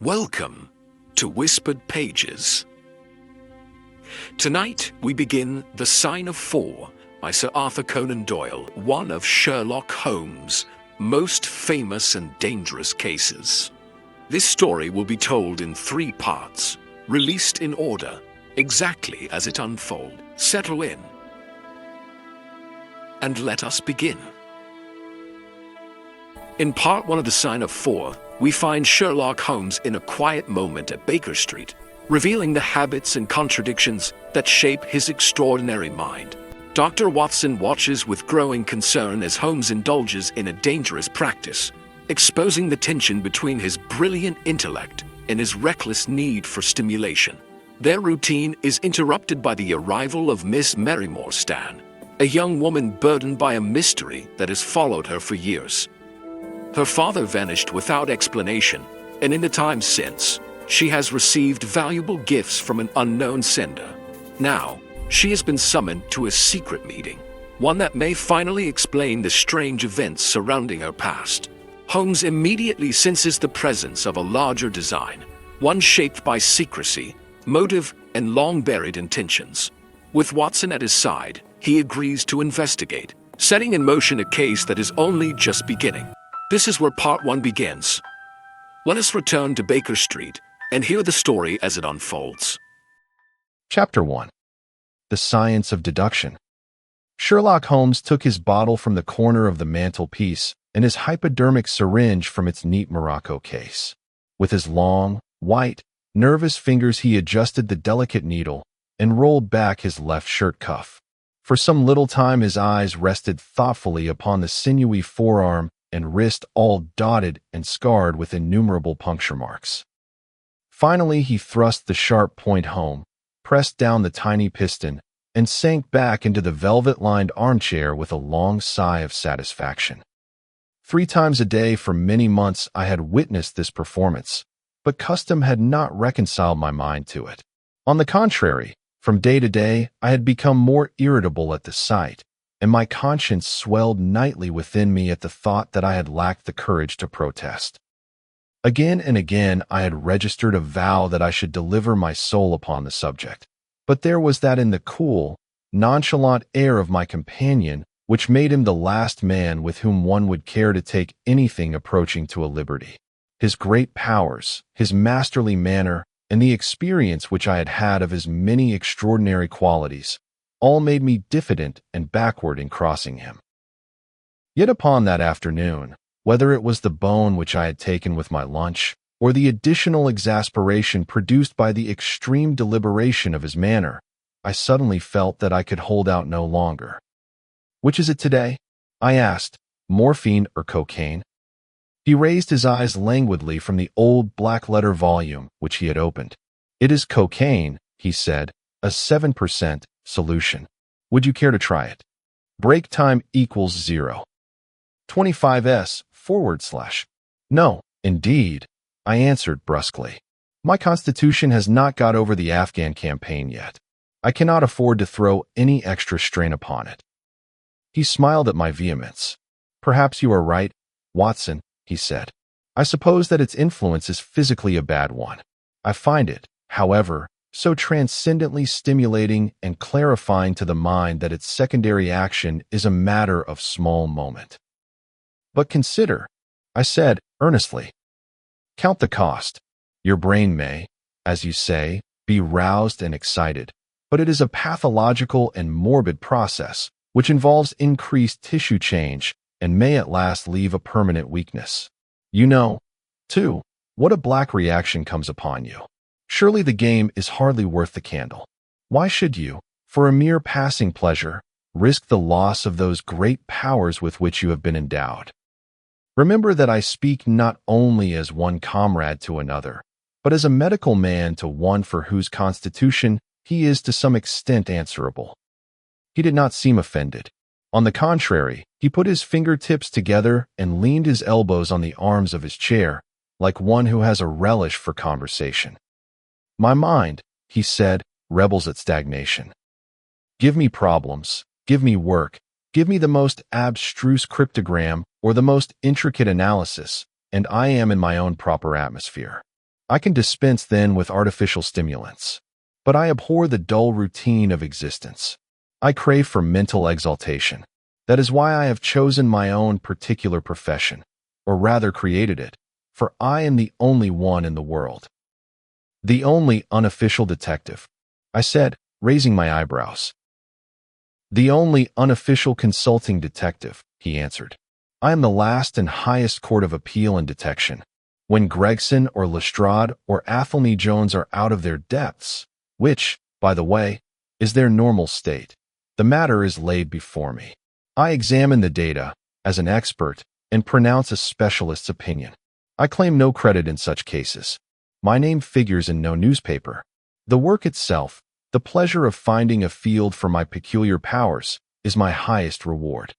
Welcome to Whispered Pages. Tonight we begin The Sign of Four by Sir Arthur Conan Doyle, one of Sherlock Holmes' most famous and dangerous cases. This story will be told in 3 parts, released in order, exactly as it unfolds. Settle in, and let us begin. In part 1 of The Sign of Four, we find Sherlock Holmes in a quiet moment at Baker Street, revealing the habits and contradictions that shape his extraordinary mind. Dr. Watson watches with growing concern as Holmes indulges in a dangerous practice, exposing the tension between his brilliant intellect and his reckless need for stimulation. Their routine is interrupted by the arrival of Miss Merrymore Stan, a young woman burdened by a mystery that has followed her for years. Her father vanished without explanation, and in the time since, she has received valuable gifts from an unknown sender. Now, she has been summoned to a secret meeting, one that may finally explain the strange events surrounding her past. Holmes immediately senses the presence of a larger design, one shaped by secrecy, motive, and long-buried intentions. With Watson at his side, he agrees to investigate, setting in motion a case that is only just beginning. This is where part 1 begins. Let us return to Baker Street and hear the story as it unfolds. Chapter 1. The Science of Deduction. Sherlock Holmes took his bottle from the corner of the mantelpiece and his hypodermic syringe from its neat morocco case. With his long, white, nervous fingers he adjusted the delicate needle and rolled back his left shirt cuff. For some little time his eyes rested thoughtfully upon the sinewy forearm and wrist all dotted and scarred with innumerable puncture marks. Finally he thrust the sharp point home, pressed down the tiny piston, and sank back into the velvet-lined armchair with a long sigh of satisfaction. 3 times a day for many months I had witnessed this performance, but custom had not reconciled my mind to it. On the contrary, from day to day I had become more irritable at the sight, and my conscience swelled nightly within me at the thought that I had lacked the courage to protest. Again and again I had registered a vow that I should deliver my soul upon the subject, but there was that in the cool, nonchalant air of my companion which made him the last man with whom one would care to take anything approaching to a liberty. His great powers, his masterly manner, and the experience which I had had of his many extraordinary qualities, all made me diffident and backward in crossing him. Yet upon that afternoon, whether it was the bone which I had taken with my lunch, or the additional exasperation produced by the extreme deliberation of his manner, I suddenly felt that I could hold out no longer. "Which is it today?" I asked, "morphine or cocaine?" He raised his eyes languidly from the old black-letter volume which he had opened. "It is cocaine," he said, "a 7% solution. Would you care to try it? Break time equals 0. 25s /. No, indeed," I answered brusquely. "My constitution has not got over the Afghan campaign yet. I cannot afford to throw any extra strain upon it." He smiled at my vehemence. "Perhaps you are right, Watson," he said. "I suppose that its influence is physically a bad one. I find it, however, so transcendently stimulating and clarifying to the mind that its secondary action is a matter of small moment." "But consider," I said earnestly. "Count the cost. Your brain may, as you say, be roused and excited, but it is a pathological and morbid process which involves increased tissue change and may at last leave a permanent weakness. You know, too, what a black reaction comes upon you. Surely the game is hardly worth the candle. Why should you, for a mere passing pleasure, risk the loss of those great powers with which you have been endowed? Remember that I speak not only as one comrade to another, but as a medical man to one for whose constitution he is to some extent answerable." He did not seem offended. On the contrary, he put his fingertips together and leaned his elbows on the arms of his chair, like one who has a relish for conversation. "My mind," he said, "rebels at stagnation. Give me problems, give me work, give me the most abstruse cryptogram or the most intricate analysis, and I am in my own proper atmosphere. I can dispense then with artificial stimulants. But I abhor the dull routine of existence. I crave for mental exaltation. That is why I have chosen my own particular profession, or rather created it, for I am the only one in the world. The only unofficial detective, I said, raising my eyebrows. The only unofficial consulting detective, he answered. I am the last and highest court of appeal and detection. When Gregson or Lestrade or Athelney Jones are out of their depths, which, by the way, is their normal state, the matter is laid before me. I examine the data, as an expert, and pronounce a specialist's opinion. I claim no credit in such cases. My name figures in no newspaper. The work itself, the pleasure of finding a field for my peculiar powers, is my highest reward.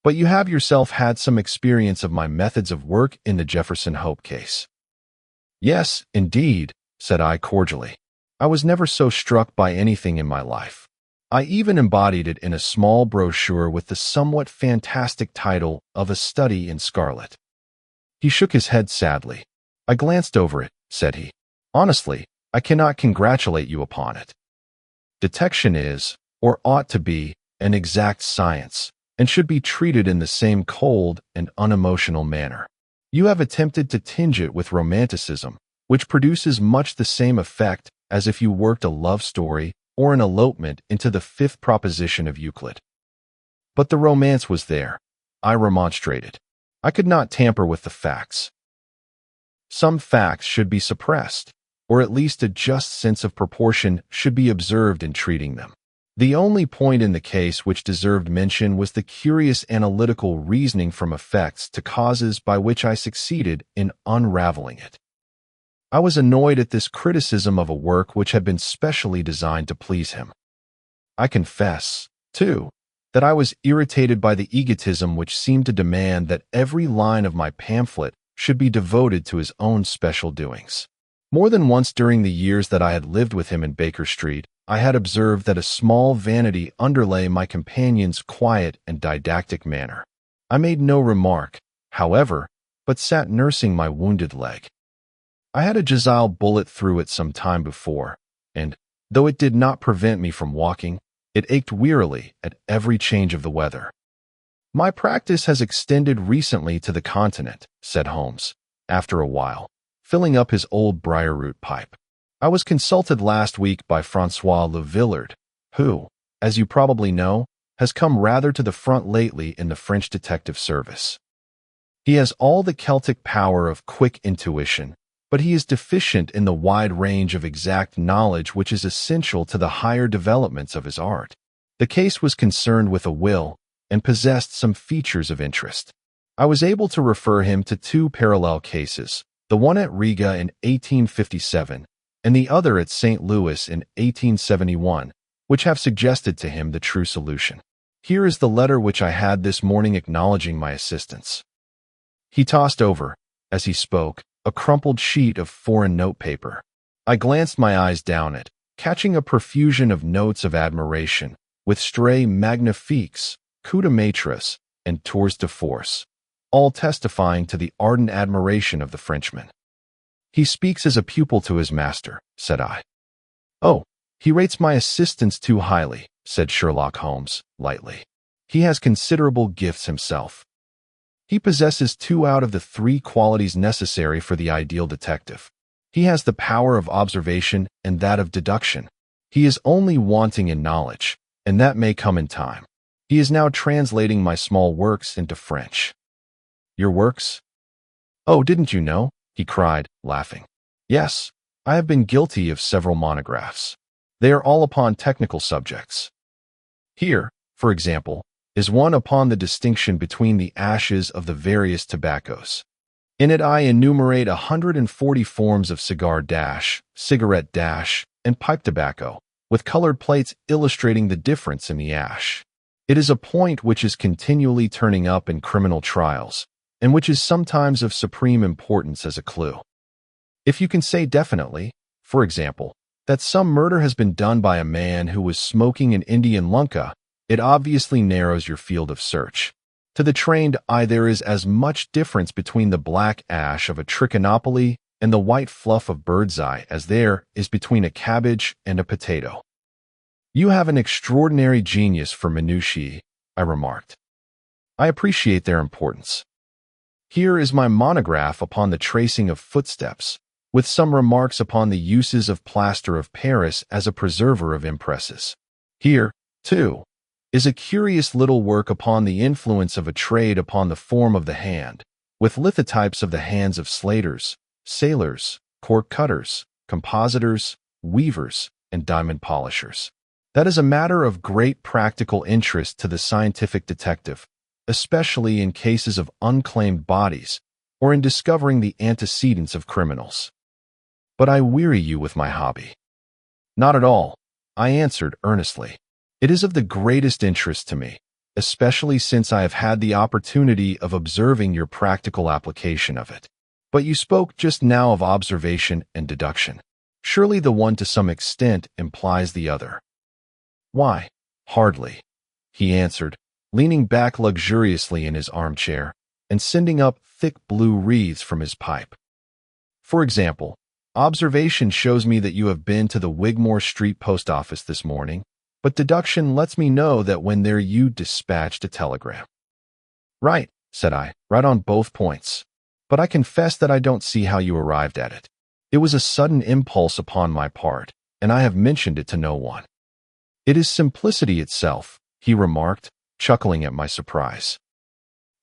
But you have yourself had some experience of my methods of work in the Jefferson Hope case. Yes, indeed, said I cordially. I was never so struck by anything in my life. I even embodied it in a small brochure with the somewhat fantastic title of A Study in Scarlet. He shook his head sadly. I glanced over it, said he. Honestly, I cannot congratulate you upon it. Detection is, or ought to be, an exact science, and should be treated in the same cold and unemotional manner. You have attempted to tinge it with romanticism, which produces much the same effect as if you worked a love story or an elopement into the fifth proposition of Euclid. But the romance was there, I remonstrated. I could not tamper with the facts. Some facts should be suppressed, or at least a just sense of proportion should be observed in treating them. The only point in the case which deserved mention was the curious analytical reasoning from effects to causes by which I succeeded in unraveling it. I was annoyed at this criticism of a work which had been specially designed to please him. I confess, too, that I was irritated by the egotism which seemed to demand that every line of my pamphlet should be devoted to his own special doings. More than once during the years that I had lived with him in Baker Street, I had observed that a small vanity underlay my companion's quiet and didactic manner. I made no remark, however, but sat nursing my wounded leg. I had a Jezile bullet through it some time before, and, though it did not prevent me from walking, it ached wearily at every change of the weather. My practice has extended recently to the continent, said Holmes, after a while, filling up his old briar-root pipe. I was consulted last week by François Le Villard, who, as you probably know, has come rather to the front lately in the French detective service. He has all the Celtic power of quick intuition, but he is deficient in the wide range of exact knowledge which is essential to the higher developments of his art. The case was concerned with a will and possessed some features of interest. I was able to refer him to two parallel cases, the one at Riga in 1857 and the other at St. Louis in 1871, which have suggested to him the true solution. Here is the letter which I had this morning acknowledging my assistance. He tossed over, as he spoke, a crumpled sheet of foreign notepaper. I glanced my eyes down it, catching a profusion of notes of admiration, with stray magnifiques, coups de maître, and tours de force, all testifying to the ardent admiration of the Frenchman. He speaks as a pupil to his master, said I. Oh, he rates my assistance too highly, said Sherlock Holmes, lightly. He has considerable gifts himself. He possesses 2 out of the 3 qualities necessary for the ideal detective. He has the power of observation and that of deduction. He is only wanting in knowledge, and that may come in time. He is now translating my small works into French. Your works? Oh, didn't you know? He cried, laughing. Yes, I have been guilty of several monographs. They are all upon technical subjects. Here, for example, is one upon the distinction between the ashes of the various tobaccos. In it I enumerate 140 forms of cigar dash, cigarette dash, and pipe tobacco, with colored plates illustrating the difference in the ash. It is a point which is continually turning up in criminal trials, and which is sometimes of supreme importance as a clue. If you can say definitely, for example, that some murder has been done by a man who was smoking an Indian lunka, it obviously narrows your field of search. To the trained eye there is as much difference between the black ash of a trichinopoly and the white fluff of bird's eye as there is between a cabbage and a potato. You have an extraordinary genius for minutiae, I remarked. I appreciate their importance. Here is my monograph upon the tracing of footsteps, with some remarks upon the uses of plaster of Paris as a preserver of impresses. Here, too, is a curious little work upon the influence of a trade upon the form of the hand, with lithotypes of the hands of slaters, sailors, cork cutters, compositors, weavers, and diamond polishers. That is a matter of great practical interest to the scientific detective, especially in cases of unclaimed bodies or in discovering the antecedents of criminals. But I weary you with my hobby. Not at all, I answered earnestly. It is of the greatest interest to me, especially since I have had the opportunity of observing your practical application of it. But you spoke just now of observation and deduction. Surely the one to some extent implies the other. Why, hardly, he answered, leaning back luxuriously in his armchair and sending up thick blue wreaths from his pipe. For example, observation shows me that you have been to the Wigmore Street post office this morning, but deduction lets me know that when there you dispatched a telegram. Right, said I, right on both points. But I confess that I don't see how you arrived at it. It was a sudden impulse upon my part, and I have mentioned it to no one. It is simplicity itself, he remarked, chuckling at my surprise.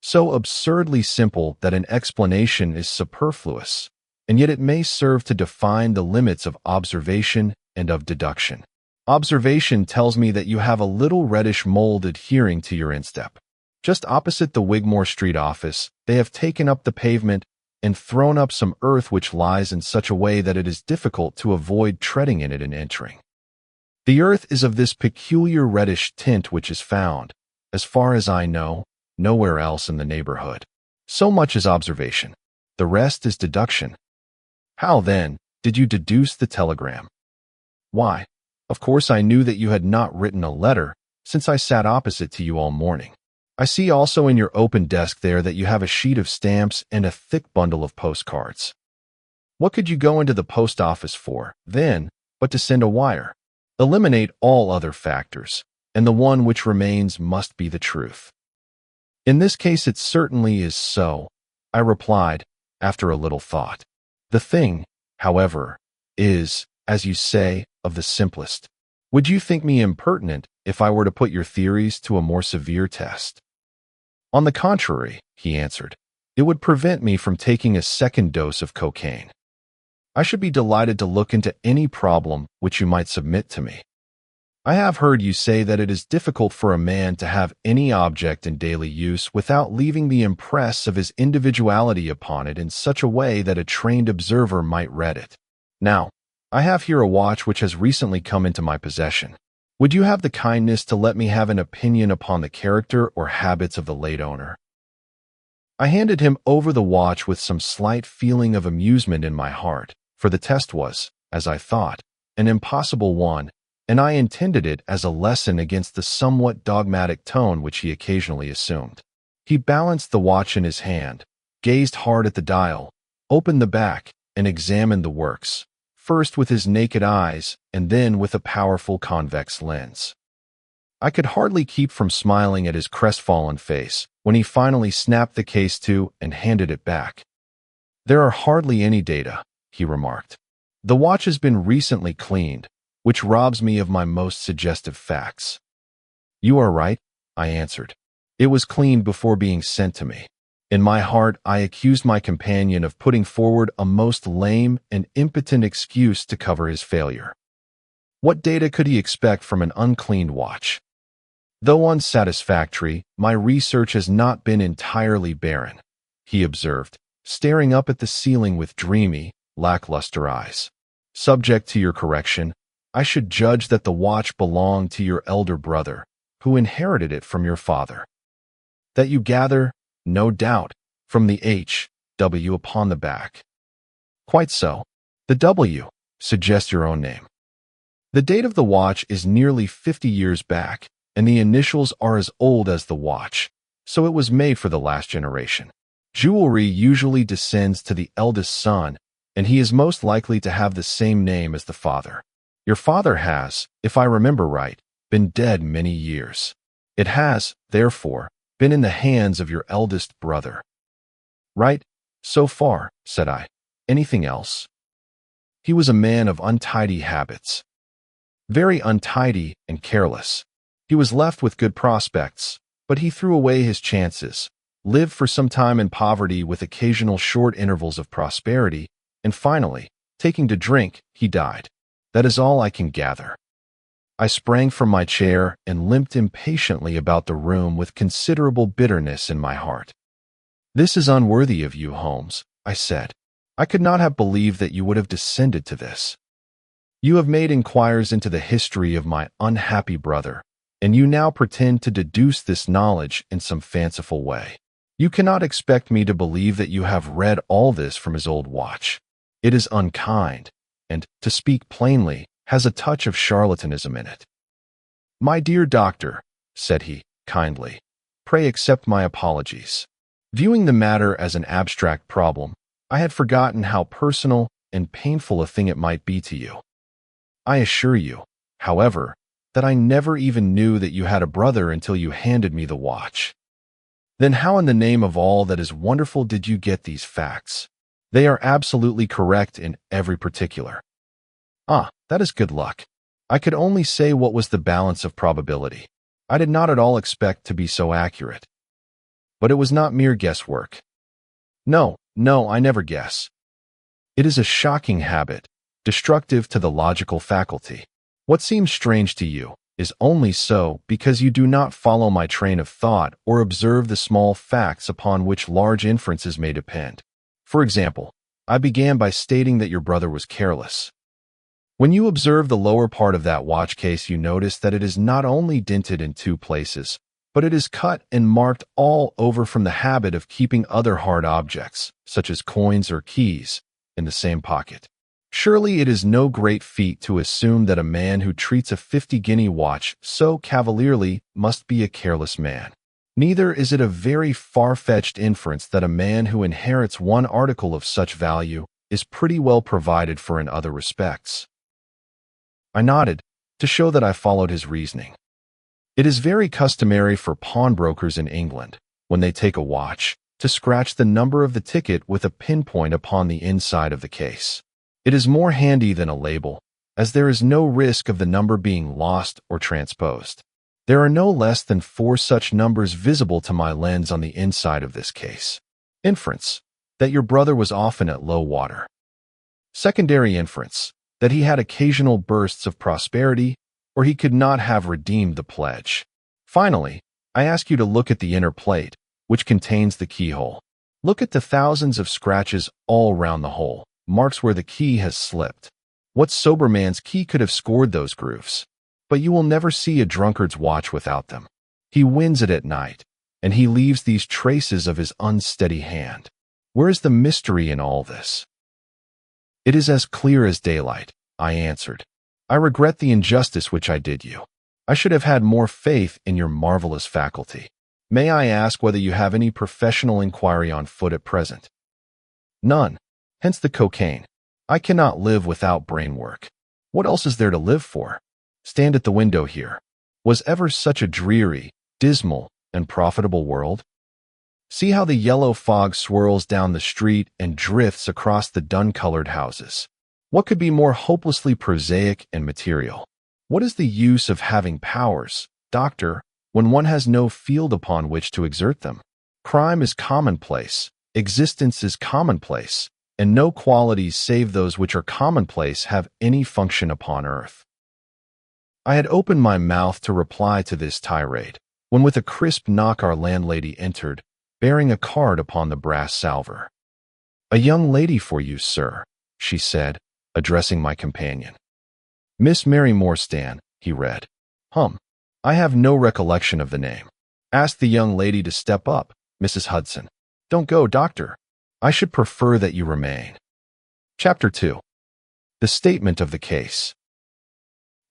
So absurdly simple that an explanation is superfluous, and yet it may serve to define the limits of observation and of deduction. Observation tells me that you have a little reddish mold adhering to your instep. Just opposite the Wigmore Street office, they have taken up the pavement and thrown up some earth which lies in such a way that it is difficult to avoid treading in it and entering. The earth is of this peculiar reddish tint which is found, as far as I know, nowhere else in the neighborhood. So much is observation. The rest is deduction. How, then, did you deduce the telegram? Why, of course I knew that you had not written a letter, since I sat opposite to you all morning. I see also in your open desk there that you have a sheet of stamps and a thick bundle of postcards. What could you go into the post office for, then, but to send a wire? Eliminate all other factors, and the one which remains must be the truth. In this case it certainly is so, I replied, after a little thought. The thing, however, is, as you say, of the simplest. Would you think me impertinent if I were to put your theories to a more severe test? On the contrary, he answered, it would prevent me from taking a second dose of cocaine. I should be delighted to look into any problem which you might submit to me. I have heard you say that it is difficult for a man to have any object in daily use without leaving the impress of his individuality upon it in such a way that a trained observer might read it. Now, I have here a watch which has recently come into my possession. Would you have the kindness to let me have an opinion upon the character or habits of the late owner? I handed him over the watch with some slight feeling of amusement in my heart, for the test was, as I thought, an impossible one, and I intended it as a lesson against the somewhat dogmatic tone which he occasionally assumed. He balanced the watch in his hand, gazed hard at the dial, opened the back, and examined the works, first with his naked eyes and then with a powerful convex lens. I could hardly keep from smiling at his crestfallen face when he finally snapped the case to and handed it back. There are hardly any data, he remarked. The watch has been recently cleaned, which robs me of my most suggestive facts. You are right, I answered. It was cleaned before being sent to me. In my heart, I accused my companion of putting forward a most lame and impotent excuse to cover his failure. What data could he expect from an uncleaned watch? Though unsatisfactory, my research has not been entirely barren, he observed, staring up at the ceiling with dreamy, lackluster eyes. Subject to your correction, I should judge that the watch belonged to your elder brother, who inherited it from your father. That you gather, no doubt, from the H.W. upon the back. Quite so. The W suggests your own name. The date of the watch is nearly 50 years back, and the initials are as old as the watch, so it was made for the last generation. Jewelry usually descends to the eldest son, and he is most likely to have the same name as the father. Your father has, if I remember right, been dead many years. It has, therefore, been in the hands of your eldest brother. Right, so far, said I. Anything else? He was a man of untidy habits. Very untidy and careless. He was left with good prospects, but he threw away his chances, lived for some time in poverty with occasional short intervals of prosperity, and finally, taking to drink, he died. That is all I can gather. I sprang from my chair and limped impatiently about the room with considerable bitterness in my heart. This is unworthy of you, Holmes, I said. I could not have believed that you would have descended to this. You have made inquiries into the history of my unhappy brother, and you now pretend to deduce this knowledge in some fanciful way. You cannot expect me to believe that you have read all this from his old watch. It is unkind, and, to speak plainly, has a touch of charlatanism in it. My dear doctor, said he, kindly, pray accept my apologies. Viewing the matter as an abstract problem, I had forgotten how personal and painful a thing it might be to you. I assure you, however, that I never even knew that you had a brother until you handed me the watch. Then how in the name of all that is wonderful did you get these facts? They are absolutely correct in every particular. Ah, that is good luck. I could only say what was the balance of probability. I did not at all expect to be so accurate. But it was not mere guesswork. No, I never guess. It is a shocking habit, destructive to the logical faculty. What seems strange to you is only so because you do not follow my train of thought or observe the small facts upon which large inferences may depend. For example, I began by stating that your brother was careless. When you observe the lower part of that watch case, you notice that it is not only dinted in 2 places, but it is cut and marked all over from the habit of keeping other hard objects, such as coins or keys, in the same pocket. Surely it is no great feat to assume that a man who treats a 50-guinea watch so cavalierly must be a careless man. Neither is it a very far-fetched inference that a man who inherits one article of such value is pretty well provided for in other respects. I nodded, to show that I followed his reasoning. It is very customary for pawnbrokers in England, when they take a watch, to scratch the number of the ticket with a pinpoint upon the inside of the case. It is more handy than a label, as there is no risk of the number being lost or transposed. There are no less than 4 such numbers visible to my lens on the inside of this case. Inference, that your brother was often at low water. Secondary inference, that he had occasional bursts of prosperity, or he could not have redeemed the pledge. Finally, I ask you to look at the inner plate, which contains the keyhole. Look at the thousands of scratches all round the hole, marks where the key has slipped. What sober man's key could have scored those grooves? But you will never see a drunkard's watch without them. He wins it at night, and he leaves these traces of his unsteady hand. Where is the mystery in all this? It is as clear as daylight, I answered. I regret the injustice which I did you. I should have had more faith in your marvelous faculty. May I ask whether you have any professional inquiry on foot at present? None. Hence the cocaine. I cannot live without brain work. What else is there to live for? Stand at the window here. Was ever such a dreary, dismal, and profitable world? See how the yellow fog swirls down the street and drifts across the dun-colored houses. What could be more hopelessly prosaic and material? What is the use of having powers, doctor, when one has no field upon which to exert them? Crime is commonplace, existence is commonplace, and no qualities save those which are commonplace have any function upon earth. I had opened my mouth to reply to this tirade, when with a crisp knock our landlady entered, bearing a card upon the brass salver. "A young lady for you, sir," she said, addressing my companion. "Miss Mary Morstan," he read. I have no recollection of the name. Ask the young lady to step up, Mrs. Hudson. Don't go, doctor. I should prefer that you remain. Chapter 2. The Statement of the Case.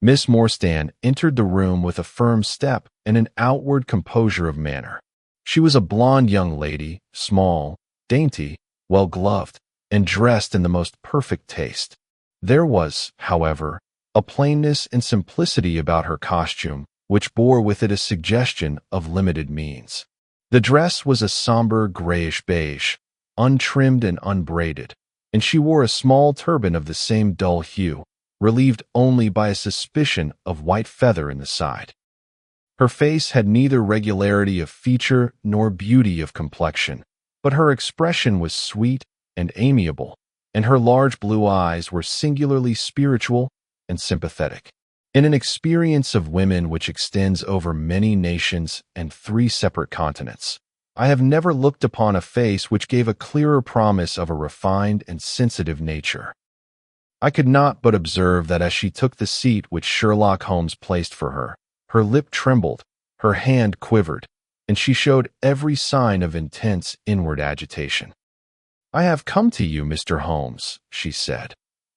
Miss Morstan entered the room with a firm step and an outward composure of manner. She was a blonde young lady, small, dainty, well-gloved, and dressed in the most perfect taste. There was, however, a plainness and simplicity about her costume which bore with it a suggestion of limited means. The dress was a somber grayish beige, untrimmed and unbraided, and she wore a small turban of the same dull hue, relieved only by a suspicion of white feather in the side. Her face had neither regularity of feature nor beauty of complexion, but her expression was sweet and amiable, and her large blue eyes were singularly spiritual and sympathetic. In an experience of women which extends over many nations and 3 separate continents, I have never looked upon a face which gave a clearer promise of a refined and sensitive nature. I could not but observe that as she took the seat which Sherlock Holmes placed for her, her lip trembled, her hand quivered, and she showed every sign of intense inward agitation. "I have come to you, Mr. Holmes," she said,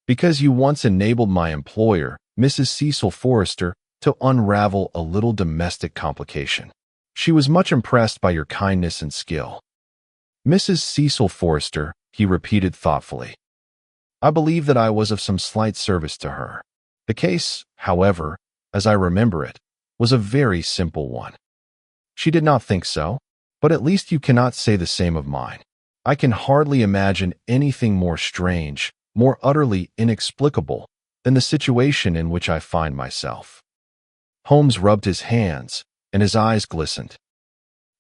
"because you once enabled my employer, Mrs. Cecil Forrester, to unravel a little domestic complication. She was much impressed by your kindness and skill." "Mrs. Cecil Forrester," he repeated thoughtfully. "I believe that I was of some slight service to her. The case, however, as I remember it, was a very simple one." "She did not think so, but at least you cannot say the same of mine. I can hardly imagine anything more strange, more utterly inexplicable, than the situation in which I find myself." Holmes rubbed his hands, and his eyes glistened.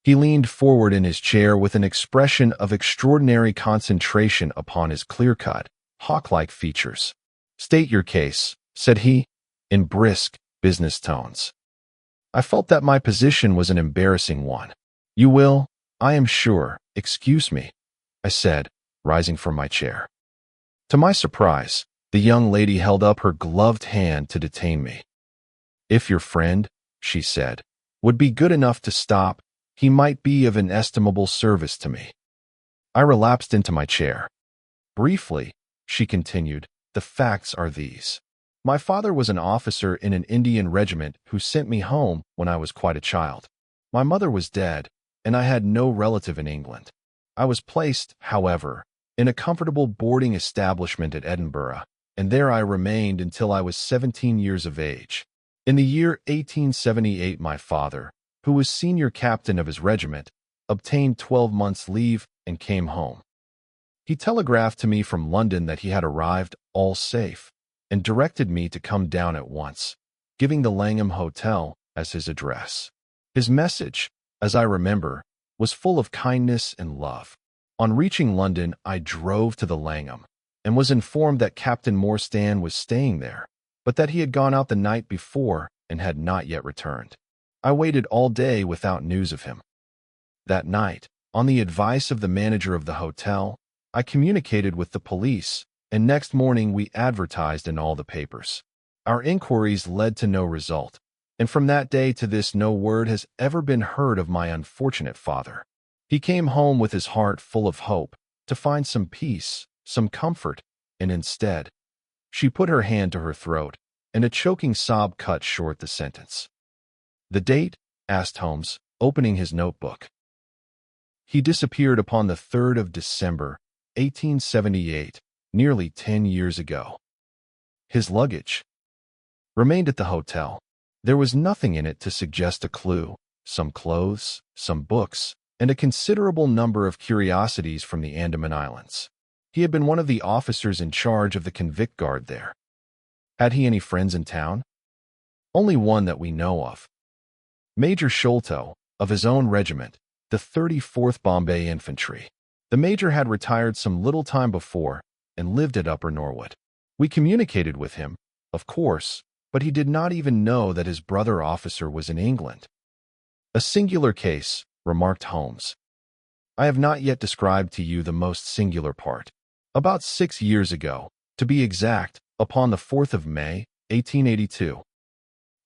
He leaned forward in his chair with an expression of extraordinary concentration upon his clear-cut, hawk-like features. "State your case," said he, in brisk, business tones. I felt that my position was an embarrassing one. "You will, I am sure, excuse me," I said, rising from my chair. To my surprise, the young lady held up her gloved hand to detain me. "If your friend," she said, "would be good enough to stop, he might be of inestimable service to me." I relapsed into my chair. "Briefly," she continued, "the facts are these. My father was an officer in an Indian regiment who sent me home when I was quite a child. My mother was dead, and I had no relative in England. I was placed, however, in a comfortable boarding establishment at Edinburgh, and there I remained until I was 17 years of age. In the year 1878, my father, who was senior captain of his regiment, obtained 12 months' leave and came home. He telegraphed to me from London that he had arrived all safe, and directed me to come down at once, giving the Langham Hotel as his address. His message, as I remember, was full of kindness and love. On reaching London, I drove to the Langham, and was informed that Captain Morstan was staying there, but that he had gone out the night before and had not yet returned. I waited all day without news of him. That night, on the advice of the manager of the hotel, I communicated with the police, and next morning we advertised in all the papers. Our inquiries led to no result, and from that day to this no word has ever been heard of my unfortunate father. He came home with his heart full of hope, to find some peace, some comfort, and instead, she put her hand to her throat, and a choking sob cut short the sentence. "The date?" asked Holmes, opening his notebook. "He disappeared upon the 3rd of December, 1878, nearly 10 years ago. His luggage remained at the hotel. There was nothing in it to suggest a clue, some clothes, some books, and a considerable number of curiosities from the Andaman Islands. He had been one of the officers in charge of the convict guard there. Had he any friends in town? Only one that we know of. Major Sholto, of his own regiment, the 34th Bombay Infantry. The major had retired some little time before and lived at Upper Norwood. We communicated with him, of course, but he did not even know that his brother officer was in England." "A singular case," remarked Holmes. "I have not yet described to you the most singular part. About 6 years ago, to be exact, upon the 4th of May, 1882,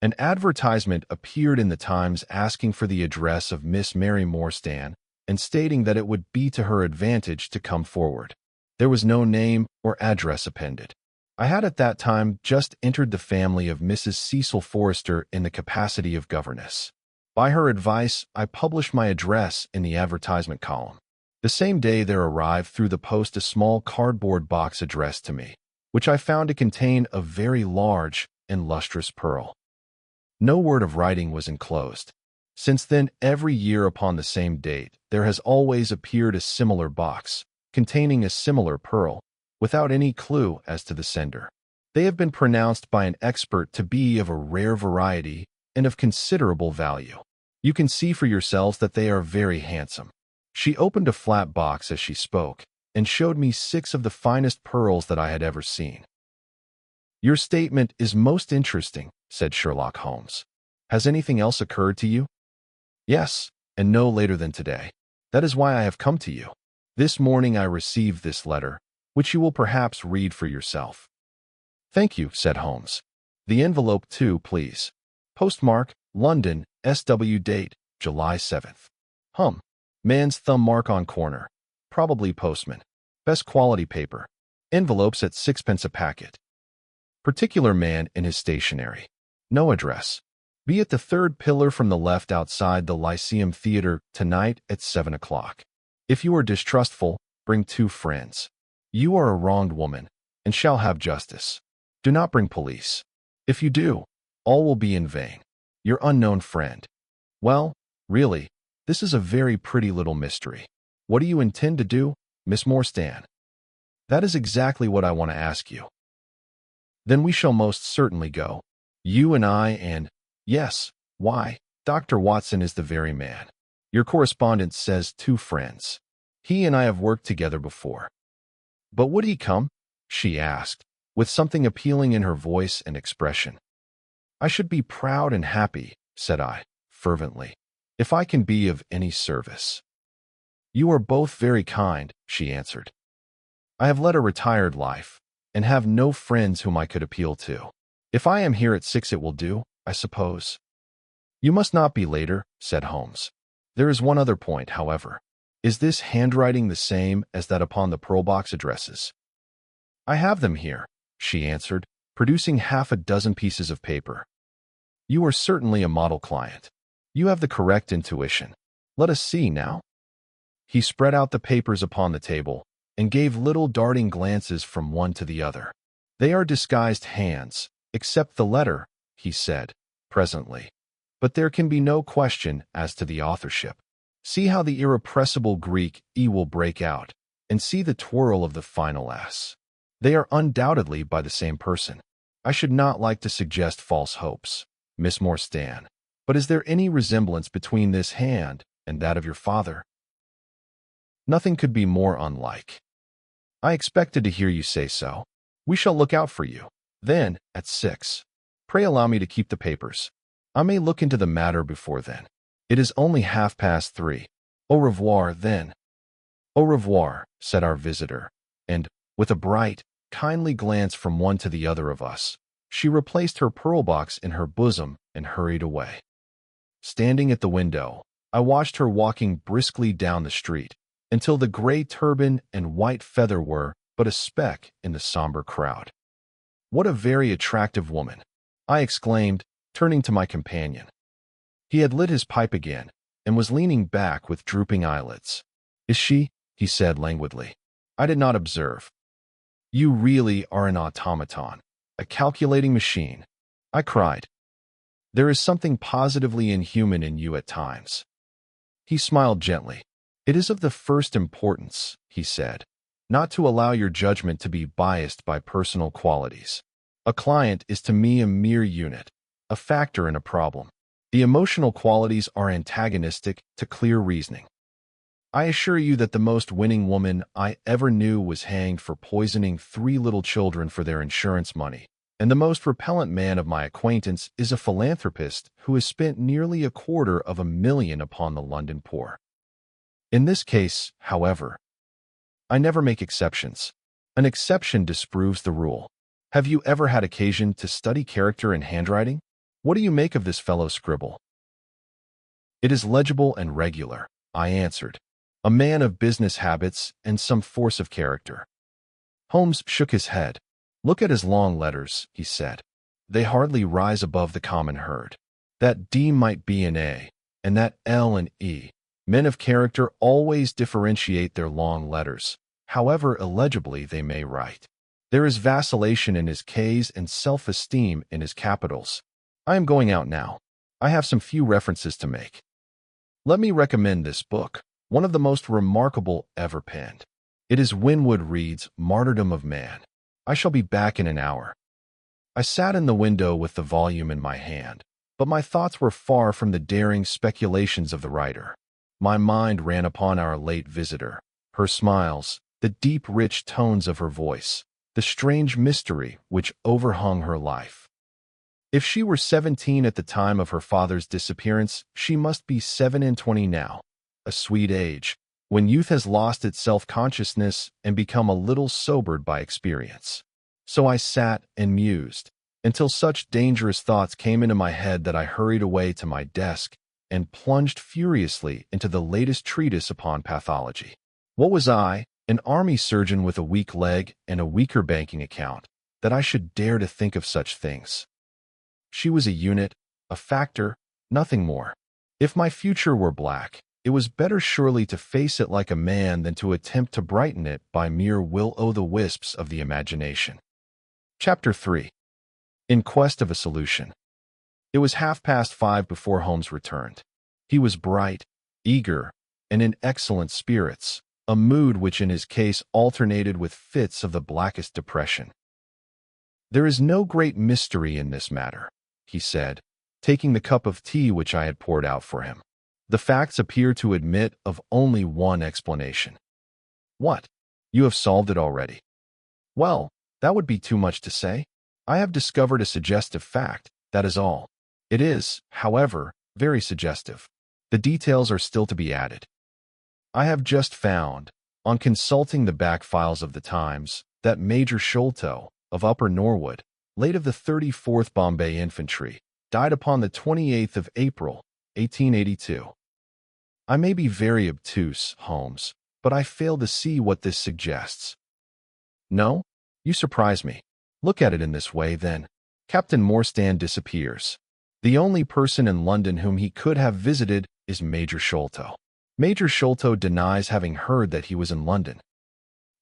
an advertisement appeared in the Times asking for the address of Miss Mary Morstan and stating that it would be to her advantage to come forward. There was no name or address appended. I had at that time just entered the family of Mrs. Cecil Forrester in the capacity of governess. By her advice, I published my address in the advertisement column. The same day there arrived through the post a small cardboard box addressed to me, which I found to contain a very large and lustrous pearl. No word of writing was enclosed. Since then, every year upon the same date, there has always appeared a similar box, containing a similar pearl, without any clue as to the sender. They have been pronounced by an expert to be of a rare variety and of considerable value. You can see for yourselves that they are very handsome. She opened a flat box as she spoke, and showed me 6 of the finest pearls that I had ever seen. "Your statement is most interesting," said Sherlock Holmes. "Has anything else occurred to you?" "Yes, and no later than today. That is why I have come to you. This morning I received this letter, which you will perhaps read for yourself." "Thank you," said Holmes. "The envelope too, please. Postmark, London, SW date, July 7th. Man's thumb mark on corner. Probably postman. Best quality paper. Envelopes at 6 pence a packet. Particular man in his stationery. No address. Be at the 3rd pillar from the left outside the Lyceum Theatre tonight at 7 o'clock. If you are distrustful, bring 2 friends. You are a wronged woman, and shall have justice. Do not bring police. If you do, all will be in vain. Your unknown friend." "Well, really, this is a very pretty little mystery. What do you intend to do, Miss Morstan?" "That is exactly what I want to ask you." "Then we shall most certainly go. You and I and— Yes, why, Dr. Watson is the very man. Your correspondent says 2 friends. He and I have worked together before." "But would he come?" she asked, with something appealing in her voice and expression. "I should be proud and happy," said I, fervently, "if I can be of any service." "You are both very kind," she answered. "I have led a retired life, and have no friends whom I could appeal to. If I am here at 6 it will do, I suppose." "You must not be later," said Holmes. "There is one other point, however. Is this handwriting the same as that upon the pearl box addresses?" "I have them here," she answered, producing half a dozen pieces of paper. "You are certainly a model client. You have the correct intuition. Let us see now." He spread out the papers upon the table, and gave little darting glances from one to the other. "They are disguised hands, except the letter," he said, presently. "But there can be no question as to the authorship. See how the irrepressible Greek E will break out, and see the twirl of the final S. They are undoubtedly by the same person. I should not like to suggest false hopes, Miss Morstan, but is there any resemblance between this hand and that of your father?" "Nothing could be more unlike." "I expected to hear you say so. We shall look out for you, then, at 6. Pray allow me to keep the papers. I may look into the matter before then. It is only 3:30. Au revoir, then." "Au revoir," said our visitor, and, with a bright, kindly glance from one to the other of us, she replaced her pearl box in her bosom and hurried away. Standing at the window, I watched her walking briskly down the street, until the gray turban and white feather were but a speck in the somber crowd. "What a very attractive woman!" I exclaimed, turning to my companion. He had lit his pipe again, and was leaning back with drooping eyelids. "Is she?" he said languidly. "I did not observe." "You really are an automaton, a calculating machine," I cried. "There is something positively inhuman in you at times." He smiled gently. "It is of the first importance," he said, "not to allow your judgment to be biased by personal qualities. A client is to me a mere unit, a factor in a problem. The emotional qualities are antagonistic to clear reasoning. I assure you that the most winning woman I ever knew was hanged for poisoning 3 little children for their insurance money, and the most repellent man of my acquaintance is a philanthropist who has spent nearly $250,000 upon the London poor. In this case, however, I never make exceptions. An exception disproves the rule. Have you ever had occasion to study character in handwriting? What do you make of this fellow's scribble?" "It is legible and regular," I answered. "A man of business habits and some force of character." Holmes shook his head. "Look at his long letters," he said. "They hardly rise above the common herd. That D might be an A, and that L an E. Men of character always differentiate their long letters, however illegibly they may write. There is vacillation in his Ks and self-esteem in his capitals. I am going out now. I have some few references to make. Let me recommend this book, one of the most remarkable ever penned. It is Winwood Reade's Martyrdom of Man. I shall be back in an hour. I sat in the window with the volume in my hand, but my thoughts were far from the daring speculations of the writer. My mind ran upon our late visitor, her smiles, the deep, rich tones of her voice, the strange mystery which overhung her life. If she were 17 at the time of her father's disappearance, she must be 27 now, a sweet age, when youth has lost its self-consciousness and become a little sobered by experience. So I sat and mused, until such dangerous thoughts came into my head that I hurried away to my desk and plunged furiously into the latest treatise upon pathology. What was I, an army surgeon with a weak leg and a weaker banking account, that I should dare to think of such things? She was a unit, a factor, nothing more. If my future were black, it was better surely to face it like a man than to attempt to brighten it by mere will-o'-the-wisps of the imagination. Chapter 3. In Quest of a Solution. It was 5:30 before Holmes returned. He was bright, eager, and in excellent spirits, a mood which in his case alternated with fits of the blackest depression. "There is no great mystery in this matter," he said, taking the cup of tea which I had poured out for him. "The facts appear to admit of only one explanation." "What? You have solved it already?" "Well, that would be too much to say. I have discovered a suggestive fact, that is all. It is, however, very suggestive. The details are still to be added. I have just found, on consulting the back files of the Times, that Major Sholto, of Upper Norwood, late of the 34th Bombay Infantry, died upon the 28th of April, 1882. I may be very obtuse, Holmes, but I fail to see what this suggests." "No? You surprise me. Look at it in this way, then. Captain Morstan disappears. The only person in London whom he could have visited is Major Sholto. Major Sholto denies having heard that he was in London.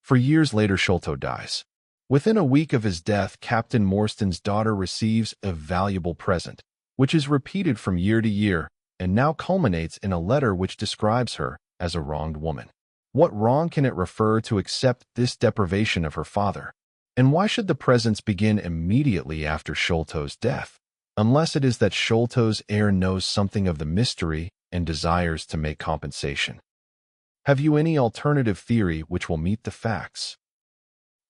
For years later, Sholto dies. Within a week of his death, Captain Morstan's daughter receives a valuable present, which is repeated from year to year, and now culminates in a letter which describes her as a wronged woman. What wrong can it refer to except this deprivation of her father? And why should the presents begin immediately after Sholto's death, unless it is that Sholto's heir knows something of the mystery and desires to make compensation? Have you any alternative theory which will meet the facts?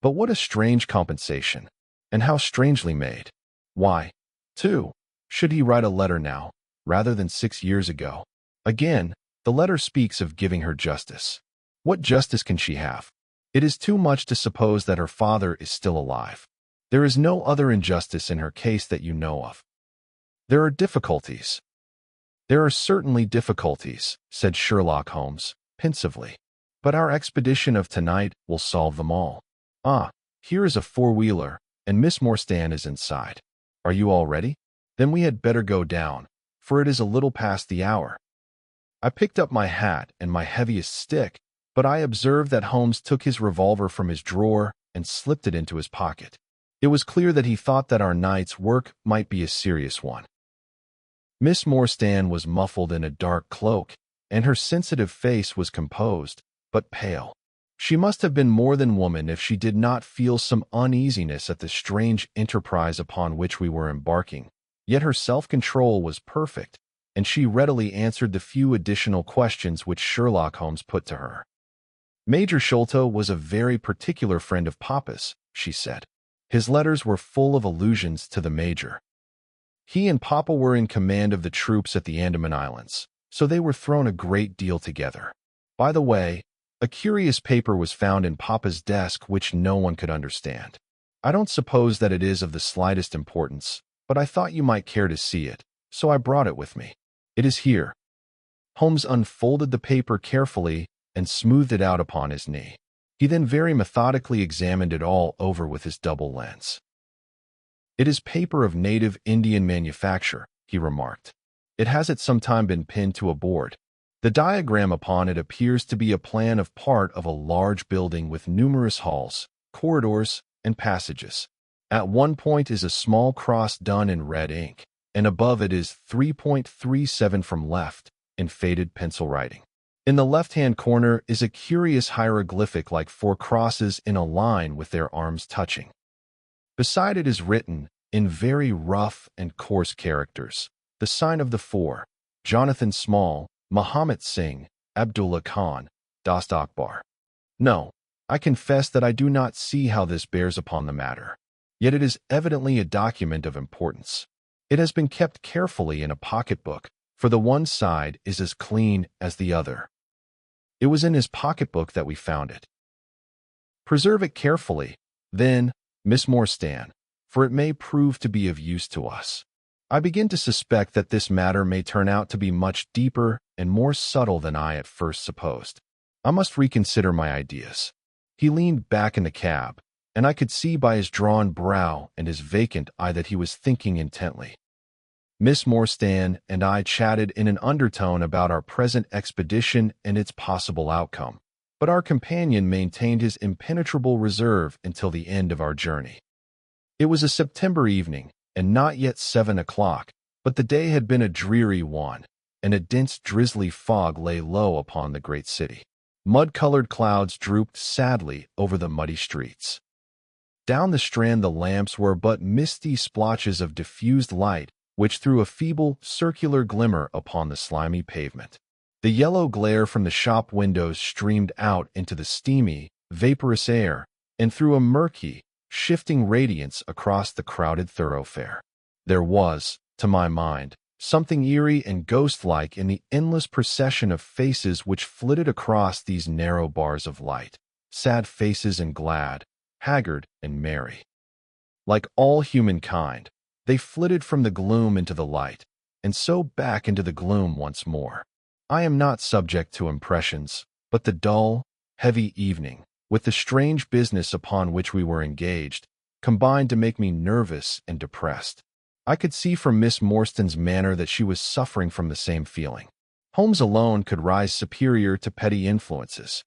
But what a strange compensation, and how strangely made. Why, too, should he write a letter now, rather than 6 years ago? Again, the letter speaks of giving her justice. What justice can she have? It is too much to suppose that her father is still alive. There is no other injustice in her case that you know of. There are difficulties. There are certainly difficulties, said Sherlock Holmes, pensively. But our expedition of tonight will solve them all. Ah, here is a four-wheeler, and Miss Morstan is inside. Are you all ready? Then we had better go down, for it is a little past the hour. I picked up my hat and my heaviest stick, but I observed that Holmes took his revolver from his drawer and slipped it into his pocket. It was clear that he thought that our night's work might be a serious one. Miss Morstan was muffled in a dark cloak, and her sensitive face was composed, but pale. She must have been more than woman if she did not feel some uneasiness at the strange enterprise upon which we were embarking. Yet her self-control was perfect, and she readily answered the few additional questions which Sherlock Holmes put to her. Major Sholto was a very particular friend of Papa's, she said. His letters were full of allusions to the Major. He and Papa were in command of the troops at the Andaman Islands, so they were thrown a great deal together. By the way, a curious paper was found in Papa's desk which no one could understand. I don't suppose that it is of the slightest importance, but I thought you might care to see it, so I brought it with me. It is here. Holmes unfolded the paper carefully and smoothed it out upon his knee. He then very methodically examined it all over with his double lens. "It is paper of native Indian manufacture," he remarked. "It has at some time been pinned to a board. The diagram upon it appears to be a plan of part of a large building with numerous halls, corridors, and passages. At one point is a small cross done in red ink, and above it is 3.37 from left in faded pencil writing. In the left-hand corner is a curious hieroglyphic like 4 crosses in a line with their arms touching. Beside it is written, in very rough and coarse characters, the sign of the 4, Jonathan Small, Muhammad Singh, Abdullah Khan, Dost Akbar. No, I confess that I do not see how this bears upon the matter. Yet it is evidently a document of importance. It has been kept carefully in a pocketbook, for the one side is as clean as the other. It was in his pocketbook that we found it. Preserve it carefully, then, Miss Morstan, for it may prove to be of use to us. I begin to suspect that this matter may turn out to be much deeper and more subtle than I at first supposed. I must reconsider my ideas. He leaned back in the cab, and I could see by his drawn brow and his vacant eye that he was thinking intently. Miss Morstan and I chatted in an undertone about our present expedition and its possible outcome, but our companion maintained his impenetrable reserve until the end of our journey. It was a September evening, and not yet 7 o'clock, but the day had been a dreary one, and a dense drizzly fog lay low upon the great city. Mud-colored clouds drooped sadly over the muddy streets. Down the Strand the lamps were but misty splotches of diffused light, which threw a feeble, circular glimmer upon the slimy pavement. The yellow glare from the shop windows streamed out into the steamy, vaporous air, and threw a murky, shifting radiance across the crowded thoroughfare. There was, to my mind, something eerie and ghost-like in the endless procession of faces which flitted across these narrow bars of light, sad faces and glad, haggard and merry. Like all humankind, they flitted from the gloom into the light, and so back into the gloom once more. I am not subject to impressions, but the dull, heavy evening, with the strange business upon which we were engaged, combined to make me nervous and depressed. I could see from Miss Morstan's manner that she was suffering from the same feeling. Holmes alone could rise superior to petty influences.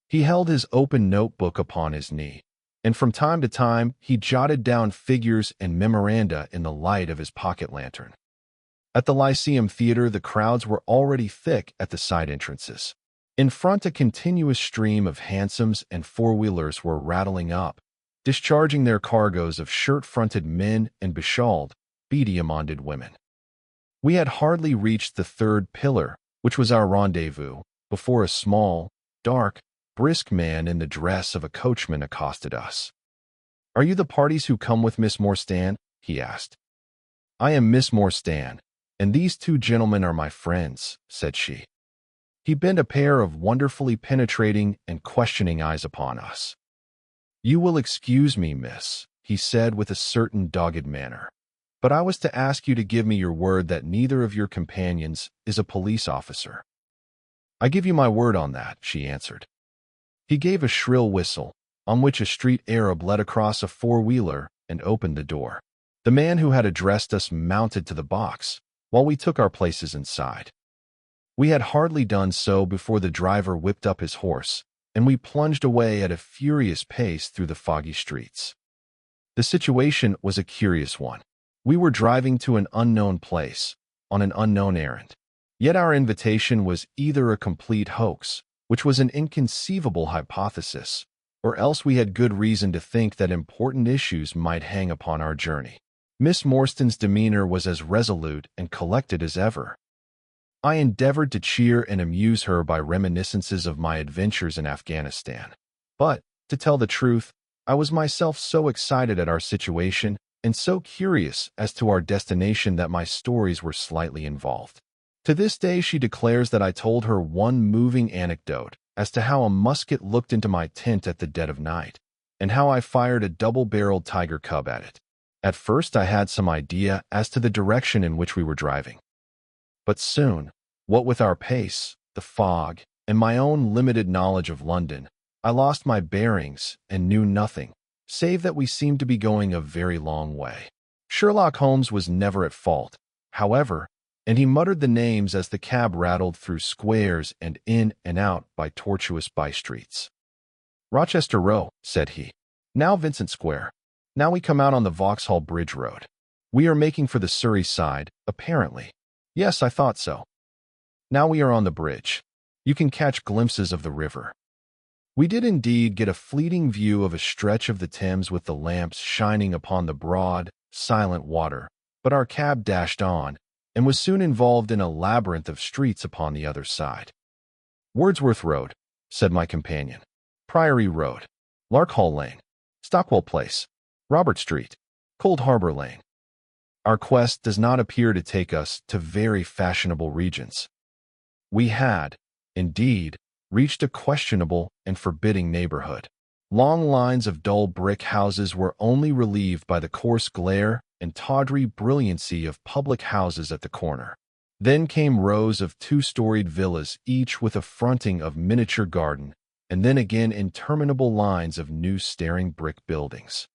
He held his open notebook upon his knee, and from time to time he jotted down figures and memoranda in the light of his pocket lantern. At the Lyceum Theater, the crowds were already thick at the side entrances. In front, a continuous stream of hansoms and four-wheelers were rattling up, discharging their cargoes of shirt-fronted men and beshawled, beady-amonded women. We had hardly reached the third pillar, which was our rendezvous, before a small, dark, brisk man in the dress of a coachman accosted us. "Are you the parties who come with Miss Morstan?" he asked. "I am Miss Morstan, and these 2 gentlemen are my friends," said she. He bent a pair of wonderfully penetrating and questioning eyes upon us. "You will excuse me, miss," he said with a certain dogged manner, "but I was to ask you to give me your word that neither of your companions is a police officer." "I give you my word on that," she answered. He gave a shrill whistle, on which a street Arab led across a four-wheeler and opened the door. The man who had addressed us mounted to the box, while we took our places inside. We had hardly done so before the driver whipped up his horse, and we plunged away at a furious pace through the foggy streets. The situation was a curious one. We were driving to an unknown place, on an unknown errand. Yet our invitation was either a complete hoax, which was an inconceivable hypothesis, or else we had good reason to think that important issues might hang upon our journey. Miss Morstan's demeanor was as resolute and collected as ever. I endeavored to cheer and amuse her by reminiscences of my adventures in Afghanistan. But, to tell the truth, I was myself so excited at our situation and so curious as to our destination that my stories were slightly involved. To this day she declares that I told her one moving anecdote as to how a musket looked into my tent at the dead of night, and how I fired a double-barreled tiger cub at it. At first I had some idea as to the direction in which we were driving. But soon, what with our pace, the fog, and my own limited knowledge of London, I lost my bearings and knew nothing, save that we seemed to be going a very long way. Sherlock Holmes was never at fault, however, and he muttered the names as the cab rattled through squares and in and out by tortuous by-streets. "Rochester Row," said he. "Now Vincent Square. Now we come out on the Vauxhall Bridge Road. We are making for the Surrey side, apparently. Yes, I thought so. Now we are on the bridge. You can catch glimpses of the river." We did indeed get a fleeting view of a stretch of the Thames with the lamps shining upon the broad, silent water, but our cab dashed on, and was soon involved in a labyrinth of streets upon the other side. "Wordsworth Road," said my companion. "Priory Road, Larkhall Lane, Stockwell Place, Robert Street, Cold Harbor Lane." Our quest does not appear to take us to very fashionable regions. We had, indeed, reached a questionable and forbidding neighborhood. Long lines of dull brick houses were only relieved by the coarse glare and tawdry brilliancy of public houses at the corner. Then came rows of two-storied villas, each with a fronting of miniature garden, and then again interminable lines of new staring brick buildings.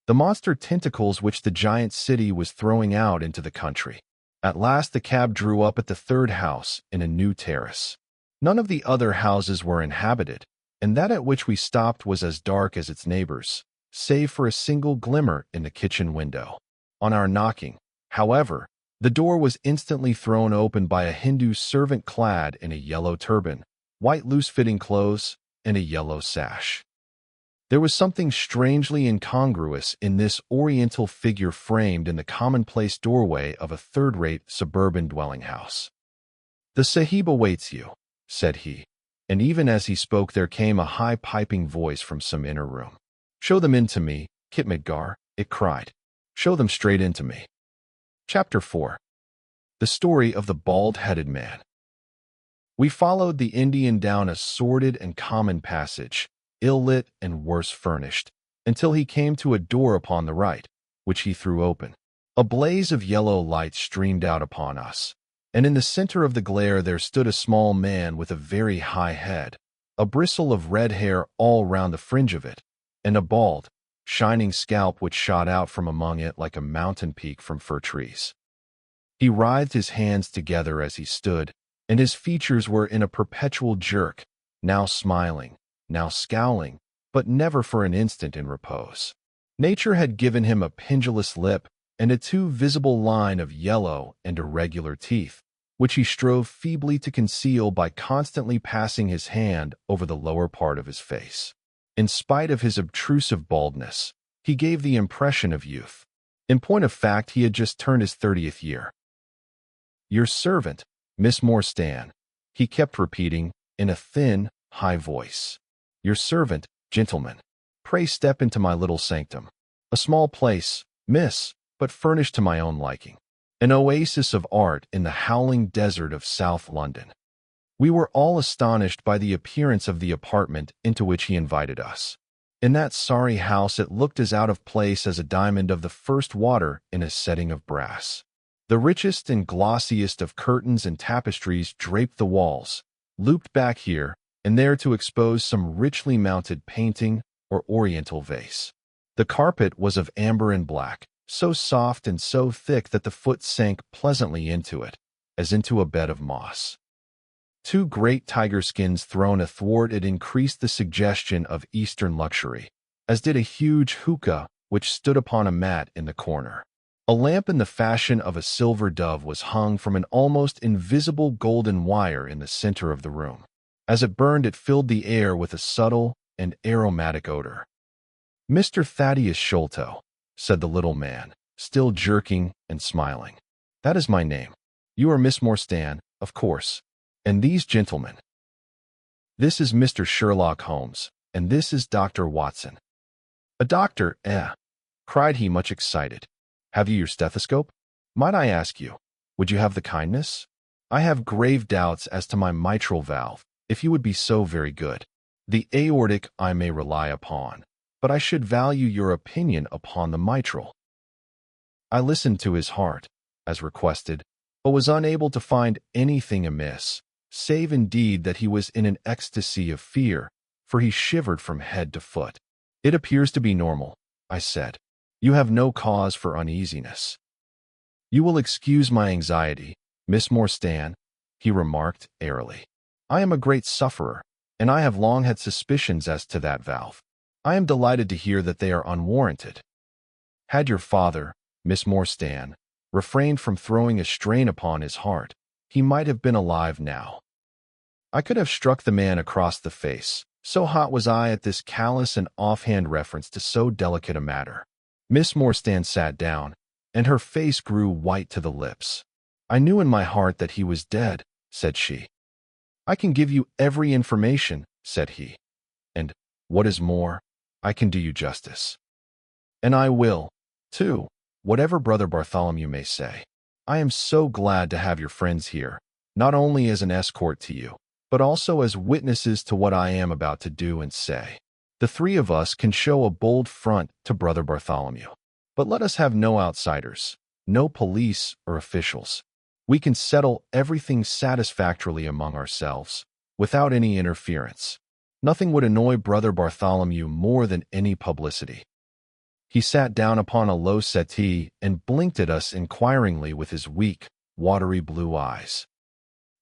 The monster tentacles which the giant city was throwing out into the country. At last the cab drew up at the third house in a new terrace. None of the other houses were inhabited, and that at which we stopped was as dark as its neighbors, save for a single glimmer in the kitchen window. On our knocking, however, the door was instantly thrown open by a Hindu servant clad in a yellow turban, white loose-fitting clothes, and a yellow sash. There was something strangely incongruous in this oriental figure framed in the commonplace doorway of a third-rate suburban dwelling-house. "The Sahib awaits you," said he, and even as he spoke there came a high piping voice from some inner room. "Show them in to me, Khitmatgar," it cried. "Show them straight into me." Chapter 4. The Story of the Bald-Headed Man. We followed the Indian down a sordid and common passage, ill-lit and worse furnished, until he came to a door upon the right, which he threw open. A blaze of yellow light streamed out upon us, and in the center of the glare there stood a small man with a very high head, a bristle of red hair all round the fringe of it, and a bald, shining scalp which shot out from among it like a mountain peak from fir trees. He writhed his hands together as he stood, and his features were in a perpetual jerk, now smiling, now scowling, but never for an instant in repose. Nature had given him a pendulous lip and a too visible line of yellow and irregular teeth, which he strove feebly to conceal by constantly passing his hand over the lower part of his face. In spite of his obtrusive baldness, he gave the impression of youth. In point of fact, he had just turned his 30th year. "Your servant, Miss Morstan," he kept repeating in a thin, high voice. "Your servant, gentlemen. Pray step into my little sanctum. A small place, miss, but furnished to my own liking. An oasis of art in the howling desert of South London." We were all astonished by the appearance of the apartment into which he invited us. In that sorry house it looked as out of place as a diamond of the first water in a setting of brass. The richest and glossiest of curtains and tapestries draped the walls, looped back here and there to expose some richly mounted painting or oriental vase. The carpet was of amber and black, so soft and so thick that the foot sank pleasantly into it, as into a bed of moss. Two great tiger skins thrown athwart it increased the suggestion of Eastern luxury, as did a huge hookah which stood upon a mat in the corner. A lamp in the fashion of a silver dove was hung from an almost invisible golden wire in the center of the room. As it burned, it filled the air with a subtle and aromatic odor. "Mr. Thaddeus Sholto," said the little man, still jerking and smiling. "That is my name. You are Miss Morstan, of course. And these gentlemen. This is Mr. Sherlock Holmes, and this is Dr. Watson." "A doctor, eh?" cried he, much excited. "Have you your stethoscope? Might I ask you, would you have the kindness? I have grave doubts as to my mitral valve, if you would be so very good. The aortic I may rely upon, but I should value your opinion upon the mitral." I listened to his heart, as requested, but was unable to find anything amiss, save indeed that he was in an ecstasy of fear, for he shivered from head to foot. "It appears to be normal," I said. "You have no cause for uneasiness." "You will excuse my anxiety," Miss Morstan, he remarked airily. I am a great sufferer, and I have long had suspicions as to that valve. I am delighted to hear that they are unwarranted. Had your father, Miss Morstan, refrained from throwing a strain upon his heart, he might have been alive now. I could have struck the man across the face, so hot was I at this callous and offhand reference to so delicate a matter. Miss Morstan sat down, and her face grew white to the lips. I knew in my heart that he was dead, said she. I can give you every information, said he. And, what is more, I can do you justice. And I will, too, whatever Brother Bartholomew may say. I am so glad to have your friends here, not only as an escort to you, but also as witnesses to what I am about to do and say. The three of us can show a bold front to Brother Bartholomew. But let us have no outsiders, no police or officials. We can settle everything satisfactorily among ourselves, without any interference. Nothing would annoy Brother Bartholomew more than any publicity. He sat down upon a low settee and blinked at us inquiringly with his weak, watery blue eyes.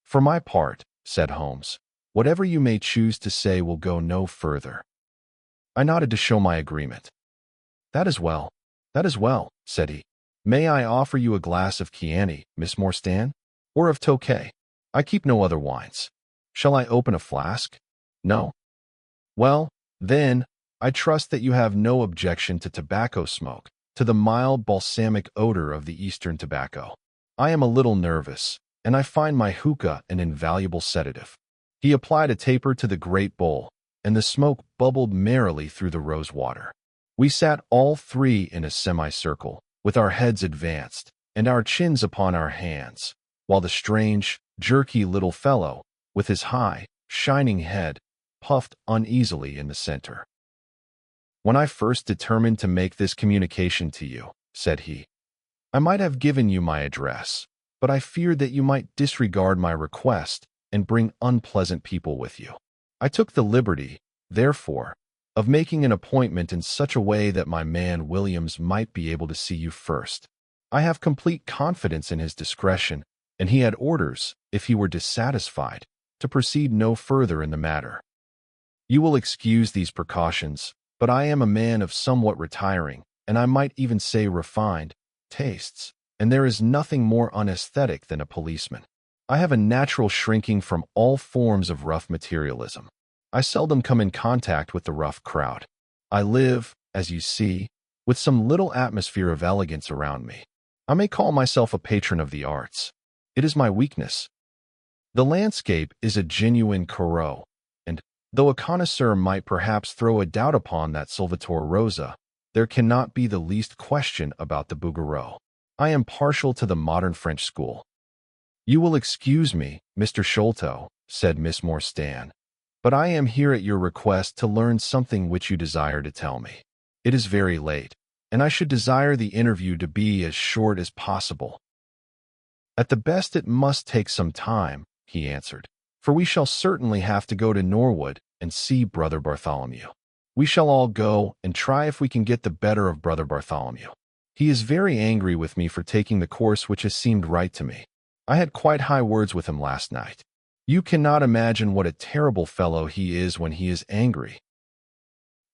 For my part, said Holmes, whatever you may choose to say will go no further. I nodded to show my agreement. That is well, said he. May I offer you a glass of Chianti, Miss Morstan? Or of Tokay? I keep no other wines. Shall I open a flask? No. Well, then, I trust that you have no objection to tobacco smoke, to the mild balsamic odor of the Eastern tobacco. I am a little nervous, and I find my hookah an invaluable sedative. He applied a taper to the great bowl, and the smoke bubbled merrily through the rose water. We sat all three in a semicircle, with our heads advanced, and our chins upon our hands, while the strange, jerky little fellow, with his high, shining head, puffed uneasily in the center. When I first determined to make this communication to you, said he, I might have given you my address, but I feared that you might disregard my request and bring unpleasant people with you. I took the liberty, therefore, of making an appointment in such a way that my man Williams might be able to see you first. I have complete confidence in his discretion, and he had orders, if he were dissatisfied, to proceed no further in the matter. You will excuse these precautions, but I am a man of somewhat retiring, and I might even say refined, tastes, and there is nothing more unaesthetic than a policeman. I have a natural shrinking from all forms of rough materialism. I seldom come in contact with the rough crowd. I live, as you see, with some little atmosphere of elegance around me. I may call myself a patron of the arts. It is my weakness. The landscape is a genuine Corot, and, though a connoisseur might perhaps throw a doubt upon that Salvator Rosa, there cannot be the least question about the Bouguereau. I am partial to the modern French school. You will excuse me, Mr. Sholto, said Miss Morstan, but I am here at your request to learn something which you desire to tell me. It is very late, and I should desire the interview to be as short as possible. At the best it must take some time, he answered, for we shall certainly have to go to Norwood and see Brother Bartholomew. We shall all go and try if we can get the better of Brother Bartholomew. He is very angry with me for taking the course which has seemed right to me. I had quite high words with him last night. You cannot imagine what a terrible fellow he is when he is angry.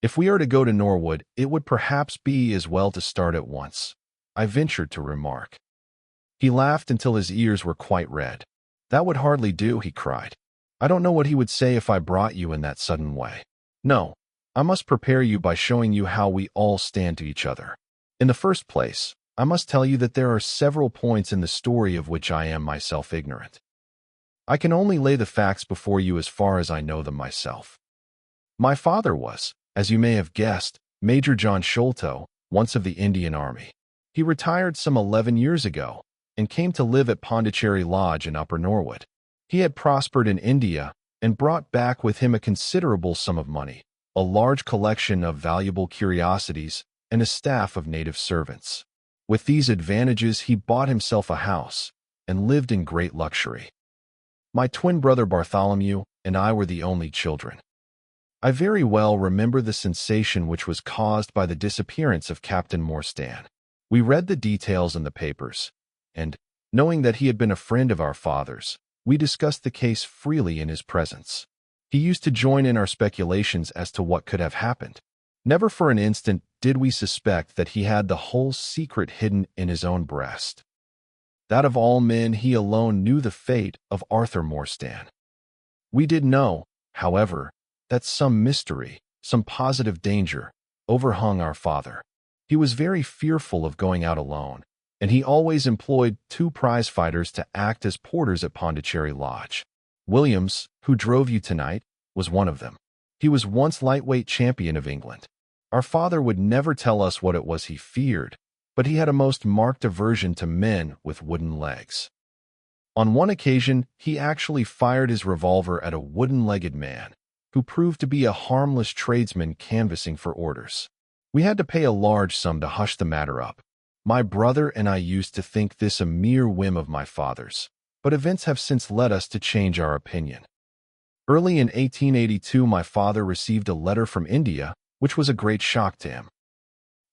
If we are to go to Norwood, it would perhaps be as well to start at once, I ventured to remark. He laughed until his ears were quite red. That would hardly do, he cried. I don't know what he would say if I brought you in that sudden way. No, I must prepare you by showing you how we all stand to each other. In the first place, I must tell you that there are several points in the story of which I am myself ignorant. I can only lay the facts before you as far as I know them myself. My father was, as you may have guessed, Major John Sholto, once of the Indian Army. He retired some 11 years ago, and came to live at Pondicherry Lodge in Upper Norwood. He had prospered in India, and brought back with him a considerable sum of money, a large collection of valuable curiosities, and a staff of native servants. With these advantages he bought himself a house, and lived in great luxury. My twin brother Bartholomew and I were the only children. I very well remember the sensation which was caused by the disappearance of Captain Morstan. We read the details in the papers, and, Knowing that he had been a friend of our father's, we discussed the case freely in his presence. He used to join in our speculations as to what could have happened. Never for an instant did we suspect that he had the whole secret hidden in his own breast. That of all men he alone knew the fate of Arthur Morstan. We did know, however, that some mystery, some positive danger, overhung our father. He was very fearful of going out alone, and he always employed 2 prize-fighters to act as porters at Pondicherry Lodge. Williams, who drove you tonight, was one of them. He was once lightweight champion of England. Our father would never tell us what it was he feared, but he had a most marked aversion to men with wooden legs. On one occasion, he actually fired his revolver at a wooden-legged man, who proved to be a harmless tradesman canvassing for orders. We had to pay a large sum to hush the matter up. My brother and I used to think this a mere whim of my father's, but events have since led us to change our opinion. Early in 1882, my father received a letter from India, which was a great shock to him.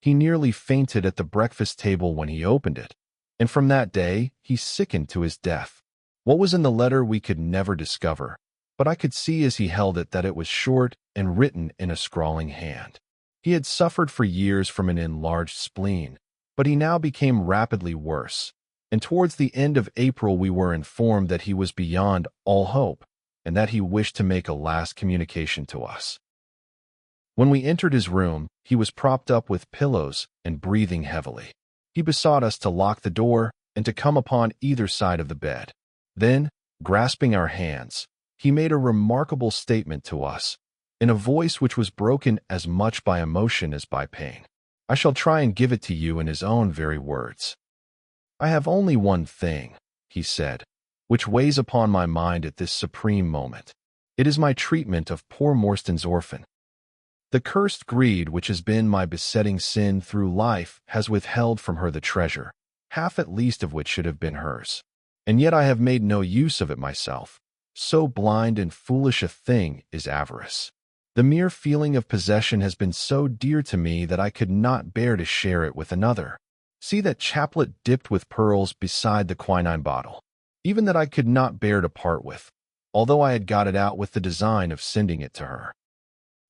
He nearly fainted at the breakfast table when he opened it, and from that day he sickened to his death. What was in the letter we could never discover, but I could see as he held it that it was short and written in a scrawling hand. He had suffered for years from an enlarged spleen, but he now became rapidly worse, and towards the end of April we were informed that he was beyond all hope, and that he wished to make a last communication to us. When we entered his room, he was propped up with pillows and breathing heavily. He besought us to lock the door and to come upon either side of the bed. Then, grasping our hands, he made a remarkable statement to us, in a voice which was broken as much by emotion as by pain. I shall try and give it to you in his own very words. I have only one thing, he said, which weighs upon my mind at this supreme moment. It is my treatment of poor Morstan's orphan. The cursed greed which has been my besetting sin through life has withheld from her the treasure, half at least of which should have been hers. And yet I have made no use of it myself. So blind and foolish a thing is avarice. The mere feeling of possession has been so dear to me that I could not bear to share it with another. See that chaplet dipped with pearls beside the quinine bottle. Even that I could not bear to part with, although I had got it out with the design of sending it to her.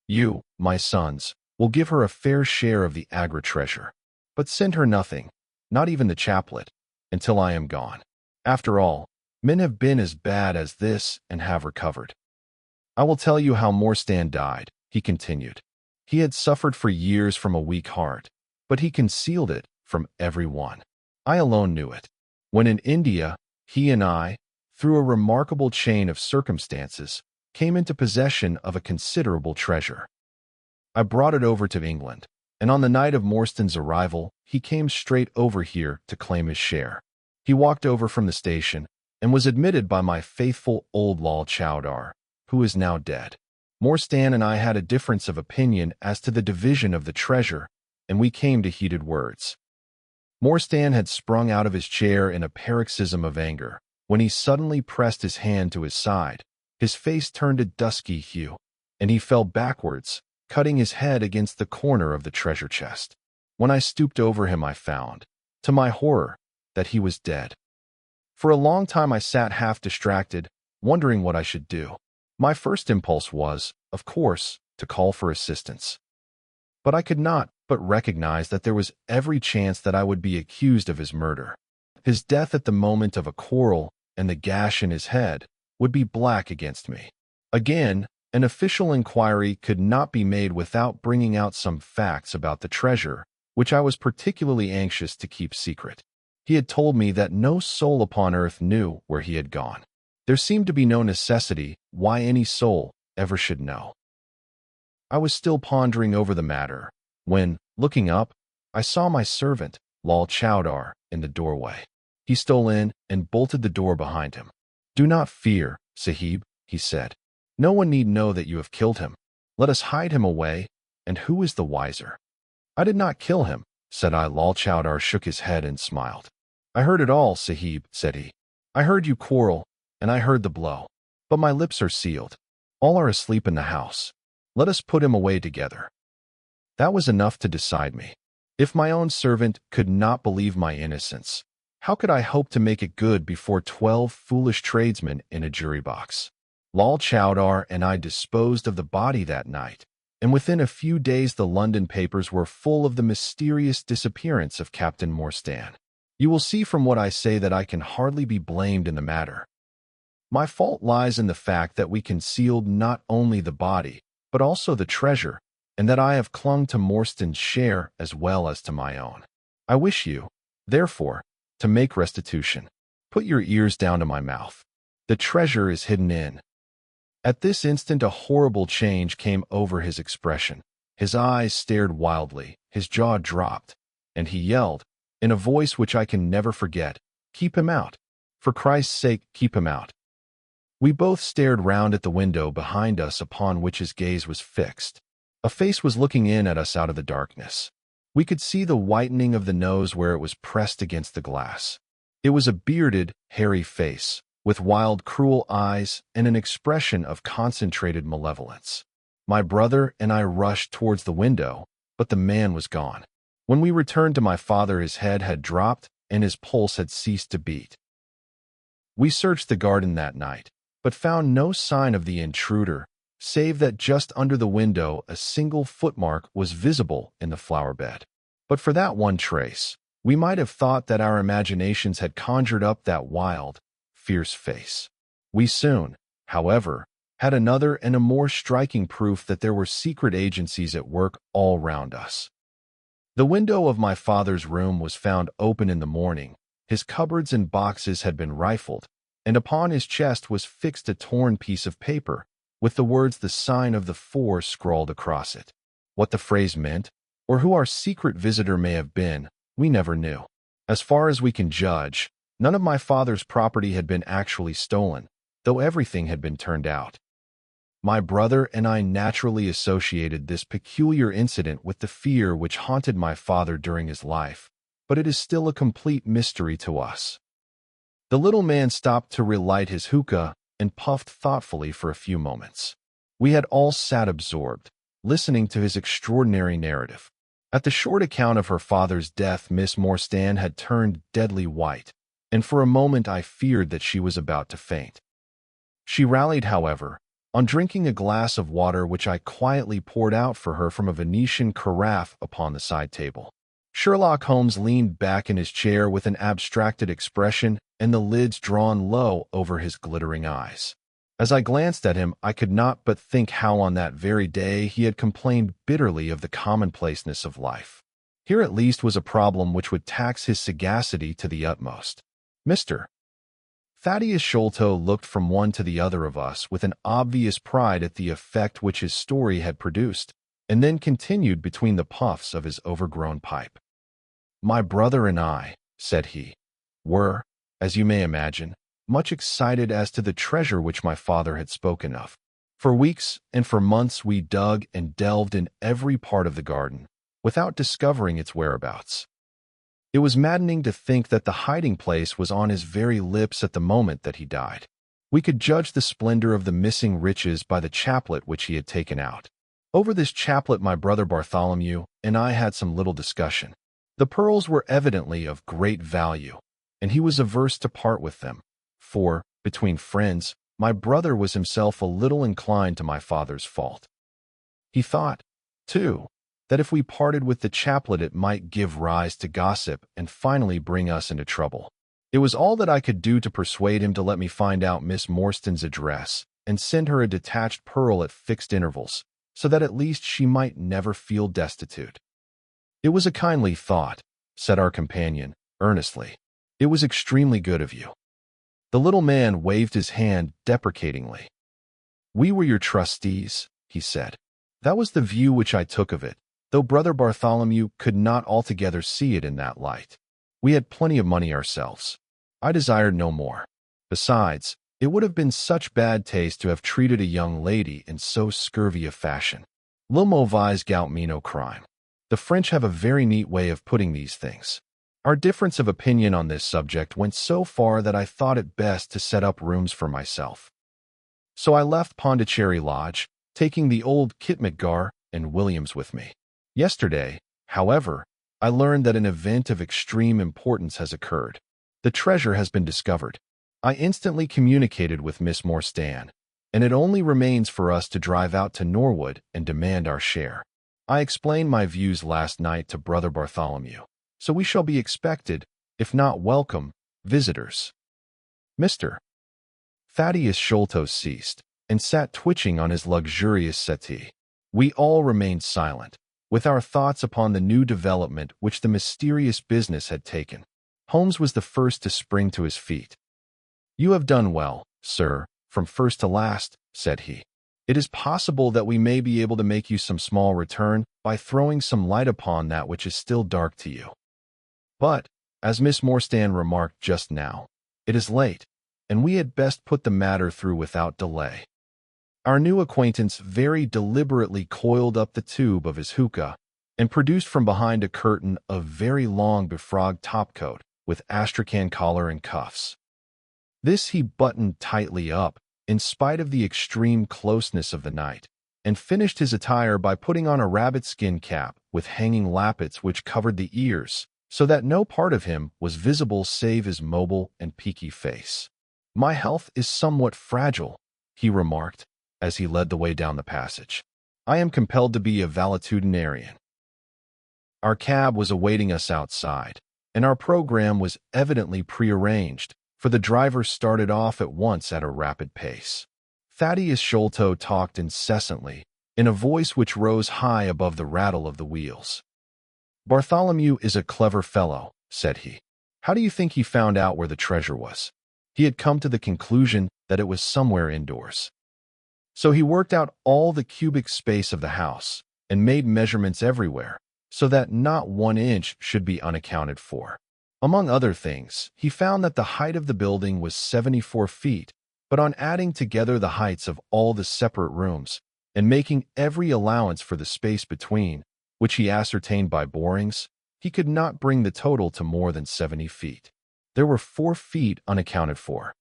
You, my sons, will give her a fair share of the Agra treasure, but send her nothing, not even the chaplet, until I am gone. After all, men have been as bad as this and have recovered. I will tell you how Morstan died, he continued. He had suffered for years from a weak heart, but he concealed it from every one. I alone knew it. When in India, he and I, through a remarkable chain of circumstances, came into possession of a considerable treasure. I brought it over to England, and on the night of Morstan's arrival, he came straight over here to claim his share. He walked over from the station and was admitted by my faithful old Lal Chowdar, who is now dead. Morstan and I had a difference of opinion as to the division of the treasure, and we came to heated words. Morstan had sprung out of his chair in a paroxysm of anger, when he suddenly pressed his hand to his side. His face turned a dusky hue, and he fell backwards, cutting his head against the corner of the treasure chest. When I stooped over him, I found, to my horror, that he was dead. For a long time I sat half distracted, wondering what I should do. My first impulse was, of course, to call for assistance. But I could not but recognize that there was every chance that I would be accused of his murder. His death at the moment of a quarrel and the gash in his head would be black against me. Again, an official inquiry could not be made without bringing out some facts about the treasure, which I was particularly anxious to keep secret. He had told me that no soul upon earth knew where he had gone. There seemed to be no necessity why any soul ever should know. I was still pondering over the matter, when, looking up, I saw my servant, Lal Chowdar, in the doorway. He stole in and bolted the door behind him. "Do not fear, Sahib," he said. "No one need know that you have killed him. Let us hide him away, and who is the wiser?" "I did not kill him," said I. Lal Chowdar shook his head and smiled. "I heard it all, Sahib," said he. "I heard you quarrel, and I heard the blow. But my lips are sealed. All are asleep in the house. Let us put him away together." That was enough to decide me. If my own servant could not believe my innocence, How could I hope to make it good before 12 foolish tradesmen in a jury box? Lal Chowdar and I disposed of the body that night, and within a few days the London papers were full of the mysterious disappearance of Captain Morstan. You will see from what I say that I can hardly be blamed in the matter. My fault lies in the fact that we concealed not only the body, but also the treasure, and that I have clung to Morstan's share as well as to my own. I wish you, therefore, to make restitution. Put your ears down to my mouth. The treasure is hidden in. At this instant a horrible change came over his expression. His eyes stared wildly, his jaw dropped, and he yelled, in a voice which I can never forget, "Keep him out! For Christ's sake, keep him out!" We both stared round at the window behind us upon which his gaze was fixed. A face was looking in at us out of the darkness. We could see the whitening of the nose where it was pressed against the glass. It was a bearded, hairy face, with wild, cruel eyes and an expression of concentrated malevolence. My brother and I rushed towards the window, but the man was gone. When we returned to my father, his head had dropped and his pulse had ceased to beat. We searched the garden that night, but found no sign of the intruder, save that just under the window a single footmark was visible in the flower bed. But for that one trace, we might have thought that our imaginations had conjured up that wild, fierce face. We soon, however, had another and a more striking proof that there were secret agencies at work all round us. The window of my father's room was found open in the morning. His cupboards and boxes had been rifled, and upon his chest was fixed a torn piece of paper, with the words "The Sign of the Four" scrawled across it. What the phrase meant, or who our secret visitor may have been, we never knew. As far as we can judge, none of my father's property had been actually stolen, though everything had been turned out. My brother and I naturally associated this peculiar incident with the fear which haunted my father during his life, but it is still a complete mystery to us. The little man stopped to relight his hookah and puffed thoughtfully for a few moments. We had all sat absorbed, listening to his extraordinary narrative. At the short account of her father's death, Miss Morstan had turned deadly white, and for a moment I feared that she was about to faint. She rallied, however, on drinking a glass of water which I quietly poured out for her from a Venetian carafe upon the side table. Sherlock Holmes leaned back in his chair with an abstracted expression and the lids drawn low over his glittering eyes. As I glanced at him, I could not but think how on that very day he had complained bitterly of the commonplaceness of life. Here at least was a problem which would tax his sagacity to the utmost. Mr. Thaddeus Sholto looked from one to the other of us with an obvious pride at the effect which his story had produced, and then continued between the puffs of his overgrown pipe. "My brother and I," said he, "were, as you may imagine, much excited as to the treasure which my father had spoken of. For weeks and for months we dug and delved in every part of the garden, without discovering its whereabouts. It was maddening to think that the hiding place was on his very lips at the moment that he died. We could judge the splendor of the missing riches by the chaplet which he had taken out. Over this chaplet my brother Bartholomew and I had some little discussion. The pearls were evidently of great value, and he was averse to part with them, for, between friends, my brother was himself a little inclined to my father's fault. He thought, too, that if we parted with the chaplet it might give rise to gossip and finally bring us into trouble. It was all that I could do to persuade him to let me find out Miss Morstan's address and send her a detached pearl at fixed intervals, so that at least she might never feel destitute. "It was a kindly thought," said our companion, earnestly. "It was extremely good of you." The little man waved his hand deprecatingly. "We were your trustees," he said. "That was the view which I took of it, though Brother Bartholomew could not altogether see it in that light. We had plenty of money ourselves. I desired no more. Besides, it would have been such bad taste to have treated a young lady in so scurvy a fashion. Le mauvais gout me no crime. The French have a very neat way of putting these things. Our difference of opinion on this subject went so far that I thought it best to set up rooms for myself. So I left Pondicherry Lodge, taking the old Kitmutgar and Williams with me. Yesterday, however, I learned that an event of extreme importance has occurred. The treasure has been discovered. I instantly communicated with Miss Morstan, and it only remains for us to drive out to Norwood and demand our share. I explained my views last night to Brother Bartholomew, so we shall be expected, if not welcome, visitors. Mr. Thaddeus Sholto ceased, and sat twitching on his luxurious settee. We all remained silent, with our thoughts upon the new development which the mysterious business had taken. Holmes was the first to spring to his feet. "You have done well, sir, from first to last," said he. "It is possible that we may be able to make you some small return by throwing some light upon that which is still dark to you. But, as Miss Morstan remarked just now, it is late, and we had best put the matter through without delay." Our new acquaintance very deliberately coiled up the tube of his hookah and produced from behind a curtain a very long befrogged topcoat with astrakhan collar and cuffs. This he buttoned tightly up, in spite of the extreme closeness of the night, and finished his attire by putting on a rabbit-skin cap with hanging lappets which covered the ears, so that no part of him was visible save his mobile and peaky face. "My health is somewhat fragile," he remarked, as he led the way down the passage. "I am compelled to be a valetudinarian." Our cab was awaiting us outside, and our program was evidently prearranged, for the driver started off at once at a rapid pace. Thaddeus Sholto talked incessantly, in a voice which rose high above the rattle of the wheels. "Bartholomew is a clever fellow," said he. "How do you think he found out where the treasure was? He had come to the conclusion that it was somewhere indoors. So he worked out all the cubic space of the house and made measurements everywhere, so that not 1 inch should be unaccounted for. Among other things, he found that the height of the building was 74 feet, but on adding together the heights of all the separate rooms and making every allowance for the space between, which he ascertained by borings, he could not bring the total to more than 70 feet. There were 4 feet unaccounted for.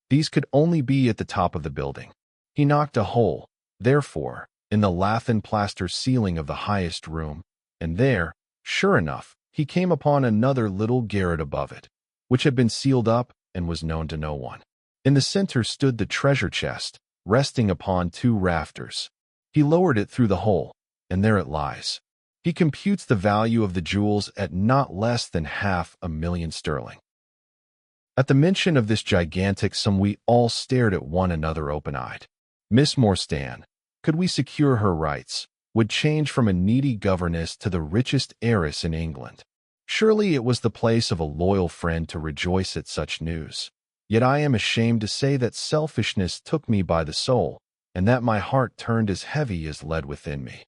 These could only be at the top of the building. He knocked a hole, therefore, in the lath and plaster ceiling of the highest room, and there, sure enough, he came upon another little garret above it, which had been sealed up and was known to no one. In the center stood the treasure chest, resting upon 2 rafters. He lowered it through the hole, and there it lies. He computes the value of the jewels at not less than £500,000. At the mention of this gigantic sum, we all stared at one another open-eyed. Miss Morstan, could we secure her rights, would change from a needy governess to the richest heiress in England. Surely it was the place of a loyal friend to rejoice at such news. Yet I am ashamed to say that selfishness took me by the soul, and that my heart turned as heavy as lead within me.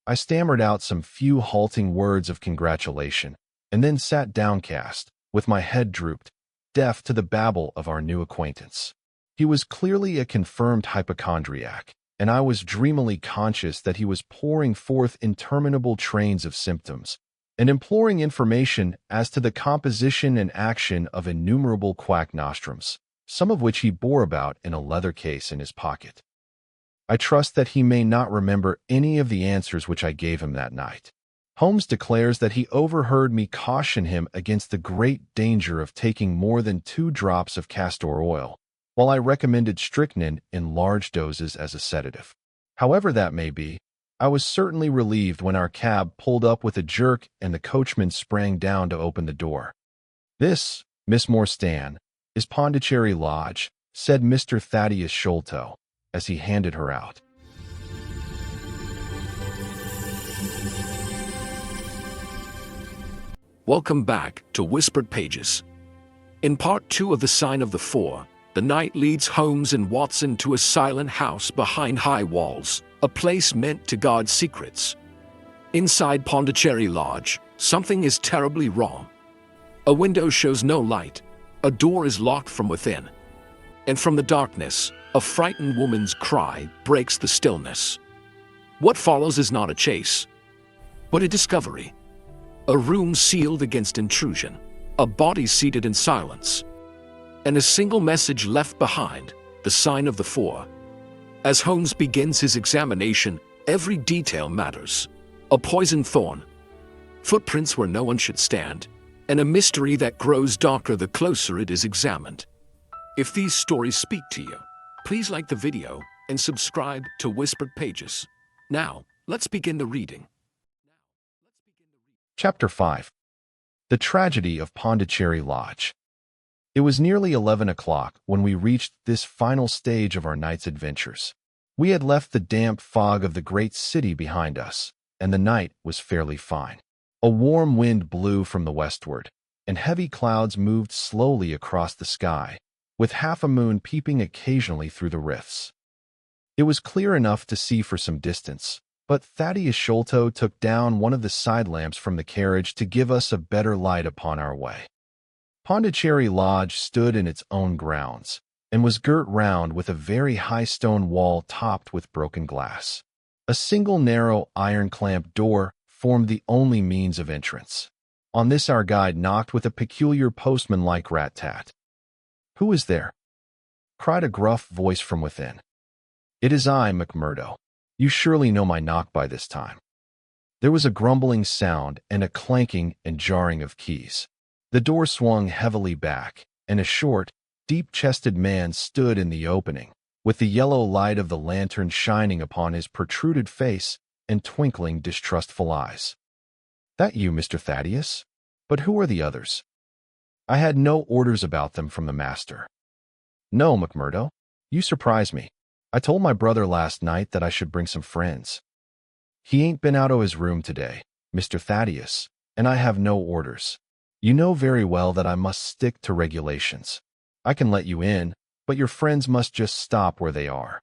I stammered out some few halting words of congratulation, and then sat downcast, with my head drooped, deaf to the babble of our new acquaintance. He was clearly a confirmed hypochondriac, and I was dreamily conscious that he was pouring forth interminable trains of symptoms, and imploring information as to the composition and action of innumerable quack nostrums, some of which he bore about in a leather case in his pocket. I trust that he may not remember any of the answers which I gave him that night. Holmes declares that he overheard me caution him against the great danger of taking more than 2 drops of castor oil, while I recommended strychnine in large doses as a sedative. However that may be, I was certainly relieved when our cab pulled up with a jerk and the coachman sprang down to open the door. "This, Miss Morstan, is Pondicherry Lodge," said Mr. Thaddeus Sholto, as he handed her out. Welcome back to Whispered Pages. In Part 2 of The Sign of the Four, the knight leads Holmes and Watson to a silent house behind high walls, a place meant to guard secrets. Inside Pondicherry Lodge, something is terribly wrong. A window shows no light, a door is locked from within, and from the darkness, a frightened woman's cry breaks the stillness. What follows is not a chase, but a discovery. A room sealed against intrusion, a body seated in silence, and a single message left behind, the sign of the four. As Holmes begins his examination, every detail matters. A poisoned thorn, footprints where no one should stand, and a mystery that grows darker the closer it is examined. If these stories speak to you, please like the video and subscribe to Whispered Pages. Now, let's begin the reading. Chapter 5. The Tragedy of Pondicherry Lodge. It was nearly 11 o'clock when we reached this final stage of our night's adventures. We had left the damp fog of the great city behind us, and the night was fairly fine. A warm wind blew from the westward, and heavy clouds moved slowly across the sky, with half a moon peeping occasionally through the rifts. It was clear enough to see for some distance, but Thaddeus Sholto took down one of the side lamps from the carriage to give us a better light upon our way. Pondicherry Lodge stood in its own grounds, and was girt round with a very high stone wall topped with broken glass. A single narrow iron-clamped door formed the only means of entrance. On this our guide knocked with a peculiar postman-like rat-tat. "Who is there?" cried a gruff voice from within. "It is I, McMurdo. You surely know my knock by this time." There was a grumbling sound and a clanking and jarring of keys. The door swung heavily back, and a short, deep-chested man stood in the opening, with the yellow light of the lantern shining upon his protruded face and twinkling distrustful eyes. "That you, Mr. Thaddeus? But who are the others?" "I had no orders about them from the master." "No, McMurdo. You surprise me. I told my brother last night that I should bring some friends. He ain't been out of his room today, Mr. Thaddeus, and I have no orders. You know very well that I must stick to regulations. I can let you in, but your friends must just stop where they are."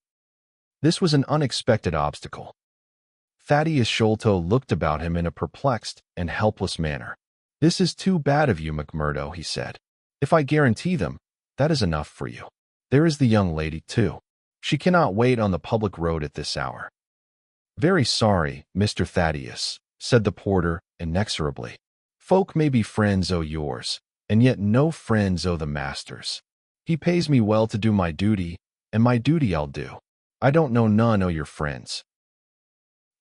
This was an unexpected obstacle. Thaddeus Sholto looked about him in a perplexed and helpless manner. "This is too bad of you, McMurdo," he said. "If I guarantee them, that is enough for you. There is the young lady, too. She cannot wait on the public road at this hour." "Very sorry, Mr. Thaddeus," said the porter inexorably. "Folk may be friends o' yours, and yet no friends o' the master's. He pays me well to do my duty, and my duty I'll do. I don't know none o' your friends."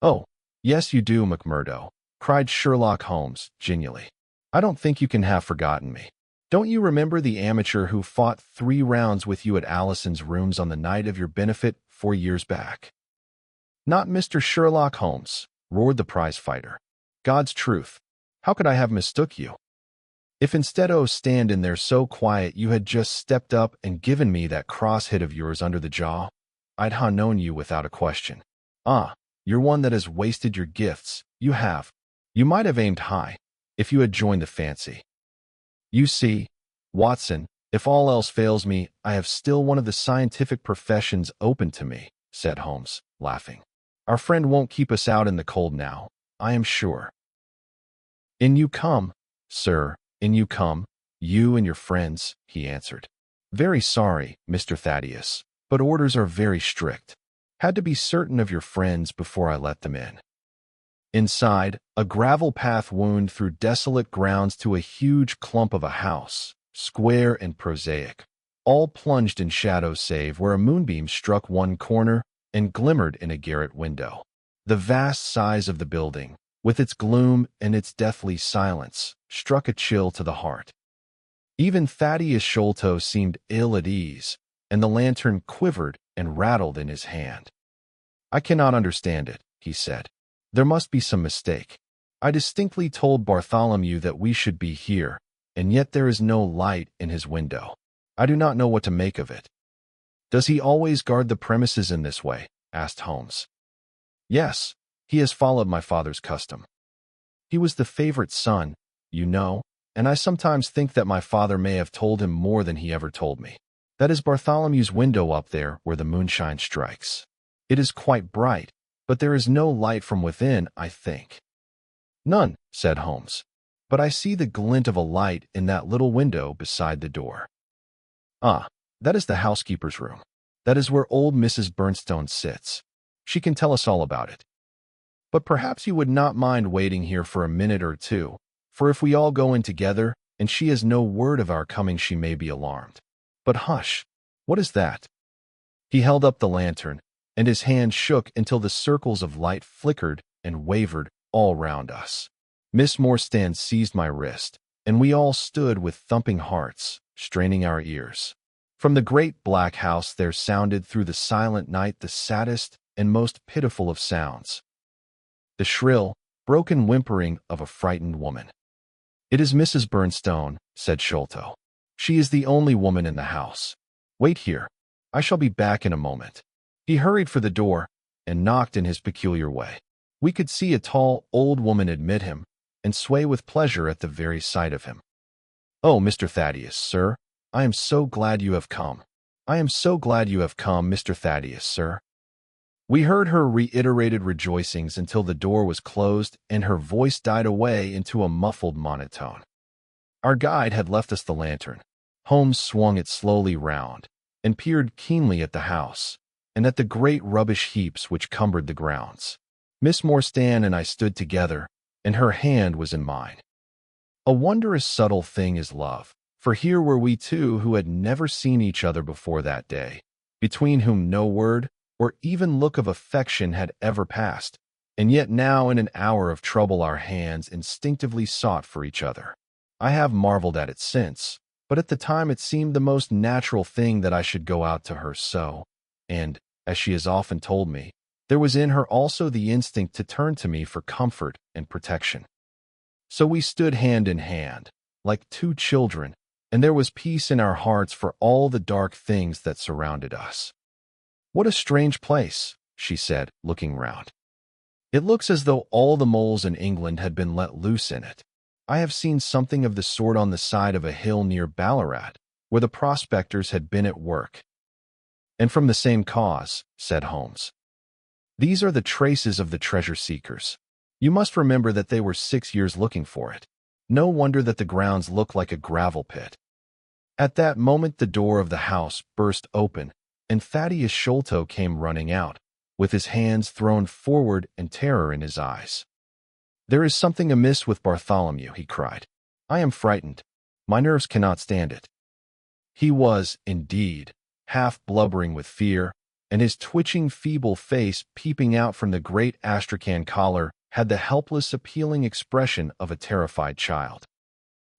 "Oh, yes you do, McMurdo," cried Sherlock Holmes genially. "I don't think you can have forgotten me. Don't you remember the amateur who fought 3 rounds with you at Allison's rooms on the night of your benefit 4 years back?" "Not Mr. Sherlock Holmes," roared the prize-fighter. "God's truth, how could I have mistook you? If instead o' standing there so quiet you had just stepped up and given me that cross hit of yours under the jaw, I'd ha' known you without a question. Ah, you're one that has wasted your gifts, you have. You might have aimed high, if you had joined the fancy. You see, Watson, if all else fails me, I have still one of the scientific professions open to me," said Holmes, laughing. "Our friend won't keep us out in the cold now, I am sure." "In you come, sir, in you come, you and your friends," he answered. "Very sorry, Mr. Thaddeus, but orders are very strict. Had to be certain of your friends before I let them in." Inside, a gravel path wound through desolate grounds to a huge clump of a house, square and prosaic, all plunged in shadow save where a moonbeam struck one corner and glimmered in a garret window. The vast size of the building, with its gloom and its deathly silence, struck a chill to the heart. Even Thaddeus Sholto seemed ill at ease, and the lantern quivered and rattled in his hand. "I cannot understand it," he said. "There must be some mistake. I distinctly told Bartholomew that we should be here, and yet there is no light in his window. I do not know what to make of it." "Does he always guard the premises in this way?" asked Holmes. "Yes, he has followed my father's custom. He was the favorite son, you know, and I sometimes think that my father may have told him more than he ever told me. That is Bartholomew's window up there where the moonshine strikes. It is quite bright, but there is no light from within, I think." "None," said Holmes, "but I see the glint of a light in that little window beside the door." "Ah, that is the housekeeper's room. That is where old Mrs. Bernstone sits. She can tell us all about it. But perhaps you would not mind waiting here for a minute or two, for if we all go in together, and she has no word of our coming, she may be alarmed. But hush! What is that?" He held up the lantern, and his hand shook until the circles of light flickered and wavered all round us. Miss Morstan seized my wrist, and we all stood with thumping hearts, straining our ears. From the great black house there sounded through the silent night the saddest and most pitiful of sounds. The shrill, broken whimpering of a frightened woman. "It is Mrs. Bernstone," said Sholto. "She is the only woman in the house. Wait here. I shall be back in a moment." He hurried for the door and knocked in his peculiar way. We could see a tall, old woman admit him and sway with pleasure at the very sight of him. "Oh, Mr. Thaddeus, sir, I am so glad you have come. I am so glad you have come, Mr. Thaddeus, sir." We heard her reiterated rejoicings until the door was closed and her voice died away into a muffled monotone. Our guide had left us the lantern. Holmes swung it slowly round and peered keenly at the house and at the great rubbish heaps which cumbered the grounds. Miss Morstan and I stood together, and her hand was in mine. A wondrous subtle thing is love, for here were we two who had never seen each other before that day, between whom no word or even look of affection had ever passed, and yet now in an hour of trouble our hands instinctively sought for each other. I have marveled at it since, but at the time it seemed the most natural thing that I should go out to her so, and, as she has often told me, there was in her also the instinct to turn to me for comfort and protection. So we stood hand in hand, like two children, and there was peace in our hearts for all the dark things that surrounded us. "What a strange place," she said, looking round. "It looks as though all the moles in England had been let loose in it. I have seen something of the sort on the side of a hill near Ballarat, where the prospectors had been at work." "And from the same cause," said Holmes. "These are the traces of the treasure-seekers. You must remember that they were 6 years looking for it. No wonder that the grounds look like a gravel pit." At that moment the door of the house burst open, and Thaddeus Sholto came running out, with his hands thrown forward and terror in his eyes. "There is something amiss with Bartholomew," he cried. "I am frightened. My nerves cannot stand it." He was, indeed, half blubbering with fear, and his twitching, feeble face peeping out from the great astrakhan collar had the helpless, appealing expression of a terrified child.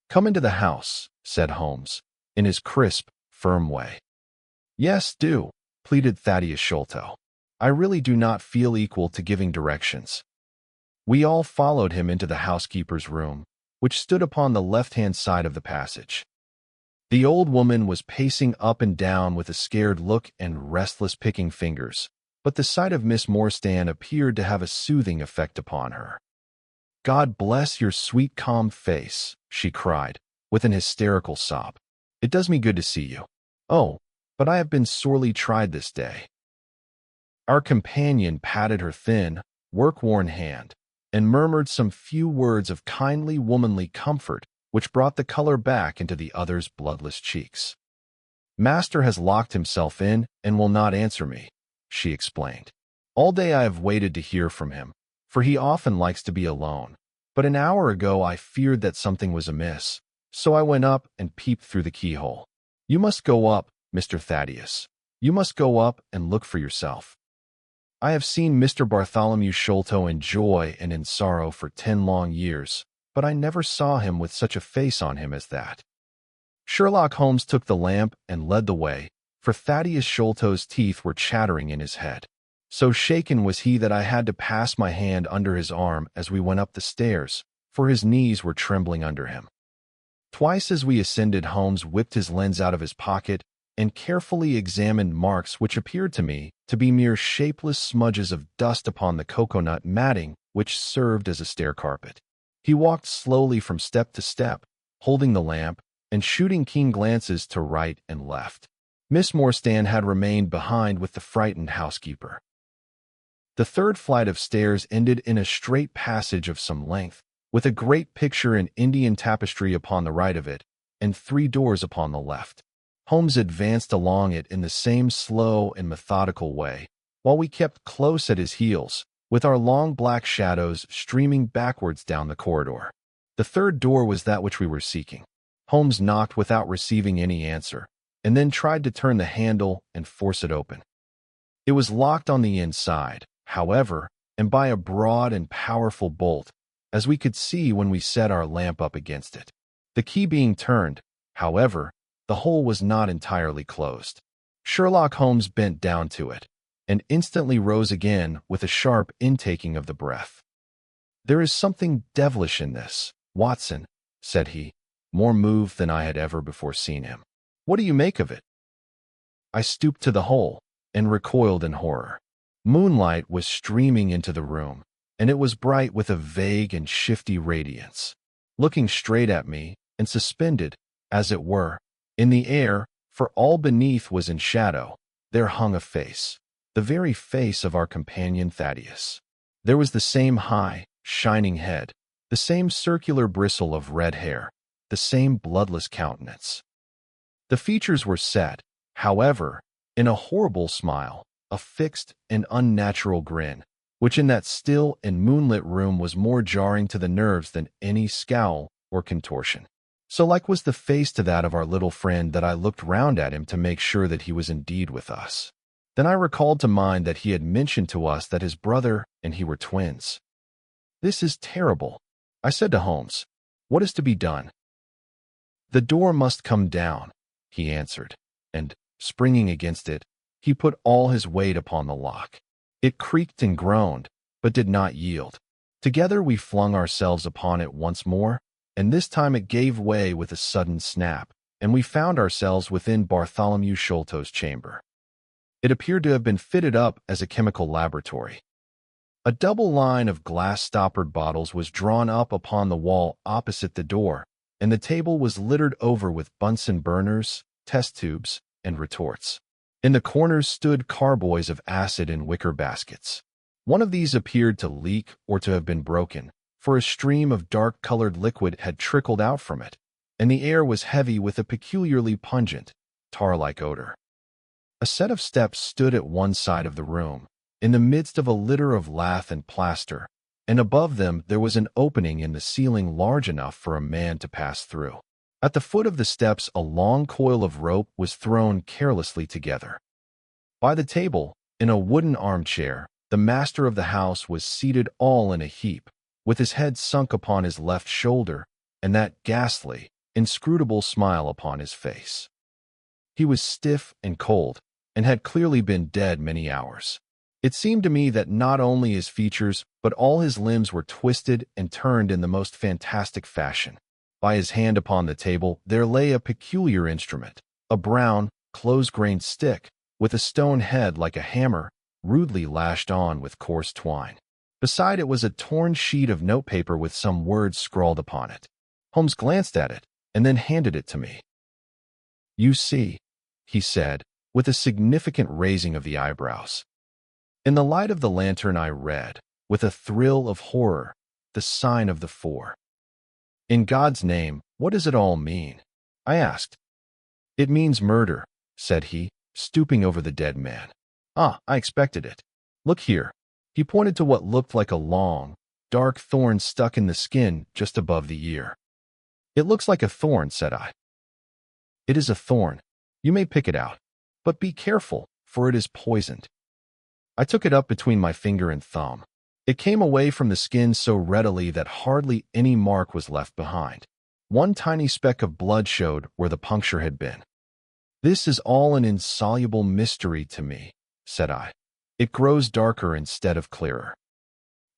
"Come into the house," said Holmes, in his crisp, firm way. "Yes, do," pleaded Thaddeus Sholto. "I really do not feel equal to giving directions." We all followed him into the housekeeper's room, which stood upon the left-hand side of the passage. The old woman was pacing up and down with a scared look and restless picking fingers, but the sight of Miss Morstan appeared to have a soothing effect upon her. "God bless your sweet, calm face," she cried, with an hysterical sob. "It does me good to see you. Oh, but I have been sorely tried this day." Our companion patted her thin, work-worn hand, and murmured some few words of kindly, womanly comfort, which brought the color back into the other's bloodless cheeks. "Master has locked himself in and will not answer me," she explained. "All day I have waited to hear from him, for he often likes to be alone. But an hour ago I feared that something was amiss, so I went up and peeped through the keyhole. You must go up, Mr. Thaddeus. You must go up and look for yourself. I have seen Mr. Bartholomew Sholto in joy and in sorrow for 10 long years, but I never saw him with such a face on him as that." Sherlock Holmes took the lamp and led the way, for Thaddeus Sholto's teeth were chattering in his head. So shaken was he that I had to pass my hand under his arm as we went up the stairs, for his knees were trembling under him. Twice as we ascended, Holmes whipped his lens out of his pocket and carefully examined marks which appeared to me to be mere shapeless smudges of dust upon the cocoanut matting which served as a stair carpet. He walked slowly from step to step, holding the lamp and shooting keen glances to right and left. Miss Morstan had remained behind with the frightened housekeeper. The third flight of stairs ended in a straight passage of some length, with a great picture in Indian tapestry upon the right of it, and 3 doors upon the left. Holmes advanced along it in the same slow and methodical way, while we kept close at his heels, with our long black shadows streaming backwards down the corridor. The third door was that which we were seeking. Holmes knocked without receiving any answer, and then tried to turn the handle and force it open. It was locked on the inside, however, and by a broad and powerful bolt, as we could see when we set our lamp up against it. The key being turned, however, the hole was not entirely closed. Sherlock Holmes bent down to it, and instantly rose again with a sharp intaking of the breath. "There is something devilish in this, Watson," said he, more moved than I had ever before seen him. "What do you make of it?" I stooped to the hole, and recoiled in horror. Moonlight was streaming into the room, and it was bright with a vague and shifty radiance. Looking straight at me, and suspended, as it were, in the air, for all beneath was in shadow, there hung a face, the very face of our companion Thaddeus. There was the same high, shining head, the same circular bristle of red hair, the same bloodless countenance. The features were set, however, in a horrible smile, a fixed and unnatural grin, which in that still and moonlit room was more jarring to the nerves than any scowl or contortion. So like was the face to that of our little friend that I looked round at him to make sure that he was indeed with us. Then I recalled to mind that he had mentioned to us that his brother and he were twins. "This is terrible," I said to Holmes. "What is to be done?" "The door must come down," he answered, and, springing against it, he put all his weight upon the lock. It creaked and groaned, but did not yield. Together we flung ourselves upon it once more, and this time it gave way with a sudden snap, and we found ourselves within Bartholomew Sholto's chamber. It appeared to have been fitted up as a chemical laboratory. A double line of glass-stoppered bottles was drawn up upon the wall opposite the door, and the table was littered over with Bunsen burners, test tubes, and retorts. In the corners stood carboys of acid in wicker baskets. One of these appeared to leak or to have been broken, for a stream of dark-colored liquid had trickled out from it, and the air was heavy with a peculiarly pungent, tar-like odor. A set of steps stood at one side of the room, in the midst of a litter of lath and plaster, and above them there was an opening in the ceiling large enough for a man to pass through. At the foot of the steps a long coil of rope was thrown carelessly together. By the table, in a wooden armchair, the master of the house was seated all in a heap, with his head sunk upon his left shoulder, and that ghastly, inscrutable smile upon his face. He was stiff and cold, and had clearly been dead many hours. It seemed to me that not only his features, but all his limbs were twisted and turned in the most fantastic fashion. By his hand upon the table there lay a peculiar instrument, a brown, close-grained stick, with a stone head like a hammer, rudely lashed on with coarse twine. Beside it was a torn sheet of notepaper with some words scrawled upon it. Holmes glanced at it, and then handed it to me. "You see," he said, with a significant raising of the eyebrows. In the light of the lantern I read, with a thrill of horror, the sign of the four. "In God's name, what does it all mean?" I asked. "It means murder," said he, stooping over the dead man. "Ah, I expected it. Look here." He pointed to what looked like a long, dark thorn stuck in the skin just above the ear. "It looks like a thorn," said I. "It is a thorn. You may pick it out. But be careful, for it is poisoned." I took it up between my finger and thumb. It came away from the skin so readily that hardly any mark was left behind. One tiny speck of blood showed where the puncture had been. "This is all an insoluble mystery to me," said I. "It grows darker instead of clearer."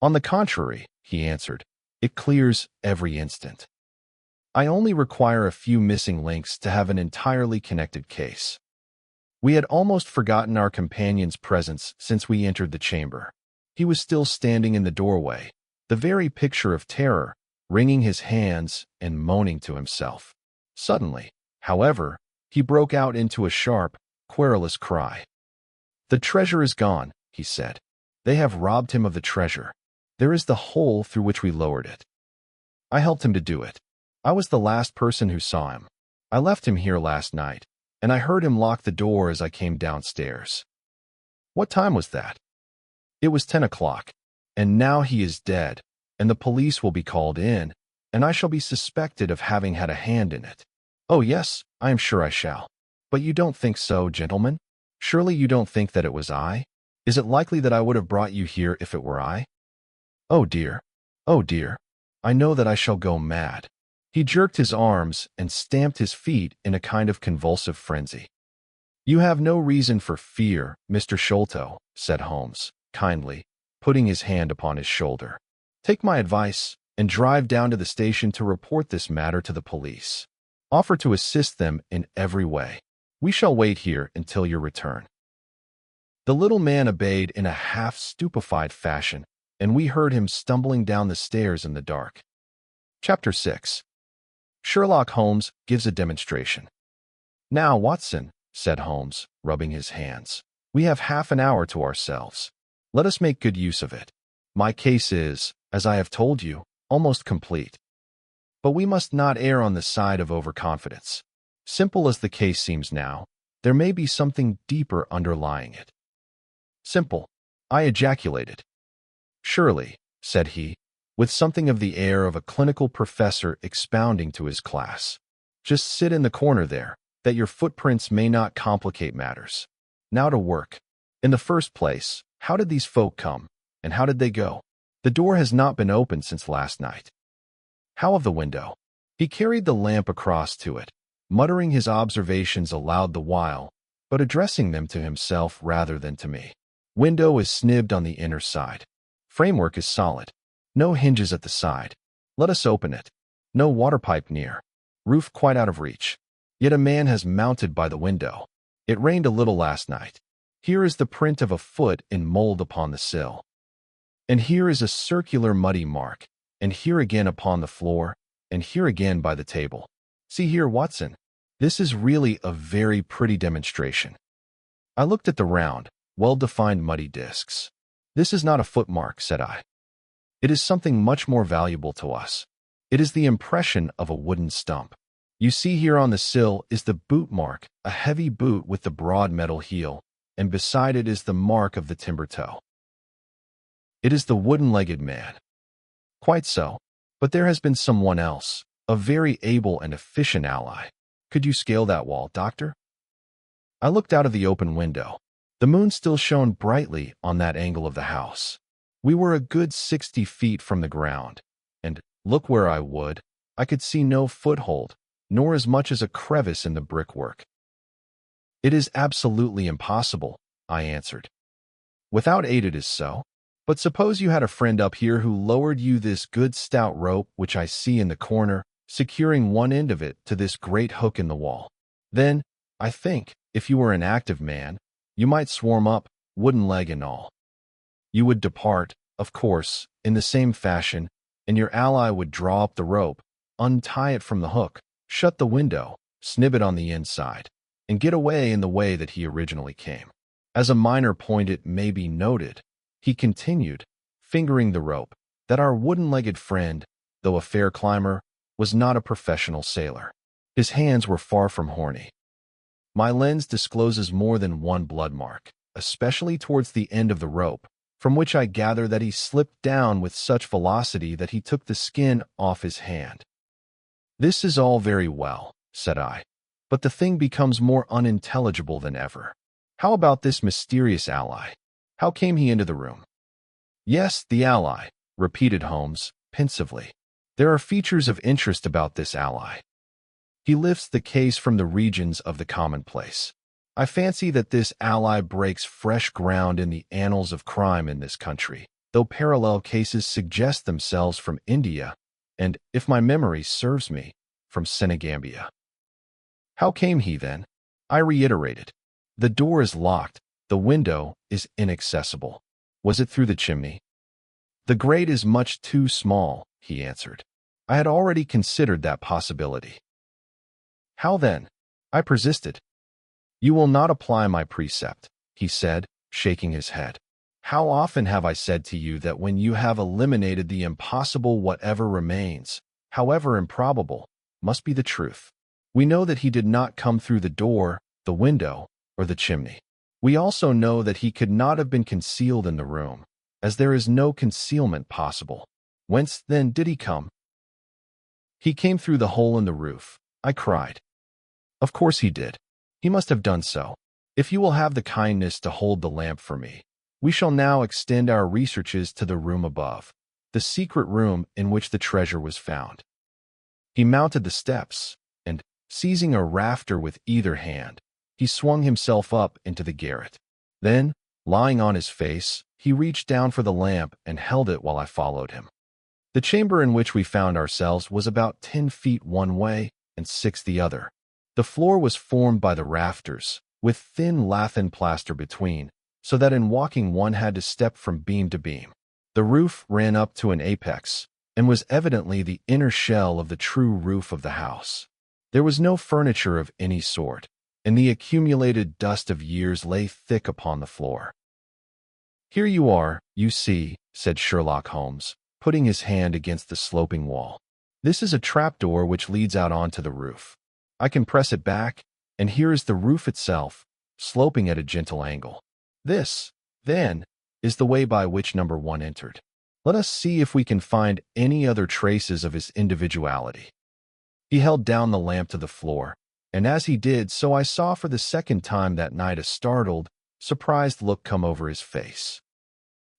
"On the contrary," he answered, "it clears every instant. I only require a few missing links to have an entirely connected case." We had almost forgotten our companion's presence since we entered the chamber. He was still standing in the doorway, the very picture of terror, wringing his hands and moaning to himself. Suddenly, however, he broke out into a sharp, querulous cry. "The treasure is gone," he said. "They have robbed him of the treasure. There is the hole through which we lowered it. I helped him to do it. I was the last person who saw him. I left him here last night, and I heard him lock the door as I came downstairs." "What time was that?" "It was 10 o'clock, and now he is dead, and the police will be called in, and I shall be suspected of having had a hand in it." "Oh yes, I am sure I shall. But you don't think so, gentlemen? Surely you don't think that it was I? Is it likely that I would have brought you here if it were I? Oh dear, I know that I shall go mad. He jerked his arms and stamped his feet in a kind of convulsive frenzy. "You have no reason for fear, Mr. Sholto," said Holmes, kindly, putting his hand upon his shoulder. "Take my advice and drive down to the station to report this matter to the police. Offer to assist them in every way. We shall wait here until your return." The little man obeyed in a half-stupefied fashion, and we heard him stumbling down the stairs in the dark. Chapter 6. Sherlock Holmes gives a demonstration. "Now, Watson," said Holmes, rubbing his hands, "we have half an hour to ourselves. Let us make good use of it. My case is, as I have told you, almost complete. But we must not err on the side of overconfidence. Simple as the case seems now, there may be something deeper underlying it." "Simple," I ejaculated. "Surely," said he, with something of the air of a clinical professor expounding to his class. "Just sit in the corner there, that your footprints may not complicate matters. Now to work. In the first place, how did these folk come, and how did they go? The door has not been opened since last night. How of the window?" He carried the lamp across to it, muttering his observations aloud the while, but addressing them to himself rather than to me. "Window is snibbed on the inner side. Framework is solid. No hinges at the side. Let us open it. No water pipe near. Roof quite out of reach. Yet a man has mounted by the window. It rained a little last night. Here is the print of a foot in mold upon the sill. And here is a circular muddy mark, and here again upon the floor, and here again by the table. See here, Watson. This is really a very pretty demonstration." I looked at the round, well-defined muddy discs. "This is not a footmark," said I. "It is something much more valuable to us. It is the impression of a wooden stump. You see here on the sill is the boot mark, a heavy boot with the broad metal heel, and beside it is the mark of the timber toe. It is the wooden-legged man." "Quite so, but there has been someone else, a very able and efficient ally. Could you scale that wall, Doctor?" I looked out of the open window. The moon still shone brightly on that angle of the house. We were a good 60 feet from the ground, and, look where I would, I could see no foothold, nor as much as a crevice in the brickwork. "It is absolutely impossible," I answered. "Without aid it is so. But suppose you had a friend up here who lowered you this good stout rope which I see in the corner, securing one end of it to this great hook in the wall. Then, I think, if you were an active man, you might swarm up, wooden leg and all. You would depart, of course, in the same fashion, and your ally would draw up the rope, untie it from the hook, shut the window, snib it on the inside, and get away in the way that he originally came. As a minor point it may be noted," he continued, fingering the rope, "that our wooden-legged friend, though a fair climber, was not a professional sailor. His hands were far from horny. My lens discloses more than one blood mark, especially towards the end of the rope, from which I gather that he slipped down with such velocity that he took the skin off his hand." "This is all very well," said I, "but the thing becomes more unintelligible than ever. How about this mysterious ally? How came he into the room?" "Yes, the ally," repeated Holmes, pensively. "There are features of interest about this ally. He lifts the case from the regions of the commonplace. I fancy that this ally breaks fresh ground in the annals of crime in this country, though parallel cases suggest themselves from India, and, if my memory serves me, from Senegambia." "How came he, then?" I reiterated. "The door is locked. The window is inaccessible. Was it through the chimney?" "The grate is much too small," he answered. "I had already considered that possibility." "How then?" I persisted. "You will not apply my precept," he said, shaking his head. "How often have I said to you that when you have eliminated the impossible, whatever remains, however improbable, must be the truth. We know that he did not come through the door, the window, or the chimney. We also know that he could not have been concealed in the room, as there is no concealment possible. Whence, then, did he come?" "He came through the hole in the roof," I cried. "Of course he did. He must have done so. If you will have the kindness to hold the lamp for me, we shall now extend our researches to the room above, the secret room in which the treasure was found." He mounted the steps, and, seizing a rafter with either hand, he swung himself up into the garret. Then, lying on his face, he reached down for the lamp and held it while I followed him. The chamber in which we found ourselves was about 10 feet one way and 6 the other. The floor was formed by the rafters, with thin lath plaster between, so that in walking one had to step from beam to beam. The roof ran up to an apex, and was evidently the inner shell of the true roof of the house. There was no furniture of any sort, and the accumulated dust of years lay thick upon the floor. "Here you are, you see," said Sherlock Holmes, putting his hand against the sloping wall. "This is a trapdoor which leads out onto the roof. I can press it back, and here is the roof itself, sloping at a gentle angle. This, then, is the way by which number 1 entered. Let us see if we can find any other traces of his individuality." He held down the lamp to the floor, and as he did so I saw for the second time that night a startled, surprised look come over his face.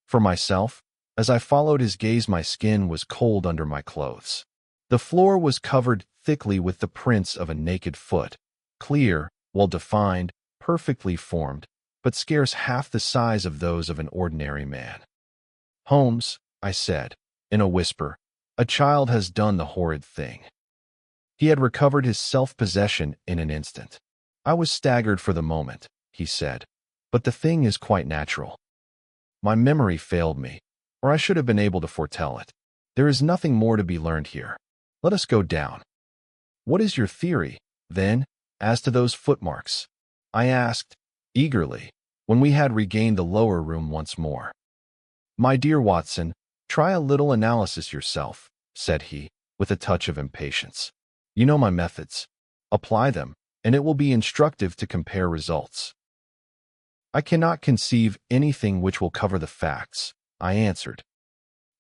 For myself, as I followed his gaze, my skin was cold under my clothes. The floor was covered thickly with the prints of a naked foot, clear, well-defined, perfectly formed, but scarce half the size of those of an ordinary man. "Holmes," I said, in a whisper, "a child has done the horrid thing." He had recovered his self-possession in an instant. "I was staggered for the moment," he said, "but the thing is quite natural. My memory failed me, or I should have been able to foretell it. There is nothing more to be learned here. Let us go down." "What is your theory, then, as to those footmarks?" I asked, eagerly, when we had regained the lower room once more. "My dear Watson, try a little analysis yourself," said he, with a touch of impatience. "You know my methods. Apply them, and it will be instructive to compare results." "I cannot conceive anything which will cover the facts," I answered.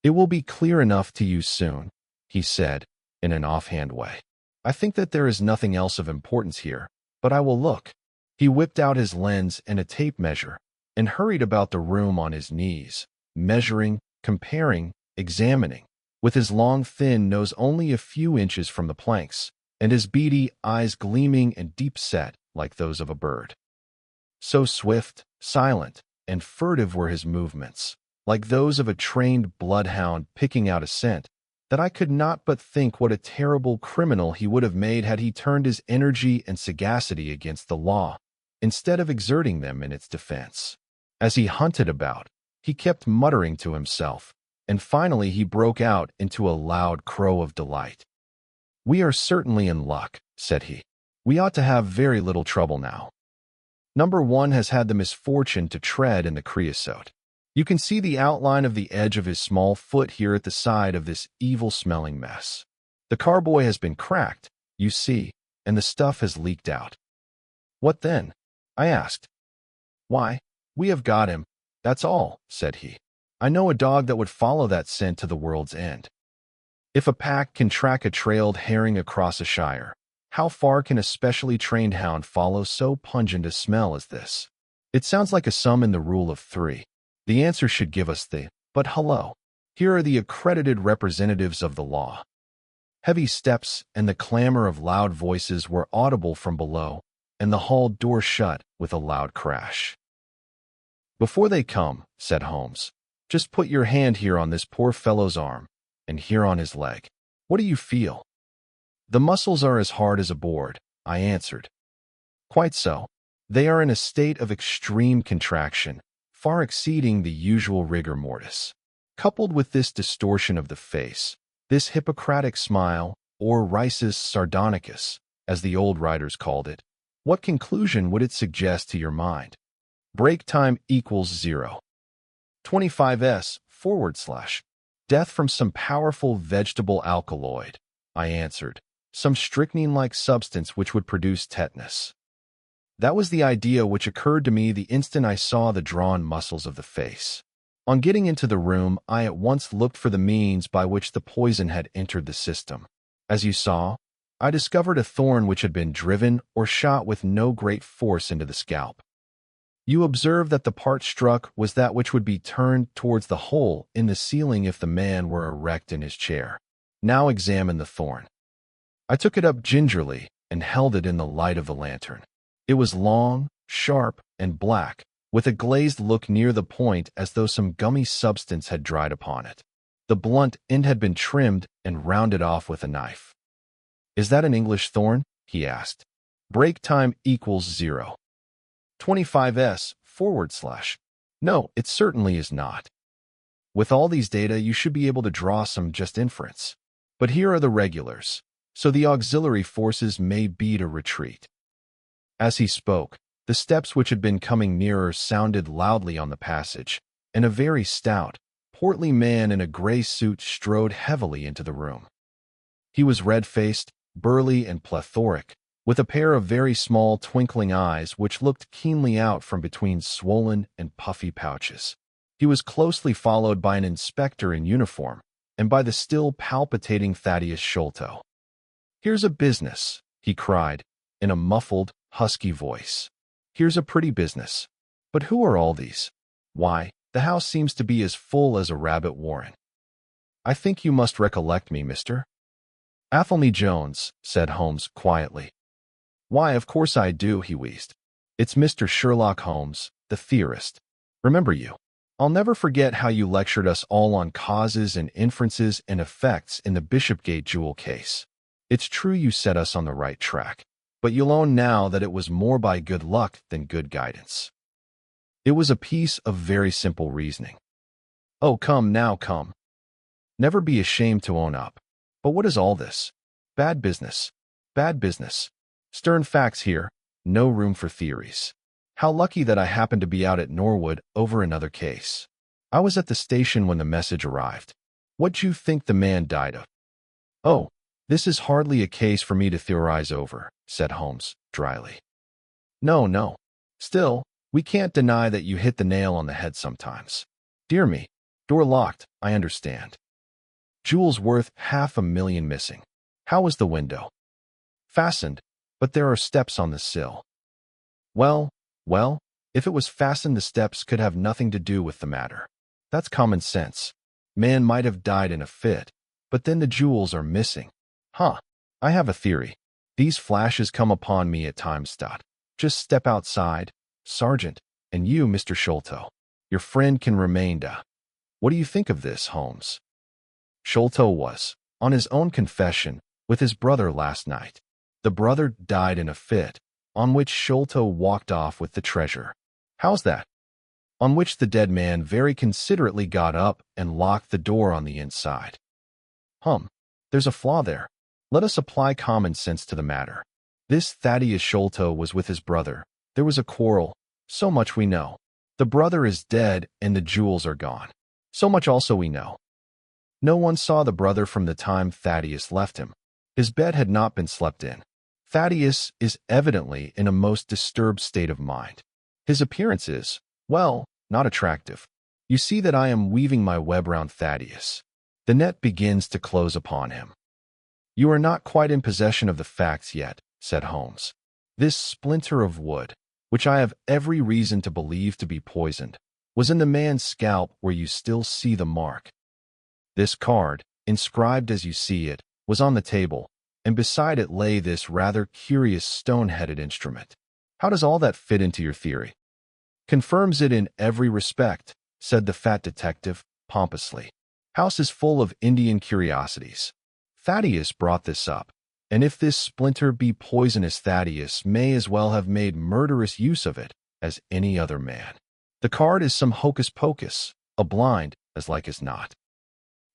"It will be clear enough to you soon," he said, in an offhand way. "I think that there is nothing else of importance here, but I will look." He whipped out his lens and a tape measure, and hurried about the room on his knees, measuring, comparing, examining, with his long thin nose only a few inches from the planks, and his beady eyes gleaming and deep-set like those of a bird. So swift, silent, and furtive were his movements, like those of a trained bloodhound picking out a scent, that I could not but think what a terrible criminal he would have made had he turned his energy and sagacity against the law, instead of exerting them in its defense. As he hunted about, he kept muttering to himself, and finally he broke out into a loud crow of delight. "We are certainly in luck," said he. "We ought to have very little trouble now. Number 1 has had the misfortune to tread in the creosote. You can see the outline of the edge of his small foot here at the side of this evil-smelling mess. The carboy has been cracked, you see, and the stuff has leaked out." "What then?" I asked. "Why, we have got him, that's all," said he. "I know a dog that would follow that scent to the world's end. If a pack can track a trailed herring across a shire, how far can a specially trained hound follow so pungent a smell as this? It sounds like a sum in the rule of 3. The answer should give us but hello, here are the accredited representatives of the law." Heavy steps and the clamor of loud voices were audible from below, and the hall door shut with a loud crash. "Before they come," said Holmes, "just put your hand here on this poor fellow's arm, and here on his leg. What do you feel?" "The muscles are as hard as a board," I answered. "Quite so. They are in a state of extreme contraction, far exceeding the usual rigor mortis. Coupled with this distortion of the face, this Hippocratic smile, or risus sardonicus, as the old writers called it, what conclusion would it suggest to your mind? Break time equals 0. 25s / death from some powerful vegetable alkaloid," I answered, "some strychnine-like substance which would produce tetanus." That was the idea which occurred to me the instant I saw the drawn muscles of the face. On getting into the room, I at once looked for the means by which the poison had entered the system. As you saw, I discovered a thorn which had been driven or shot with no great force into the scalp. You observe that the part struck was that which would be turned towards the hole in the ceiling if the man were erect in his chair. Now examine the thorn." I took it up gingerly and held it in the light of the lantern. It was long, sharp, and black, with a glazed look near the point as though some gummy substance had dried upon it. The blunt end had been trimmed and rounded off with a knife. "Is that an English thorn?" he asked. "Break time equals 0. 25s/. No, it certainly is not. With all these data, you should be able to draw some just inference. But here are the regulars, so the auxiliary forces may beat a retreat." As he spoke, the steps which had been coming nearer sounded loudly on the passage, and a very stout, portly man in a gray suit strode heavily into the room. He was red-faced, burly, and plethoric, with a pair of very small twinkling eyes which looked keenly out from between swollen and puffy pouches. He was closely followed by an inspector in uniform and by the still palpitating Thaddeus Sholto. "Here's a business," he cried, in a muffled, husky voice. "Here's a pretty business. But who are all these? Why, the house seems to be as full as a rabbit warren. I think you must recollect me, Mr. Athelney Jones," said Holmes quietly. "Why, of course I do," he wheezed. "It's Mr. Sherlock Holmes, the theorist. Remember you? I'll never forget how you lectured us all on causes and inferences and effects in the Bishopgate jewel case. It's true you set us on the right track, but you'll own now that it was more by good luck than good guidance. It was a piece of very simple reasoning. Oh, come now, come. Never be ashamed to own up. But what is all this? Bad business. Bad business. Stern facts here, no room for theories. How lucky that I happened to be out at Norwood over another case. I was at the station when the message arrived. What'd you think the man died of?" "Oh, this is hardly a case for me to theorize over," said Holmes, dryly. "No, no. Still, we can't deny that you hit the nail on the head sometimes. Dear me, door locked, I understand. Jewels worth $500,000 missing. How was the window?" "Fastened, but there are steps on the sill." Well, if it was fastened, the steps could have nothing to do with the matter. That's common sense. Man might have died in a fit, but then the jewels are missing. Huh, I have a theory. These flashes come upon me at times. Just step outside, Sergeant, and you, Mr. Sholto. Your friend can remain. What do you think of this, Holmes?" Sholto was, on his own confession, with his brother last night. The brother died in a fit, on which Sholto walked off with the treasure. "How's that?" On which the dead man very considerately got up and locked the door on the inside. There's a flaw there. Let us apply common sense to the matter. This Thaddeus Sholto was with his brother. There was a quarrel. So much we know. The brother is dead and the jewels are gone. So much also we know. No one saw the brother from the time Thaddeus left him. His bed had not been slept in. Thaddeus is evidently in a most disturbed state of mind. His appearance is, well, not attractive. You see that I am weaving my web round Thaddeus. The net begins to close upon him. You are not quite in possession of the facts yet, said Holmes. This splinter of wood, which I have every reason to believe to be poisoned, was in the man's scalp where you still see the mark. This card, inscribed as you see it, was on the table, and beside it lay this rather curious stone-headed instrument. How does all that fit into your theory? Confirms it in every respect, said the fat detective, pompously. House is full of Indian curiosities. Thaddeus brought this up, and if this splinter be poisonous, Thaddeus may as well have made murderous use of it as any other man. The card is some hocus-pocus, a blind, as like as not.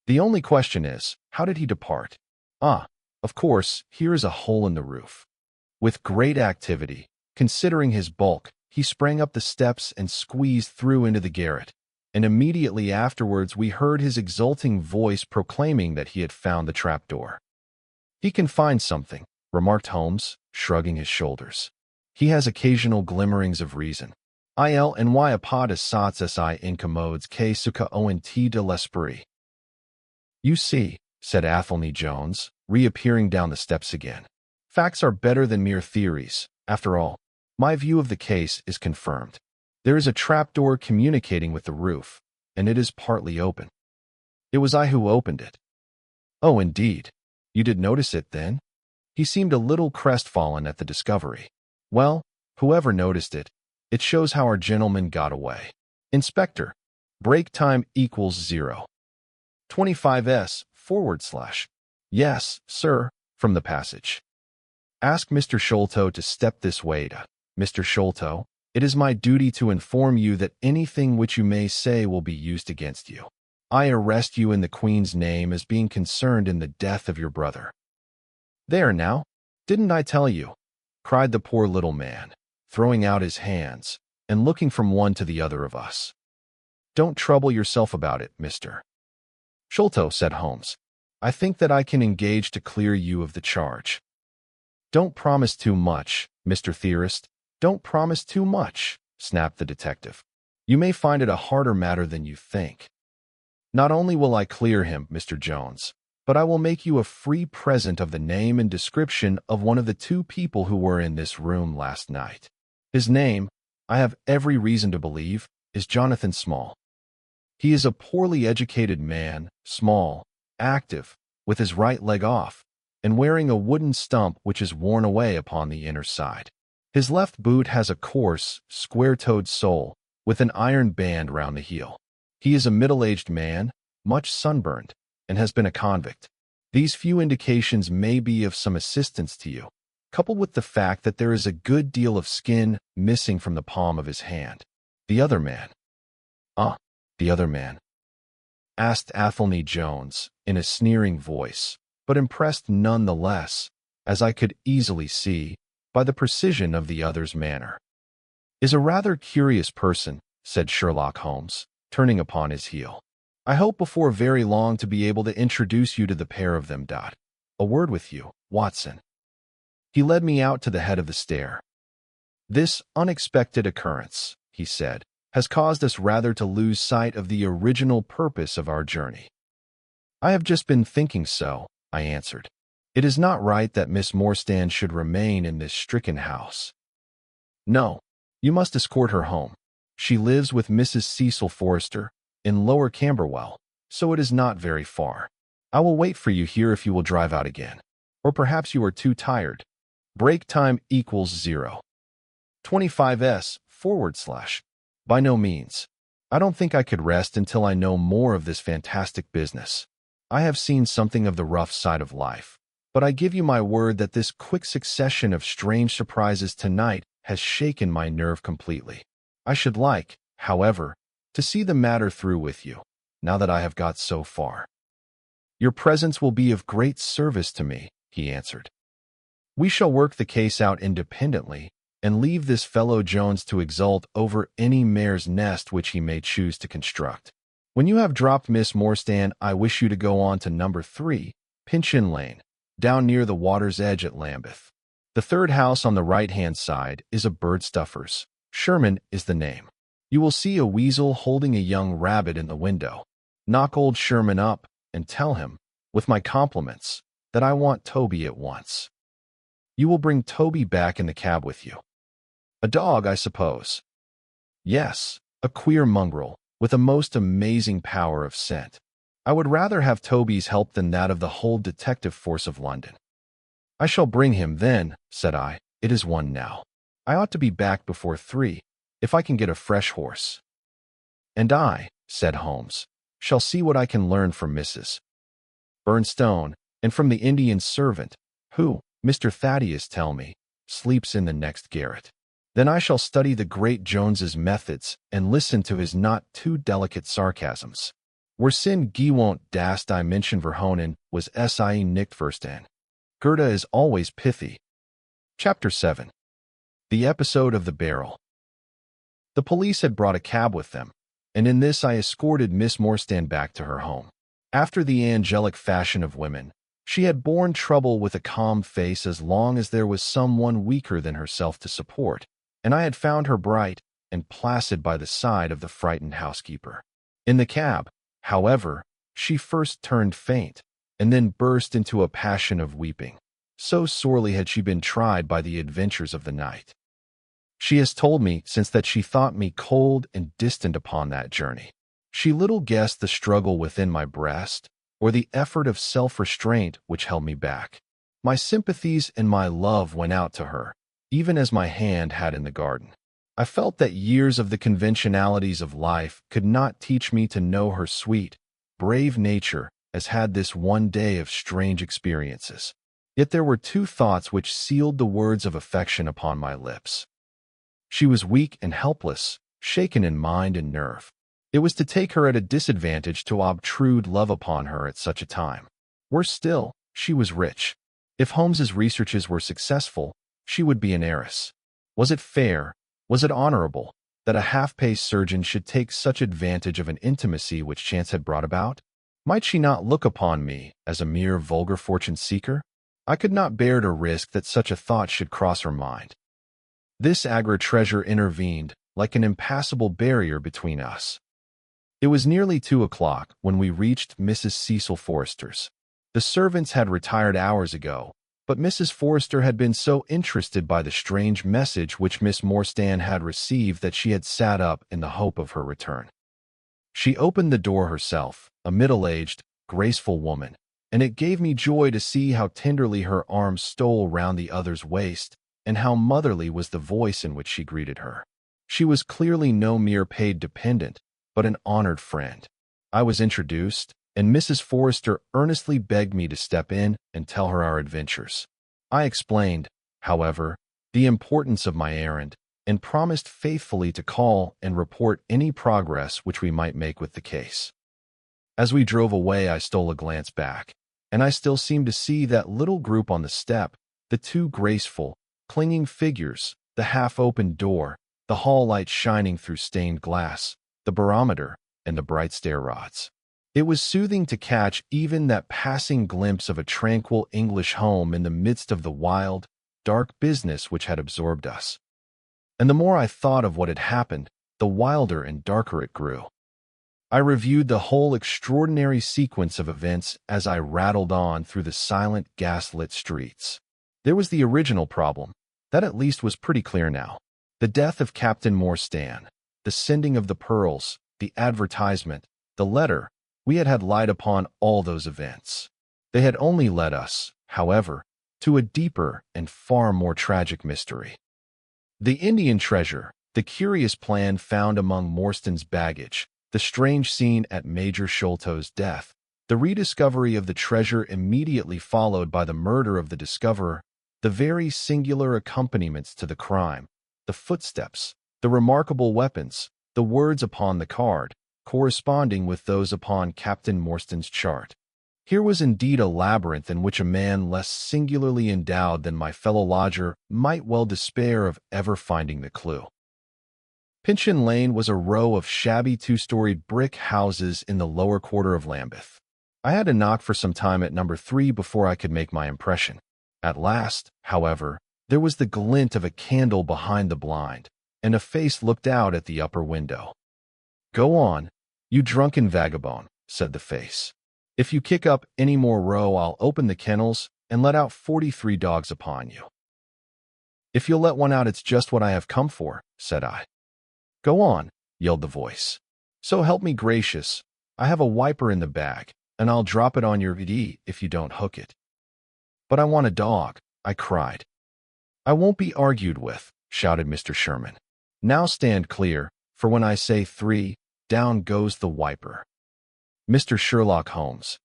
The only question is, how did he depart? Of course, here is a hole in the roof. With great activity, considering his bulk, he sprang up the steps and squeezed through into the garret, and immediately afterwards we heard his exulting voice proclaiming that he had found the trapdoor. He can find something, remarked Holmes, shrugging his shoulders. He has occasional glimmerings of reason. Il and y apod asats si incommodes que suca ont de l'esprit. You see, said Athelney Jones, reappearing down the steps again. Facts are better than mere theories. After all, my view of the case is confirmed. There is a trapdoor communicating with the roof, and it is partly open. It was I who opened it. Oh, indeed. You did notice it, then? He seemed a little crestfallen at the discovery. Well, whoever noticed it, it shows how our gentleman got away. Inspector, break time equals 0. 25s/. Yes, sir, from the passage. Ask Mr. Sholto to step this way. Mr. Sholto, it is my duty to inform you that anything which you may say will be used against you. I arrest you in the Queen's name as being concerned in the death of your brother. There now, didn't I tell you? Cried the poor little man, throwing out his hands and looking from one to the other of us. Don't trouble yourself about it, Mr. Sholto, said Holmes. I think that I can engage to clear you of the charge. Don't promise too much, Mr. Theorist. Don't promise too much, snapped the detective. You may find it a harder matter than you think. Not only will I clear him, Mr. Jones, but I will make you a free present of the name and description of one of the 2 people who were in this room last night. His name, I have every reason to believe, is Jonathan Small. He is a poorly educated man, small, active, with his right leg off, and wearing a wooden stump which is worn away upon the inner side. His left boot has a coarse, square-toed sole with an iron band round the heel. He is a middle-aged man, much sunburned, and has been a convict. These few indications may be of some assistance to you, coupled with the fact that there is a good deal of skin missing from the palm of his hand. The other man. The other man? Asked Athelney Jones in a sneering voice, but impressed none the less, as I could easily see, by the precision of the other's manner. Is a rather curious person, said Sherlock Holmes, turning upon his heel. I hope before very long to be able to introduce you to the pair of them. A word with you, Watson. He led me out to the head of the stair. This unexpected occurrence, he said, has caused us rather to lose sight of the original purpose of our journey. I have just been thinking so, I answered. It is not right that Miss Morstan should remain in this stricken house. No, you must escort her home. She lives with Mrs. Cecil Forrester in Lower Camberwell, so it is not very far. I will wait for you here if you will drive out again. Or perhaps you are too tired. Break time equals 0. 25s/. By no means. I don't think I could rest until I know more of this fantastic business. I have seen something of the rough side of life, but I give you my word that this quick succession of strange surprises tonight has shaken my nerve completely. I should like, however, to see the matter through with you, now that I have got so far. Your presence will be of great service to me, he answered. We shall work the case out independently and leave this fellow Jones to exult over any mare's nest which he may choose to construct. When you have dropped Miss Morstan, I wish you to go on to number 3, Pinchin Lane, down near the water's edge at Lambeth. The 3rd house on the right-hand side is a bird stuffer's. Sherman is the name. You will see a weasel holding a young rabbit in the window. Knock old Sherman up and tell him, with my compliments, that I want Toby at once. You will bring Toby back in the cab with you. A dog, I suppose. Yes, a queer mongrel, with a most amazing power of scent. I would rather have Toby's help than that of the whole detective force of London. I shall bring him then, said I. It is 1 now. I ought to be back before 3, if I can get a fresh horse. And I, said Holmes, shall see what I can learn from Mrs. Bernstone, and from the Indian servant, who, Mr. Thaddeus tell me, sleeps in the next garret. Then I shall study the great Jones's methods and listen to his not too delicate sarcasms. Were sin gewont dast I mention Verhonen was sie nicht verstehen. Goethe is always pithy. Chapter 7. The Episode of the Barrel. The police had brought a cab with them, and in this I escorted Miss Morstan back to her home. After the angelic fashion of women, she had borne trouble with a calm face as long as there was someone weaker than herself to support, and I had found her bright and placid by the side of the frightened housekeeper. In the cab, however, she first turned faint, and then burst into a passion of weeping. So sorely had she been tried by the adventures of the night. She has told me since that she thought me cold and distant upon that journey. She little guessed the struggle within my breast, or the effort of self-restraint which held me back. My sympathies and my love went out to her, even as my hand had in the garden. I felt that years of the conventionalities of life could not teach me to know her sweet, brave nature as had this one day of strange experiences. Yet there were two thoughts which sealed the words of affection upon my lips. She was weak and helpless, shaken in mind and nerve. It was to take her at a disadvantage to obtrude love upon her at such a time. Worse still, she was rich. If Holmes's researches were successful, she would be an heiress. Was it fair, was it honorable, that a half-paced surgeon should take such advantage of an intimacy which chance had brought about? Might she not look upon me as a mere vulgar fortune-seeker? I could not bear to risk that such a thought should cross her mind. This Agra treasure intervened, like an impassable barrier between us. It was nearly 2 o'clock when we reached Mrs. Cecil Forrester's. The servants had retired hours ago, but Mrs. Forrester had been so interested by the strange message which Miss Morstan had received that she had sat up in the hope of her return. She opened the door herself, a middle-aged, graceful woman, and it gave me joy to see how tenderly her arms stole round the other's waist, and how motherly was the voice in which she greeted her. She was clearly no mere paid dependent, but an honored friend. I was introduced, and Mrs. Forrester earnestly begged me to step in and tell her our adventures. I explained, however, the importance of my errand, and promised faithfully to call and report any progress which we might make with the case. As we drove away, I stole a glance back, and I still seemed to see that little group on the step, the two graceful, clinging figures, the half-opened door, the hall light shining through stained glass, the barometer, and the bright stair rods. It was soothing to catch even that passing glimpse of a tranquil English home in the midst of the wild, dark business which had absorbed us. And the more I thought of what had happened, the wilder and darker it grew. I reviewed the whole extraordinary sequence of events as I rattled on through the silent, gas-lit streets. There was the original problem. That at least was pretty clear now. The death of Captain Morstan, the sending of the pearls, the advertisement, the letter. We had had light upon all those events. They had only led us, however, to a deeper and far more tragic mystery. The Indian treasure, the curious plan found among Morstan's baggage, the strange scene at Major Sholto's death, the rediscovery of the treasure immediately followed by the murder of the discoverer, the very singular accompaniments to the crime, the footsteps, the remarkable weapons, the words upon the card, corresponding with those upon Captain Morstan's chart. Here was indeed a labyrinth in which a man less singularly endowed than my fellow lodger might well despair of ever finding the clue. Pinchin Lane was a row of shabby two-storied brick houses in the lower quarter of Lambeth. I had to knock for some time at number 3 before I could make my impression. At last, however, there was the glint of a candle behind the blind, and a face looked out at the upper window. "Go on, you drunken vagabond," said the face. "If you kick up any more row, I'll open the kennels and let out 43 dogs upon you." "If you'll let one out, it's just what I have come for," said I. "Go on," yelled the voice. "So help me gracious, I have a wiper in the bag, and I'll drop it on your VD if you don't hook it." "But I want a dog," I cried. "I won't be argued with," shouted Mr. Sherman. "Now stand clear, for when I say 3, down goes the wiper." "Mr. Sherlock Holmes,"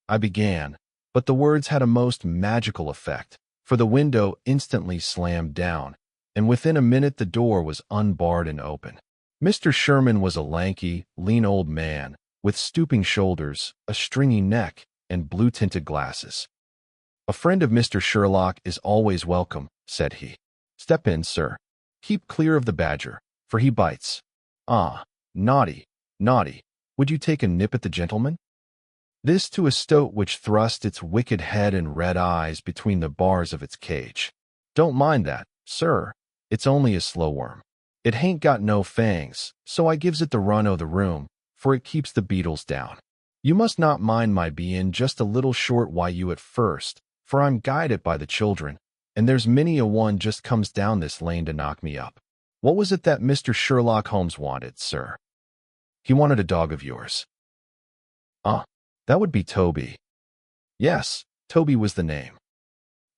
I began, but the words had a most magical effect, for the window instantly slammed down, and within a minute the door was unbarred and open. Mr. Sherman was a lanky, lean old man, with stooping shoulders, a stringy neck, and blue-tinted glasses. "A friend of Mr. Sherlock is always welcome," said he. "Step in, sir. Keep clear of the badger, for he bites. Ah, naughty, naughty. Would you take a nip at the gentleman?" This to a stoat which thrust its wicked head and red eyes between the bars of its cage. "Don't mind that, sir. It's only a slow worm. It hain't got no fangs, so I gives it the run o' the room, for it keeps the beetles down. You must not mind my being just a little short wi' you at first, for I'm guided by the children, and there's many a one just comes down this lane to knock me up. What was it that Mr. Sherlock Holmes wanted, sir?" "He wanted a dog of yours." "Ah, that would be Toby." "Yes, Toby was the name."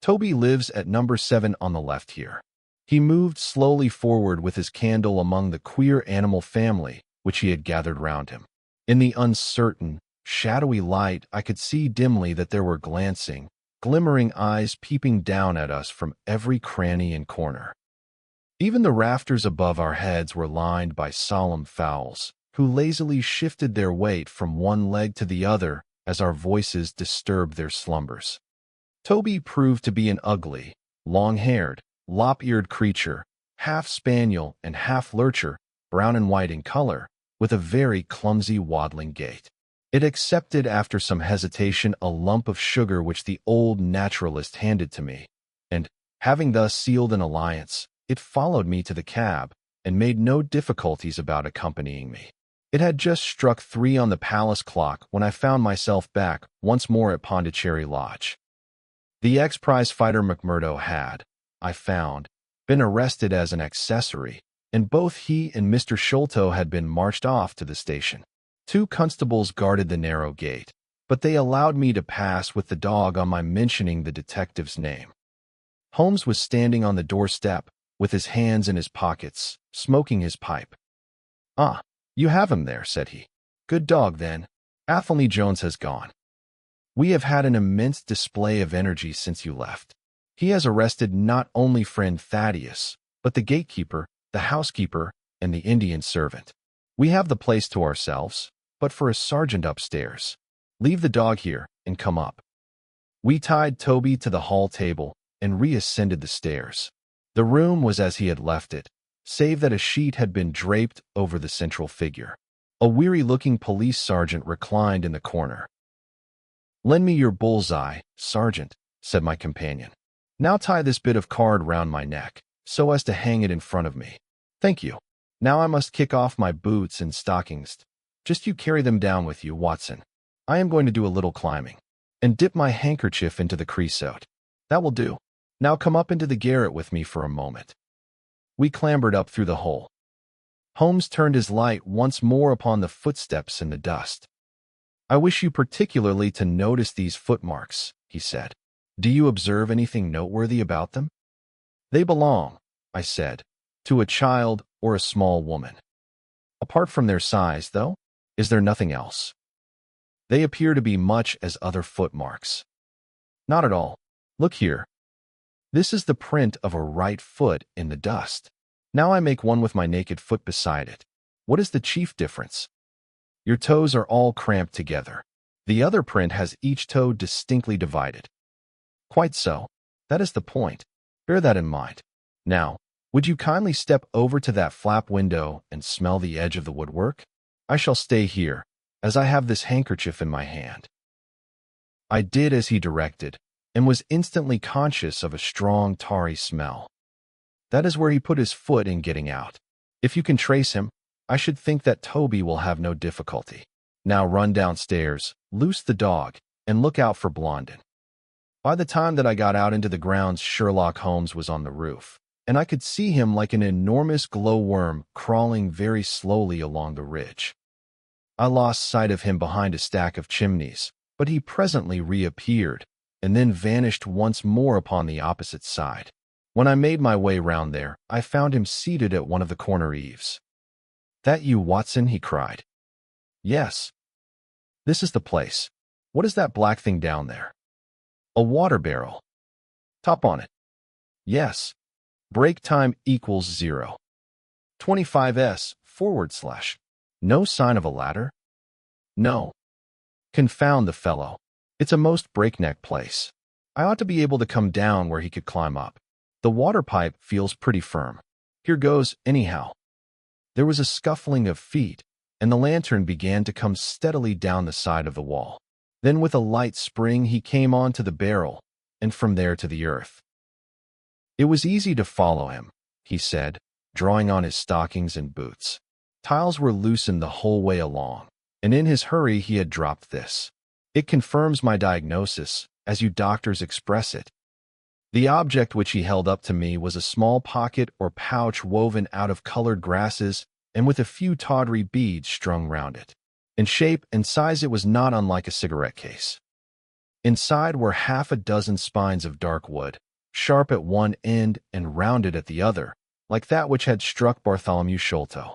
Toby lives at number 7 on the left here. He moved slowly forward with his candle among the queer animal family which he had gathered round him. In the uncertain, shadowy light, I could see dimly that there were glancing, glimmering eyes peeping down at us from every cranny and corner. Even the rafters above our heads were lined by solemn fowls, who lazily shifted their weight from one leg to the other as our voices disturbed their slumbers. Toby proved to be an ugly, long-haired, lop-eared creature, half spaniel and half lurcher, brown and white in color, with a very clumsy waddling gait. It accepted after some hesitation a lump of sugar which the old naturalist handed to me, and, having thus sealed an alliance, it followed me to the cab and made no difficulties about accompanying me. It had just struck 3 on the palace clock when I found myself back once more at Pondicherry Lodge. The ex-prize fighter McMurdo had, I found, been arrested as an accessory, and both he and Mr. Sholto had been marched off to the station. 2 constables guarded the narrow gate, but they allowed me to pass with the dog on my mentioning the detective's name. Holmes was standing on the doorstep, with his hands in his pockets, smoking his pipe. "Ah, you have him there," said he. "Good dog, then. Athelney Jones has gone. We have had an immense display of energy since you left. He has arrested not only friend Thaddeus, but the gatekeeper, the housekeeper, and the Indian servant. We have the place to ourselves, but for a sergeant upstairs. Leave the dog here and come up." We tied Toby to the hall table and reascended the stairs. The room was as he had left it, save that a sheet had been draped over the central figure. A weary-looking police sergeant reclined in the corner. "Lend me your bullseye, sergeant," said my companion. "Now tie this bit of cord round my neck, so as to hang it in front of me. Thank you. Now I must kick off my boots and stockings. Just you carry them down with you, Watson. I am going to do a little climbing, and dip my handkerchief into the creosote. That will do. Now come up into the garret with me for a moment." We clambered up through the hole. Holmes turned his light once more upon the footsteps in the dust. "I wish you particularly to notice these footmarks," he said. "Do you observe anything noteworthy about them?" "They belong," I said, "to a child or a small woman." "Apart from their size, though, is there nothing else?" "They appear to be much as other footmarks." "Not at all. Look here. This is the print of a right foot in the dust. Now I make one with my naked foot beside it. What is the chief difference? Your toes are all cramped together. The other print has each toe distinctly divided." "Quite so. That is the point. Bear that in mind. Now, would you kindly step over to that flap window and smell the edge of the woodwork? I shall stay here, as I have this handkerchief in my hand." I did as he directed, and was instantly conscious of a strong tarry smell. That is where he put his foot in getting out. If you can trace him, I should think that Toby will have no difficulty. Now run downstairs, loose the dog, and look out for Blondin. By the time that I got out into the grounds, Sherlock Holmes was on the roof, and I could see him like an enormous glowworm crawling very slowly along the ridge. I lost sight of him behind a stack of chimneys, but he presently reappeared, and then vanished once more upon the opposite side. When I made my way round there, I found him seated at one of the corner eaves. "That you, Watson?" he cried. "Yes. This is the place. What is that black thing down there?" "A water barrel." "Top on it?" "Yes. Break time equals 0. 25s, /. No sign of a ladder?" "No." "Confound the fellow. It's a most breakneck place. I ought to be able to come down where he could climb up. The water pipe feels pretty firm. Here goes, anyhow." There was a scuffling of feet, and the lantern began to come steadily down the side of the wall. Then with a light spring he came on to the barrel, and from there to the earth. It was easy to follow him, he said, drawing on his stockings and boots. Tiles were loosened the whole way along, and in his hurry he had dropped this. It confirms my diagnosis, as you doctors express it. The object which he held up to me was a small pocket or pouch woven out of colored grasses and with a few tawdry beads strung round it. In shape and size it was not unlike a cigarette case. Inside were half a dozen spines of dark wood, sharp at one end and rounded at the other, like that which had struck Bartholomew Sholto.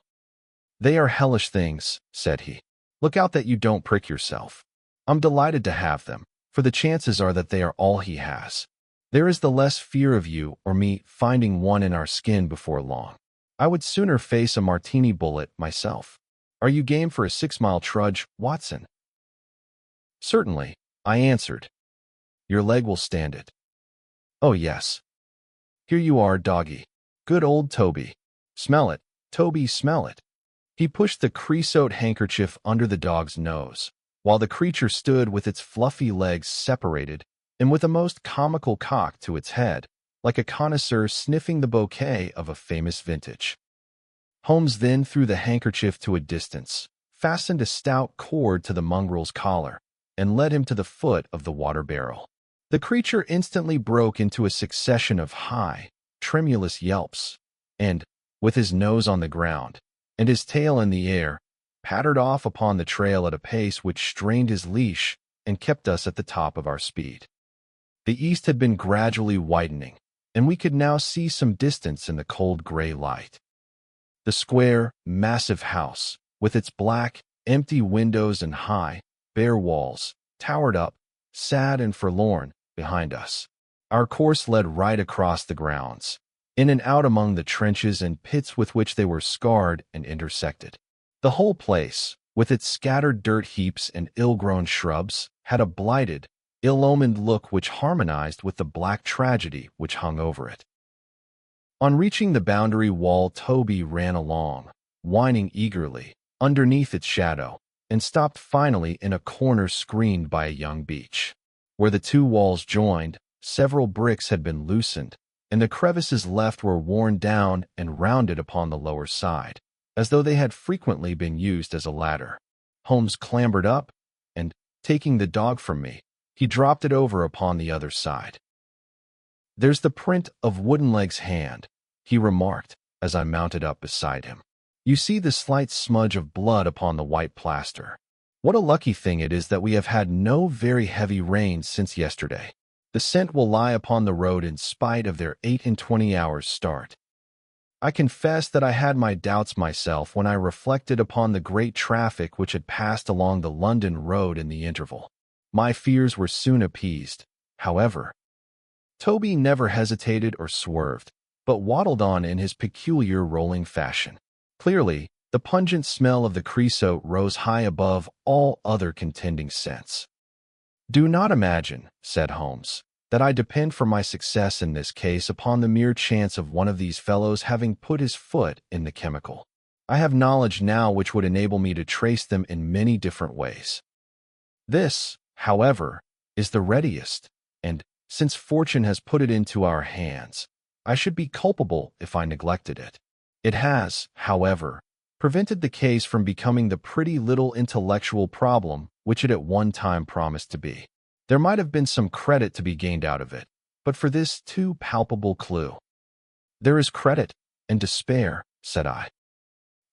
"They are hellish things," said he. "Look out that you don't prick yourself. I'm delighted to have them, for the chances are that they are all he has. There is the less fear of you or me finding one in our skin before long. I would sooner face a martini bullet myself. Are you game for a 6-mile trudge, Watson?" "Certainly," I answered. "Your leg will stand it." "Oh, yes. Here you are, doggy. Good old Toby. Smell it, Toby, smell it." He pushed the creosote handkerchief under the dog's nose, while the creature stood with its fluffy legs separated and with a most comical cock to its head, like a connoisseur sniffing the bouquet of a famous vintage. Holmes then threw the handkerchief to a distance, fastened a stout cord to the mongrel's collar, and led him to the foot of the water barrel. The creature instantly broke into a succession of high, tremulous yelps, and, with his nose on the ground, and his tail in the air, pattered off upon the trail at a pace which strained his leash and kept us at the top of our speed. The east had been gradually widening, and we could now see some distance in the cold gray light. The square, massive house, with its black, empty windows and high, bare walls, towered up, sad and forlorn, behind us. Our course led right across the grounds, in and out among the trenches and pits with which they were scarred and intersected. The whole place, with its scattered dirt heaps and ill-grown shrubs, had a blighted, ill-omened look which harmonized with the black tragedy which hung over it. On reaching the boundary wall, Toby ran along, whining eagerly, underneath its shadow, and stopped finally in a corner screened by a young beech. Where the two walls joined, several bricks had been loosened, and the crevices left were worn down and rounded upon the lower side, as though they had frequently been used as a ladder. Holmes clambered up, and, taking the dog from me, he dropped it over upon the other side. "There's the print of Woodenleg's hand," he remarked, as I mounted up beside him. "You see the slight smudge of blood upon the white plaster. What a lucky thing it is that we have had no very heavy rain since yesterday. The scent will lie upon the road in spite of their 28 hours' start." I confess that I had my doubts myself when I reflected upon the great traffic which had passed along the London road in the interval. My fears were soon appeased, however. Toby never hesitated or swerved, but waddled on in his peculiar rolling fashion. Clearly, the pungent smell of the creosote rose high above all other contending scents. "Do not imagine," said Holmes, "that I depend for my success in this case upon the mere chance of one of these fellows having put his foot in the chemical. I have knowledge now which would enable me to trace them in many different ways. This, however, is the readiest, and, since fortune has put it into our hands, I should be culpable if I neglected it. It has, however, prevented the case from becoming the pretty little intellectual problem which it at one time promised to be. There might have been some credit to be gained out of it, but for this too palpable clue." "There is credit and despair," said I.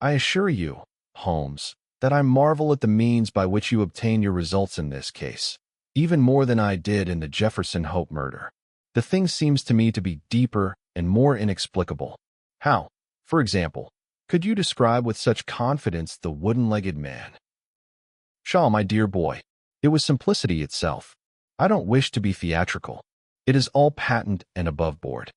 "I assure you, Holmes, that I marvel at the means by which you obtain your results in this case, even more than I did in the Jefferson Hope murder. The thing seems to me to be deeper and more inexplicable. How, for example, could you describe with such confidence the wooden-legged man?" "Shaw, my dear boy, it was simplicity itself. I don't wish to be theatrical. It is all patent and above board.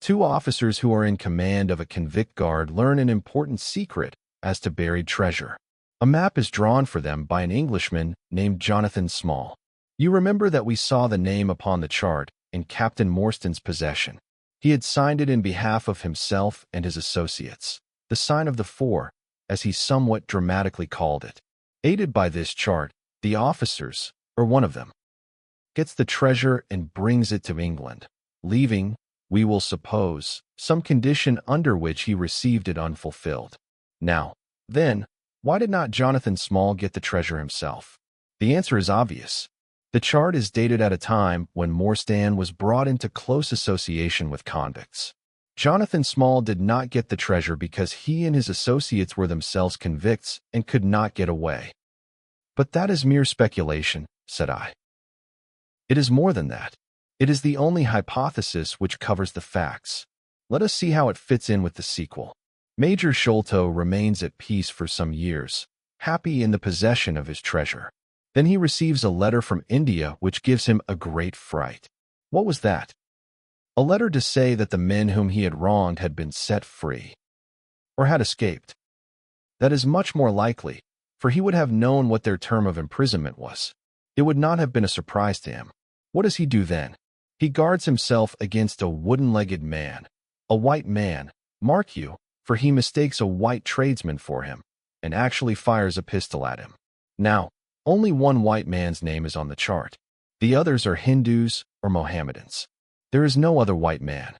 Two officers who are in command of a convict guard learn an important secret as to buried treasure. A map is drawn for them by an Englishman named Jonathan Small. You remember that we saw the name upon the chart in Captain Morstan's possession. He had signed it in behalf of himself and his associates, the sign of the four, as he somewhat dramatically called it. Aided by this chart, the officers, or one of them, gets the treasure and brings it to England, leaving, we will suppose, some condition under which he received it unfulfilled. Now, then, why did not Jonathan Small get the treasure himself? The answer is obvious. The chart is dated at a time when Morstan was brought into close association with convicts. Jonathan Small did not get the treasure because he and his associates were themselves convicts and could not get away. "But that is mere speculation," said I. It is more than that. It is the only hypothesis which covers the facts. Let us see how it fits in with the sequel. Major Sholto remains at peace for some years, happy in the possession of his treasure. Then he receives a letter from India which gives him a great fright. What was that? A letter to say that the men whom he had wronged had been set free, or had escaped. That is much more likely, for he would have known what their term of imprisonment was. It would not have been a surprise to him. What does he do then? He guards himself against a wooden-legged man, a white man, mark you, for he mistakes a white tradesman for him, and actually fires a pistol at him. Now, only one white man's name is on the chart. The others are Hindus or Mohammedans. There is no other white man.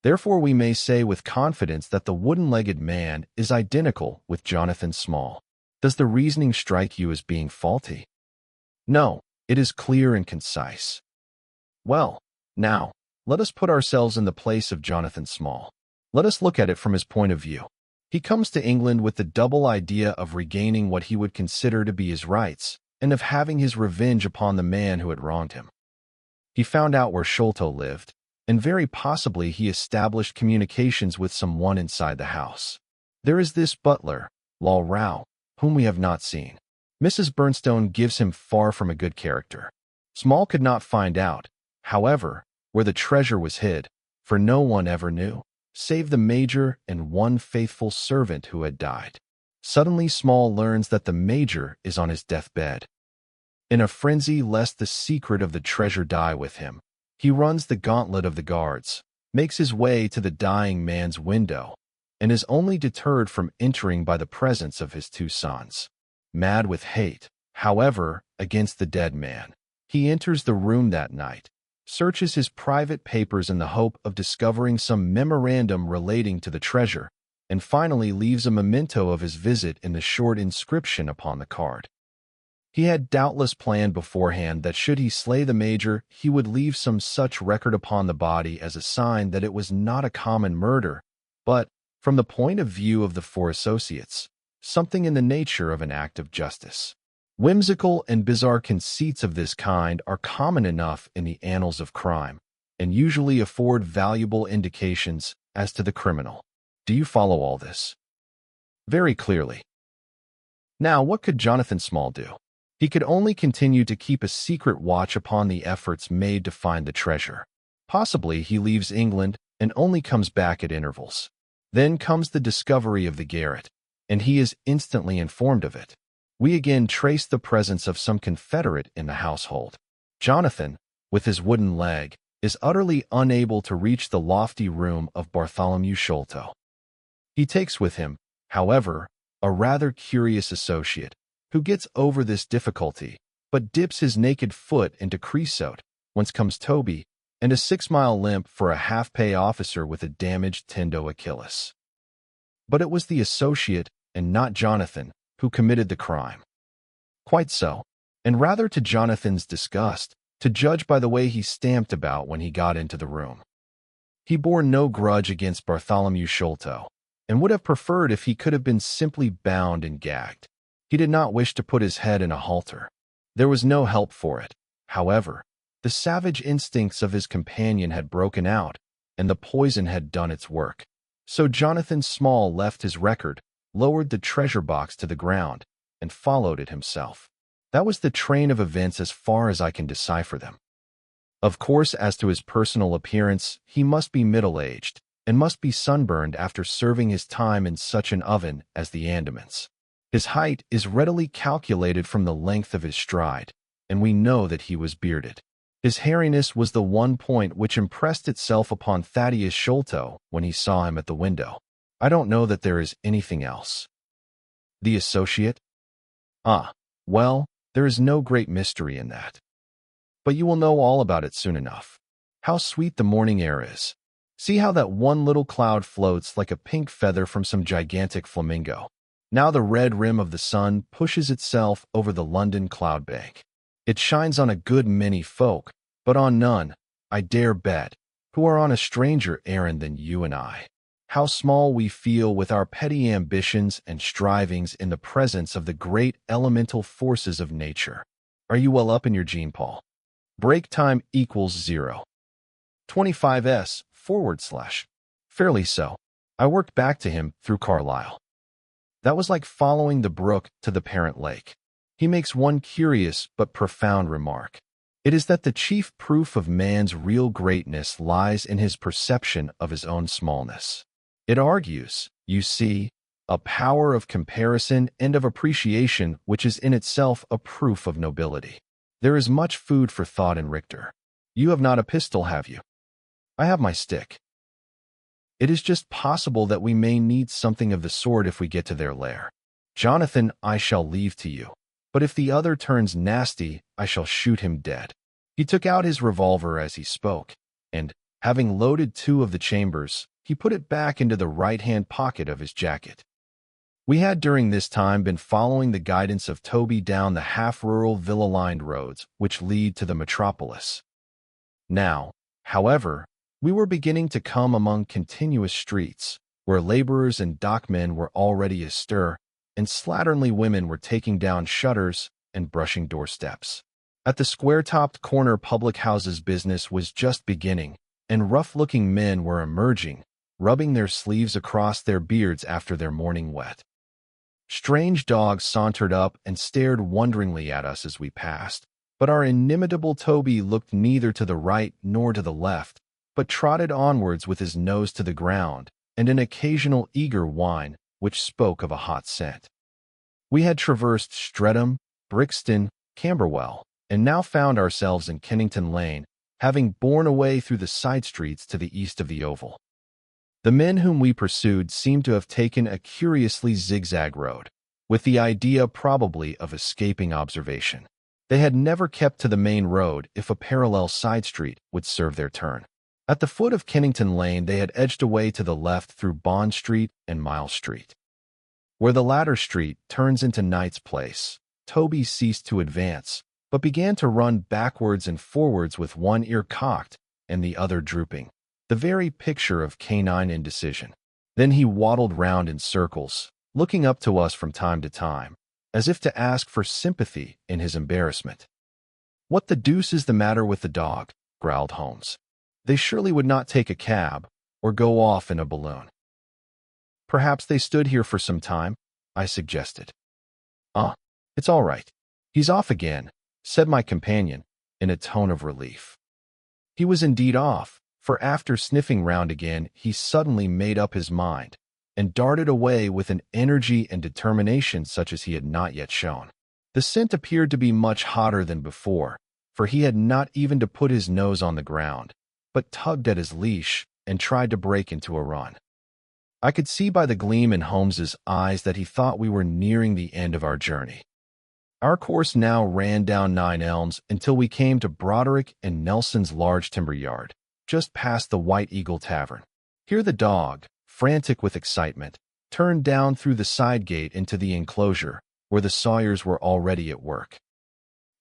Therefore, we may say with confidence that the wooden-legged man is identical with Jonathan Small. Does the reasoning strike you as being faulty? No, it is clear and concise. Well, now, let us put ourselves in the place of Jonathan Small. Let us look at it from his point of view. He comes to England with the double idea of regaining what he would consider to be his rights, and of having his revenge upon the man who had wronged him. He found out where Sholto lived, and very possibly he established communications with someone inside the house. There is this butler, Lal Rao, whom we have not seen. Mrs. Bernstone gives him far from a good character. Small could not find out, however, where the treasure was hid, for no one ever knew, save the major and one faithful servant who had died. Suddenly Small learns that the major is on his deathbed. In a frenzy lest the secret of the treasure die with him, he runs the gauntlet of the guards, makes his way to the dying man's window, and is only deterred from entering by the presence of his two sons. Mad with hate, however, against the dead man, he enters the room that night, searches his private papers in the hope of discovering some memorandum relating to the treasure, and finally leaves a memento of his visit in the short inscription upon the card. He had doubtless planned beforehand that should he slay the major, he would leave some such record upon the body as a sign that it was not a common murder, but, from the point of view of the four associates, something in the nature of an act of justice. Whimsical and bizarre conceits of this kind are common enough in the annals of crime, and usually afford valuable indications as to the criminal. Do you follow all this? Very clearly. Now, what could Jonathan Small do? He could only continue to keep a secret watch upon the efforts made to find the treasure. Possibly he leaves England and only comes back at intervals. Then comes the discovery of the garret, and he is instantly informed of it. We again trace the presence of some confederate in the household. Jonathan, with his wooden leg, is utterly unable to reach the lofty room of Bartholomew Sholto. He takes with him, however, a rather curious associate, who gets over this difficulty, but dips his naked foot into creosote, whence comes Toby, and a 6-mile limp for a half-pay officer with a damaged tendo Achilles. But it was the associate, and not Jonathan, who committed the crime. Quite so, and rather to Jonathan's disgust, to judge by the way he stamped about when he got into the room. He bore no grudge against Bartholomew Sholto, and would have preferred if he could have been simply bound and gagged. He did not wish to put his head in a halter. There was no help for it, however. The savage instincts of his companion had broken out, and the poison had done its work. So Jonathan Small left his record, lowered the treasure box to the ground, and followed it himself. That was the train of events as far as I can decipher them. Of course, as to his personal appearance, he must be middle-aged, and must be sunburned after serving his time in such an oven as the Andamans. His height is readily calculated from the length of his stride, and we know that he was bearded. His hairiness was the one point which impressed itself upon Thaddeus Sholto when he saw him at the window. I don't know that there is anything else. The associate? Ah, well, there is no great mystery in that. But you will know all about it soon enough. How sweet the morning air is. See how that one little cloud floats like a pink feather from some gigantic flamingo. Now the red rim of the sun pushes itself over the London cloud bank. It shines on a good many folk, but on none, I dare bet, who are on a stranger errand than you and I. How small we feel with our petty ambitions and strivings in the presence of the great elemental forces of nature. Are you well up in your gene, Paul? Break time equals 0. 25s / Fairly so. I worked back to him through Carlisle. That was like following the brook to the parent lake. He makes one curious but profound remark. It is that the chief proof of man's real greatness lies in his perception of his own smallness. It argues, you see, a power of comparison and of appreciation which is in itself a proof of nobility. There is much food for thought in Richter. You have not a pistol, have you? I have my stick. It is just possible that we may need something of the sort if we get to their lair. Jonathan, I shall leave to you. But if the other turns nasty, I shall shoot him dead. He took out his revolver as he spoke, and, having loaded 2 of the chambers, he put it back into the right-hand pocket of his jacket. We had during this time been following the guidance of Toby down the half-rural villa-lined roads which lead to the metropolis. Now, however, we were beginning to come among continuous streets, where laborers and dockmen were already astir, and slatternly women were taking down shutters and brushing doorsteps. At the square-topped corner public houses business was just beginning, and rough-looking men were emerging, rubbing their sleeves across their beards after their morning wet. Strange dogs sauntered up and stared wonderingly at us as we passed, but our inimitable Toby looked neither to the right nor to the left, but trotted onwards with his nose to the ground, and an occasional eager whine which spoke of a hot scent. We had traversed Streatham, Brixton, Camberwell, and now found ourselves in Kennington Lane, having borne away through the side streets to the east of the Oval. The men whom we pursued seemed to have taken a curiously zigzag road, with the idea probably of escaping observation. They had never kept to the main road if a parallel side street would serve their turn. At the foot of Kennington Lane they had edged away to the left through Bond Street and Miles Street. Where the latter street turns into Knight's Place, Toby ceased to advance, but began to run backwards and forwards with one ear cocked and the other drooping, the very picture of canine indecision. Then he waddled round in circles, looking up to us from time to time, as if to ask for sympathy in his embarrassment. "What the deuce is the matter with the dog?" growled Holmes. "They surely would not take a cab, or go off in a balloon." "Perhaps they stood here for some time," I suggested. It's all right. He's off again," said my companion, in a tone of relief. He was indeed off, for after sniffing round again, he suddenly made up his mind, and darted away with an energy and determination such as he had not yet shown. The scent appeared to be much hotter than before, for he had not even to put his nose on the ground, but tugged at his leash and tried to break into a run. I could see by the gleam in Holmes's eyes that he thought we were nearing the end of our journey. Our course now ran down 9 Elms until we came to Broderick and Nelson's large timber yard, just past the White Eagle Tavern. Here the dog, frantic with excitement, turned down through the side gate into the enclosure, where the sawyers were already at work.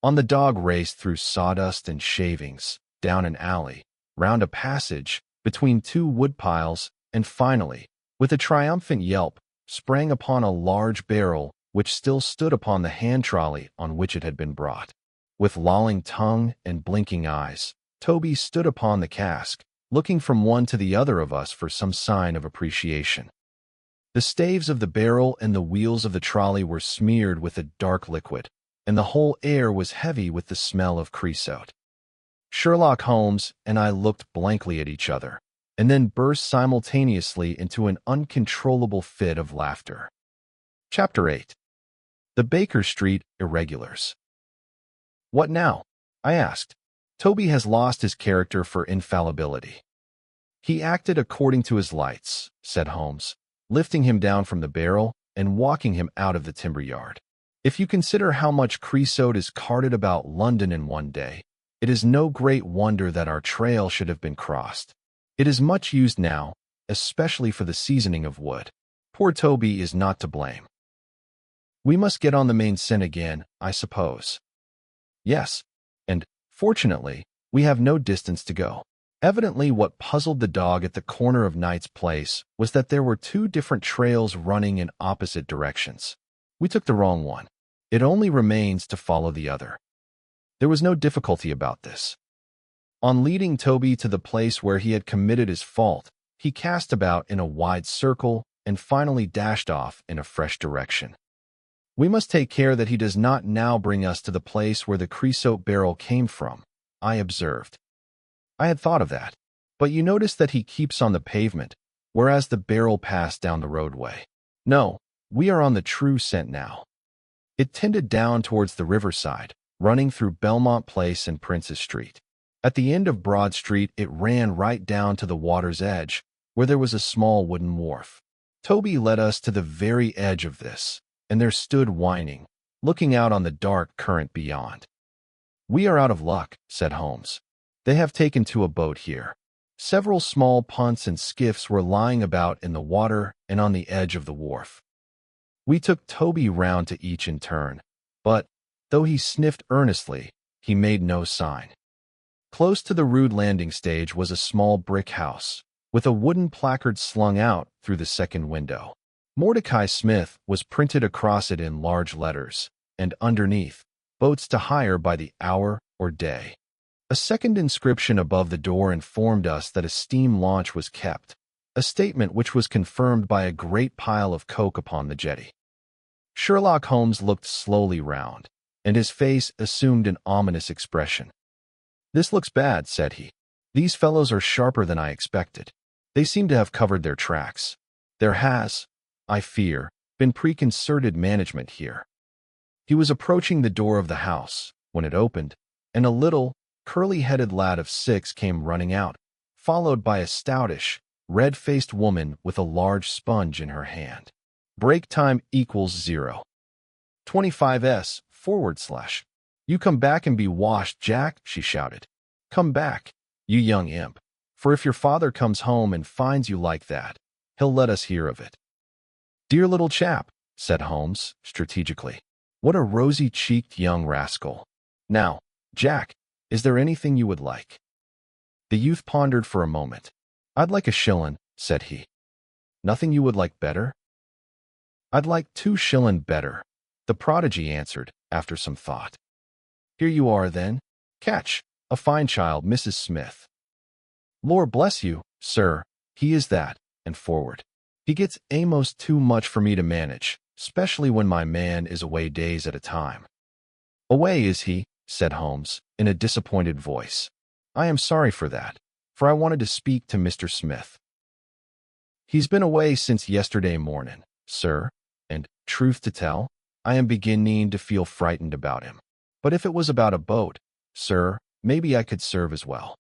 On the dog raced through sawdust and shavings, down an alley, round a passage, between 2 woodpiles, and finally, with a triumphant yelp, sprang upon a large barrel which still stood upon the hand trolley on which it had been brought. With lolling tongue and blinking eyes, Toby stood upon the cask, looking from one to the other of us for some sign of appreciation. The staves of the barrel and the wheels of the trolley were smeared with a dark liquid, and the whole air was heavy with the smell of creosote. Sherlock Holmes and I looked blankly at each other, and then burst simultaneously into an uncontrollable fit of laughter. Chapter 8. The Baker Street Irregulars. "What now?" I asked. "Toby has lost his character for infallibility." "He acted according to his lights," said Holmes, lifting him down from the barrel and walking him out of the timber yard. "If you consider how much creosote is carted about London in one day, it is no great wonder that our trail should have been crossed. It is much used now, especially for the seasoning of wood. Poor Toby is not to blame. We must get on the main scent again, I suppose." "Yes, and, fortunately, we have no distance to go." Evidently what puzzled the dog at the corner of Knight's Place was that there were 2 different trails running in opposite directions. We took the wrong one. It only remains to follow the other. There was no difficulty about this. On leading Toby to the place where he had committed his fault, he cast about in a wide circle and finally dashed off in a fresh direction. We must take care that he does not now bring us to the place where the creosote barrel came from, I observed. I had thought of that, but you notice that he keeps on the pavement, whereas the barrel passed down the roadway. No, we are on the true scent now. It tended down towards the riverside, running through Belmont Place and Prince's Street. At the end of Broad Street, it ran right down to the water's edge, where there was a small wooden wharf. Toby led us to the very edge of this, and there stood whining, looking out on the dark current beyond. "We are out of luck," said Holmes. "They have taken to a boat here." Several small punts and skiffs were lying about in the water and on the edge of the wharf. We took Toby round to each in turn, but, though he sniffed earnestly, he made no sign. Close to the rude landing stage was a small brick house, with a wooden placard slung out through the second window. Mordecai Smith was printed across it in large letters, and underneath, boats to hire by the hour or day. A second inscription above the door informed us that a steam launch was kept, a statement which was confirmed by a great pile of coke upon the jetty. Sherlock Holmes looked slowly round, and his face assumed an ominous expression. "This looks bad," said he. "These fellows are sharper than I expected. They seem to have covered their tracks. There has, I fear, been preconcerted management here." He was approaching the door of the house when it opened, and a little, curly-headed lad of 6 came running out, followed by a stoutish, red-faced woman with a large sponge in her hand. "Break time equals 0. 25s, /. You come back and be washed, Jack," she shouted. "Come back, you young imp, for if your father comes home and finds you like that, he'll let us hear of it." "Dear little chap," said Holmes, strategically. "What a rosy-cheeked young rascal. Now, Jack, is there anything you would like?" The youth pondered for a moment. "I'd like a shillin'," said he. "Nothing you would like better?" "I'd like 2 shillin' better," the prodigy answered, after some thought. "Here you are, then. Catch, a fine child, Mrs. Smith." "Lor bless you, sir, he is that, and forward. He gets amos too much for me to manage, especially when my man is away days at a time." "Away, is he?" said Holmes, in a disappointed voice. "I am sorry for that, for I wanted to speak to Mr. Smith." "He's been away since yesterday morning, sir, and, truth to tell, I am beginning to feel frightened about him. But if it was about a boat, sir, maybe I could serve as well.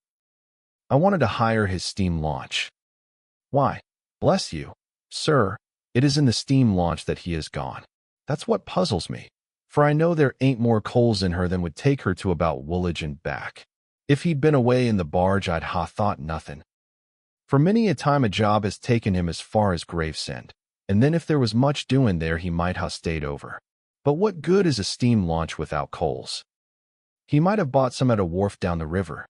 I wanted to hire his steam launch." "Why, bless you, sir, it is in the steam launch that he has gone. That's what puzzles me, for I know there ain't more coals in her than would take her to about Woolwich and back. If he'd been away in the barge, I'd ha thought nothing. For many a time a job has taken him as far as Gravesend, and then if there was much doing there he might ha stayed over. But what good is a steam launch without coals? He might have bought some at a wharf down the river."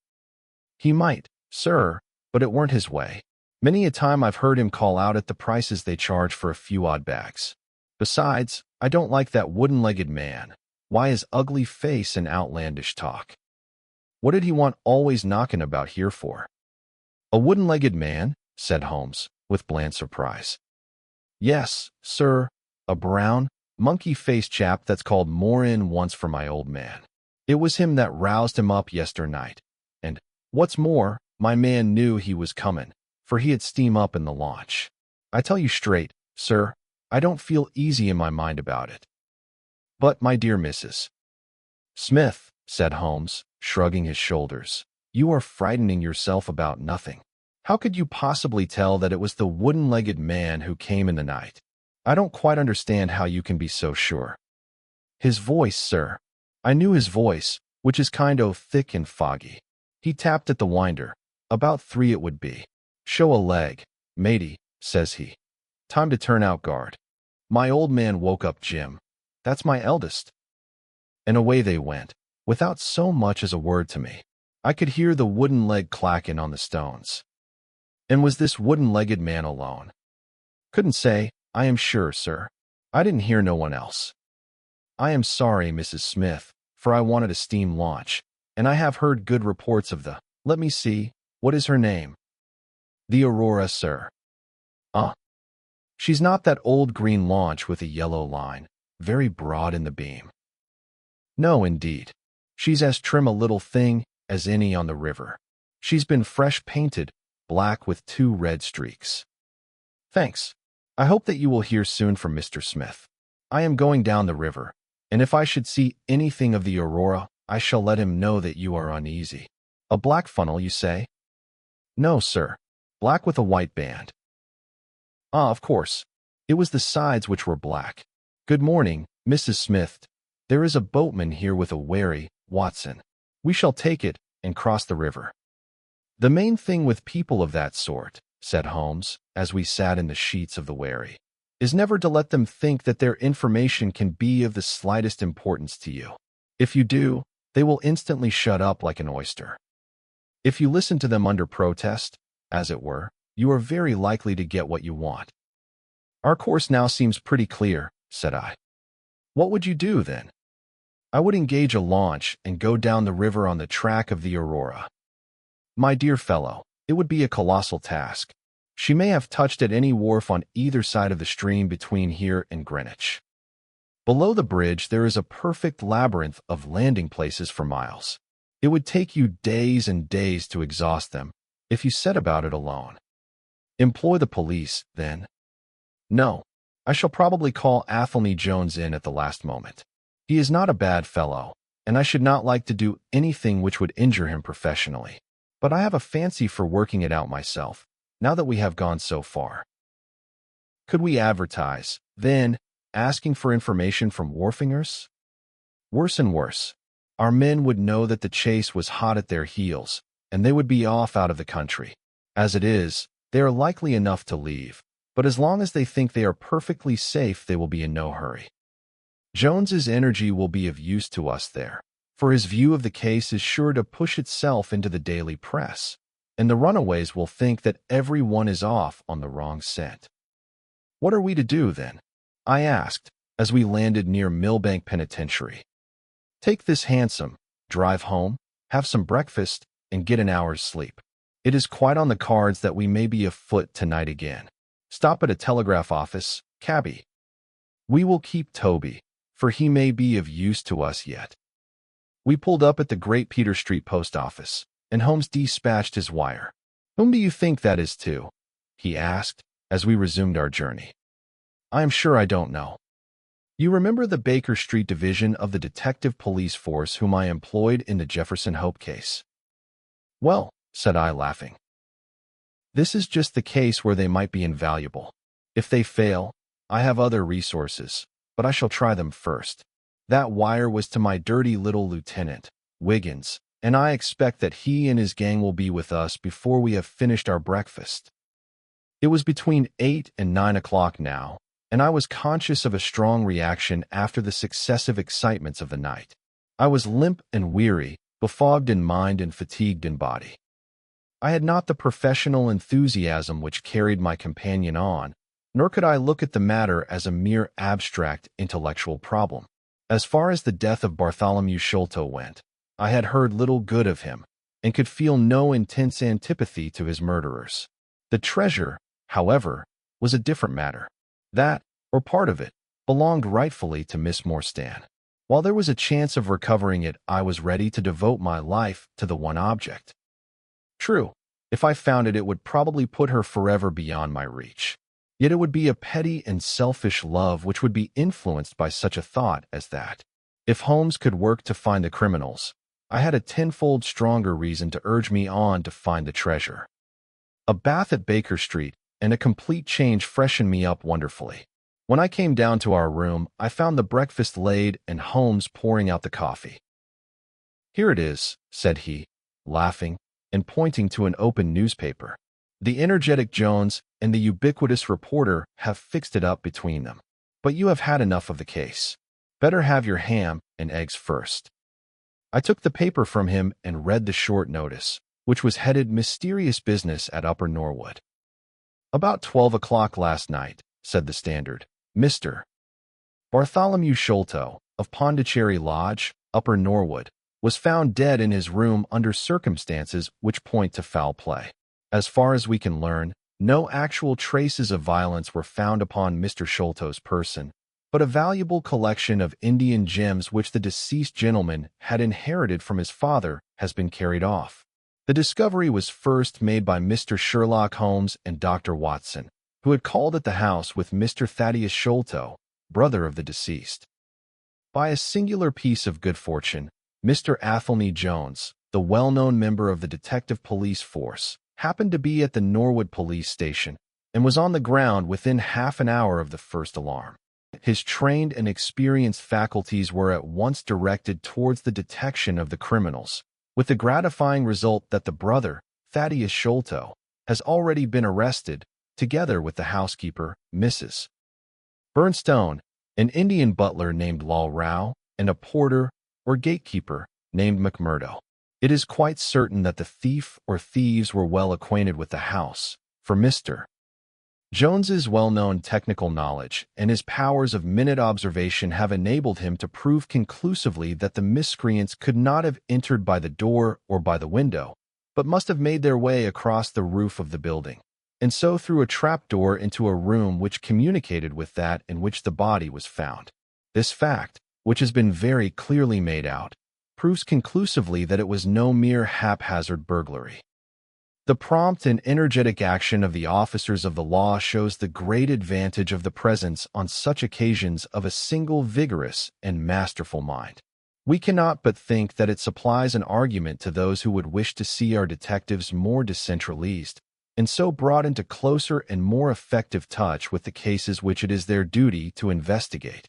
"He might, sir, but it weren't his way. Many a time I've heard him call out at the prices they charge for a few odd bags. Besides, I don't like that wooden-legged man. Why his ugly face and outlandish talk? What did he want always knocking about here for?" "A wooden-legged man?" said Holmes, with bland surprise. "Yes, sir, a brown, monkey-faced chap that's called more in once for my old man. It was him that roused him up yesternight, and, what's more, my man knew he was coming, for he had steam up in the launch. I tell you straight, sir, I don't feel easy in my mind about it." "But, my dear Mrs. Smith," said Holmes, shrugging his shoulders, "you are frightening yourself about nothing. How could you possibly tell that it was the wooden-legged man who came in the night? I don't quite understand how you can be so sure." "His voice, sir. I knew his voice, which is kind o' thick and foggy. He tapped at the winder. About 3 it would be. 'Show a leg, matey,' says he. 'Time to turn out guard.' My old man woke up Jim. That's my eldest." And away they went, without so much as a word to me. I could hear the wooden leg clacking on the stones. "And was this wooden-legged man alone?" "Couldn't say, I am sure, sir. I didn't hear no one else." "I am sorry, Mrs. Smith, for I wanted a steam launch, and I have heard good reports of the, let me see, what is her name? The Aurora, sir. She's not that old green launch with a yellow line, very broad in the beam. No, indeed. She's as trim a little thing as any on the river. She's been fresh painted, black with 2 red streaks. Thanks. I hope that you will hear soon from Mr. Smith. I am going down the river, and if I should see anything of the Aurora, I shall let him know that you are uneasy. A black funnel, you say? No, sir. Black with a white band. Of course. It was the sides which were black. Good morning, Mrs. Smith. There is a boatman here with a wherry, Watson. We shall take it and cross the river. The main thing with people of that sort, said Holmes, as we sat in the sheets of the wherry, is never to let them think that their information can be of the slightest importance to you. If you do, they will instantly shut up like an oyster. If you listen to them under protest, as it were, you are very likely to get what you want. Our course now seems pretty clear, said I. What would you do, then? I would engage a launch and go down the river on the track of the Aurora. My dear fellow, it would be a colossal task. She may have touched at any wharf on either side of the stream between here and Greenwich. Below the bridge there is a perfect labyrinth of landing places for miles. It would take you days and days to exhaust them if you set about it alone. Employ the police, then. No, I shall probably call Athelney Jones in at the last moment. He is not a bad fellow, and I should not like to do anything which would injure him professionally. But I have a fancy for working it out myself, now that we have gone so far. Could we advertise, then, asking for information from wharfingers? Worse and worse. Our men would know that the chase was hot at their heels, and they would be off out of the country. As it is, they are likely enough to leave, but as long as they think they are perfectly safe, they will be in no hurry. Jones's energy will be of use to us there, for his view of the case is sure to push itself into the daily press, and the runaways will think that every one is off on the wrong scent. What are we to do, then? I asked, as we landed near Millbank Penitentiary. Take this hansom, drive home, have some breakfast, and get an hour's sleep. It is quite on the cards that we may be afoot tonight again. Stop at a telegraph office, cabby. We will keep Toby, for he may be of use to us yet. We pulled up at the Great Peter Street post office, and Holmes dispatched his wire. Whom do you think that is to? He asked, as we resumed our journey. I am sure I don't know. You remember the Baker Street division of the detective police force whom I employed in the Jefferson Hope case? Well, said I, laughing, this is just the case where they might be invaluable. If they fail, I have other resources, but I shall try them first. That wire was to my dirty little lieutenant, Wiggins, and I expect that he and his gang will be with us before we have finished our breakfast. It was between 8 and 9 o'clock now, and I was conscious of a strong reaction after the successive excitements of the night. I was limp and weary, befogged in mind and fatigued in body. I had not the professional enthusiasm which carried my companion on, nor could I look at the matter as a mere abstract intellectual problem. As far as the death of Bartholomew Sholto went, I had heard little good of him, and could feel no intense antipathy to his murderers. The treasure, however, was a different matter. That, or part of it, belonged rightfully to Miss Morstan. While there was a chance of recovering it, I was ready to devote my life to the one object. True, if I found it, it would probably put her forever beyond my reach. Yet it would be a petty and selfish love which would be influenced by such a thought as that. If Holmes could work to find the criminals, I had a tenfold stronger reason to urge me on to find the treasure. A bath at Baker Street and a complete change freshened me up wonderfully. When I came down to our room, I found the breakfast laid and Holmes pouring out the coffee. Here it is, said he, laughing, and pointing to an open newspaper. The energetic Jones and the ubiquitous reporter have fixed it up between them. But you have had enough of the case. Better have your ham and eggs first. I took the paper from him and read the short notice, which was headed Mysterious Business at Upper Norwood. About 12 o'clock last night, said the Standard, Mr. Bartholomew Sholto, of Pondicherry Lodge, Upper Norwood, was found dead in his room under circumstances which point to foul play. As far as we can learn, no actual traces of violence were found upon Mr. Sholto's person, but a valuable collection of Indian gems which the deceased gentleman had inherited from his father has been carried off. The discovery was first made by Mr. Sherlock Holmes and Dr. Watson, who had called at the house with Mr. Thaddeus Sholto, brother of the deceased. By a singular piece of good fortune, Mr. Athelney Jones, the well-known member of the detective police force, happened to be at the Norwood police station and was on the ground within half an hour of the first alarm. His trained and experienced faculties were at once directed towards the detection of the criminals, with the gratifying result that the brother, Thaddeus Sholto, has already been arrested, together with the housekeeper, Mrs. Burnstone, an Indian butler named Lal Rao, and a porter or gatekeeper named McMurdo. It is quite certain that the thief or thieves were well acquainted with the house, for Mr. Jones's well-known technical knowledge and his powers of minute observation have enabled him to prove conclusively that the miscreants could not have entered by the door or by the window, but must have made their way across the roof of the building, and so through a trapdoor into a room which communicated with that in which the body was found. This fact, which has been very clearly made out, proves conclusively that it was no mere haphazard burglary. The prompt and energetic action of the officers of the law shows the great advantage of the presence on such occasions of a single vigorous and masterful mind. We cannot but think that it supplies an argument to those who would wish to see our detectives more decentralized, and so brought into closer and more effective touch with the cases which it is their duty to investigate.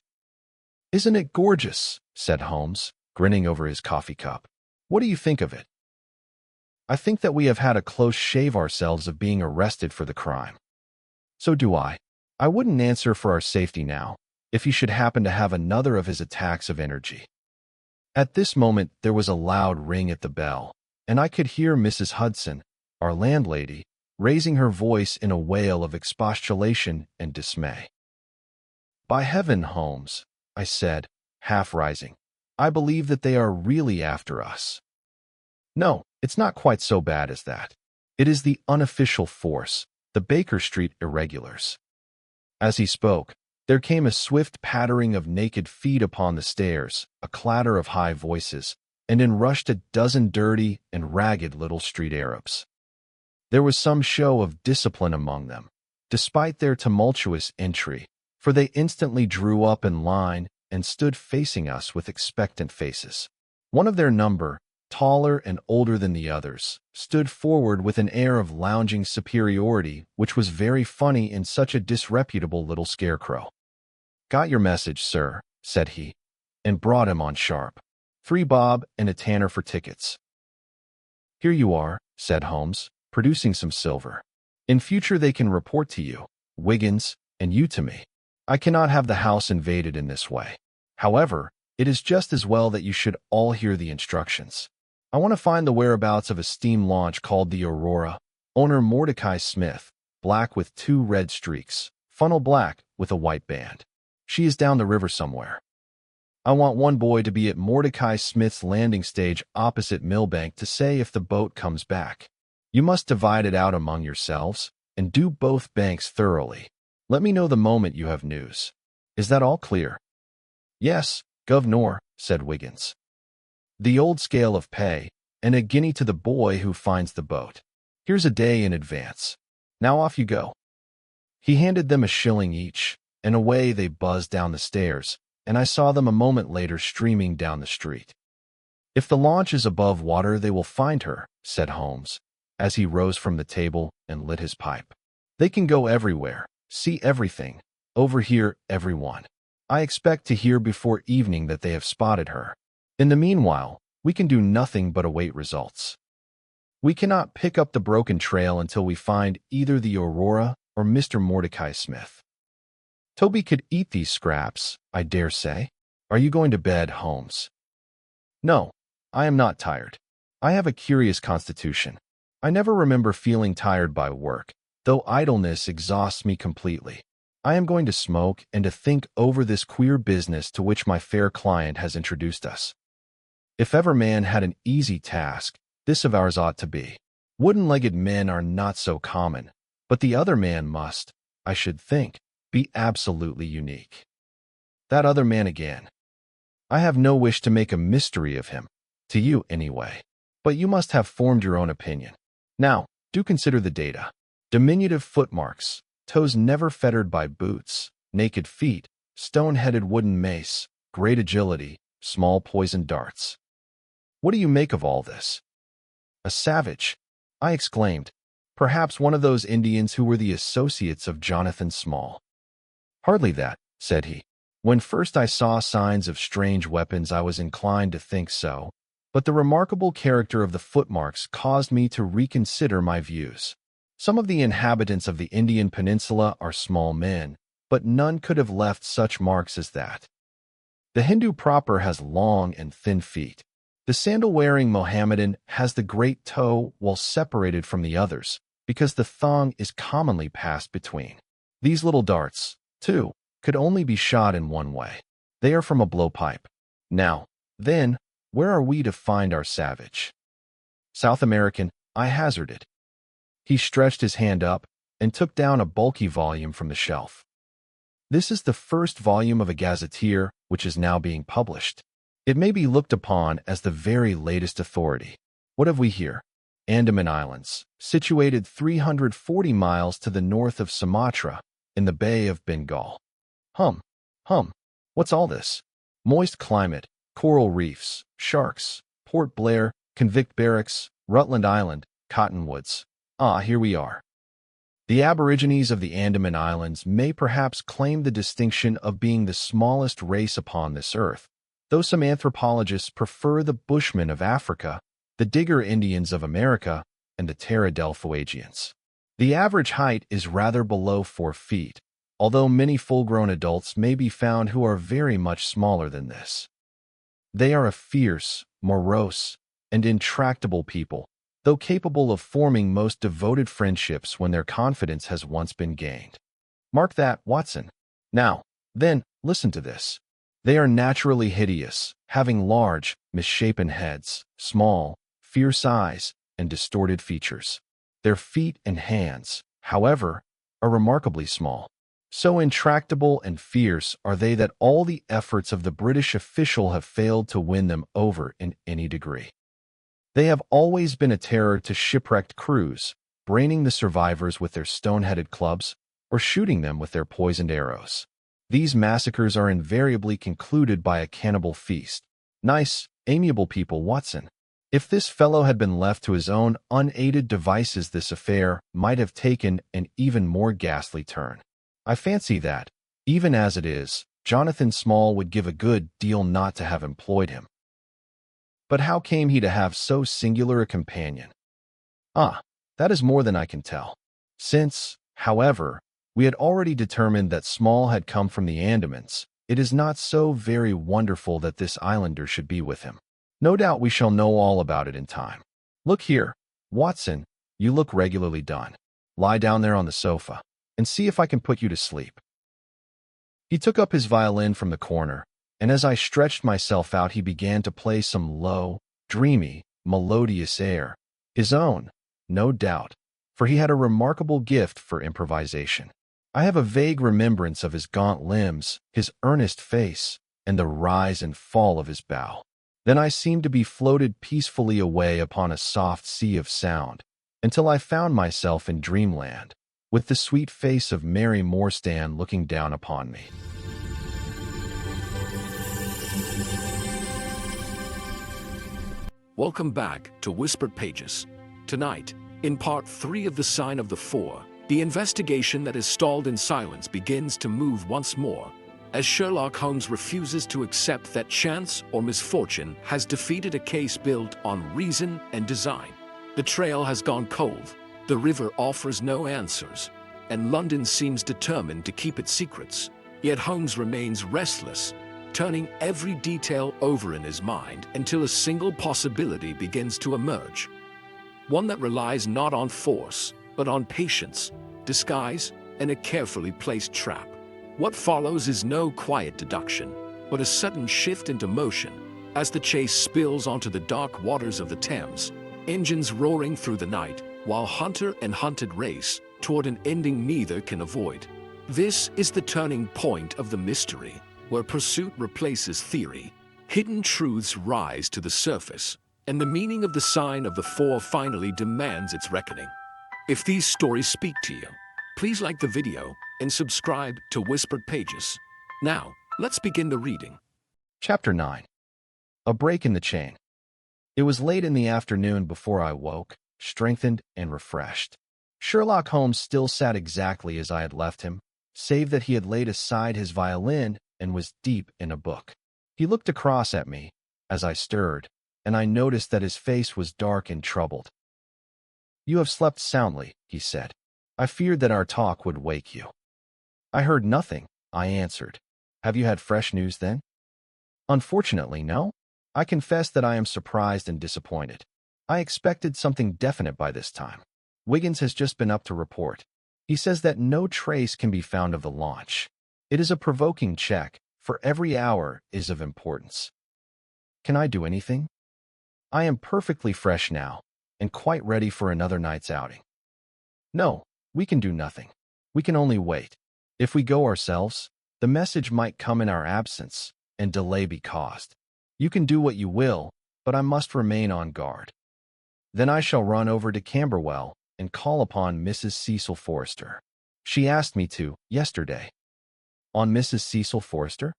"Isn't it gorgeous?" said Holmes, grinning over his coffee cup. "What do you think of it?" "I think that we have had a close shave ourselves of being arrested for the crime." "So do I. I wouldn't answer for our safety now, if he should happen to have another of his attacks of energy." At this moment there was a loud ring at the bell, and I could hear Mrs. Hudson, our landlady, raising her voice in a wail of expostulation and dismay. "By heaven, Holmes," I said, half rising, "I believe that they are really after us." "No, it's not quite so bad as that. It is the unofficial force, the Baker Street irregulars." As he spoke, there came a swift pattering of naked feet upon the stairs, a clatter of high voices, and in rushed a dozen dirty and ragged little street Arabs. There was some show of discipline among them, despite their tumultuous entry, for they instantly drew up in line and stood facing us with expectant faces. One of their number, taller and older than the others, stood forward with an air of lounging superiority which was very funny in such a disreputable little scarecrow. "Got your message, sir," said he, and brought him on sharp. 3 bob and a tanner for tickets." "Here you are," said Holmes, producing some silver. "In future they can report to you, Wiggins, and you to me. I cannot have the house invaded in this way. However, it is just as well that you should all hear the instructions. I want to find the whereabouts of a steam launch called the Aurora, owner Mordecai Smith, black with 2 red streaks, funnel black with a white band. She is down the river somewhere. I want one boy to be at Mordecai Smith's landing stage opposite Millbank to say if the boat comes back. You must divide it out among yourselves, and do both banks thoroughly. Let me know the moment you have news. Is that all clear?" "Yes, governor," said Wiggins. "The old scale of pay, and a guinea to the boy who finds the boat. Here's a day in advance. Now off you go." He handed them a shilling each, and away they buzzed down the stairs, and I saw them a moment later streaming down the street. "If the launch is above water they will find her," said Holmes, as he rose from the table and lit his pipe. "They can go everywhere, see everything, overhear everyone. I expect to hear before evening that they have spotted her. In the meanwhile, we can do nothing but await results. We cannot pick up the broken trail until we find either the Aurora or Mr. Mordecai Smith. Toby could eat these scraps, I dare say. Are you going to bed, Holmes?" "No, I am not tired. I have a curious constitution. I never remember feeling tired by work, though idleness exhausts me completely. I am going to smoke and to think over this queer business to which my fair client has introduced us." If ever man had an easy task, this of ours ought to be. Wooden-legged men are not so common, but the other man must, I should think, be absolutely unique. That other man again. I have no wish to make a mystery of him, to you anyway, but you must have formed your own opinion. Now, do consider the data. Diminutive footmarks, toes never fettered by boots, naked feet, stone-headed wooden mace, great agility, small poisoned darts. What do you make of all this? A savage, I exclaimed. Perhaps one of those Indians who were the associates of Jonathan Small. Hardly that, said he. When first I saw signs of strange weapons, I was inclined to think so, but the remarkable character of the footmarks caused me to reconsider my views. Some of the inhabitants of the Indian peninsula are small men, but none could have left such marks as that. The Hindu proper has long and thin feet. The sandal-wearing Mohammedan has the great toe well separated from the others, because the thong is commonly passed between. These little darts, too, could only be shot in one way. They are from a blowpipe. Now, then, where are we to find our savage? South American, I hazarded. He stretched his hand up and took down a bulky volume from the shelf. This is the first volume of a gazetteer which is now being published. It may be looked upon as the very latest authority. What have we here? Andaman Islands, situated 340 miles to the north of Sumatra, in the Bay of Bengal. Hum, what's all this? Moist climate, coral reefs, sharks, Port Blair, convict barracks, Rutland Island, cottonwoods. Ah, here we are. The aborigines of the Andaman Islands may perhaps claim the distinction of being the smallest race upon this earth, though some anthropologists prefer the Bushmen of Africa, the Digger Indians of America, and the Terra del Fuegians. The average height is rather below 4 feet, although many full-grown adults may be found who are very much smaller than this. They are a fierce, morose, and intractable people, though capable of forming most devoted friendships when their confidence has once been gained. Mark that, Watson. Now, then, listen to this. They are naturally hideous, having large, misshapen heads, small, fierce eyes, and distorted features. Their feet and hands, however, are remarkably small. So intractable and fierce are they that all the efforts of the British official have failed to win them over in any degree. They have always been a terror to shipwrecked crews, braining the survivors with their stone-headed clubs or shooting them with their poisoned arrows. These massacres are invariably concluded by a cannibal feast. Nice, amiable people, Watson. If this fellow had been left to his own unaided devices, this affair might have taken an even more ghastly turn. I fancy that, even as it is, Jonathan Small would give a good deal not to have employed him. But how came he to have so singular a companion? Ah, that is more than I can tell. Since, however, we had already determined that Small had come from the Andamans, it is not so very wonderful that this islander should be with him. No doubt we shall know all about it in time. Look here, Watson, you look regularly done. Lie down there on the sofa, and see if I can put you to sleep. He took up his violin from the corner, and as I stretched myself out he began to play some low, dreamy, melodious air, his own, no doubt, for he had a remarkable gift for improvisation. I have a vague remembrance of his gaunt limbs, his earnest face, and the rise and fall of his bow. Then I seemed to be floated peacefully away upon a soft sea of sound, until I found myself in dreamland, with the sweet face of Mary Morstan looking down upon me. Welcome back to Whispered Pages. Tonight, in part 3 of The Sign of the Four, the investigation that is stalled in silence begins to move once more, as Sherlock Holmes refuses to accept that chance or misfortune has defeated a case built on reason and design. The trail has gone cold, the river offers no answers, and London seems determined to keep its secrets. Yet Holmes remains restless, turning every detail over in his mind until a single possibility begins to emerge. One that relies not on force, but on patience, disguise, and a carefully placed trap. What follows is no quiet deduction, but a sudden shift into motion, as the chase spills onto the dark waters of the Thames, engines roaring through the night, while hunter and hunted race toward an ending neither can avoid. This is the turning point of the mystery, where pursuit replaces theory, hidden truths rise to the surface, and the meaning of the sign of the four finally demands its reckoning. If these stories speak to you, please like the video and subscribe to Whispered Pages. Now, let's begin the reading. Chapter 9. A break in the chain. It was late in the afternoon before I woke, strengthened and refreshed. Sherlock Holmes still sat exactly as I had left him, save that he had laid aside his violin and was deep in a book. He looked across at me as I stirred, and I noticed that his face was dark and troubled. "You have slept soundly," he said. "I feared that our talk would wake you." "I heard nothing," I answered. "Have you had fresh news then?" "Unfortunately, no. I confess that I am surprised and disappointed. I expected something definite by this time. Wiggins has just been up to report. He says that no trace can be found of the launch. It is a provoking check, for every hour is of importance." "Can I do anything?" "I am perfectly fresh now, and quite ready for another night's outing." "No, we can do nothing. We can only wait. If we go ourselves, the message might come in our absence, and delay be caused. You can do what you will, but I must remain on guard. Then I shall run over to Camberwell and call upon Mrs. Cecil Forrester. She asked me to, yesterday." "On Mrs. Cecil Forrester?"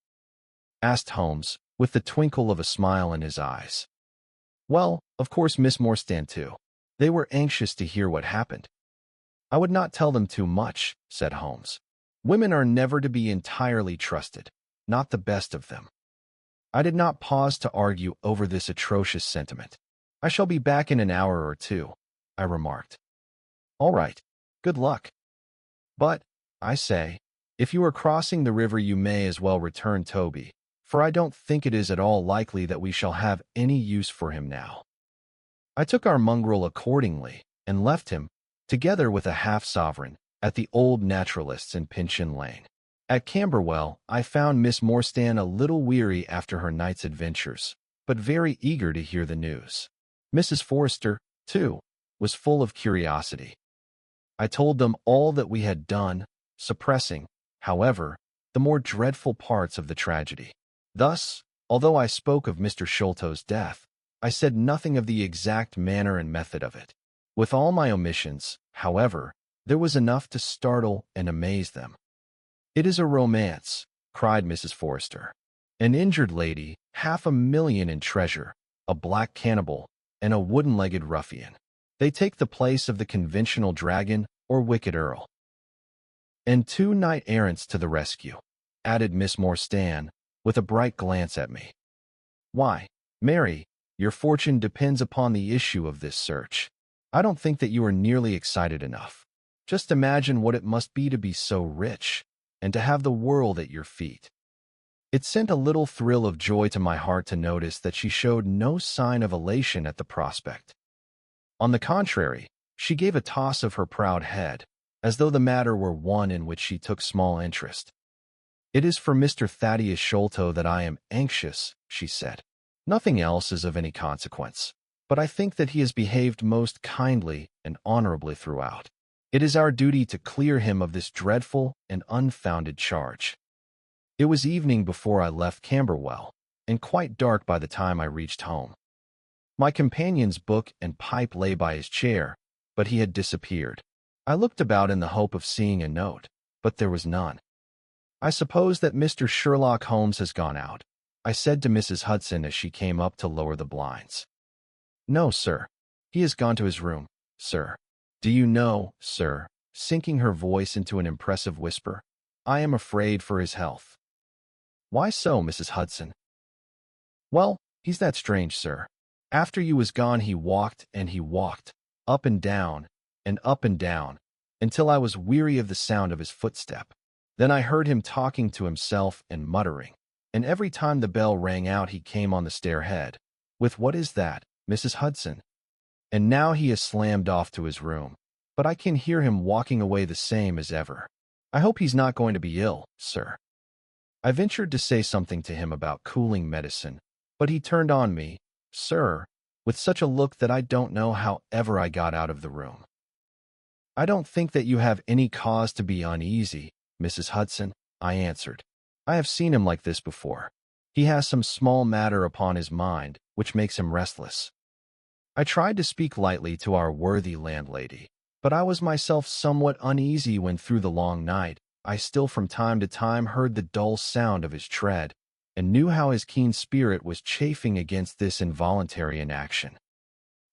asked Holmes, with the twinkle of a smile in his eyes. "Well, of course Miss Morstan too. They were anxious to hear what happened." "I would not tell them too much," said Holmes. "Women are never to be entirely trusted, not the best of them." I did not pause to argue over this atrocious sentiment. "I shall be back in an hour or two," I remarked. "All right. Good luck. But, I say, if you are crossing the river you may as well return Toby, for I don't think it is at all likely that we shall have any use for him now." I took our mongrel accordingly and left him, together with a half-sovereign, at the old naturalist's in Pinchin Lane. At Camberwell, I found Miss Morstan a little weary after her night's adventures, but very eager to hear the news. Mrs. Forrester, too, was full of curiosity. I told them all that we had done, suppressing, however, the more dreadful parts of the tragedy. Thus, although I spoke of Mr. Sholto's death, I said nothing of the exact manner and method of it. With all my omissions, however, there was enough to startle and amaze them. "It is a romance," cried Mrs. Forrester. "An injured lady, 500,000 in treasure, a black cannibal, and a wooden-legged ruffian. They take the place of the conventional dragon or wicked earl. And 2 knight-errants to the rescue," added Miss Morstan, with a bright glance at me. "Why, Mary, your fortune depends upon the issue of this search. I don't think that you are nearly excited enough. Just imagine what it must be to be so rich, and to have the world at your feet." It sent a little thrill of joy to my heart to notice that she showed no sign of elation at the prospect. On the contrary, she gave a toss of her proud head, as though the matter were one in which she took small interest. "It is for Mr. Thaddeus Sholto that I am anxious," she said. "Nothing else is of any consequence, but I think that he has behaved most kindly and honorably throughout. It is our duty to clear him of this dreadful and unfounded charge." It was evening before I left Camberwell, and quite dark by the time I reached home. My companion's book and pipe lay by his chair, but he had disappeared. I looked about in the hope of seeing a note, but there was none. "I suppose that Mr. Sherlock Holmes has gone out," I said to Mrs. Hudson as she came up to lower the blinds. "No, sir. He has gone to his room, sir. Do you know, sir," sinking her voice into an impressive whisper, "I am afraid for his health." "Why so, Mrs. Hudson?" "Well, he's that strange, sir. After you was gone he walked, up and down, until I was weary of the sound of his footstep. Then I heard him talking to himself and muttering, and every time the bell rang out he came on the stairhead, with 'What is that, Mrs. Hudson?' And now he has slammed off to his room, but I can hear him walking away the same as ever. I hope he's not going to be ill, sir." I ventured to say something to him about cooling medicine, But he turned on me, sir, with such a look that I don't know how ever I got out of the room. I don't think that you have any cause to be uneasy, Mrs. Hudson, I answered. I have seen him like this before. He has some small matter upon his mind, which makes him restless. I tried to speak lightly to our worthy landlady, but I was myself somewhat uneasy when through the long night I still from time to time heard the dull sound of his tread, and knew how his keen spirit was chafing against this involuntary inaction.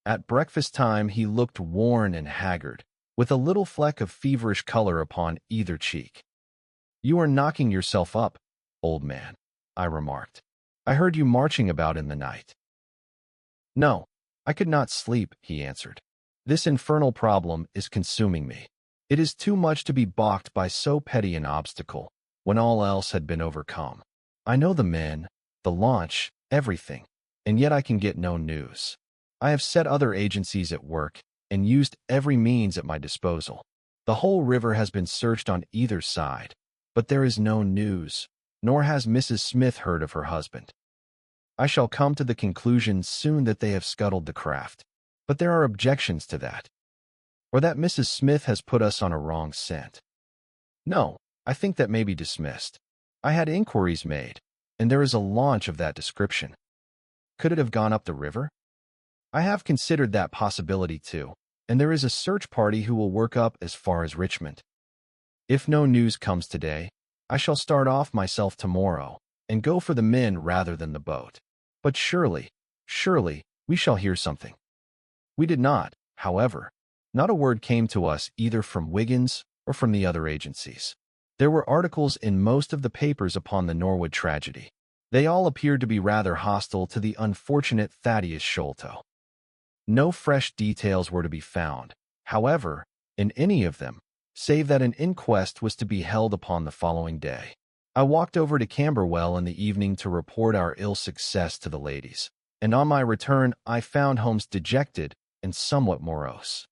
At breakfast time he looked worn and haggard, with a little fleck of feverish color upon either cheek. "You are knocking yourself up, old man," I remarked. "I heard you marching about in the night." "No, I could not sleep," he answered. "This infernal problem is consuming me. It is too much to be balked by so petty an obstacle, when all else had been overcome. I know the men, the launch, everything, and yet I can get no news. I have set other agencies at work, and used every means at my disposal. The whole river has been searched on either side, but there is no news, nor has Mrs. Smith heard of her husband. I shall come to the conclusion soon that they have scuttled the craft, but there are objections to that, or that Mrs. Smith has put us on a wrong scent. No, I think that may be dismissed. I had inquiries made, and there is a launch of that description. Could it have gone up the river? I have considered that possibility too, and there is a search party who will work up as far as Richmond. If no news comes today, I shall start off myself tomorrow, and go for the men rather than the boat. But surely, we shall hear something." We did not, however. Not a word came to us either from Wiggins or from the other agencies. There were articles in most of the papers upon the Norwood tragedy. They all appeared to be rather hostile to the unfortunate Thaddeus Sholto. No fresh details were to be found, however, in any of them, save that an inquest was to be held upon the following day. I walked over to Camberwell in the evening to report our ill success to the ladies, and on my return I found Holmes dejected and somewhat morose.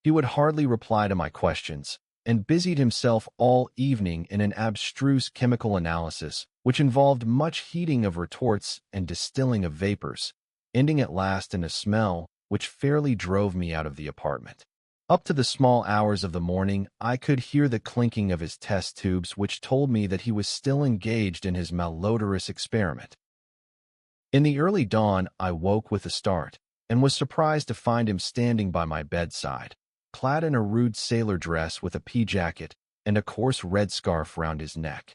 He would hardly reply to my questions, and busied himself all evening in an abstruse chemical analysis which involved much heating of retorts and distilling of vapors, ending at last in a smell which fairly drove me out of the apartment. Up to the small hours of the morning, I could hear the clinking of his test tubes, which told me that he was still engaged in his malodorous experiment. In the early dawn, I woke with a start, and was surprised to find him standing by my bedside, clad in a rude sailor dress with a pea jacket and a coarse red scarf round his neck.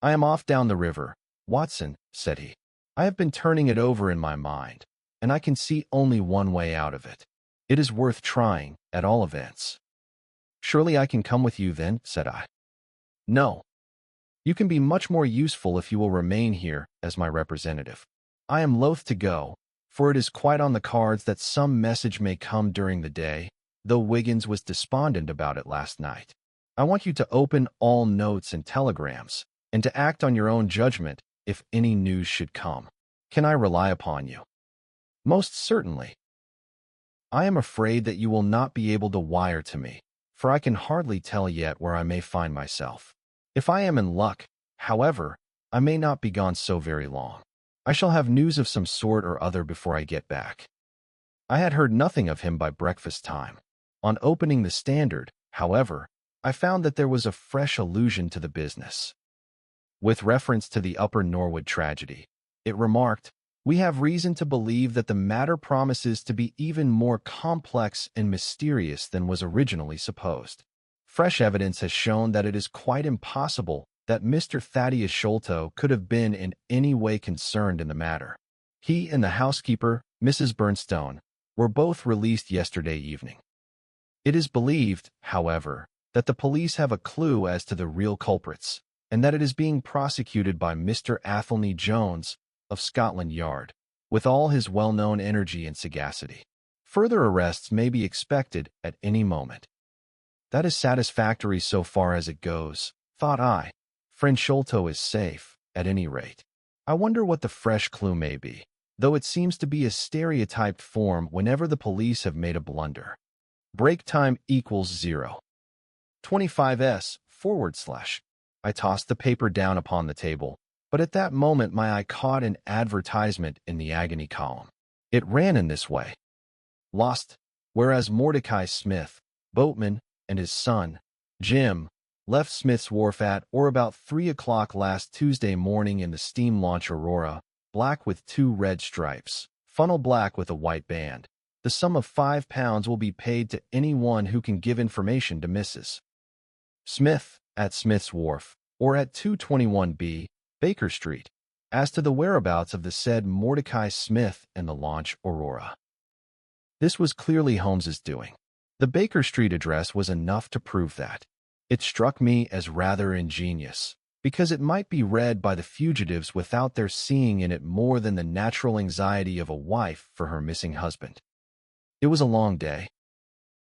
"I am off down the river, Watson," said he. "I have been turning it over in my mind, and I can see only one way out of it. It is worth trying, at all events." "Surely I can come with you then," said I. "No. You can be much more useful if you will remain here as my representative. I am loath to go, for it is quite on the cards that some message may come during the day, though Wiggins was despondent about it last night. I want you to open all notes and telegrams, and to act on your own judgment if any news should come. Can I rely upon you?" "Most certainly." "I am afraid that you will not be able to wire to me, for I can hardly tell yet where I may find myself. If I am in luck, however, I may not be gone so very long. I shall have news of some sort or other before I get back." I had heard nothing of him by breakfast time. On opening the Standard, however, I found that there was a fresh allusion to the business. With reference to the Upper Norwood tragedy, it remarked, "We have reason to believe that the matter promises to be even more complex and mysterious than was originally supposed. Fresh evidence has shown that it is quite impossible that Mr. Thaddeus Sholto could have been in any way concerned in the matter. He and the housekeeper, Mrs. Burnstone, were both released yesterday evening. It is believed, however, that the police have a clue as to the real culprits, and that it is being prosecuted by Mr. Athelney Jones, of Scotland Yard, with all his well-known energy and sagacity. Further arrests may be expected at any moment." That is satisfactory so far as it goes, thought I. Friend Sholto is safe, at any rate. I wonder what the fresh clue may be, though it seems to be a stereotyped form whenever the police have made a blunder. Break time equals 0. 25s /. I tossed the paper down upon the table, But at that moment my eye caught an advertisement in the agony column. It ran in this way. Lost, whereas Mordecai Smith, boatman, and his son, Jim, left Smith's Wharf at or about 3 o'clock last Tuesday morning in the steam launch Aurora, black with 2 red stripes, funnel black with a white band. The sum of £5 will be paid to anyone who can give information to Mrs. Smith at Smith's Wharf or at 221B, Baker Street, as to the whereabouts of the said Mordecai Smith and the launch Aurora. This was clearly Holmes's doing. The Baker Street address was enough to prove that. It struck me as rather ingenious, because it might be read by the fugitives without their seeing in it more than the natural anxiety of a wife for her missing husband. It was a long day.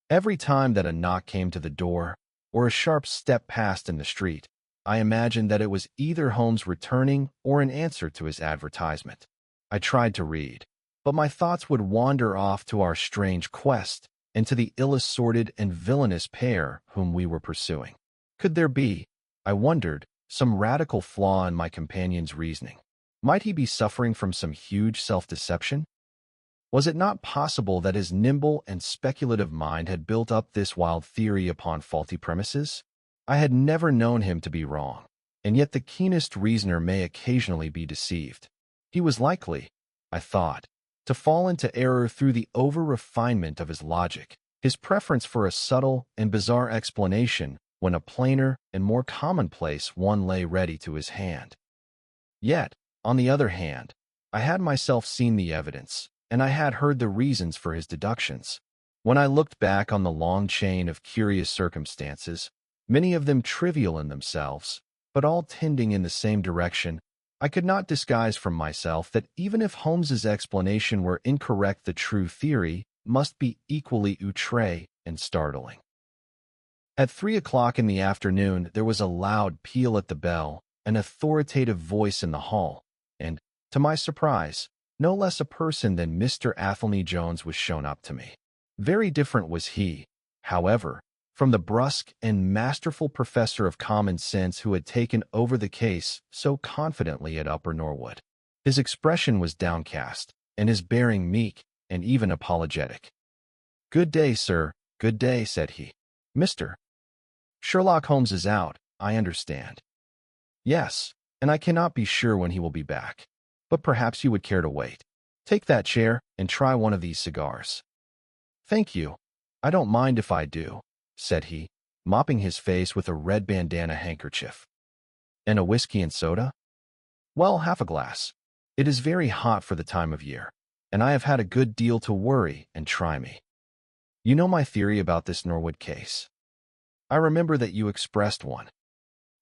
Every time that a knock came to the door, or a sharp step passed in the street, I imagined that it was either Holmes returning or an answer to his advertisement. I tried to read, but my thoughts would wander off to our strange quest and to the ill-assorted and villainous pair whom we were pursuing. Could there be, I wondered, some radical flaw in my companion's reasoning? Might he be suffering from some huge self-deception? Was it not possible that his nimble and speculative mind had built up this wild theory upon faulty premises? I had never known him to be wrong, and yet the keenest reasoner may occasionally be deceived. He was likely, I thought, to fall into error through the over-refinement of his logic, his preference for a subtle and bizarre explanation when a plainer and more commonplace one lay ready to his hand. Yet, on the other hand, I had myself seen the evidence, and I had heard the reasons for his deductions. When I looked back on the long chain of curious circumstances, many of them trivial in themselves, but all tending in the same direction, I could not disguise from myself that even if Holmes's explanation were incorrect, the true theory must be equally outre and startling. At 3 o'clock in the afternoon, there was a loud peal at the bell, an authoritative voice in the hall, and, to my surprise, no less a person than Mr. Athelney Jones was shown up to me. Very different was he, however, from the brusque and masterful professor of common sense who had taken over the case so confidently at Upper Norwood. His expression was downcast, and his bearing meek and even apologetic. "Good day, sir, good day," said he. "Mr. Sherlock Holmes is out, I understand." "Yes, and I cannot be sure when he will be back. But perhaps you would care to wait. Take that chair and try one of these cigars." "Thank you. I don't mind if I do," said he, mopping his face with a red bandana handkerchief. "And a whiskey and soda?" "Well, half a glass. It is very hot for the time of year, and I have had a good deal to worry and try me. You know my theory about this Norwood case. I remember that you expressed one.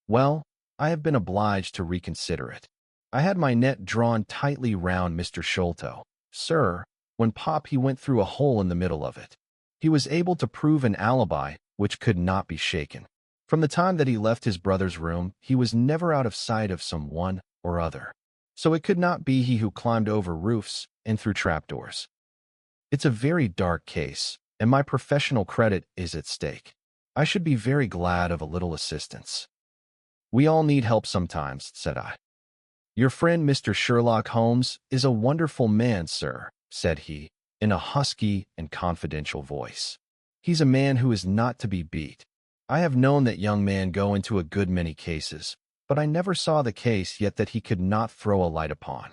Well, I have been obliged to reconsider it. I had my net drawn tightly round Mr. Sholto, sir, when he went through a hole in the middle of it. He was able to prove an alibi which could not be shaken. From the time that he left his brother's room, he was never out of sight of some one or other. So it could not be he who climbed over roofs and through trapdoors. It's a very dark case, and my professional credit is at stake. I should be very glad of a little assistance." "We all need help sometimes," said I. "Your friend Mr. Sherlock Holmes is a wonderful man, sir," said he, in a husky and confidential voice. "He's a man who is not to be beat. I have known that young man go into a good many cases, but I never saw the case yet that he could not throw a light upon.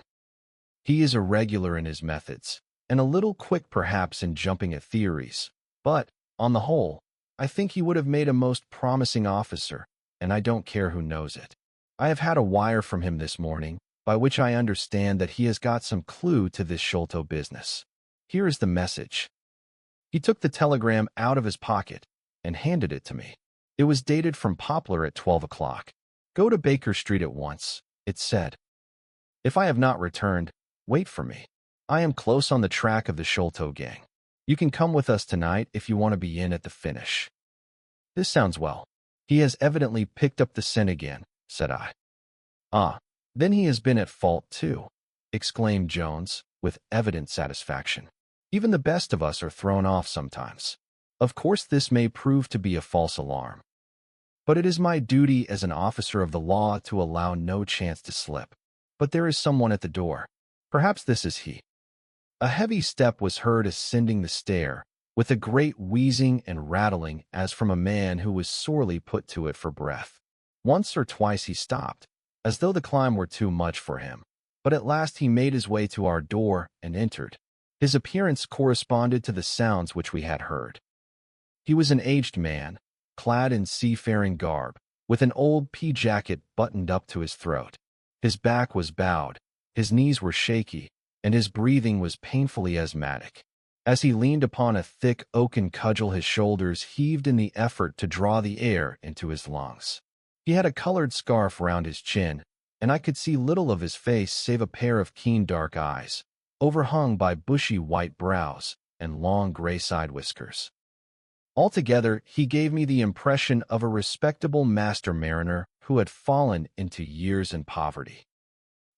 He is irregular in his methods, and a little quick perhaps in jumping at theories, but, on the whole, I think he would have made a most promising officer, and I don't care who knows it. I have had a wire from him this morning, by which I understand that he has got some clue to this Sholto business. Here is the message." He took the telegram out of his pocket and handed it to me. It was dated from Poplar at 12 o'clock. "Go to Baker Street at once," it said. "If I have not returned, wait for me. I am close on the track of the Sholto gang. You can come with us tonight if you want to be in at the finish." "This sounds well. He has evidently picked up the scent again," said I. "Ah, then he has been at fault too," exclaimed Jones, with evident satisfaction. "Even the best of us are thrown off sometimes. Of course this may prove to be a false alarm, but it is my duty as an officer of the law to allow no chance to slip. But there is someone at the door. Perhaps this is he. A heavy step was heard ascending the stair, with a great wheezing and rattling as from a man who was sorely put to it for breath. Once or twice he stopped, as though the climb were too much for him, but at last he made his way to our door and entered. His appearance corresponded to the sounds which we had heard. He was an aged man, clad in seafaring garb, with an old pea jacket buttoned up to his throat. His back was bowed, his knees were shaky, and his breathing was painfully asthmatic. As he leaned upon a thick oaken cudgel, his shoulders heaved in the effort to draw the air into his lungs. He had a colored scarf round his chin, and I could see little of his face save a pair of keen dark eyes, overhung by bushy white brows and long gray side whiskers. Altogether, he gave me the impression of a respectable master mariner who had fallen into years and poverty.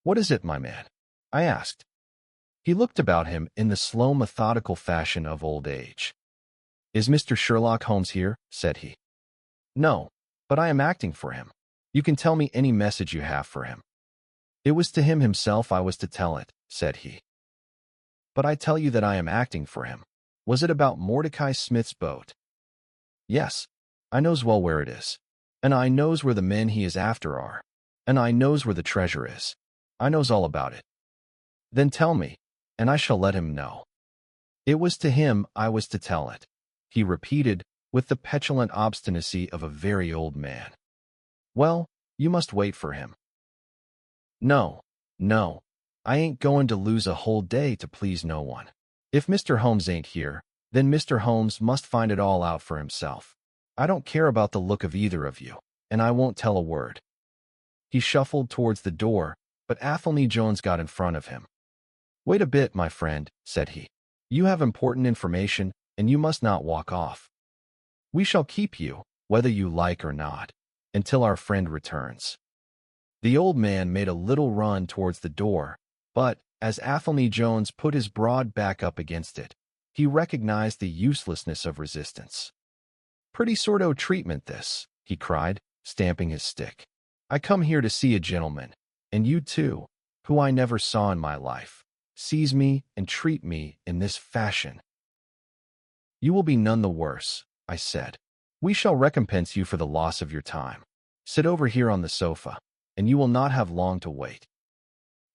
"What is it, my man?" I asked. He looked about him in the slow, methodical fashion of old age. "Is Mr. Sherlock Holmes here?" said he. "No, but I am acting for him. You can tell me any message you have for him." "It was to him himself I was to tell it," said he. "But I tell you that I am acting for him. Was it about Mordecai Smith's boat?" "Yes, I knows well where it is, and I knows where the men he is after are, and I knows where the treasure is. I knows all about it." "Then tell me, and I shall let him know." "It was to him I was to tell it," he repeated with the petulant obstinacy of a very old man. "Well, you must wait for him." No, I ain't going to lose a whole day to please no one. If Mr. Holmes ain't here, then Mr. Holmes must find it all out for himself. I don't care about the look of either of you, and I won't tell a word." He shuffled towards the door, but Athelney Jones got in front of him. "Wait a bit, my friend," said he. "You have important information, and you must not walk off. We shall keep you, whether you like or not, until our friend returns." The old man made a little run towards the door, but, as Athelney Jones put his broad back up against it, he recognized the uselessness of resistance. "Pretty sort o' treatment this," he cried, stamping his stick. "I come here to see a gentleman, and you too, who I never saw in my life, seize me and treat me in this fashion." "You will be none the worse," I said. "We shall recompense you for the loss of your time. Sit over here on the sofa, and you will not have long to wait."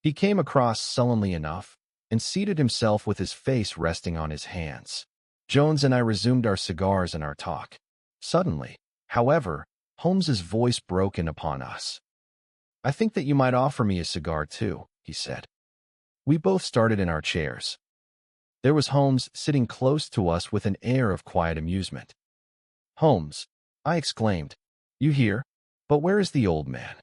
He came across sullenly enough, and seated himself with his face resting on his hands. Jones and I resumed our cigars and our talk. Suddenly, however, Holmes's voice broke in upon us. "I think that you might offer me a cigar too," he said. We both started in our chairs. There was Holmes sitting close to us with an air of quiet amusement. "Holmes," I exclaimed, "you here? But where is the old man?"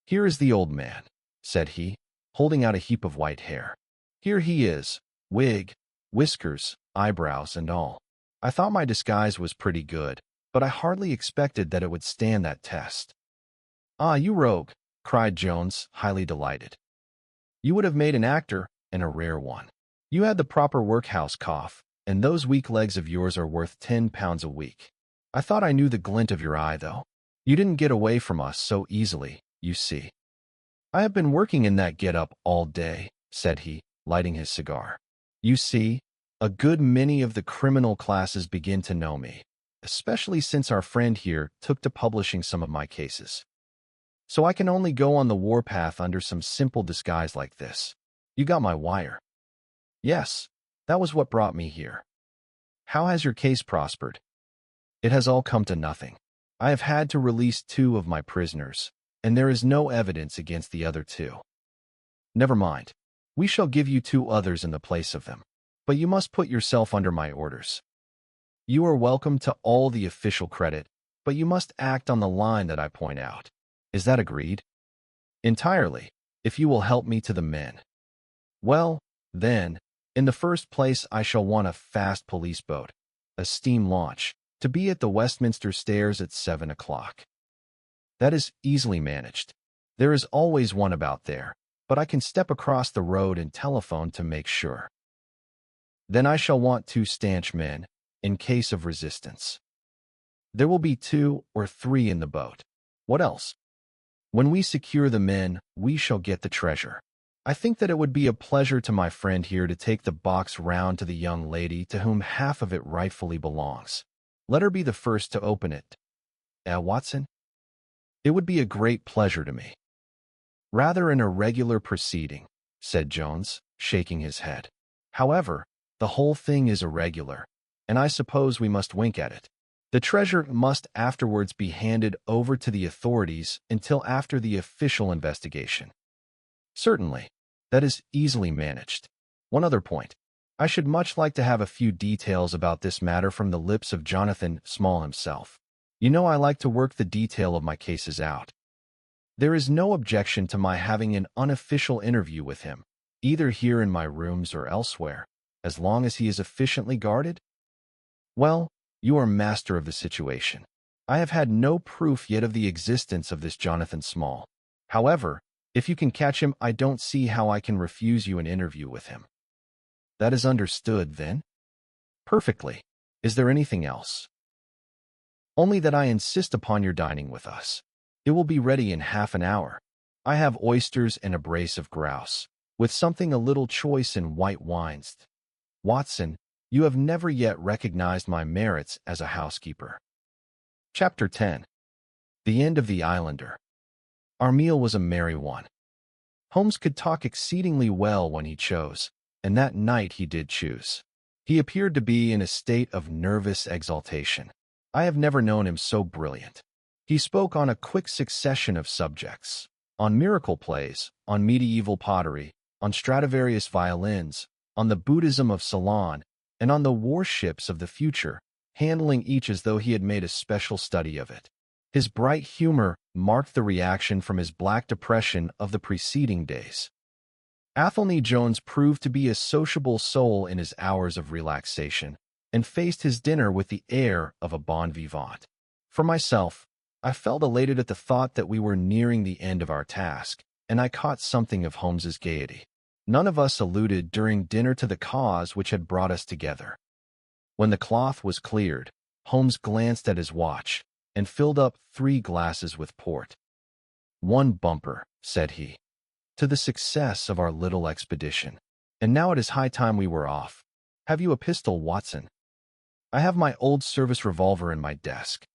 "Here is the old man," said he, holding out a heap of white hair. "Here he is, wig, whiskers, eyebrows, and all. I thought my disguise was pretty good, but I hardly expected that it would stand that test." "Ah, you rogue," cried Jones, highly delighted. "You would have made an actor, and a rare one. You had the proper workhouse cough, and those weak legs of yours are worth £10 a week. I thought I knew the glint of your eye, though. You didn't get away from us so easily, you see." "I have been working in that get-up all day," said he, lighting his cigar. "You see, a good many of the criminal classes begin to know me, especially since our friend here took to publishing some of my cases. So I can only go on the warpath under some simple disguise like this. You got my wire?" "Yes, that was what brought me here." "How has your case prospered?" "It has all come to nothing. I have had to release 2 of my prisoners, and there is no evidence against the other 2. "Never mind. We shall give you 2 others in the place of them, but you must put yourself under my orders. You are welcome to all the official credit, but you must act on the line that I point out. Is that agreed?" "Entirely, if you will help me to the men." "Well, then, in the first place I shall want a fast police boat, a steam launch, to be at the Westminster Stairs at 7 o'clock. "That is easily managed. There is always one about there, but I can step across the road and telephone to make sure. "Then I shall want 2 stanch men, in case of resistance. There will be 2 or 3 in the boat. What else?" When we secure the men, we shall get the treasure. I think that it would be a pleasure to my friend here to take the box round to the young lady to whom half of it rightfully belongs. Let her be the first to open it. Watson? It would be a great pleasure to me. Rather an irregular proceeding, said Jones, shaking his head. However, the whole thing is irregular, and I suppose we must wink at it. The treasure must afterwards be handed over to the authorities until after the official investigation. Certainly, that is easily managed. One other point. I should much like to have a few details about this matter from the lips of Jonathan Small himself. You know I like to work the detail of my cases out. There is no objection to my having an unofficial interview with him, either here in my rooms or elsewhere, as long as he is efficiently guarded. Well, you are master of the situation. I have had no proof yet of the existence of this Jonathan Small. However, if you can catch him, I don't see how I can refuse you an interview with him. That is understood, then? Perfectly. Is there anything else? Only that I insist upon your dining with us. It will be ready in half an hour. I have oysters and a brace of grouse, with something a little choice in white wines. Watson, you have never yet recognized my merits as a housekeeper. Chapter 10. The End of the Islander. Our meal was a merry one. Holmes could talk exceedingly well when he chose, and that night he did choose. He appeared to be in a state of nervous exaltation. I have never known him so brilliant. He spoke on a quick succession of subjects, on miracle plays, on medieval pottery, on Stradivarius violins, on the Buddhism of Ceylon, and on the warships of the future, handling each as though he had made a special study of it. His bright humor marked the reaction from his black depression of the preceding days. Athelney Jones proved to be a sociable soul in his hours of relaxation, and faced his dinner with the air of a bon vivant. For myself, I felt elated at the thought that we were nearing the end of our task, and I caught something of Holmes's gaiety. None of us alluded during dinner to the cause which had brought us together. When the cloth was cleared, Holmes glanced at his watch and filled up 3 glasses with port. "One bumper," said he, "to the success of our little expedition. And now it is high time we were off. Have you a pistol, Watson?" "I have my old service revolver in my desk."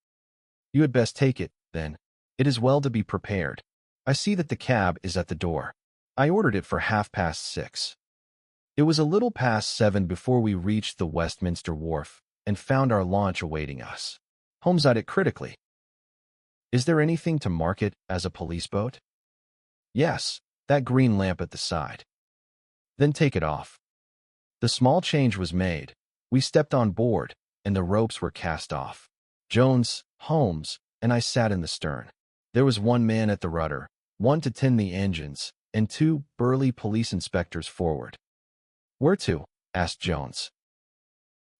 "You had best take it, then. It is well to be prepared. I see that the cab is at the door. I ordered it for 6:30. It was a little past 7 before we reached the Westminster Wharf and found our launch awaiting us. Holmes eyed it critically. "Is there anything to mark it as a police boat?" "Yes, that green lamp at the side." "Then take it off." The small change was made. We stepped on board, and the ropes were cast off. Jones, Holmes, and I sat in the stern. There was 1 man at the rudder, 1 to tend the engines, and 2 burly police inspectors forward. "Where to?" asked Jones.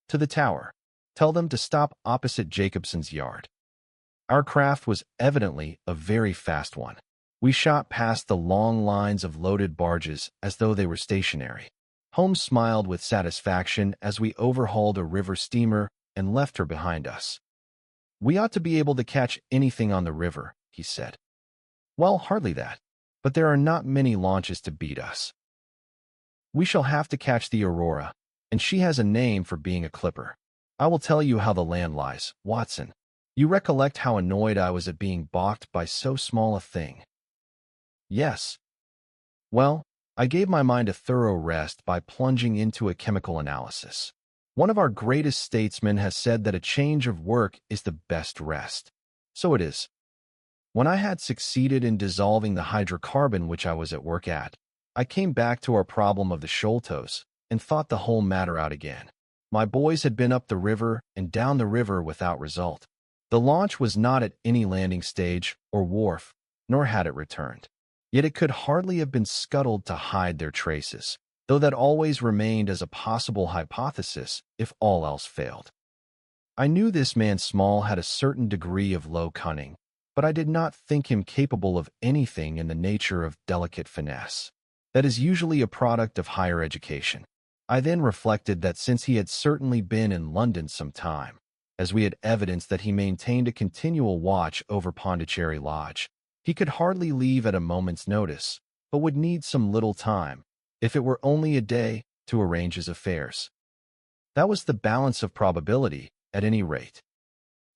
"To the Tower. Tell them to stop opposite Jacobson's yard." Our craft was evidently a very fast one. We shot past the long lines of loaded barges as though they were stationary. Holmes smiled with satisfaction as we overhauled a river steamer and left her behind us. "We ought to be able to catch anything on the river," he said. "Well, hardly that, but there are not many launches to beat us. We shall have to catch the Aurora, and she has a name for being a clipper. I will tell you how the land lies, Watson. You recollect how annoyed I was at being balked by so small a thing?" "Yes." "Well, I gave my mind a thorough rest by plunging into a chemical analysis. One of our greatest statesmen has said that a change of work is the best rest. So it is. When I had succeeded in dissolving the hydrocarbon which I was at work at, I came back to our problem of the Sholtos and thought the whole matter out again. My boys had been up the river and down the river without result. The launch was not at any landing stage or wharf, nor had it returned. Yet it could hardly have been scuttled to hide their traces, though that always remained as a possible hypothesis if all else failed. I knew this man Small had a certain degree of low cunning, but I did not think him capable of anything in the nature of delicate finesse. That is usually a product of higher education. I then reflected that since he had certainly been in London some time, as we had evidence that he maintained a continual watch over Pondicherry Lodge, He could hardly leave at a moment's notice, but would need some little time, if it were only a day, to arrange his affairs. That was the balance of probability, at any rate.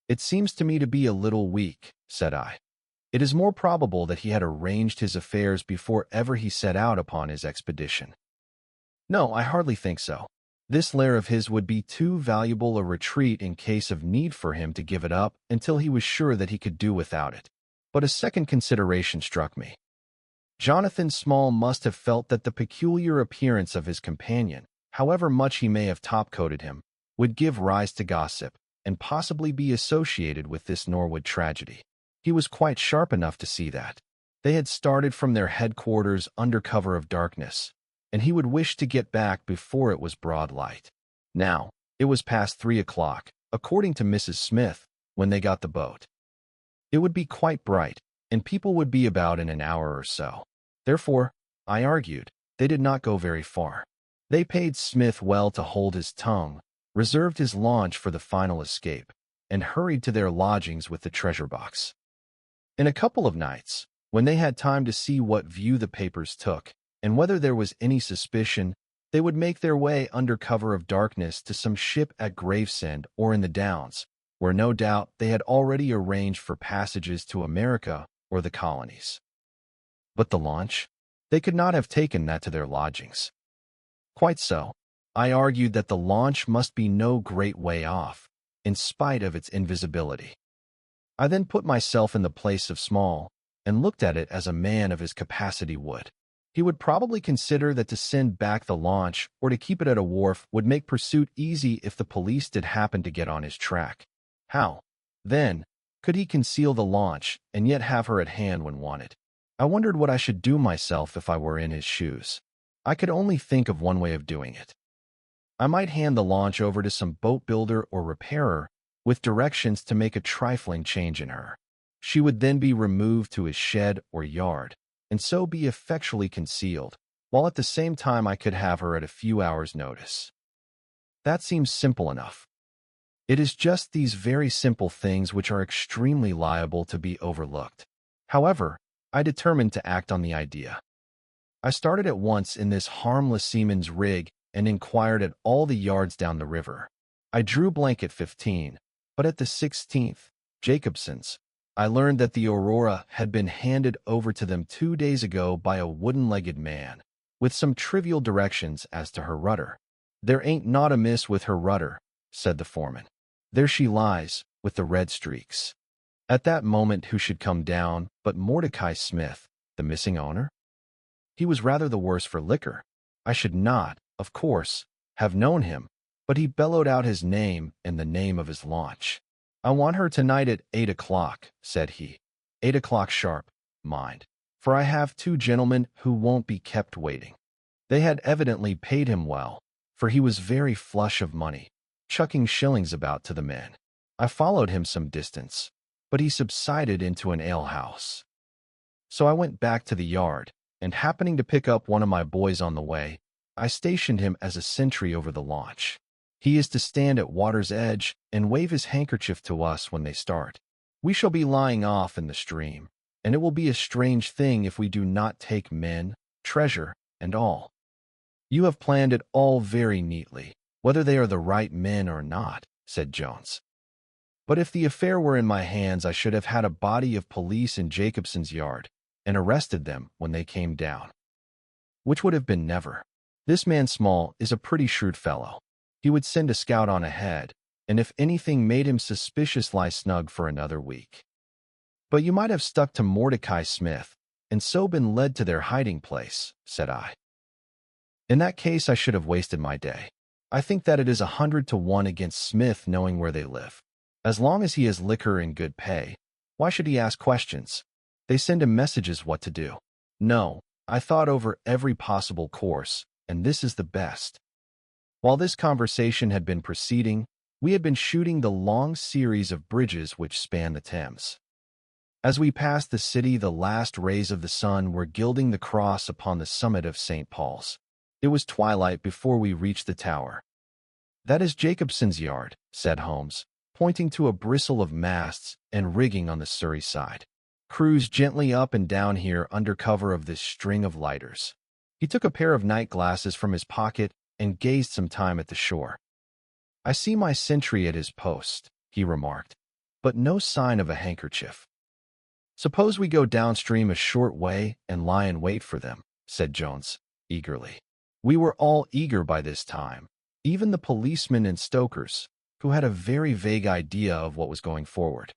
"It seems to me to be a little weak," said I. "It is more probable that he had arranged his affairs before ever he set out upon his expedition." "No, I hardly think so. This lair of his would be too valuable a retreat in case of need for him to give it up until he was sure that he could do without it." But a second consideration struck me. Jonathan Small must have felt that the peculiar appearance of his companion, however much he may have top-coated him, would give rise to gossip, and possibly be associated with this Norwood tragedy. He was quite sharp enough to see that. They had started from their headquarters under cover of darkness, and he would wish to get back before it was broad light. Now, it was past 3 o'clock, according to Mrs. Smith, when they got the boat. It would be quite bright, and people would be about in an hour or so. Therefore, I argued, they did not go very far. They paid Smith well to hold his tongue, reserved his launch for the final escape, and hurried to their lodgings with the treasure box. In a couple of nights, when they had time to see what view the papers took, and whether there was any suspicion, they would make their way under cover of darkness to some ship at Gravesend or in the Downs, where no doubt they had already arranged for passages to America or the colonies. But the launch? They could not have taken that to their lodgings. Quite so. I argued that the launch must be no great way off, in spite of its invisibility. I then put myself in the place of Small, and looked at it as a man of his capacity would. He would probably consider that to send back the launch or to keep it at a wharf would make pursuit easy if the police did happen to get on his track. How, then, could he conceal the launch and yet have her at hand when wanted? I wondered what I should do myself if I were in his shoes. I could only think of one way of doing it. I might hand the launch over to some boat builder or repairer with directions to make a trifling change in her. She would then be removed to his shed or yard, and so be effectually concealed, while at the same time I could have her at a few hours' notice. That seems simple enough. It is just these very simple things which are extremely liable to be overlooked. However, I determined to act on the idea. I started at once in this harmless seaman's rig and inquired at all the yards down the river. I drew blank at 15, but at the 16th, Jacobson's, I learned that the Aurora had been handed over to them 2 days ago by a wooden-legged man, with some trivial directions as to her rudder. "There ain't naught amiss with her rudder," said the foreman. "There she lies, with the red streaks." At that moment who should come down but Mordecai Smith, the missing owner? He was rather the worse for liquor. I should not, of course, have known him, but he bellowed out his name and the name of his launch. "I want her tonight at 8 o'clock, said he. 8 o'clock sharp, mind, for I have 2 gentlemen who won't be kept waiting." They had evidently paid him well, for he was very flush of money, chucking shillings about to the men. I followed him some distance, but he subsided into an alehouse. So I went back to the yard, and happening to pick up one of my boys on the way, I stationed him as a sentry over the launch. He is to stand at water's edge and wave his handkerchief to us when they start. We shall be lying off in the stream, and it will be a strange thing if we do not take men, treasure, and all. "You have planned it all very neatly, whether they are the right men or not," said Jones. "But if the affair were in my hands, I should have had a body of police in Jacobson's yard, and arrested them when they came down. Which would have been never. This man Small is a pretty shrewd fellow. He would send a scout on ahead, and if anything made him suspicious, lie snug for another week." "But you might have stuck to Mordecai Smith, and so been led to their hiding place," said I. "In that case I should have wasted my day. I think that it is 100 to 1 against Smith knowing where they live. As long as he has liquor and good pay, why should he ask questions? They send him messages what to do. No, I thought over every possible course, and this is the best." While this conversation had been proceeding, we had been shooting the long series of bridges which span the Thames. As we passed the city, the last rays of the sun were gilding the cross upon the summit of St. Paul's. It was twilight before we reached the tower. "That is Jacobson's yard," said Holmes, pointing to a bristle of masts and rigging on the Surrey side. cruise gently up and down here under cover of this string of lighters. He took a pair of night glasses from his pocket and gazed some time at the shore. I see my sentry at his post, he remarked, but no sign of a handkerchief. Suppose we go downstream a short way and lie in wait for them, said Jones, eagerly. We were all eager by this time, even the policemen and stokers, who had a very vague idea of what was going forward.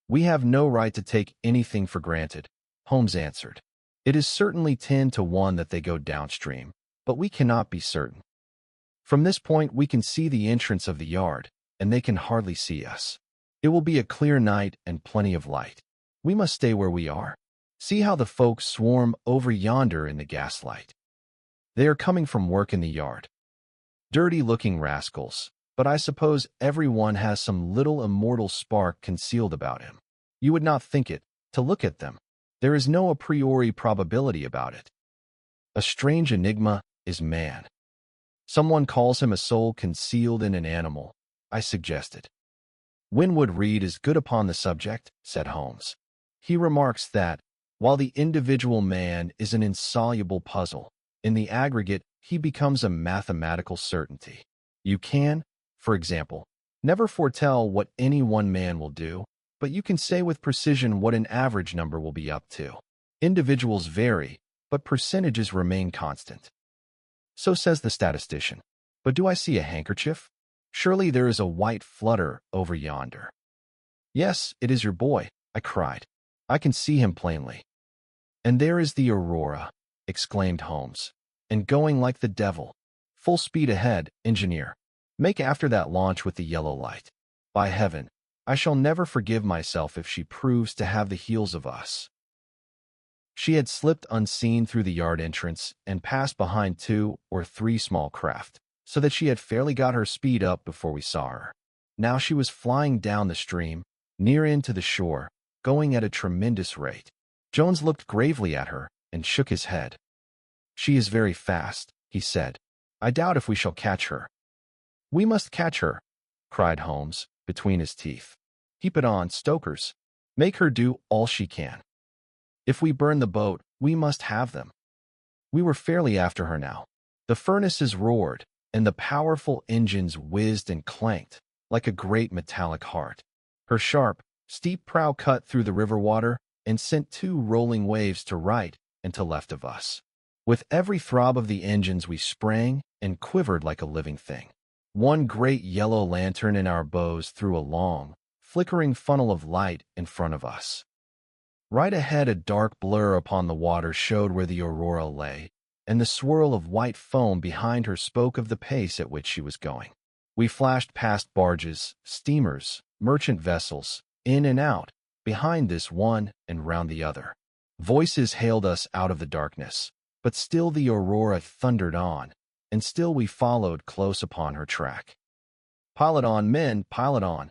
We have no right to take anything for granted, Holmes answered. It is certainly 10 to 1 that they go downstream, but we cannot be certain. From this point we can see the entrance of the yard, and they can hardly see us. It will be a clear night and plenty of light. We must stay where we are. See how the folks swarm over yonder in the gaslight. They are coming from work in the yard. Dirty-looking rascals, but I suppose everyone has some little immortal spark concealed about him. You would not think it, to look at them. There is no a priori probability about it. A strange enigma is man. Someone calls him a soul concealed in an animal, I suggested. Winwood Reade is good upon the subject, said Holmes. He remarks that, while the individual man is an insoluble puzzle, in the aggregate he becomes a mathematical certainty. You can, for example, never foretell what any one man will do, but you can say with precision what an average number will be up to. Individuals vary, but percentages remain constant. So says the statistician. But do I see a handkerchief? Surely there is a white flutter over yonder. Yes, it is your boy, I cried. I can see him plainly. And there is the Aurora, exclaimed Holmes, and going like the devil. Full speed ahead, engineer. Make after that launch with the yellow light. By heaven, I shall never forgive myself if she proves to have the heels of us. She had slipped unseen through the yard entrance and passed behind 2 or 3 small craft, so that she had fairly got her speed up before we saw her. Now she was flying down the stream, near in to the shore, going at a tremendous rate. Jones looked gravely at her and shook his head. She is very fast, he said. I doubt if we shall catch her. We must catch her, cried Holmes, between his teeth. Keep it on, stokers. Make her do all she can. If we burn the boat, we must have them. We were fairly after her now. The furnaces roared, and the powerful engines whizzed and clanked, like a great metallic heart. Her sharp, steep prow cut through the river water and sent 2 rolling waves to right and to left of us. With every throb of the engines we sprang and quivered like a living thing. One great yellow lantern in our bows threw a long, flickering funnel of light in front of us. Right ahead a dark blur upon the water showed where the Aurora lay, and the swirl of white foam behind her spoke of the pace at which she was going. We flashed past barges, steamers, merchant vessels, in and out, behind this one and round the other. Voices hailed us out of the darkness, but still the Aurora thundered on, and still we followed close upon her track. "Pile it on, men, pile it on,"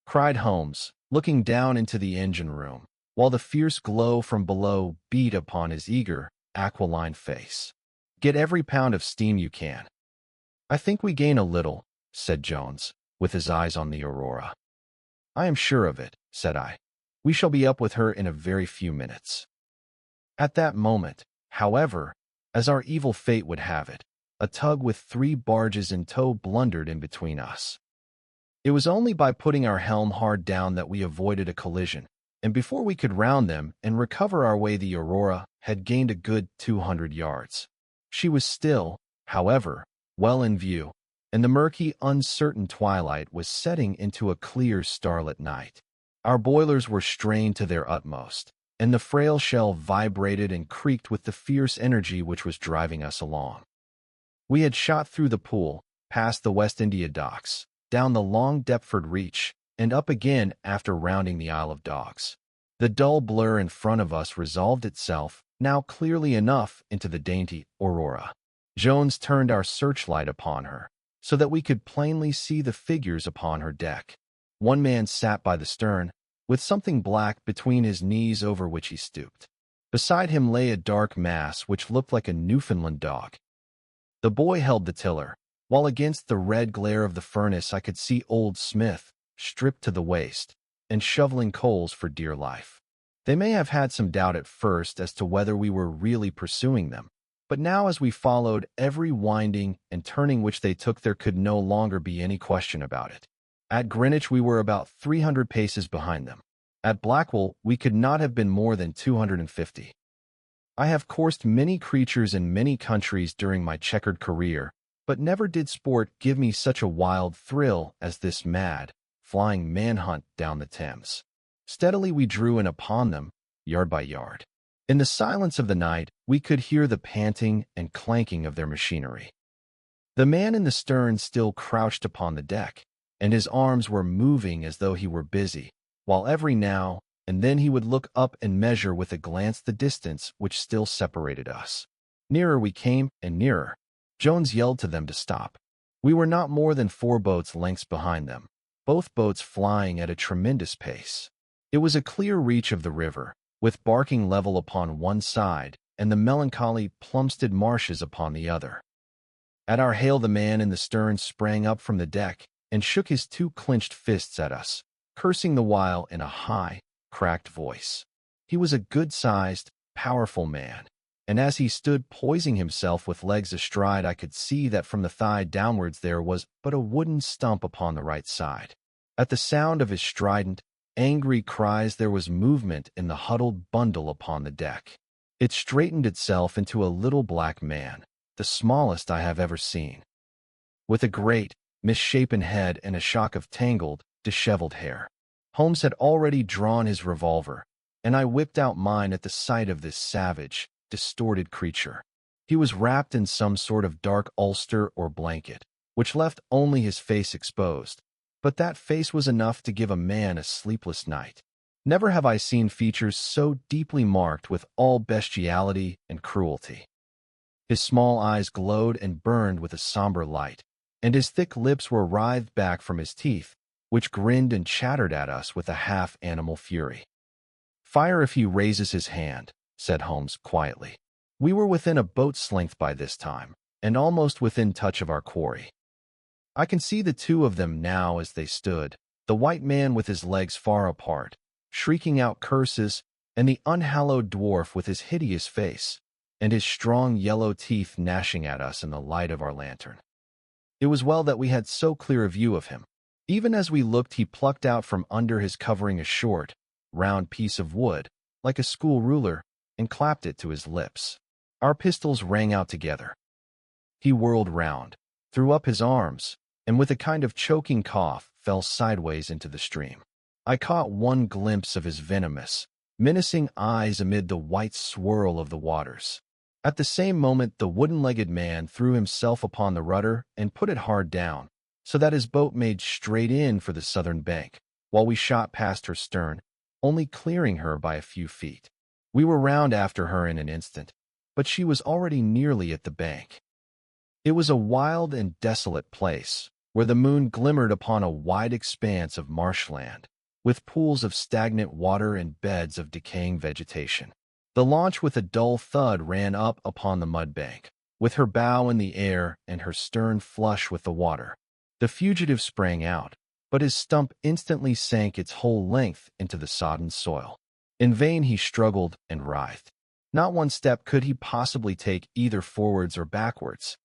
cried Holmes, looking down into the engine room, while the fierce glow from below beat upon his eager, aquiline face. "Get every pound of steam you can." "I think we gain a little," said Jones, with his eyes on the Aurora. "I am sure of it," said I. "We shall be up with her in a very few minutes." At that moment, however, as our evil fate would have it, a tug with 3 barges in tow blundered in between us. It was only by putting our helm hard down that we avoided a collision, and before we could round them and recover our way the Aurora had gained a good 200 yards. She was still, however, well in view, and the murky, uncertain twilight was setting into a clear starlit night. Our boilers were strained to their utmost, and the frail shell vibrated and creaked with the fierce energy which was driving us along. We had shot through the pool, past the West India docks, down the long Deptford Reach, and up again after rounding the Isle of Dogs. The dull blur in front of us resolved itself, now clearly enough, into the dainty Aurora. Jones turned our searchlight upon her, so that we could plainly see the figures upon her deck. One man sat by the stern, with something black between his knees over which he stooped. Beside him lay a dark mass which looked like a Newfoundland dog. The boy held the tiller, while against the red glare of the furnace I could see old Smith, stripped to the waist, and shoveling coals for dear life. They may have had some doubt at first as to whether we were really pursuing them, but now as we followed every winding and turning which they took, there could no longer be any question about it. At Greenwich we were about 300 paces behind them. At Blackwell we could not have been more than 250. I have coursed many creatures in many countries during my checkered career, but never did sport give me such a wild thrill as this mad, flying manhunt down the Thames. Steadily we drew in upon them, yard by yard. In the silence of the night, we could hear the panting and clanking of their machinery. The man in the stern still crouched upon the deck, and his arms were moving as though he were busy, while every now and then he would look up and measure with a glance the distance which still separated us. Nearer we came, and nearer. Jones yelled to them to stop. We were not more than 4 boats' lengths behind them, both boats flying at a tremendous pace. It was a clear reach of the river, with Barking level upon one side and the melancholy Plumstead marshes upon the other. At our hail the man in the stern sprang up from the deck and shook his 2 clenched fists at us, cursing the while in a high, cracked voice. He was a good-sized, powerful man, and as he stood poising himself with legs astride, I could see that from the thigh downwards there was but a wooden stump upon the right side. At the sound of his strident, angry cries there was movement in the huddled bundle upon the deck. It straightened itself into a little black man, the smallest I have ever seen, with a great, misshapen head and a shock of tangled, disheveled hair. Holmes had already drawn his revolver, and I whipped out mine at the sight of this savage, distorted creature. He was wrapped in some sort of dark ulster or blanket, which left only his face exposed, but that face was enough to give a man a sleepless night. Never have I seen features so deeply marked with all bestiality and cruelty. His small eyes glowed and burned with a somber light, and his thick lips were writhed back from his teeth, which grinned and chattered at us with a half-animal fury. "Fire if he raises his hand," said Holmes quietly. We were within a boat's length by this time, and almost within touch of our quarry. I can see the 2 of them now as they stood, the white man with his legs far apart, shrieking out curses, and the unhallowed dwarf with his hideous face, and his strong yellow teeth gnashing at us in the light of our lantern. It was well that we had so clear a view of him. Even as we looked, he plucked out from under his covering a short, round piece of wood, like a school ruler, and clapped it to his lips. Our pistols rang out together. He whirled round, threw up his arms, and with a kind of choking cough fell sideways into the stream. I caught one glimpse of his venomous, menacing eyes amid the white swirl of the waters. At the same moment the wooden-legged man threw himself upon the rudder and put it hard down, so that his boat made straight in for the southern bank, while we shot past her stern, only clearing her by a few feet. We were round after her in an instant, but she was already nearly at the bank. It was a wild and desolate place, where the moon glimmered upon a wide expanse of marshland, with pools of stagnant water and beds of decaying vegetation. The launch with a dull thud ran up upon the mudbank, with her bow in the air and her stern flush with the water. The fugitive sprang out, but his stump instantly sank its whole length into the sodden soil. In vain he struggled and writhed. Not one step could he possibly take either forwards or backwards.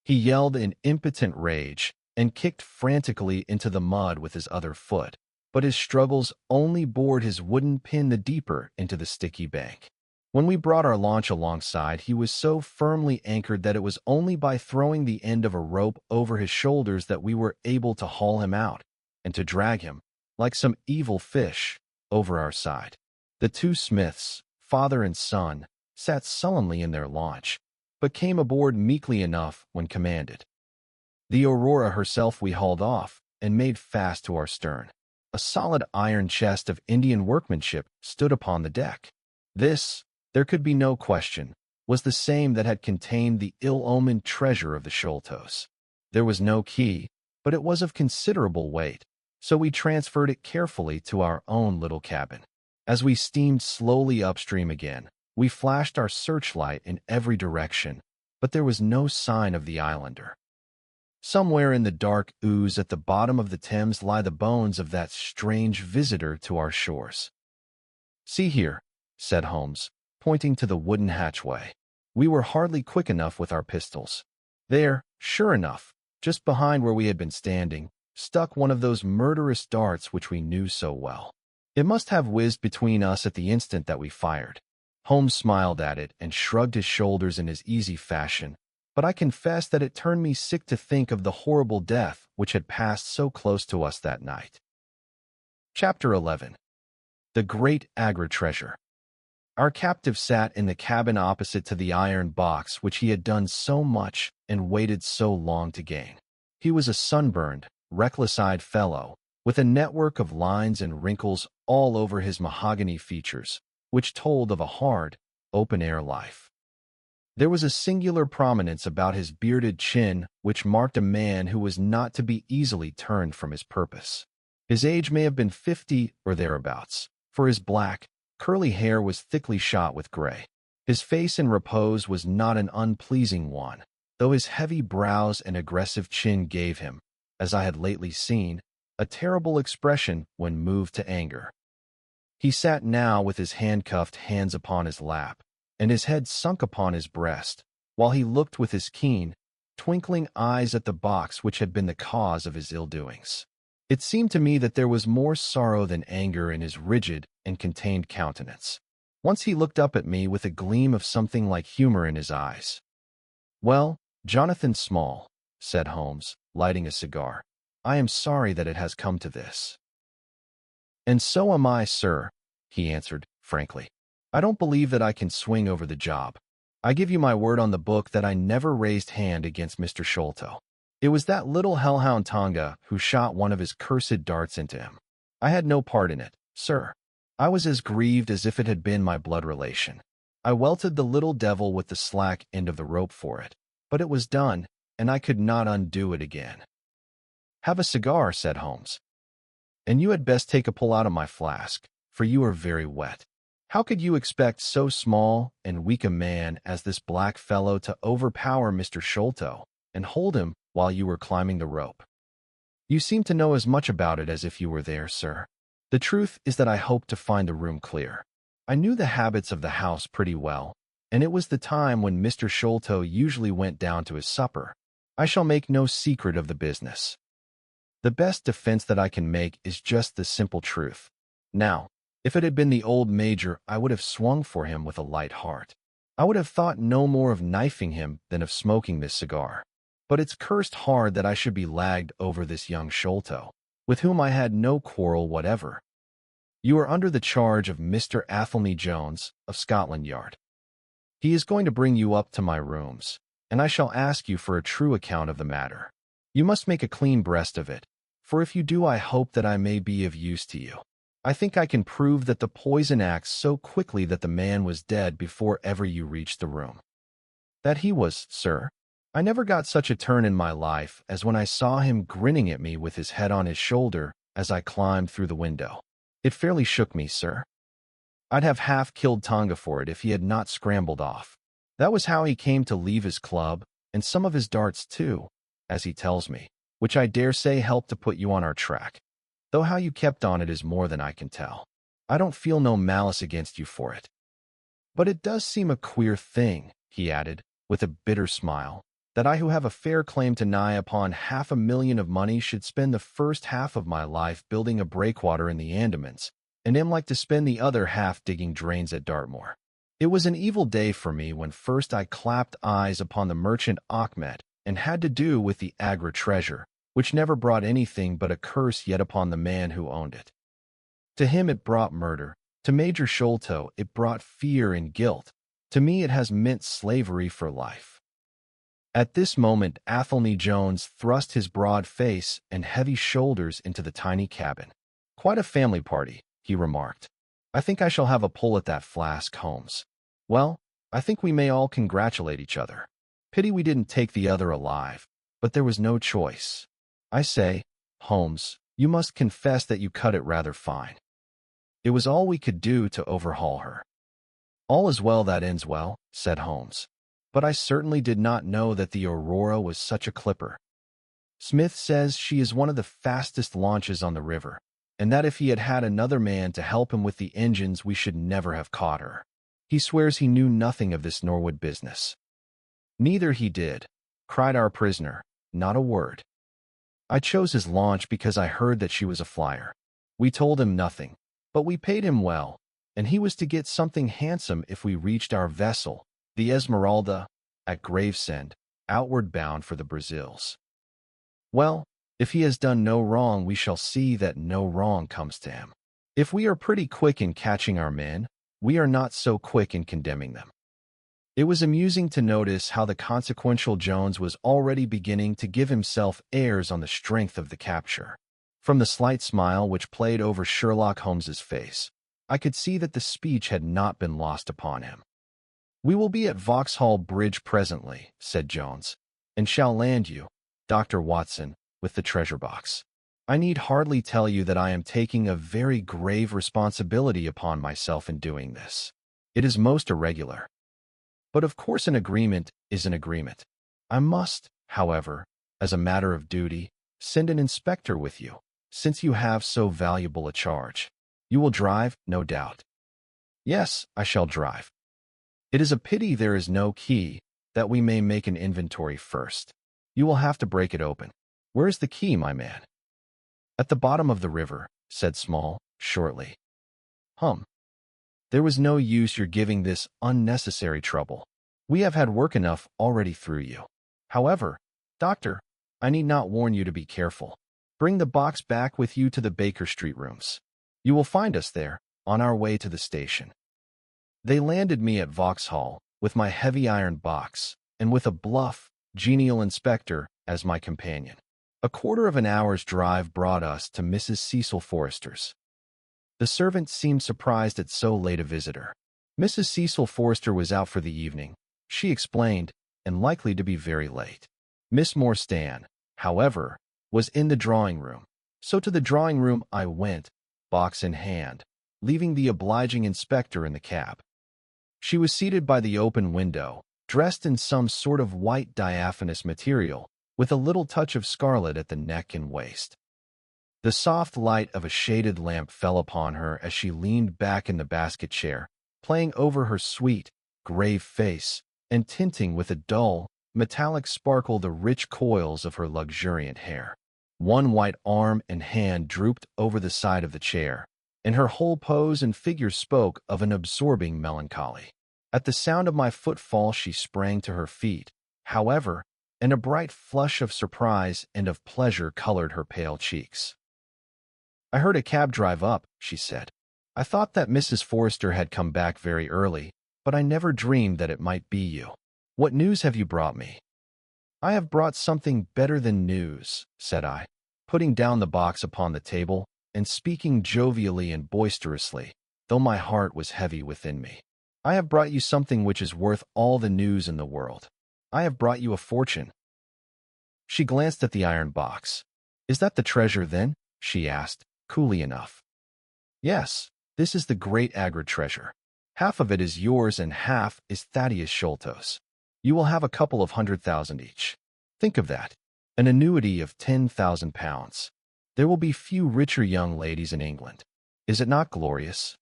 He yelled in impotent rage and kicked frantically into the mud with his other foot, but his struggles only bored his wooden pin the deeper into the sticky bank. When we brought our launch alongside, he was so firmly anchored that it was only by throwing the end of a rope over his shoulders that we were able to haul him out and to drag him, like some evil fish, over our side. The 2 Smiths, father and son, sat sullenly in their launch, but came aboard meekly enough when commanded. The Aurora herself we hauled off and made fast to our stern. A solid iron chest of Indian workmanship stood upon the deck. This, there could be no question, was the same that had contained the ill-omened treasure of the Sholtos. There was no key, but it was of considerable weight, so we transferred it carefully to our own little cabin. As we steamed slowly upstream again, we flashed our searchlight in every direction, but there was no sign of the islander. Somewhere in the dark ooze at the bottom of the Thames lie the bones of that strange visitor to our shores. "See here," said Holmes, pointing to the wooden hatchway. We were hardly quick enough with our pistols. There, sure enough, just behind where we had been standing, stuck one of those murderous darts which we knew so well. It must have whizzed between us at the instant that we fired. Holmes smiled at it and shrugged his shoulders in his easy fashion, but I confess that it turned me sick to think of the horrible death which had passed so close to us that night. Chapter 11. The Great Agra Treasure. Our captive sat in the cabin opposite to the iron box which he had done so much and waited so long to gain. He was a sunburned, reckless-eyed fellow, with a network of lines and wrinkles all over his mahogany features, which told of a hard, open-air life. There was a singular prominence about his bearded chin which marked a man who was not to be easily turned from his purpose. His age may have been 50 or thereabouts, for his black, curly hair was thickly shot with gray. His face in repose was not an unpleasing one, though his heavy brows and aggressive chin gave him, as I had lately seen, a terrible expression when moved to anger. He sat now with his handcuffed hands upon his lap, and his head sunk upon his breast, while he looked with his keen, twinkling eyes at the box which had been the cause of his ill-doings. It seemed to me that there was more sorrow than anger in his rigid and contained countenance. Once he looked up at me with a gleam of something like humor in his eyes. "Well, Jonathan Small," said Holmes, lighting a cigar, "I am sorry that it has come to this." "And so am I, sir," he answered, frankly. "I don't believe that I can swing over the job. I give you my word on the book that I never raised hand against Mr. Sholto. It was that little hellhound Tonga who shot one of his cursed darts into him. I had no part in it, sir. I was as grieved as if it had been my blood relation. I welted the little devil with the slack end of the rope for it, but it was done, and I could not undo it again." "Have a cigar," said Holmes. "And you had best take a pull out of my flask, for you are very wet. How could you expect so small and weak a man as this black fellow to overpower Mr. Sholto and hold him while you were climbing the rope? You seem to know as much about it as if you were there, sir. The truth is that I hoped to find the room clear. I knew the habits of the house pretty well, and it was the time when Mr. Sholto usually went down to his supper. I shall make no secret of the business. The best defense that I can make is just the simple truth. Now, if it had been the old major, I would have swung for him with a light heart. I would have thought no more of knifing him than of smoking this cigar. But it's cursed hard that I should be lagged over this young Sholto, with whom I had no quarrel whatever. You are under the charge of Mr. Athelney Jones, of Scotland Yard. He is going to bring you up to my rooms, and I shall ask you for a true account of the matter. You must make a clean breast of it, for if you do I hope that I may be of use to you. I think I can prove that the poison acts so quickly that the man was dead before ever you reached the room." "That he was, sir. I never got such a turn in my life as when I saw him grinning at me with his head on his shoulder as I climbed through the window. It fairly shook me, sir. I'd have half killed Tonga for it if he had not scrambled off. That was how he came to leave his club, and some of his darts too, as he tells me, which I dare say helped to put you on our track. Though how you kept on it is more than I can tell. I don't feel no malice against you for it. But it does seem a queer thing," he added, with a bitter smile, "that I who have a fair claim to nigh upon $500,000 of money should spend the first half of my life building a breakwater in the Andamans, and am like to spend the other half digging drains at Dartmoor. It was an evil day for me when first I clapped eyes upon the merchant Achmet and had to do with the Agra treasure, which never brought anything but a curse yet upon the man who owned it. To him it brought murder. To Major Sholto it brought fear and guilt. To me it has meant slavery for life." At this moment Athelney Jones thrust his broad face and heavy shoulders into the tiny cabin. "Quite a family party," he remarked. "I think I shall have a pull at that flask, Holmes. Well, I think we may all congratulate each other. Pity we didn't take the other alive, but there was no choice. I say, Holmes, you must confess that you cut it rather fine. It was all we could do to overhaul her." "All is well that ends well," said Holmes. "But I certainly did not know that the Aurora was such a clipper. Smith says she is one of the fastest launches on the river, and that if he had had another man to help him with the engines, we should never have caught her. He swears he knew nothing of this Norwood business. Neither he did, cried our prisoner, not a word. I chose his launch because I heard that she was a flyer. We told him nothing, but we paid him well, and he was to get something handsome if we reached our vessel, the Esmeralda, at Gravesend, outward bound for the Brazils. Well, if he has done no wrong, we shall see that no wrong comes to him. If we are pretty quick in catching our men, we are not so quick in condemning them. It was amusing to notice how the consequential Jones was already beginning to give himself airs on the strength of the capture. From the slight smile which played over Sherlock Holmes's face, I could see that the speech had not been lost upon him. "We will be at Vauxhall Bridge presently," said Jones, "and shall land you, Dr. Watson, with the treasure box. I need hardly tell you that I am taking a very grave responsibility upon myself in doing this. It is most irregular. But of course an agreement is an agreement. I must, however, as a matter of duty, send an inspector with you, since you have so valuable a charge. You will drive, no doubt." "Yes, I shall drive." "It is a pity there is no key, that we may make an inventory first. You will have to break it open. Where is the key, my man?" "At the bottom of the river," said Small, shortly. "Hum. There was no use your giving this unnecessary trouble. We have had work enough already through you. However, Doctor, I need not warn you to be careful. Bring the box back with you to the Baker Street rooms. You will find us there, on our way to the station." They landed me at Vauxhall, with my heavy iron box, and with a bluff, genial inspector as my companion. A quarter of an hour's drive brought us to Mrs. Cecil Forrester's. The servant seemed surprised at so late a visitor. Mrs. Cecil Forrester was out for the evening, she explained, and likely to be very late. Miss Morstan, however, was in the drawing-room, so to the drawing-room I went, box in hand, leaving the obliging inspector in the cab. She was seated by the open window, dressed in some sort of white diaphanous material, with a little touch of scarlet at the neck and waist. The soft light of a shaded lamp fell upon her as she leaned back in the basket chair, playing over her sweet, grave face, and tinting with a dull, metallic sparkle the rich coils of her luxuriant hair. One white arm and hand drooped over the side of the chair, and her whole pose and figure spoke of an absorbing melancholy. At the sound of my footfall she sprang to her feet, however, and a bright flush of surprise and of pleasure colored her pale cheeks. "I heard a cab drive up," she said. "I thought that Mrs. Forrester had come back very early, but I never dreamed that it might be you. What news have you brought me?" "I have brought something better than news," said I, putting down the box upon the table and speaking jovially and boisterously, though my heart was heavy within me. "I have brought you something which is worth all the news in the world. I have brought you a fortune." She glanced at the iron box. "Is that the treasure, then?" she asked, coolly enough. "Yes, this is the great Agra treasure. Half of it is yours and half is Thaddeus Sholto's. You will have a couple of 100,000 each. Think of that. An annuity of 10,000 pounds. There will be few richer young ladies in England. Is it not glorious?"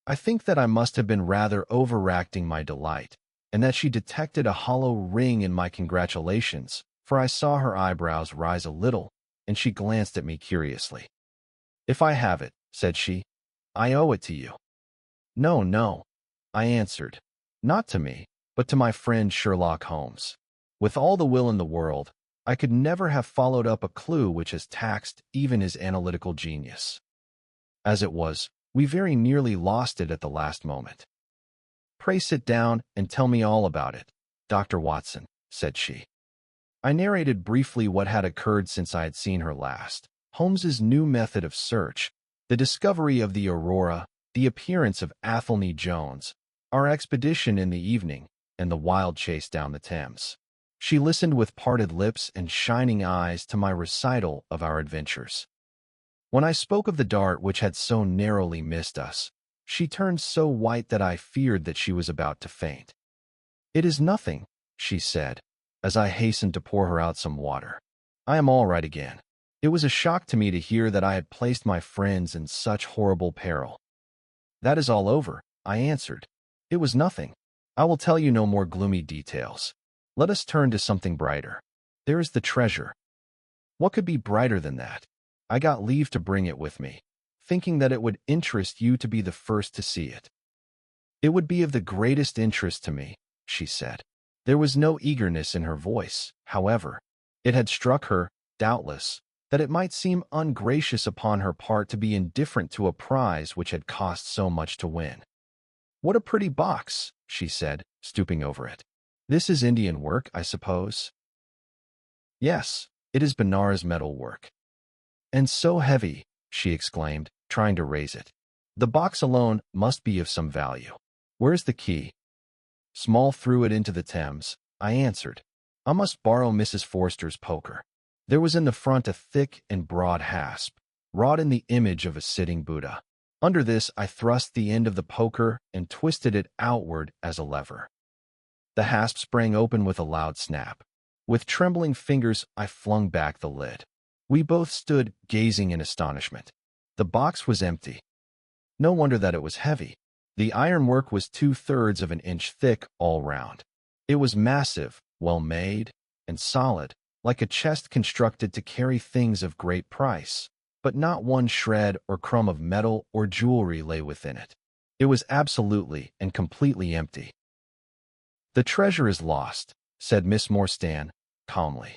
I think that I must have been rather overacting my delight, and that she detected a hollow ring in my congratulations, for I saw her eyebrows rise a little, and she glanced at me curiously. "If I have it," said she, "I owe it to you." "No, no," I answered, "not to me, but to my friend Sherlock Holmes. With all the will in the world, I could never have followed up a clue which has taxed even his analytical genius. As it was, we very nearly lost it at the last moment." "Pray sit down and tell me all about it, Dr. Watson," said she. I narrated briefly what had occurred since I had seen her last, Holmes's new method of search, the discovery of the Aurora, the appearance of Athelney Jones, our expedition in the evening, and the wild chase down the Thames. She listened with parted lips and shining eyes to my recital of our adventures. When I spoke of the dart which had so narrowly missed us, she turned so white that I feared that she was about to faint. "It is nothing," she said, as I hastened to pour her out some water. "I am all right again. It was a shock to me to hear that I had placed my friends in such horrible peril. That is all over, I answered. It was nothing. I will tell you no more gloomy details. Let us turn to something brighter. There is the treasure. What could be brighter than that? I got leave to bring it with me, thinking that it would interest you to be the first to see it. It would be of the greatest interest to me, she said. There was no eagerness in her voice, however. It had struck her, doubtless, that it might seem ungracious upon her part to be indifferent to a prize which had cost so much to win. What a pretty box, she said, stooping over it. This is Indian work, I suppose? Yes, it is Benares metal work. And so heavy, she exclaimed, trying to raise it. The box alone must be of some value. Where's the key? Small threw it into the Thames, I answered. I must borrow Mrs. Forster's poker. There was in the front a thick and broad hasp, wrought in the image of a sitting Buddha. Under this I thrust the end of the poker and twisted it outward as a lever. The hasp sprang open with a loud snap. With trembling fingers I flung back the lid. We both stood gazing in astonishment. The box was empty. No wonder that it was heavy. The ironwork was 2/3 of an inch thick all round. It was massive, well made, and solid, like a chest constructed to carry things of great price, but not one shred or crumb of metal or jewelry lay within it. It was absolutely and completely empty. The treasure is lost, said Miss Morstan, calmly.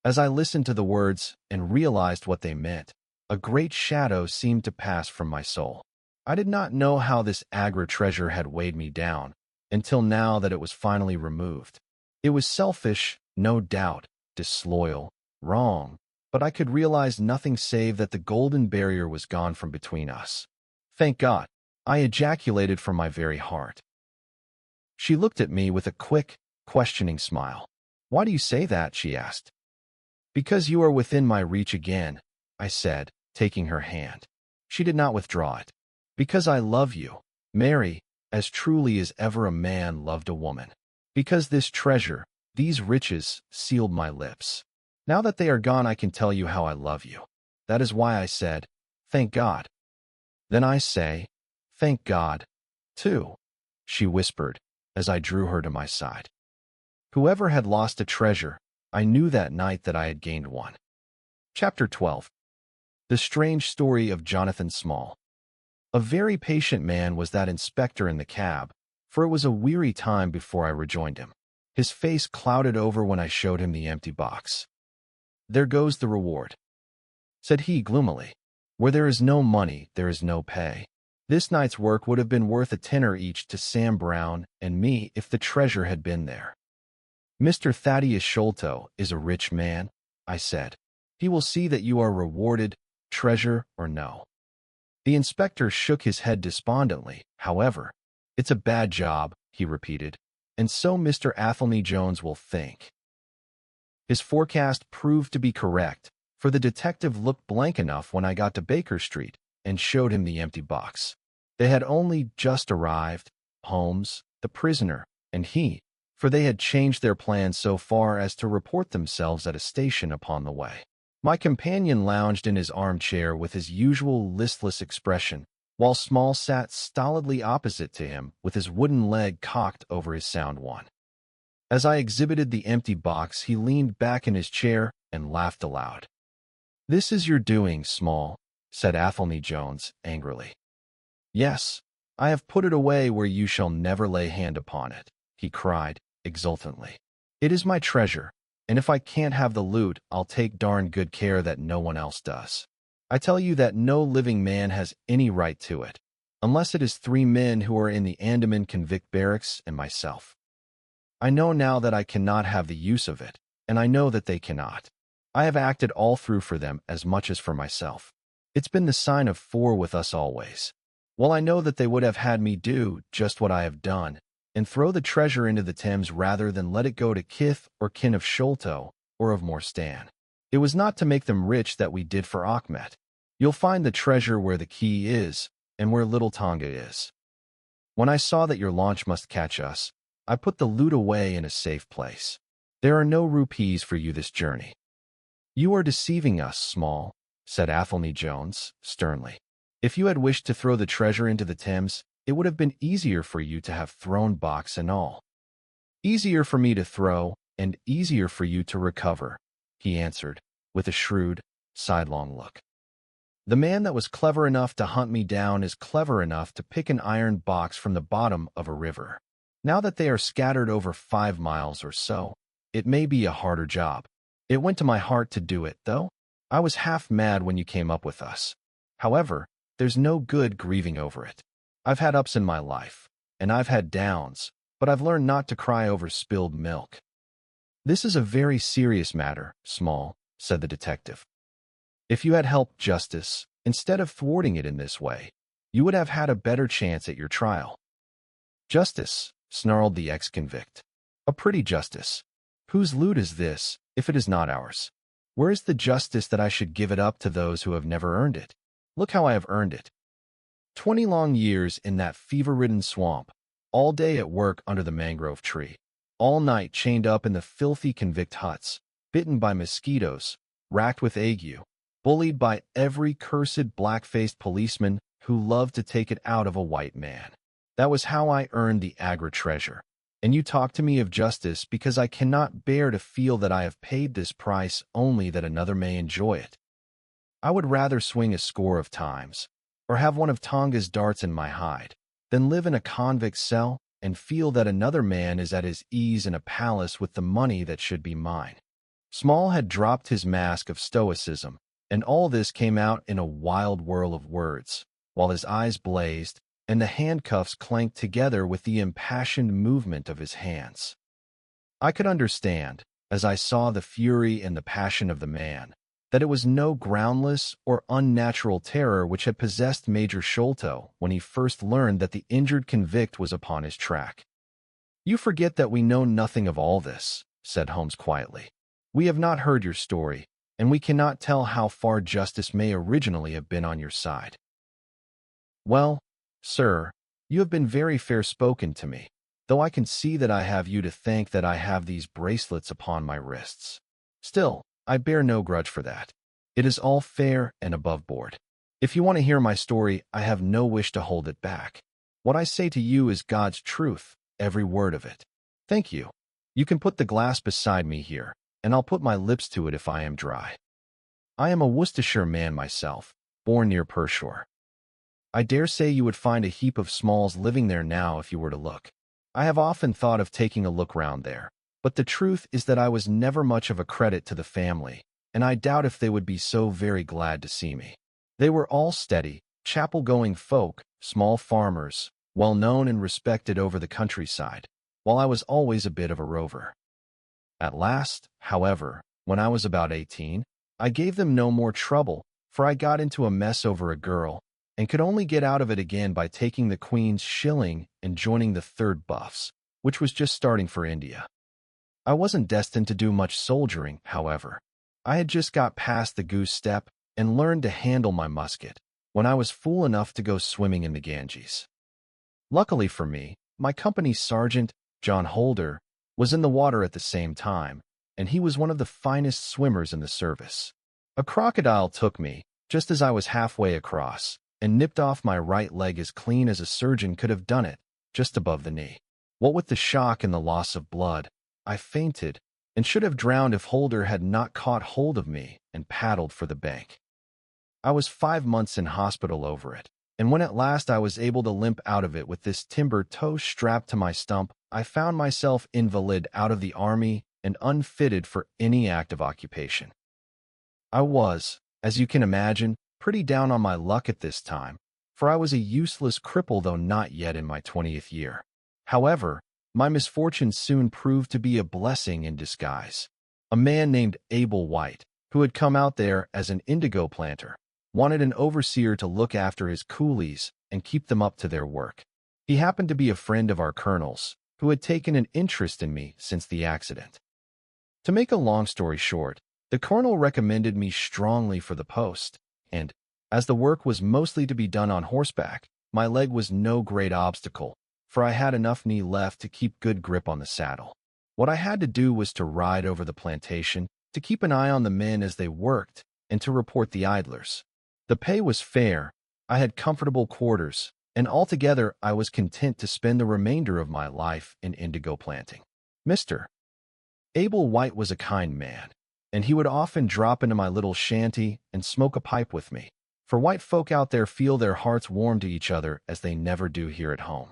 As I listened to the words and realized what they meant, a great shadow seemed to pass from my soul. I did not know how this Agra treasure had weighed me down, until now that it was finally removed. It was selfish, no doubt, disloyal, wrong, but I could realize nothing save that the golden barrier was gone from between us. Thank God, I ejaculated from my very heart. She looked at me with a quick, questioning smile. Why do you say that? She asked. Because you are within my reach again, I said, taking her hand. She did not withdraw it. Because I love you, Mary, as truly as ever a man loved a woman. Because this treasure, these riches, sealed my lips. Now that they are gone, I can tell you how I love you. That is why I said, thank God. Then I say, thank God, too, she whispered, as I drew her to my side. Whoever had lost a treasure, I knew that night that I had gained one. Chapter 12. The Strange Story of Jonathan Small. A very patient man was that inspector in the cab, for it was a weary time before I rejoined him. His face clouded over when I showed him the empty box. There goes the reward, said he gloomily. Where there is no money, there is no pay. This night's work would have been worth a tenner each to Sam Brown and me if the treasure had been there. Mr. Thaddeus Sholto is a rich man, I said. He will see that you are rewarded, treasure or no. The inspector shook his head despondently, however. It's a bad job, he repeated, and so Mr. Athelney Jones will think. His forecast proved to be correct, for the detective looked blank enough when I got to Baker Street and showed him the empty box. They had only just arrived, Holmes, the prisoner, and he, for they had changed their plans so far as to report themselves at a station upon the way. My companion lounged in his armchair with his usual listless expression, while Small sat stolidly opposite to him with his wooden leg cocked over his sound one. As I exhibited the empty box, he leaned back in his chair and laughed aloud. This is your doing, Small, said Athelney Jones angrily. Yes, I have put it away where you shall never lay hand upon it, he cried exultantly. It is my treasure. And if I can't have the loot, I'll take darn good care that no one else does. I tell you that no living man has any right to it, unless it is 3 men who are in the Andaman convict barracks and myself. I know now that I cannot have the use of it, and I know that they cannot. I have acted all through for them as much as for myself. It's been the sign of 4 with us always. Well, I know that they would have had me do just what I have done, and throw the treasure into the Thames rather than let it go to kith or kin of Sholto or of Morstan. It was not to make them rich that we did for Achmet. You'll find the treasure where the key is and where Little Tonga is. When I saw that your launch must catch us, I put the loot away in a safe place. There are no rupees for you this journey. "You are deceiving us, Small," said Athelney Jones, sternly. "If you had wished to throw the treasure into the Thames, it would have been easier for you to have thrown box and all." "Easier for me to throw, and easier for you to recover," he answered, with a shrewd, sidelong look. "The man that was clever enough to hunt me down is clever enough to pick an iron box from the bottom of a river. Now that they are scattered over 5 miles or so, it may be a harder job. It went to my heart to do it, though. I was half mad when you came up with us. However, there's no good grieving over it. I've had ups in my life, and I've had downs, but I've learned not to cry over spilled milk." "This is a very serious matter, Small," said the detective. "If you had helped justice, instead of thwarting it in this way, you would have had a better chance at your trial." "Justice," snarled the ex-convict. "A pretty justice. Whose loot is this, if it is not ours? Where is the justice that I should give it up to those who have never earned it? Look how I have earned it. 20 long years in that fever-ridden swamp, all day at work under the mangrove tree, all night chained up in the filthy convict huts, bitten by mosquitoes, racked with ague, bullied by every cursed black-faced policeman who loved to take it out of a white man. That was how I earned the Agra treasure. And you talk to me of justice because I cannot bear to feel that I have paid this price only that another may enjoy it. I would rather swing a score of times, or have one of Tonga's darts in my hide, than live in a convict cell and feel that another man is at his ease in a palace with the money that should be mine." Small had dropped his mask of stoicism, and all this came out in a wild whirl of words, while his eyes blazed and the handcuffs clanked together with the impassioned movement of his hands. I could understand, as I saw the fury and the passion of the man, that it was no groundless or unnatural terror which had possessed Major Sholto when he first learned that the injured convict was upon his track. "You forget that we know nothing of all this," said Holmes quietly. "We have not heard your story, and we cannot tell how far justice may originally have been on your side." "Well, sir, you have been very fair-spoken to me, though I can see that I have you to thank that I have these bracelets upon my wrists. Still, I bear no grudge for that. It is all fair and above board. If you want to hear my story, I have no wish to hold it back. What I say to you is God's truth, every word of it. Thank you. You can put the glass beside me here, and I'll put my lips to it if I am dry. I am a Worcestershire man myself, born near Pershore. I dare say you would find a heap of Smalls living there now if you were to look. I have often thought of taking a look round there, but the truth is that I was never much of a credit to the family, and I doubt if they would be so very glad to see me. They were all steady, chapel-going folk, small farmers, well known and respected over the countryside, while I was always a bit of a rover. At last, however, when I was about 18, I gave them no more trouble, for I got into a mess over a girl, and could only get out of it again by taking the Queen's shilling and joining the 3rd Buffs, which was just starting for India. I wasn't destined to do much soldiering, however. I had just got past the goose step and learned to handle my musket when I was fool enough to go swimming in the Ganges. Luckily for me, my company's sergeant, John Holder, was in the water at the same time, and he was one of the finest swimmers in the service. A crocodile took me, just as I was halfway across, and nipped off my right leg as clean as a surgeon could have done it, just above the knee. What with the shock and the loss of blood, I fainted, and should have drowned if Holder had not caught hold of me and paddled for the bank. I was 5 months in hospital over it, and when at last I was able to limp out of it with this timber toe strapped to my stump, I found myself invalid out of the army and unfitted for any active occupation. I was, as you can imagine, pretty down on my luck at this time, for I was a useless cripple though not yet in my 20th year. However, my misfortune soon proved to be a blessing in disguise. A man named Abel White, who had come out there as an indigo planter, wanted an overseer to look after his coolies and keep them up to their work. He happened to be a friend of our colonel's, who had taken an interest in me since the accident. To make a long story short, the colonel recommended me strongly for the post, and, as the work was mostly to be done on horseback, my leg was no great obstacle, for I had enough knee left to keep good grip on the saddle. What I had to do was to ride over the plantation to keep an eye on the men as they worked, and to report the idlers. The pay was fair, I had comfortable quarters, and altogether I was content to spend the remainder of my life in indigo planting. Mr. Abel White was a kind man, and he would often drop into my little shanty and smoke a pipe with me, for white folk out there feel their hearts warm to each other as they never do here at home.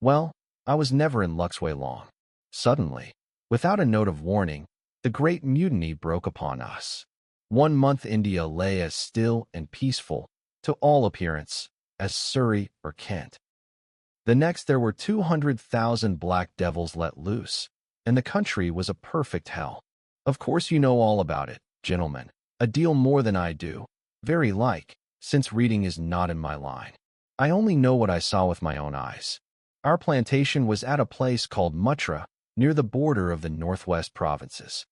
Well, I was never in Luxway long. Suddenly, without a note of warning, the Great Mutiny broke upon us. 1 month India lay as still and peaceful, to all appearance, as Surrey or Kent. The next there were 200,000 black devils let loose, and the country was a perfect hell. Of course you know all about it, gentlemen, a deal more than I do, very like, since reading is not in my line. I only know what I saw with my own eyes. Our plantation was at a place called Mutra, near the border of the northwest provinces.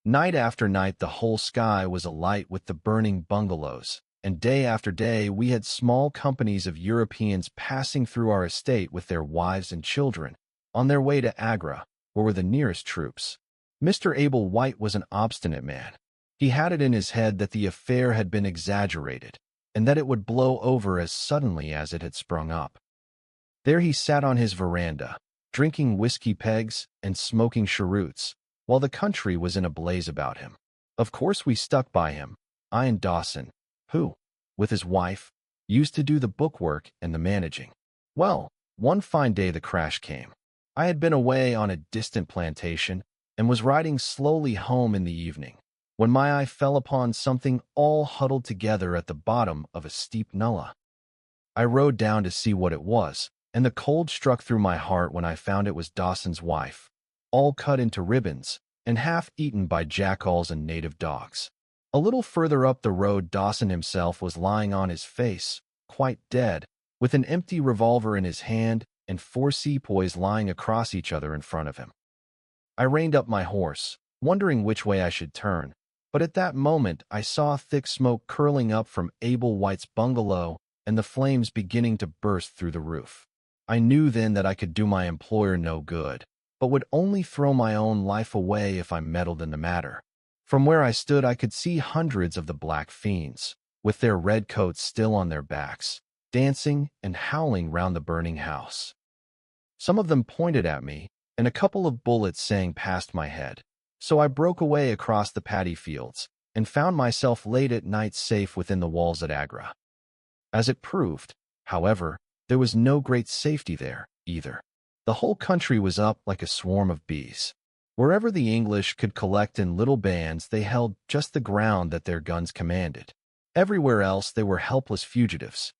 Night after night the whole sky was alight with the burning bungalows, and day after day we had small companies of Europeans passing through our estate with their wives and children, on their way to Agra, where were the nearest troops. Mr. Abel White was an obstinate man. He had it in his head that the affair had been exaggerated, and that it would blow over as suddenly as it had sprung up. There he sat on his veranda, drinking whiskey pegs and smoking cheroots, while the country was in a blaze about him. Of course we stuck by him, I and Dawson, who, with his wife, used to do the bookwork and the managing. Well, one fine day the crash came. I had been away on a distant plantation and was riding slowly home in the evening, when my eye fell upon something all huddled together at the bottom of a steep nullah. I rode down to see what it was, and the cold struck through my heart when I found it was Dawson's wife, all cut into ribbons and half eaten by jackals and native dogs. A little further up the road Dawson himself was lying on his face, quite dead, with an empty revolver in his hand and 4 sepoys lying across each other in front of him. I reined up my horse, wondering which way I should turn, but at that moment I saw thick smoke curling up from Abel White's bungalow and the flames beginning to burst through the roof. I knew then that I could do my employer no good, but would only throw my own life away if I meddled in the matter. From where I stood I could see hundreds of the black fiends, with their red coats still on their backs, dancing and howling round the burning house. Some of them pointed at me, and a couple of bullets sang past my head, so I broke away across the paddy fields, and found myself late at night safe within the walls at Agra. As it proved, however, there was no great safety there, either. The whole country was up like a swarm of bees. Wherever the English could collect in little bands, they held just the ground that their guns commanded. Everywhere else they were helpless fugitives.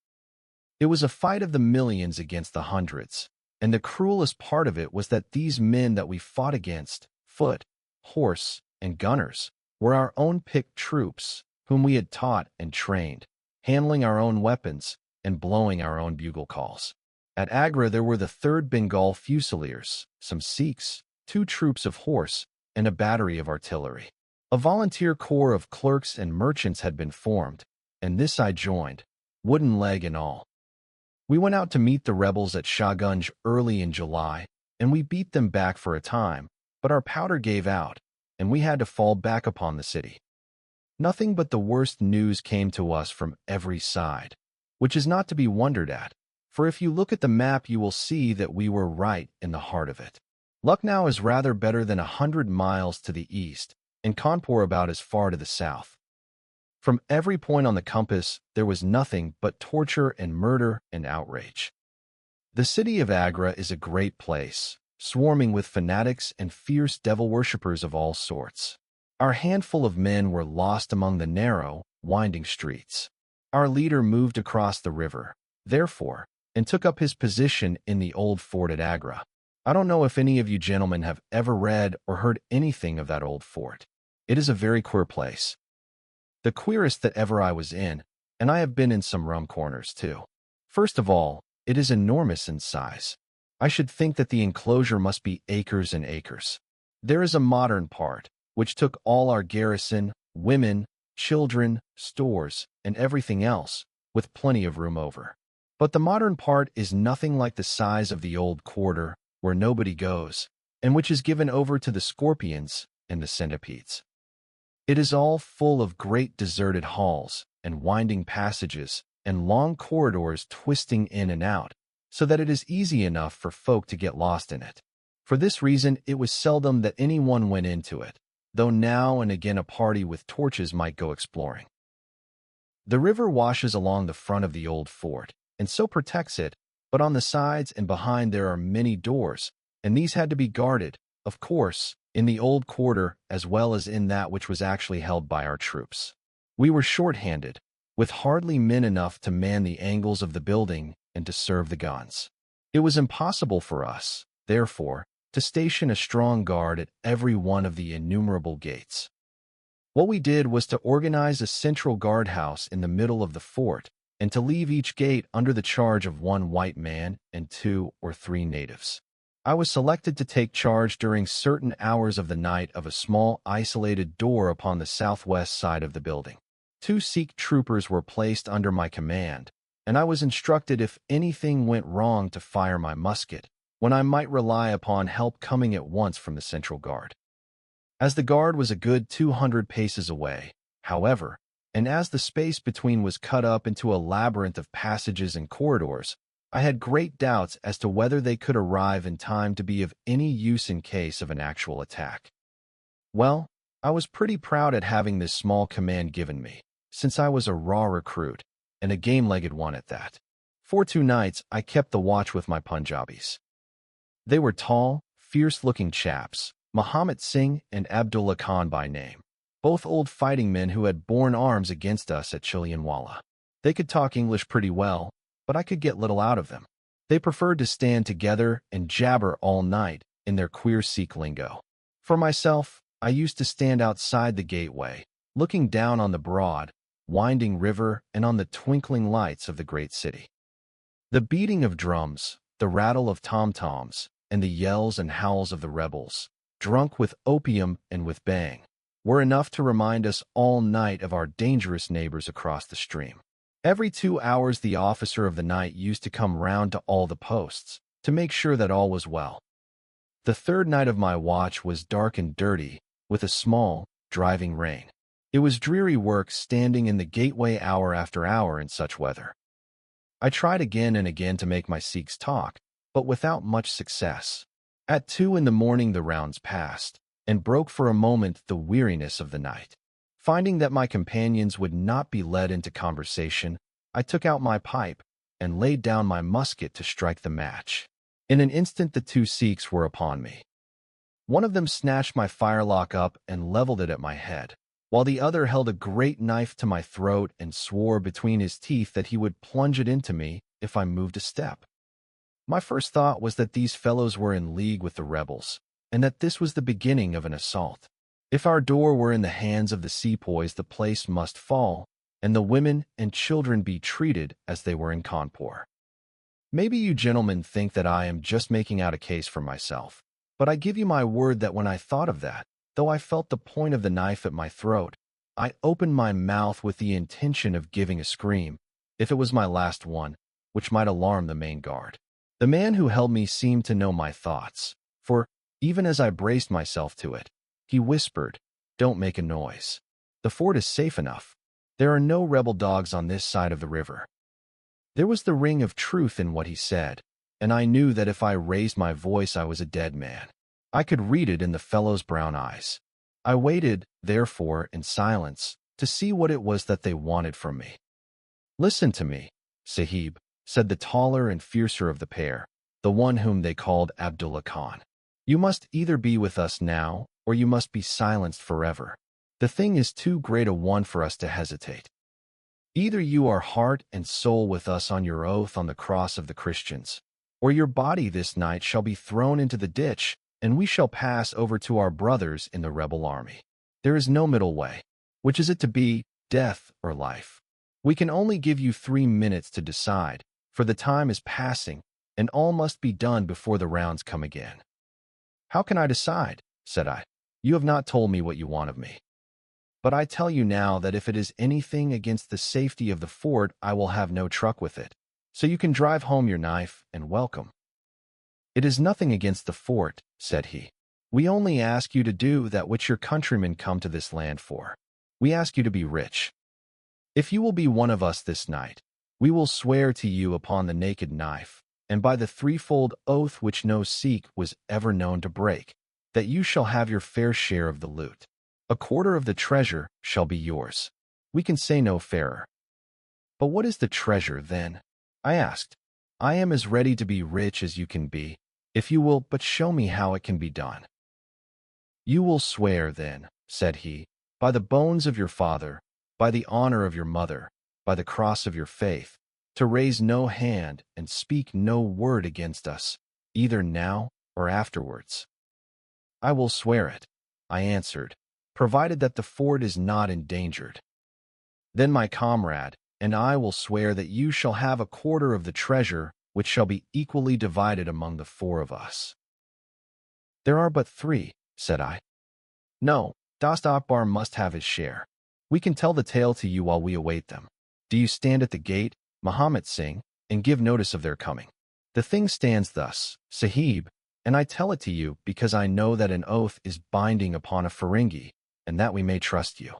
It was a fight of the millions against the hundreds, and the cruelest part of it was that these men that we fought against, foot, horse, and gunners, were our own picked troops, whom we had taught and trained, handling our own weapons and blowing our own bugle calls. At Agra there were the 3rd Bengal Fusiliers, some Sikhs, 2 troops of horse, and a battery of artillery. A volunteer corps of clerks and merchants had been formed, and this I joined, wooden leg and all. We went out to meet the rebels at Shahgunj early in July, and we beat them back for a time, but our powder gave out, and we had to fall back upon the city. Nothing but the worst news came to us from every side, which is not to be wondered at, for if you look at the map you will see that we were right in the heart of it. Lucknow is rather better than 100 miles to the east, and Kanpur about as far to the south. From every point on the compass there was nothing but torture and murder and outrage. The city of Agra is a great place, swarming with fanatics and fierce devil worshippers of all sorts. Our handful of men were lost among the narrow, winding streets. Our leader moved across the river, therefore, and took up his position in the old fort at Agra. I don't know if any of you gentlemen have ever read or heard anything of that old fort. It is a very queer place. The queerest that ever I was in, and I have been in some rum corners too. First of all, it is enormous in size. I should think that the enclosure must be acres and acres. There is a modern part, which took all our garrison, women, children, stores, and everything else, with plenty of room over. But the modern part is nothing like the size of the old quarter, where nobody goes, and which is given over to the scorpions and the centipedes. It is all full of great deserted halls and winding passages and long corridors twisting in and out, so that it is easy enough for folk to get lost in it. For this reason, it was seldom that anyone went into it, though now and again a party with torches might go exploring. The river washes along the front of the old fort, and so protects it, but on the sides and behind there are many doors, and these had to be guarded, of course, in the old quarter as well as in that which was actually held by our troops. We were short-handed, with hardly men enough to man the angles of the building and to serve the guns. It was impossible for us, therefore, to station a strong guard at every one of the innumerable gates. What we did was to organize a central guardhouse in the middle of the fort and to leave each gate under the charge of one white man and 2 or 3 natives. I was selected to take charge during certain hours of the night of a small isolated door upon the southwest side of the building. 2 Sikh troopers were placed under my command, and I was instructed if anything went wrong to fire my musket, when I might rely upon help coming at once from the central guard. As the guard was a good 200 paces away, however, and as the space between was cut up into a labyrinth of passages and corridors, I had great doubts as to whether they could arrive in time to be of any use in case of an actual attack. Well, I was pretty proud at having this small command given me, since I was a raw recruit, and a game-legged one at that. For 2 nights, I kept the watch with my Punjabis. They were tall, fierce-looking chaps, Muhammad Singh and Abdullah Khan by name, both old fighting men who had borne arms against us at Chilianwala. They could talk English pretty well, but I could get little out of them. They preferred to stand together and jabber all night in their queer Sikh lingo. For myself, I used to stand outside the gateway, looking down on the broad, winding river and on the twinkling lights of the great city. The beating of drums, the rattle of tom-toms, and the yells and howls of the rebels, drunk with opium and with bang, were enough to remind us all night of our dangerous neighbors across the stream. Every 2 hours the officer of the night used to come round to all the posts, to make sure that all was well. The 3rd night of my watch was dark and dirty, with a small, driving rain. It was dreary work standing in the gateway hour after hour in such weather. I tried again and again to make my Sikhs talk, but without much success. At 2 in the morning the rounds passed, and broke for a moment the weariness of the night. Finding that my companions would not be led into conversation, I took out my pipe and laid down my musket to strike the match. In an instant the 2 Sikhs were upon me. One of them snatched my firelock up and leveled it at my head, while the other held a great knife to my throat and swore between his teeth that he would plunge it into me if I moved a step. My first thought was that these fellows were in league with the rebels, and that this was the beginning of an assault. If our door were in the hands of the sepoys, the place must fall, and the women and children be treated as they were in Cawnpore. Maybe you gentlemen think that I am just making out a case for myself, but I give you my word that when I thought of that, though I felt the point of the knife at my throat, I opened my mouth with the intention of giving a scream, if it was my last one, which might alarm the main guard. The man who held me seemed to know my thoughts, for, even as I braced myself to it, he whispered, "Don't make a noise. The fort is safe enough. There are no rebel dogs on this side of the river." There was the ring of truth in what he said, and I knew that if I raised my voice I was a dead man. I could read it in the fellow's brown eyes. I waited, therefore, in silence, to see what it was that they wanted from me. "Listen to me, Sahib," said the taller and fiercer of the pair, the one whom they called Abdullah Khan. "You must either be with us now, or you must be silenced forever. The thing is too great a one for us to hesitate. Either you are heart and soul with us on your oath on the cross of the Christians, or your body this night shall be thrown into the ditch, and we shall pass over to our brothers in the rebel army. There is no middle way. Which is it to be, death or life? We can only give you 3 minutes to decide, for the time is passing, and all must be done before the rounds come again." "How can I decide?" said I. "You have not told me what you want of me. But I tell you now that if it is anything against the safety of the fort, I will have no truck with it. So you can drive home your knife, and welcome." "It is nothing against the fort," said he. We only ask you to do that which your countrymen come to this land for. We ask you to be rich. If you will be one of us this night, we will swear to you upon the naked knife, and by the threefold oath which no Sikh was ever known to break, that you shall have your fair share of the loot. A quarter of the treasure shall be yours. We can say no fairer. But what is the treasure, then? I asked. I am as ready to be rich as you can be, if you will but show me how it can be done. You will swear, then, said he, by the bones of your father, by the honor of your mother, by the cross of your faith, to raise no hand and speak no word against us, either now or afterwards. I will swear it, I answered, provided that the fort is not endangered. Then my comrade and I will swear that you shall have a quarter of the treasure, which shall be equally divided among the four of us. There are but three, said I. No, Dost Akbar must have his share. We can tell the tale to you while we await them. Do you stand at the gate, Muhammad Singh, and give notice of their coming? The thing stands thus, Sahib, and I tell it to you because I know that an oath is binding upon a Ferengi, and that we may trust you.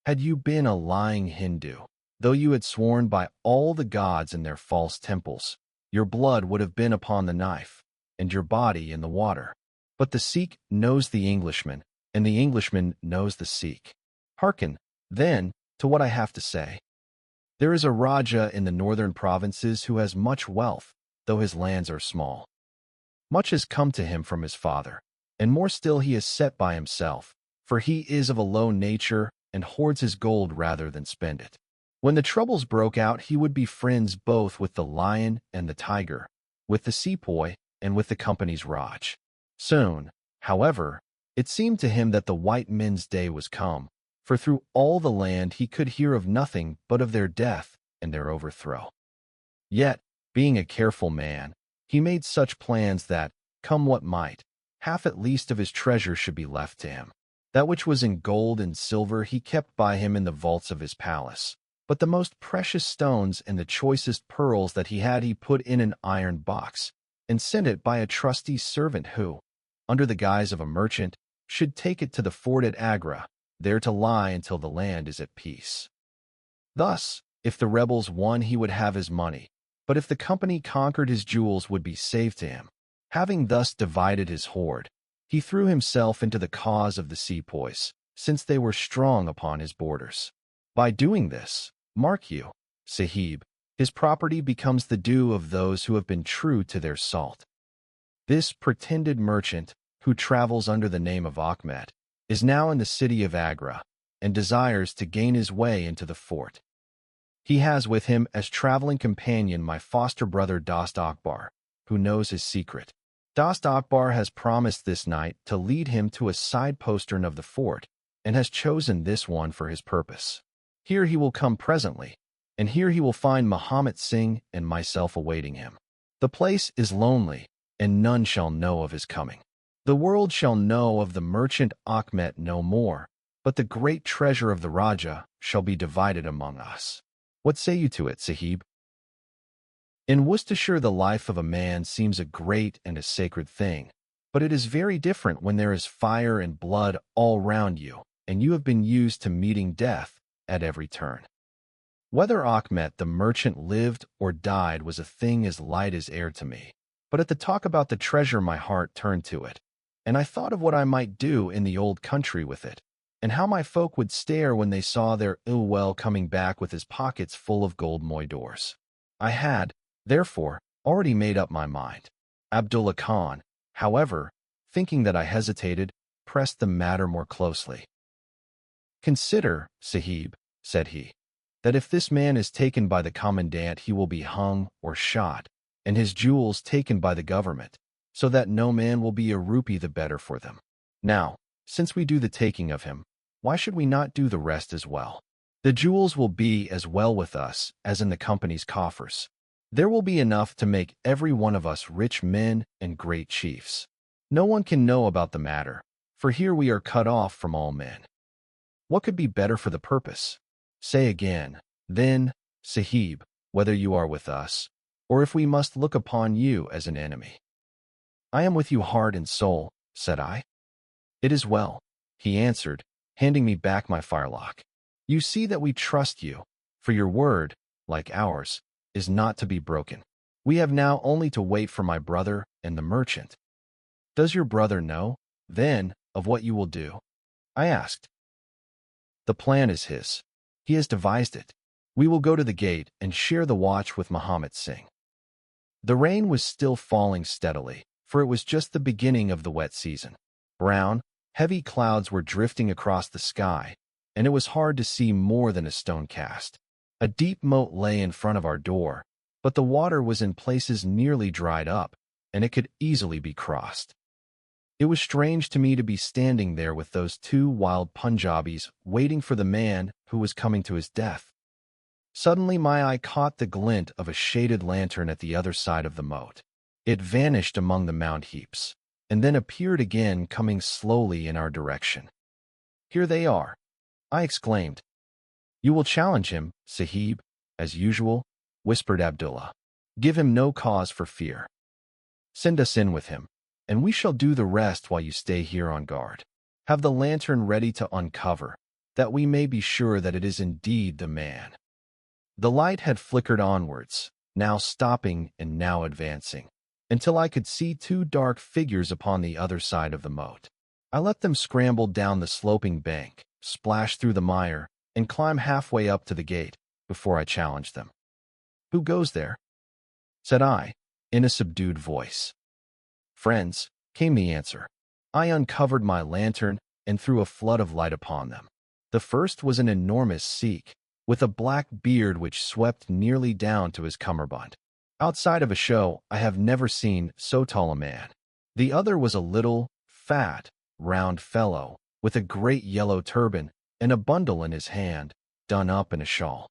Had you been a lying Hindu, though you had sworn by all the gods in their false temples, your blood would have been upon the knife, and your body in the water. But the Sikh knows the Englishman, and the Englishman knows the Sikh. Hearken, then, to what I have to say. There is a Raja in the northern provinces who has much wealth, though his lands are small. Much has come to him from his father, and more still he has set by himself, for he is of a low nature and hoards his gold rather than spend it. When the troubles broke out, he would be friends both with the lion and the tiger, with the sepoy and with the company's Raj. Soon, however, it seemed to him that the white men's day was come, for through all the land he could hear of nothing but of their death and their overthrow. Yet, being a careful man, he made such plans that, come what might, half at least of his treasure should be left to him. That which was in gold and silver he kept by him in the vaults of his palace, but the most precious stones and the choicest pearls that he had he put in an iron box, and sent it by a trusty servant who, under the guise of a merchant, should take it to the fort at Agra, there to lie until the land is at peace. Thus, if the rebels won, he would have his money, but if the company conquered, his jewels would be saved to him. Having thus divided his hoard, he threw himself into the cause of the sepoys, since they were strong upon his borders. By doing this, mark you, Sahib, his property becomes the due of those who have been true to their salt. This pretended merchant, who travels under the name of Ahmed, is now in the city of Agra, and desires to gain his way into the fort. He has with him as traveling companion my foster brother Dost Akbar, who knows his secret. Dost Akbar has promised this night to lead him to a side postern of the fort, and has chosen this one for his purpose. Here he will come presently, and here he will find Muhammad Singh and myself awaiting him. The place is lonely, and none shall know of his coming. The world shall know of the merchant Ahmed no more, but the great treasure of the Raja shall be divided among us. What say you to it, Sahib? In Worcestershire the life of a man seems a great and a sacred thing, but it is very different when there is fire and blood all round you, and you have been used to meeting death at every turn. Whether Ahmed the merchant lived or died was a thing as light as air to me, but at the talk about the treasure my heart turned to it, and I thought of what I might do in the old country with it, and how my folk would stare when they saw their ill-well coming back with his pockets full of gold moidores. I had, therefore, already made up my mind. Abdullah Khan, however, thinking that I hesitated, pressed the matter more closely. Consider, Sahib, said he, that if this man is taken by the commandant, he will be hung or shot, and his jewels taken by the government, so that no man will be a rupee the better for them. Now, since we do the taking of him, why should we not do the rest as well? The jewels will be as well with us as in the company's coffers. There will be enough to make every one of us rich men and great chiefs. No one can know about the matter, for here we are cut off from all men. What could be better for the purpose? Say again, then, Sahib, whether you are with us, or if we must look upon you as an enemy. I am with you heart and soul, said I. It is well, he answered, handing me back my firelock. You see that we trust you, for your word, like ours, is not to be broken. We have now only to wait for my brother and the merchant. Does your brother know, then, of what you will do? I asked. The plan is his. He has devised it. We will go to the gate and share the watch with Mohammed Singh. The rain was still falling steadily, for it was just the beginning of the wet season. Brown, heavy clouds were drifting across the sky, and it was hard to see more than a stone cast. A deep moat lay in front of our door, but the water was in places nearly dried up, and it could easily be crossed. It was strange to me to be standing there with those two wild Punjabis waiting for the man who was coming to his death. Suddenly my eye caught the glint of a shaded lantern at the other side of the moat. It vanished among the mound heaps, and then appeared again coming slowly in our direction. Here they are, I exclaimed. You will challenge him, Sahib, as usual, whispered Abdullah. Give him no cause for fear. Send us in with him, and we shall do the rest while you stay here on guard. Have the lantern ready to uncover, that we may be sure that it is indeed the man. The light had flickered onwards, now stopping and now advancing, until I could see two dark figures upon the other side of the moat. I let them scramble down the sloping bank, splash through the mire, and climb halfway up to the gate before I challenged them. Who goes there? Said I, in a subdued voice. Friends, came the answer. I uncovered my lantern and threw a flood of light upon them. The first was an enormous Sikh, with a black beard which swept nearly down to his cummerbund. Outside of a show, I have never seen so tall a man. The other was a little, fat, round fellow, with a great yellow turban and a bundle in his hand, done up in a shawl.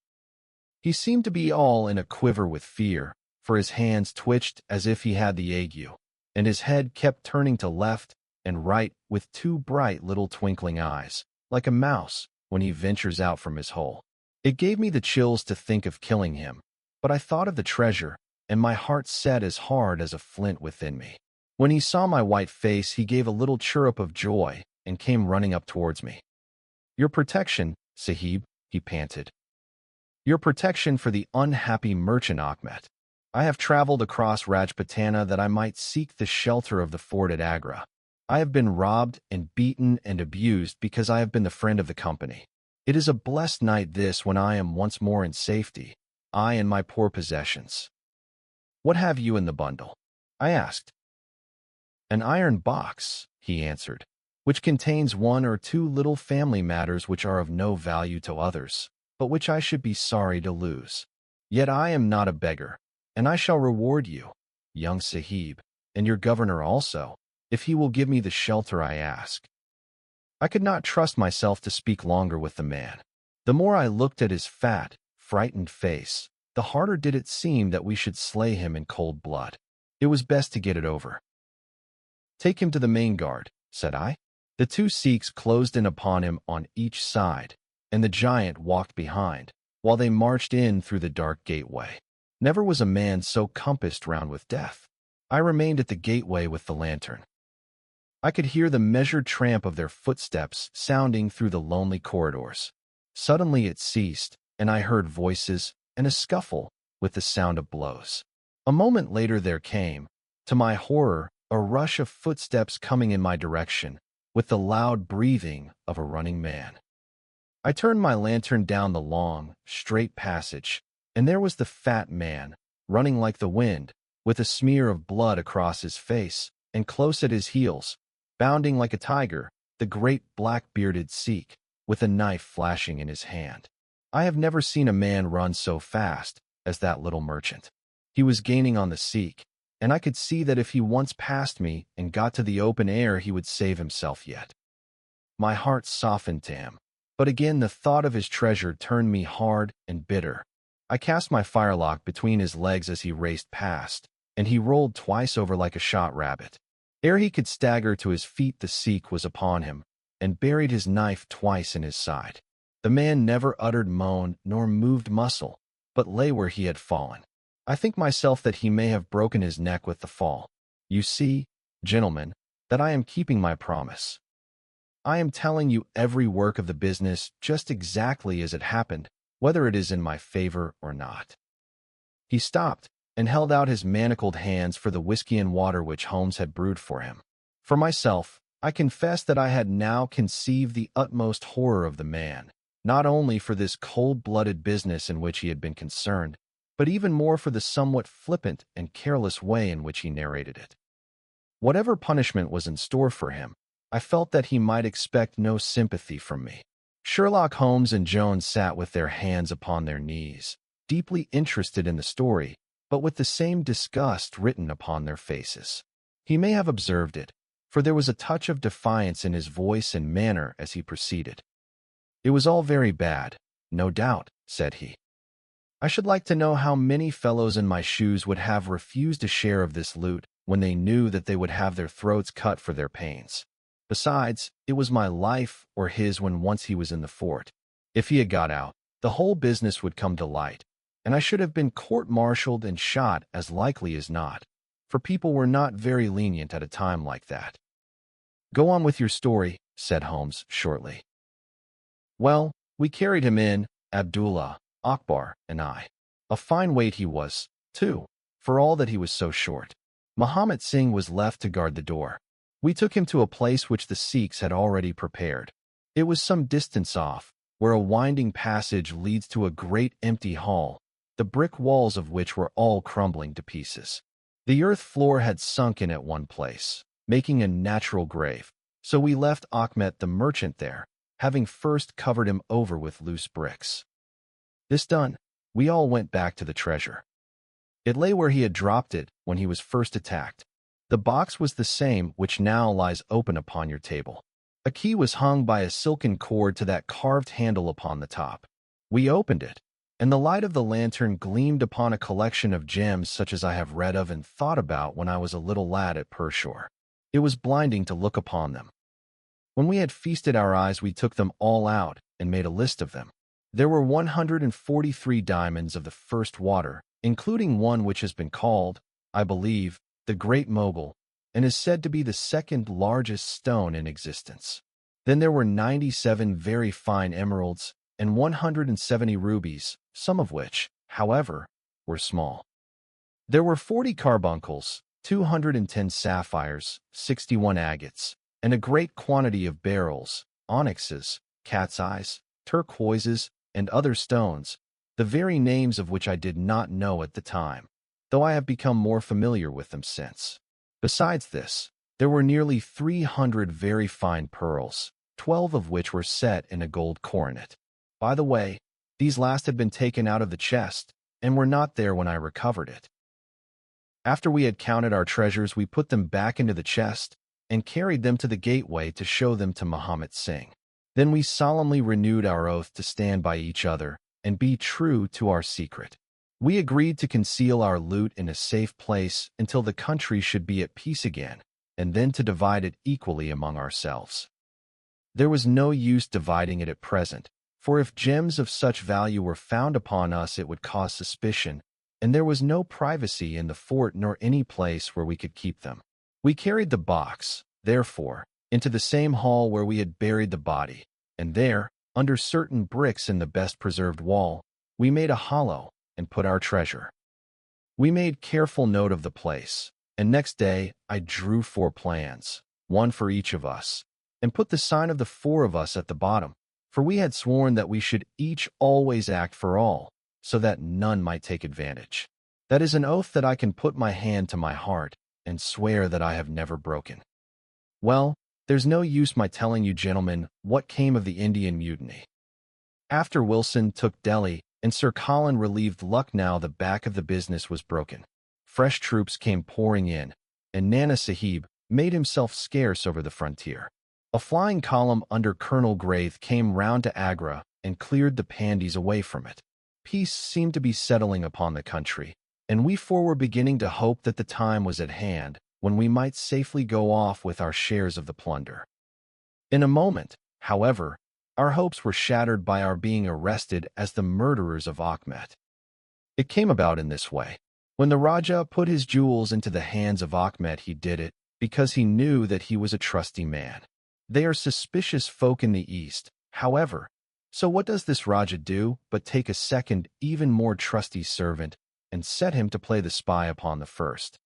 He seemed to be all in a quiver with fear, for his hands twitched as if he had the ague, and his head kept turning to left and right with two bright little twinkling eyes, like a mouse when he ventures out from his hole. It gave me the chills to think of killing him, but I thought of the treasure, and my heart set as hard as a flint within me. When he saw my white face, he gave a little chirrup of joy and came running up towards me. Your protection, Sahib, he panted. Your protection for the unhappy merchant Ahmed. I have traveled across Rajputana that I might seek the shelter of the fort at Agra. I have been robbed and beaten and abused because I have been the friend of the company. It is a blessed night this when I am once more in safety, I and my poor possessions. What have you in the bundle? I asked. An iron box, he answered, which contains one or two little family matters which are of no value to others, but which I should be sorry to lose. Yet I am not a beggar, and I shall reward you, young Sahib, and your governor also, if he will give me the shelter I ask. I could not trust myself to speak longer with the man. The more I looked at his fat, frightened face, the harder did it seem that we should slay him in cold blood. It was best to get it over. Take him to the main guard, said I. The two Sikhs closed in upon him on each side, and the giant walked behind, while they marched in through the dark gateway. Never was a man so compassed round with death. I remained at the gateway with the lantern. I could hear the measured tramp of their footsteps sounding through the lonely corridors. Suddenly it ceased, and I heard voices and a scuffle with the sound of blows. A moment later there came, to my horror, a rush of footsteps coming in my direction, with the loud breathing of a running man. I turned my lantern down the long, straight passage, and there was the fat man, running like the wind, with a smear of blood across his face, and close at his heels, bounding like a tiger, the great black-bearded Sikh, with a knife flashing in his hand. I have never seen a man run so fast as that little merchant. He was gaining on the Sikh, and I could see that if he once passed me and got to the open air, he would save himself yet. My heart softened to him, but again the thought of his treasure turned me hard and bitter. I cast my firelock between his legs as he raced past, and he rolled twice over like a shot rabbit. Ere he could stagger to his feet, the Sikh was upon him, and buried his knife twice in his side. The man never uttered moan nor moved muscle, but lay where he had fallen. I think myself that he may have broken his neck with the fall. You see, gentlemen, that I am keeping my promise. I am telling you every work of the business just exactly as it happened, whether it is in my favor or not." He stopped and held out his manacled hands for the whiskey and water which Holmes had brewed for him. For myself, I confess that I had now conceived the utmost horror of the man, not only for this cold-blooded business in which he had been concerned, but even more for the somewhat flippant and careless way in which he narrated it. Whatever punishment was in store for him, I felt that he might expect no sympathy from me. Sherlock Holmes and Jones sat with their hands upon their knees, deeply interested in the story, but with the same disgust written upon their faces. He may have observed it, for there was a touch of defiance in his voice and manner as he proceeded. "It was all very bad, no doubt," said he. "I should like to know how many fellows in my shoes would have refused a share of this loot when they knew that they would have their throats cut for their pains. Besides, it was my life or his when once he was in the fort. If he had got out, the whole business would come to light, and I should have been court-martialed and shot as likely as not, for people were not very lenient at a time like that." "Go on with your story," said Holmes shortly. "Well, we carried him in, Abdullah, Akbar, and I. A fine weight he was, too, for all that he was so short. Muhammad Singh was left to guard the door. We took him to a place which the Sikhs had already prepared. It was some distance off, where a winding passage leads to a great empty hall, the brick walls of which were all crumbling to pieces. The earth floor had sunk in at one place, making a natural grave, so we left Ahmet the merchant there, having first covered him over with loose bricks. This done, we all went back to the treasure. It lay where he had dropped it when he was first attacked. The box was the same which now lies open upon your table. A key was hung by a silken cord to that carved handle upon the top. We opened it, and the light of the lantern gleamed upon a collection of gems such as I have read of and thought about when I was a little lad at Pershore. It was blinding to look upon them. When we had feasted our eyes, we took them all out and made a list of them. There were 143 diamonds of the first water, including one which has been called, I believe, the Great Mogul, and is said to be the second largest stone in existence. Then there were 97 very fine emeralds and 170 rubies, some of which, however, were small. There were 40 carbuncles, 210 sapphires, 61 agates, and a great quantity of beryls, onyxes, cat's eyes, turquoises, and other stones, the very names of which I did not know at the time, though I have become more familiar with them since. Besides this, there were nearly 300 very fine pearls, 12 of which were set in a gold coronet. By the way, these last had been taken out of the chest and were not there when I recovered it. After we had counted our treasures, we put them back into the chest and carried them to the gateway to show them to Muhammad Singh. Then we solemnly renewed our oath to stand by each other and be true to our secret. We agreed to conceal our loot in a safe place until the country should be at peace again, and then to divide it equally among ourselves. There was no use dividing it at present, for if gems of such value were found upon us it would cause suspicion, and there was no privacy in the fort nor any place where we could keep them. We carried the box, therefore, into the same hall where we had buried the body, and there, under certain bricks in the best preserved wall, we made a hollow and put our treasure. We made careful note of the place, and next day I drew 4 plans, one for each of us, and put the sign of the 4 of us at the bottom, for we had sworn that we should each always act for all, so that none might take advantage. That is an oath that I can put my hand to my heart and swear that I have never broken. Well, there's no use my telling you, gentlemen, what came of the Indian Mutiny. After Wilson took Delhi and Sir Colin relieved Lucknow, the back of the business was broken. Fresh troops came pouring in, and Nana Sahib made himself scarce over the frontier. A flying column under Colonel Graith came round to Agra and cleared the Pandys away from it. Peace seemed to be settling upon the country, and we 4 were beginning to hope that the time was at hand when we might safely go off with our shares of the plunder. In a moment, however, our hopes were shattered by our being arrested as the murderers of Ahmet. It came about in this way. When the Rajah put his jewels into the hands of Ahmet, he did it because he knew that he was a trusty man. They are suspicious folk in the East, however. So what does this Raja do but take a second, even more trusty servant and set him to play the spy upon the first?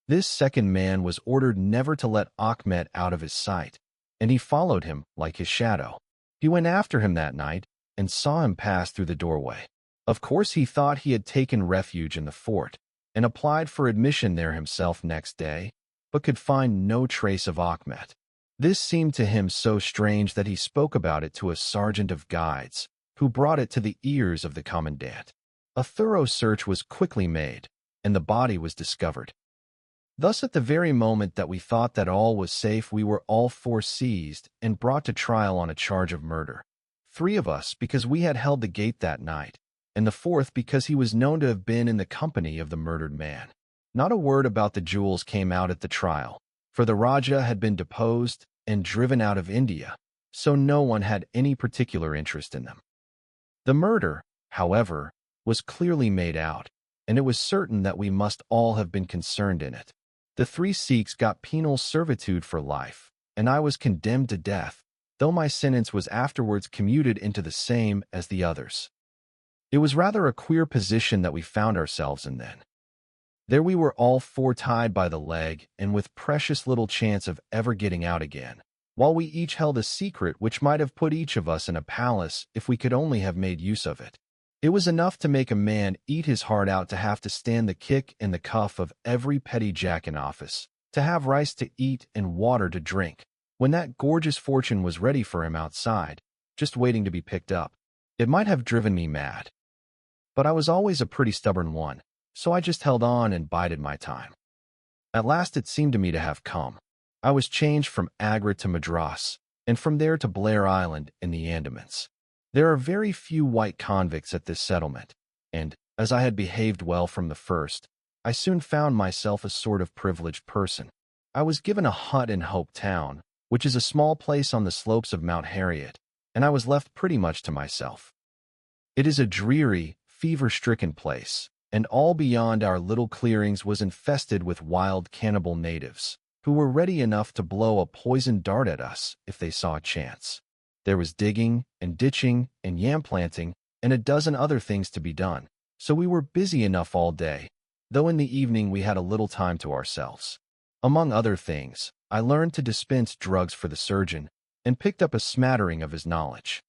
This second man was ordered never to let Achmet out of his sight, and he followed him like his shadow. He went after him that night and saw him pass through the doorway. Of course, he thought he had taken refuge in the fort and applied for admission there himself next day, but could find no trace of Achmet. This seemed to him so strange that he spoke about it to a sergeant of guides, who brought it to the ears of the commandant. A thorough search was quickly made, and the body was discovered. Thus, at the very moment that we thought that all was safe, we were all four seized and brought to trial on a charge of murder. 3 of us because we had held the gate that night, and the 4th because he was known to have been in the company of the murdered man. Not a word about the jewels came out at the trial, for the Raja had been deposed and driven out of India, so no one had any particular interest in them. The murder, however, was clearly made out, and it was certain that we must all have been concerned in it. The 3 Sikhs got penal servitude for life, and I was condemned to death, though my sentence was afterwards commuted into the same as the others. It was rather a queer position that we found ourselves in then. There we were all 4 tied by the leg and with precious little chance of ever getting out again, while we each held a secret which might have put each of us in a palace if we could only have made use of it. It was enough to make a man eat his heart out to have to stand the kick and the cuff of every petty jack in office, to have rice to eat and water to drink, when that gorgeous fortune was ready for him outside, just waiting to be picked up. It might have driven me mad. But I was always a pretty stubborn one, so I just held on and bided my time. At last it seemed to me to have come. I was changed from Agra to Madras, and from there to Blair Island in the Andamans. There are very few white convicts at this settlement, and, as I had behaved well from the first, I soon found myself a sort of privileged person. I was given a hut in Hope Town, which is a small place on the slopes of Mount Harriet, and I was left pretty much to myself. It is a dreary, fever-stricken place, and all beyond our little clearings was infested with wild cannibal natives, who were ready enough to blow a poisoned dart at us if they saw a chance. There was digging and ditching and yam planting and a dozen other things to be done, so we were busy enough all day, though in the evening we had a little time to ourselves. Among other things, I learned to dispense drugs for the surgeon and picked up a smattering of his knowledge.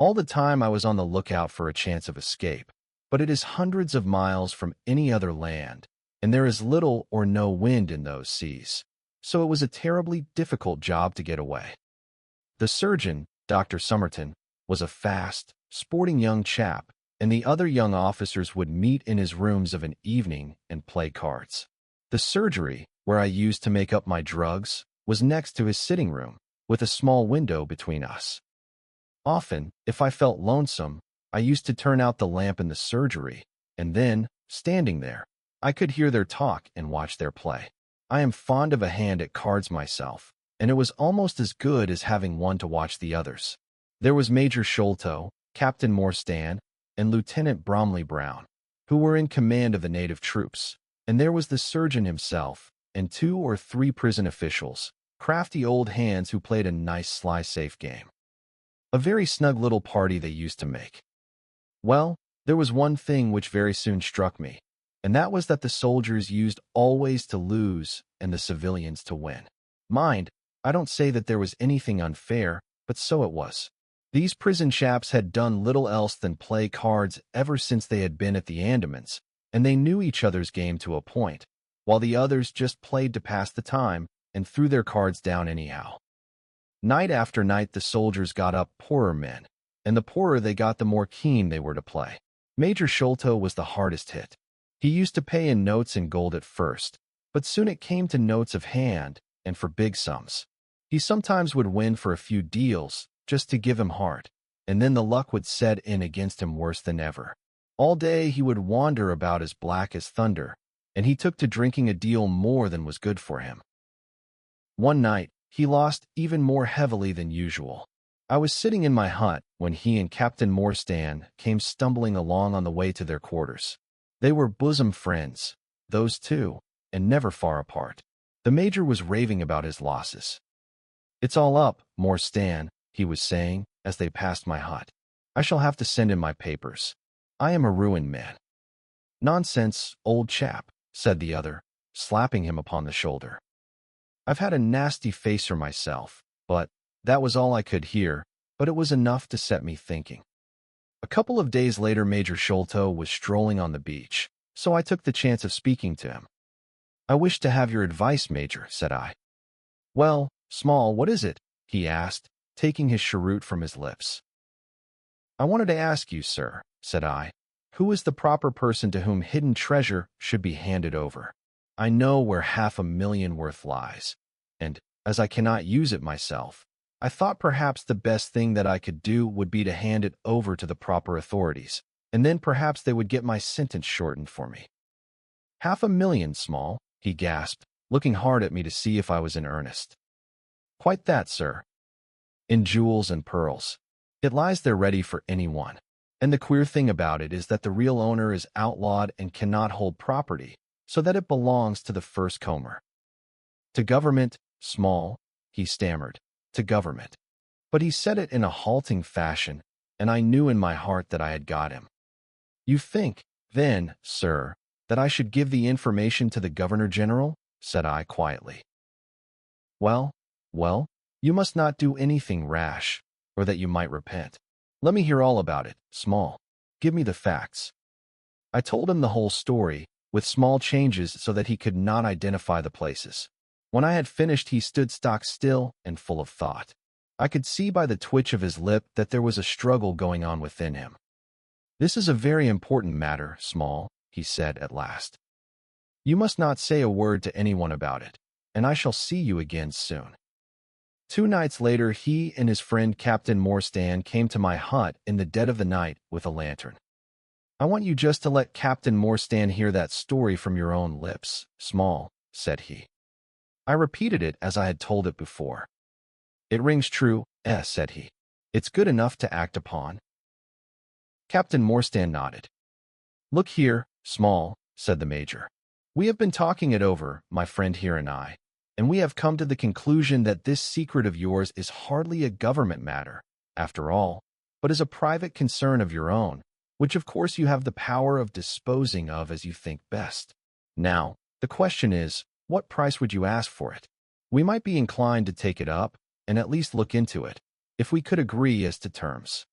All the time I was on the lookout for a chance of escape, but it is hundreds of miles from any other land, and there is little or no wind in those seas, so it was a terribly difficult job to get away. The surgeon, Dr. Somerton, was a fast, sporting young chap, and the other young officers would meet in his rooms of an evening and play cards. The surgery, where I used to make up my drugs, was next to his sitting room, with a small window between us. Often, if I felt lonesome, I used to turn out the lamp in the surgery, and then, standing there, I could hear their talk and watch their play. I am fond of a hand at cards myself, and it was almost as good as having one to watch the others. There was Major Sholto, Captain Morstan, and Lieutenant Bromley Brown, who were in command of the native troops, and there was the surgeon himself, and 2 or 3 prison officials, crafty old hands who played a nice sly safe game. A very snug little party they used to make. Well, there was one thing which very soon struck me, and that was that the soldiers used always to lose and the civilians to win. Mind, I don't say that there was anything unfair, but so it was. These prison chaps had done little else than play cards ever since they had been at the Andamans, and they knew each other's game to a point, while the others just played to pass the time and threw their cards down anyhow. Night after night the soldiers got up poorer men, and the poorer they got the more keen they were to play. Major Sholto was the hardest hit. He used to pay in notes and gold at first, but soon it came to notes of hand, and for big sums. He sometimes would win for a few deals, just to give him heart, and then the luck would set in against him worse than ever. All day he would wander about as black as thunder, and he took to drinking a deal more than was good for him. One night, he lost even more heavily than usual. I was sitting in my hut when he and Captain Morstan came stumbling along on the way to their quarters. They were bosom friends, those 2, and never far apart. The major was raving about his losses. "It's all up, Morstan," he was saying as they passed my hut. "I shall have to send in my papers. I am a ruined man." "Nonsense, old chap," said the other, slapping him upon the shoulder. "I've had a nasty facer myself, but that was all I could hear, but it was enough to set me thinking." A couple of days later, Major Sholto was strolling on the beach, so I took the chance of speaking to him. "I wish to have your advice, Major," said I. "Well, Small, what is it?" he asked, taking his cheroot from his lips. "I wanted to ask you, sir," said I, "who is the proper person to whom hidden treasure should be handed over? I know where $500,000 worth lies, and, as I cannot use it myself, I thought perhaps the best thing that I could do would be to hand it over to the proper authorities, and then perhaps they would get my sentence shortened for me." "$500,000, Small," he gasped, looking hard at me to see if I was in earnest. "Quite that, sir. In jewels and pearls. It lies there ready for anyone. And the queer thing about it is that the real owner is outlawed and cannot hold property, so that it belongs to the first comer." "To government, Small," he stammered. "To government." But he said it in a halting fashion, and I knew in my heart that I had got him. "You think, then, sir, that I should give the information to the Governor-General?" said I quietly. Well, you must not do anything rash, or that you might repent. Let me hear all about it, Small. Give me the facts." I told him the whole story, with small changes so that he could not identify the places. When I had finished, he stood stock still and full of thought. I could see by the twitch of his lip that there was a struggle going on within him. "This is a very important matter, Small," he said at last. "You must not say a word to anyone about it, and I shall see you again soon." 2 nights later, he and his friend Captain Morstan came to my hut in the dead of the night with a lantern. "I want you just to let Captain Morstan hear that story from your own lips, Small," said he. I repeated it as I had told it before. "It rings true, said he. "It's good enough to act upon." Captain Morstan nodded. "Look here, Small," said the Major. "We have been talking it over, my friend here and I, and we have come to the conclusion that this secret of yours is hardly a government matter, after all, but is a private concern of your own, which of course you have the power of disposing of as you think best. Now, the question is, what price would you ask for it? We might be inclined to take it up, and at least look into it, if we could agree as to terms."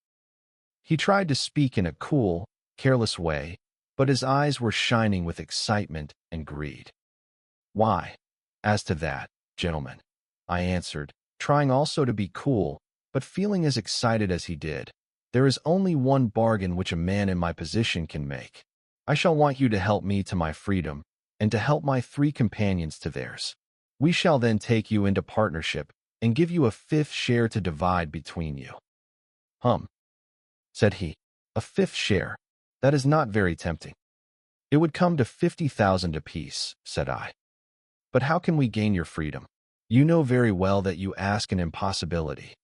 He tried to speak in a cool, careless way, but his eyes were shining with excitement and greed. "Why, as to that, gentlemen," I answered, trying also to be cool, but feeling as excited as he did, "there is only one bargain which a man in my position can make. I shall want you to help me to my freedom, and to help my 3 companions to theirs. We shall then take you into partnership and give you a 5th share to divide between you." Said he. "A 5th share? That is not very tempting." "It would come to 50,000 apiece," said I. "But how can we gain your freedom? You know very well that you ask an impossibility."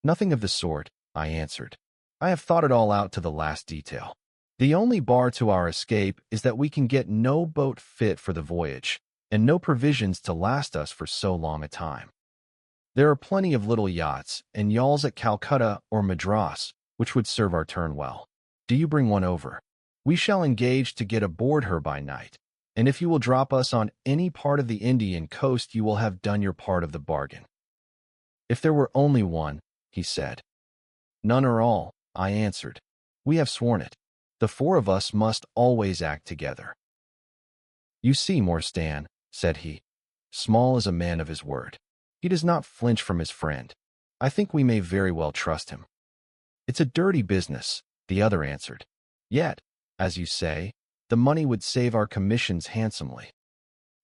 "Nothing of the sort," I answered. "I have thought it all out to the last detail. The only bar to our escape is that we can get no boat fit for the voyage, and no provisions to last us for so long a time. There are plenty of little yachts and yawls at Calcutta or Madras, which would serve our turn well. Do you bring one over? We shall engage to get aboard her by night, and if you will drop us on any part of the Indian coast, you will have done your part of the bargain." "If there were only one," he said. "None or all," I answered. "We have sworn it. The 4 of us must always act together." "You see, Morstan," said he, "Small is a man of his word. He does not flinch from his friend. I think we may very well trust him." "It's a dirty business," the other answered. "Yet, as you say, the money would save our commissions handsomely."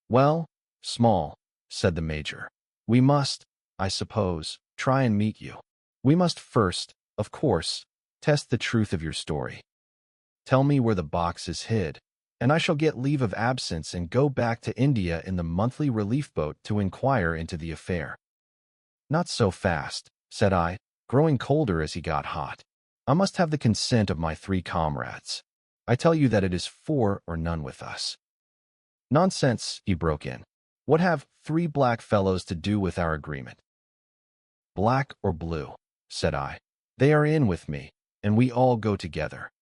"Well, Small," said the Major, "we must, I suppose, try and meet you. We must first, of course, test the truth of your story. Tell me where the box is hid, and I shall get leave of absence and go back to India in the monthly relief boat to inquire into the affair." "Not so fast," said I, growing colder as he got hot. "I must have the consent of my 3 comrades. I tell you that it is 4 or none with us." "Nonsense," he broke in. What have 3 black fellows to do with our agreement? Black or blue, said I. They are in with me, and we all go together.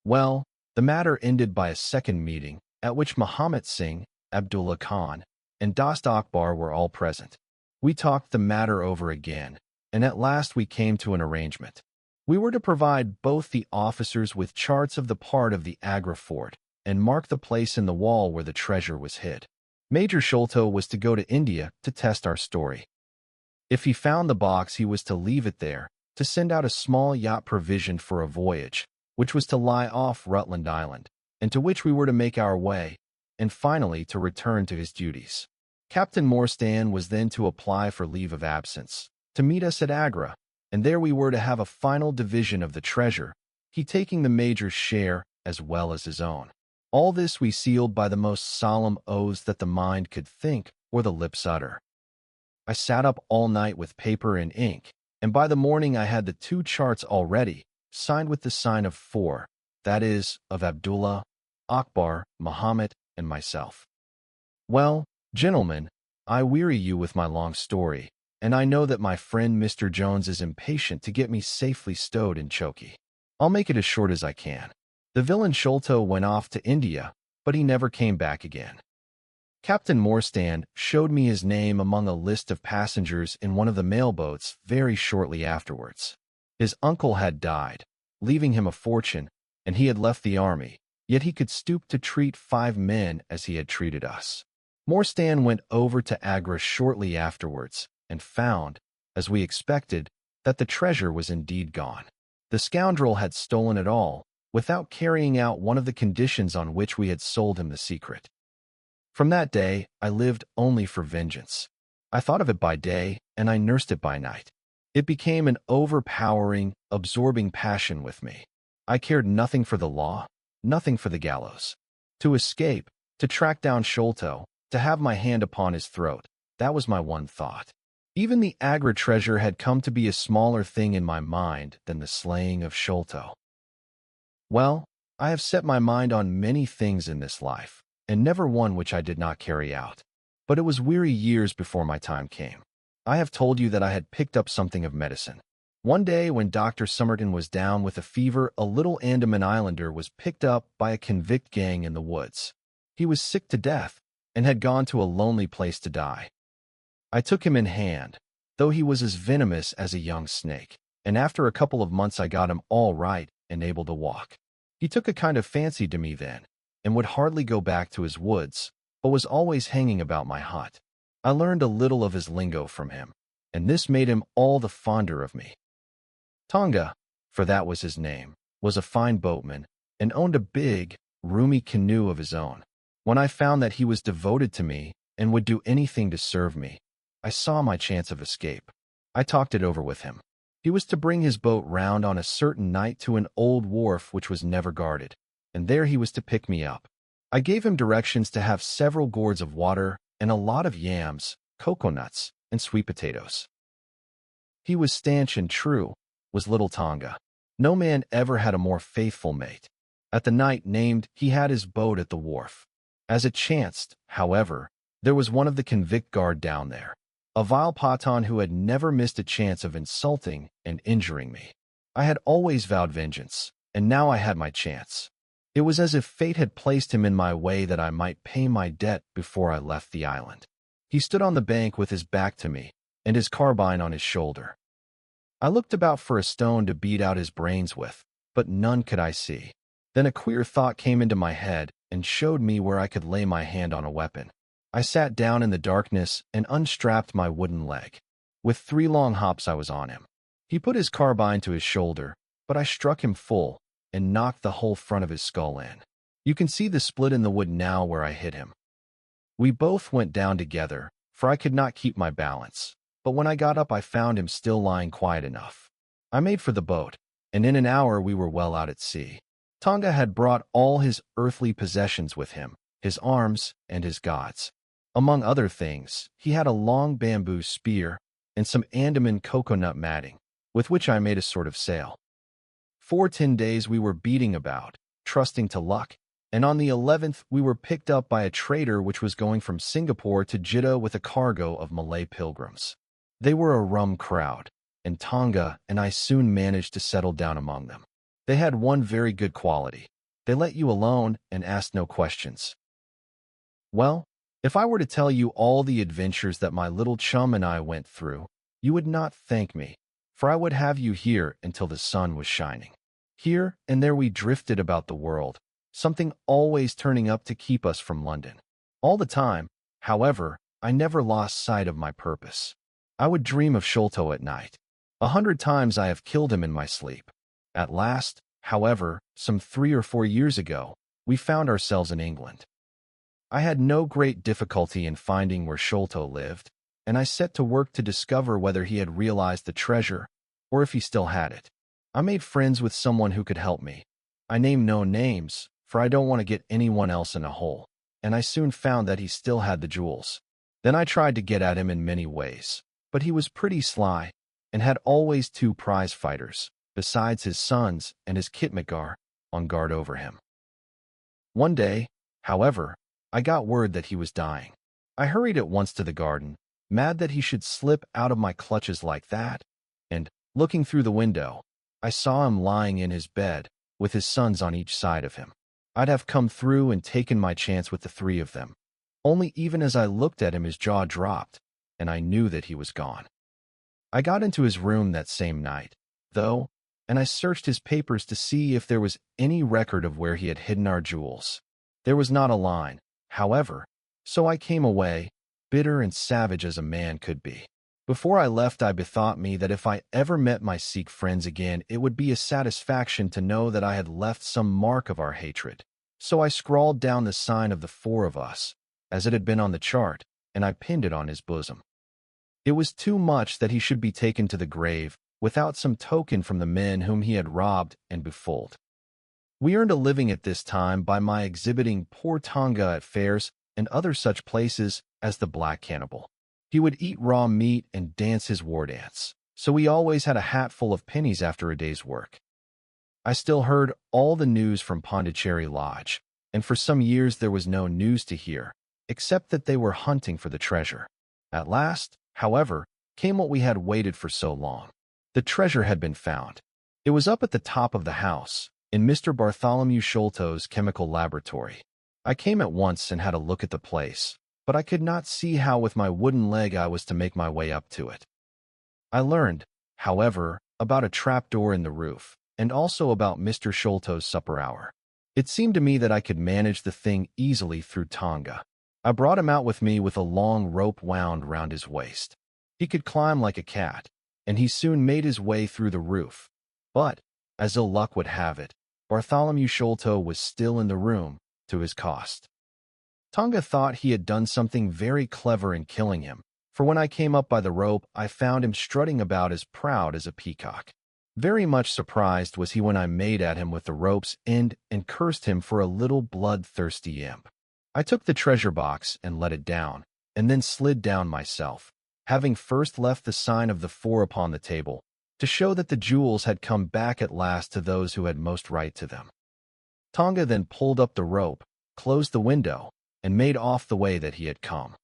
Well, the matter ended by a second meeting, at which Muhammad Singh, Abdullah Khan, and Dost Akbar were all present. We talked the matter over again, and at last we came to an arrangement. We were to provide both the officers with charts of the part of the Agra fort and mark the place in the wall where the treasure was hid. Major Sholto was to go to India to test our story. If he found the box, he was to leave it there, to send out a small yacht provisioned for a voyage, which was to lie off Rutland Island, and to which we were to make our way, and finally to return to his duties. Captain Morstan was then to apply for leave of absence, to meet us at Agra, and there we were to have a final division of the treasure, he taking the major's share as well as his own. All this we sealed by the most solemn oaths that the mind could think or the lips utter. I sat up all night with paper and ink, and by the morning I had the 2 charts already, signed with the sign of 4, that is, of Abdullah, Akbar, Muhammad, and myself. Well, gentlemen, I weary you with my long story, and I know that my friend Mr. Jones is impatient to get me safely stowed in Choki. I'll make it as short as I can. The villain Sholto went off to India, but he never came back again. Captain Morstan showed me his name among a list of passengers in one of the mailboats very shortly afterwards. His uncle had died, leaving him a fortune, and he had left the army, yet he could stoop to treat 5 men as he had treated us. Morstan went over to Agra shortly afterwards and found, as we expected, that the treasure was indeed gone. The scoundrel had stolen it all, without carrying out one of the conditions on which we had sold him the secret. From that day, I lived only for vengeance. I thought of it by day, and I nursed it by night. It became an overpowering, absorbing passion with me. I cared nothing for the law, nothing for the gallows. To escape, to track down Sholto, to have my hand upon his throat, that was my one thought. Even the Agra treasure had come to be a smaller thing in my mind than the slaying of Sholto. Well, I have set my mind on many things in this life, and never one which I did not carry out. But it was weary years before my time came. I have told you that I had picked up something of medicine. One day when Dr. Somerton was down with a fever, a little Andaman Islander was picked up by a convict gang in the woods. He was sick to death, and had gone to a lonely place to die. I took him in hand, though he was as venomous as a young snake, and after a couple of months I got him all right and able to walk. He took a kind of fancy to me then, and would hardly go back to his woods, but was always hanging about my hut. I learned a little of his lingo from him, and this made him all the fonder of me. Tonga, for that was his name, was a fine boatman, and owned a big, roomy canoe of his own. When I found that he was devoted to me and would do anything to serve me, I saw my chance of escape. I talked it over with him. He was to bring his boat round on a certain night to an old wharf which was never guarded, and there he was to pick me up. I gave him directions to have several gourds of water and a lot of yams, coconuts, and sweet potatoes. He was stanch and true, was little Tonga. No man ever had a more faithful mate. At the night named, he had his boat at the wharf. As it chanced, however, there was one of the convict guard down there, a vile Pathan who had never missed a chance of insulting and injuring me. I had always vowed vengeance, and now I had my chance. It was as if fate had placed him in my way that I might pay my debt before I left the island. He stood on the bank with his back to me, and his carbine on his shoulder. I looked about for a stone to beat out his brains with, but none could I see. Then a queer thought came into my head and showed me where I could lay my hand on a weapon. I sat down in the darkness and unstrapped my wooden leg. With 3 long hops I was on him. He put his carbine to his shoulder, but I struck him full and knocked the whole front of his skull in. You can see the split in the wood now where I hit him. We both went down together, for I could not keep my balance, but when I got up I found him still lying quiet enough. I made for the boat, and in an hour we were well out at sea. Tonga had brought all his earthly possessions with him, his arms and his gods. Among other things, he had a long bamboo spear and some Andaman coconut matting, with which I made a sort of sail. For 10 days we were beating about, trusting to luck, and on the 11th we were picked up by a trader which was going from Singapore to Jeddah with a cargo of Malay pilgrims. They were a rum crowd, and Tonga and I soon managed to settle down among them. They had one very good quality. They let you alone and asked no questions. Well, if I were to tell you all the adventures that my little chum and I went through, you would not thank me, for I would have you here until the sun was shining. Here and there we drifted about the world, something always turning up to keep us from London. All the time, however, I never lost sight of my purpose. I would dream of Sholto at night. 100 times I have killed him in my sleep. At last, however, some 3 or 4 years ago, we found ourselves in England. I had no great difficulty in finding where Sholto lived, and I set to work to discover whether he had realized the treasure, or if he still had it. I made friends with someone who could help me. I named no names, for I don't want to get anyone else in a hole, and I soon found that he still had the jewels. Then I tried to get at him in many ways, but he was pretty sly, and had always 2 prize fighters, besides his sons and his khitmatgar, on guard over him. One day, however, I got word that he was dying. I hurried at once to the garden, mad that he should slip out of my clutches like that, and, looking through the window, I saw him lying in his bed, with his sons on each side of him. I'd have come through and taken my chance with the 3 of them. Only even as I looked at him his jaw dropped, and I knew that he was gone. I got into his room that same night, though, and I searched his papers to see if there was any record of where he had hidden our jewels. There was not a line, however, so I came away, bitter and savage as a man could be. Before I left, I bethought me that if I ever met my Sikh friends again, it would be a satisfaction to know that I had left some mark of our hatred. So I scrawled down the sign of the 4 of us, as it had been on the chart, and I pinned it on his bosom. It was too much that he should be taken to the grave without some token from the men whom he had robbed and befooled. We earned a living at this time by my exhibiting poor Tonga at fairs and other such places as the Black Cannibal. He would eat raw meat and dance his war dance, so we always had a hatful of pennies after a day's work. I still heard all the news from Pondicherry Lodge, and for some years there was no news to hear, except that they were hunting for the treasure. At last, however, came what we had waited for so long. The treasure had been found. It was up at the top of the house, in Mr. Bartholomew Sholto's chemical laboratory. I came at once and had a look at the place, but I could not see how with my wooden leg I was to make my way up to it. I learned, however, about a trapdoor in the roof, and also about Mr. Sholto's supper hour. It seemed to me that I could manage the thing easily through Tonga. I brought him out with me with a long rope wound round his waist. He could climb like a cat, and he soon made his way through the roof. But, as ill luck would have it, Bartholomew Sholto was still in the room, to his cost. Tonga thought he had done something very clever in killing him, for when I came up by the rope, I found him strutting about as proud as a peacock. Very much surprised was he when I made at him with the rope's end and cursed him for a little bloodthirsty imp. I took the treasure box and let it down, and then slid down myself, having first left the sign of the 4 upon the table, to show that the jewels had come back at last to those who had most right to them. Tonga then pulled up the rope, closed the window, and made off the way that he had come.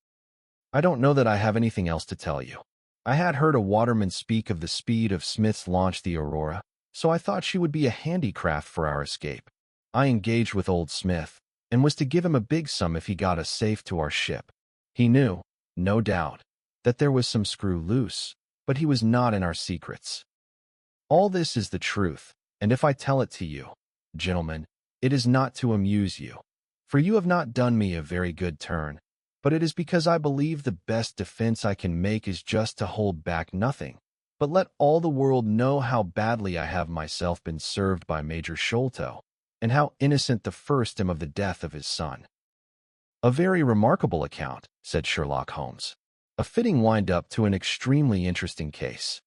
I don't know that I have anything else to tell you. I had heard a waterman speak of the speed of Smith's launch, the Aurora, so I thought she would be a handicraft for our escape. I engaged with old Smith, and was to give him a big sum if he got us safe to our ship. He knew, no doubt, that there was some screw loose, but he was not in our secrets. All this is the truth, and if I tell it to you, gentlemen, it is not to amuse you, for you have not done me a very good turn, but it is because I believe the best defense I can make is just to hold back nothing, but let all the world know how badly I have myself been served by Major Sholto, and how innocent the first am of the death of his son. A very remarkable account, said Sherlock Holmes. A fitting wind-up to an extremely interesting case.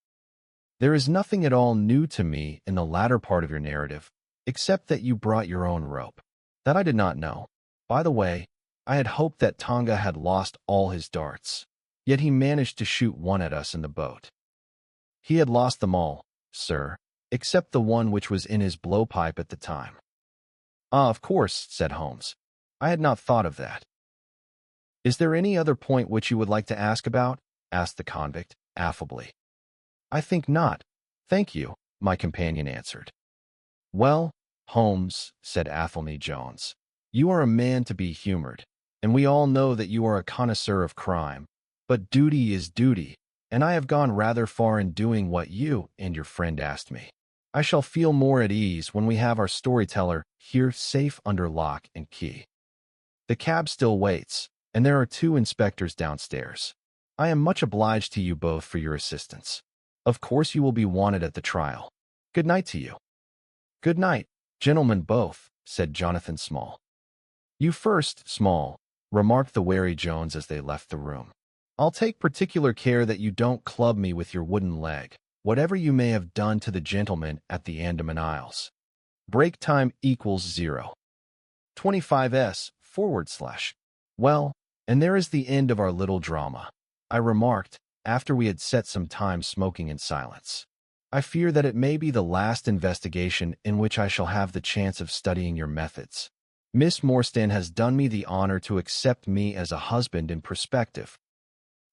There is nothing at all new to me in the latter part of your narrative, except that you brought your own rope. That I did not know. By the way, I had hoped that Tonga had lost all his darts, yet he managed to shoot one at us in the boat. He had lost them all, sir, except the one which was in his blowpipe at the time. Ah, of course, said Holmes. I had not thought of that. Is there any other point which you would like to ask about? Asked the convict, affably. I think not. Thank you, my companion answered. Well, Holmes, said Athelney Jones, you are a man to be humored, and we all know that you are a connoisseur of crime. But duty is duty, and I have gone rather far in doing what you and your friend asked me. I shall feel more at ease when we have our storyteller here safe under lock and key. The cab still waits, and there are 2 inspectors downstairs. I am much obliged to you both for your assistance. Of course you will be wanted at the trial. Good night to you. Good night, gentlemen both, said Jonathan Small. You first, Small, remarked the wary Jones as they left the room. I'll take particular care that you don't club me with your wooden leg, whatever you may have done to the gentleman at the Andaman Isles. Break time equals 0. 25s, /. Well, and there is the end of our little drama, I remarked, after we had sat some time smoking in silence. I fear that it may be the last investigation in which I shall have the chance of studying your methods. Miss Morstan has done me the honor to accept me as a husband in prospective.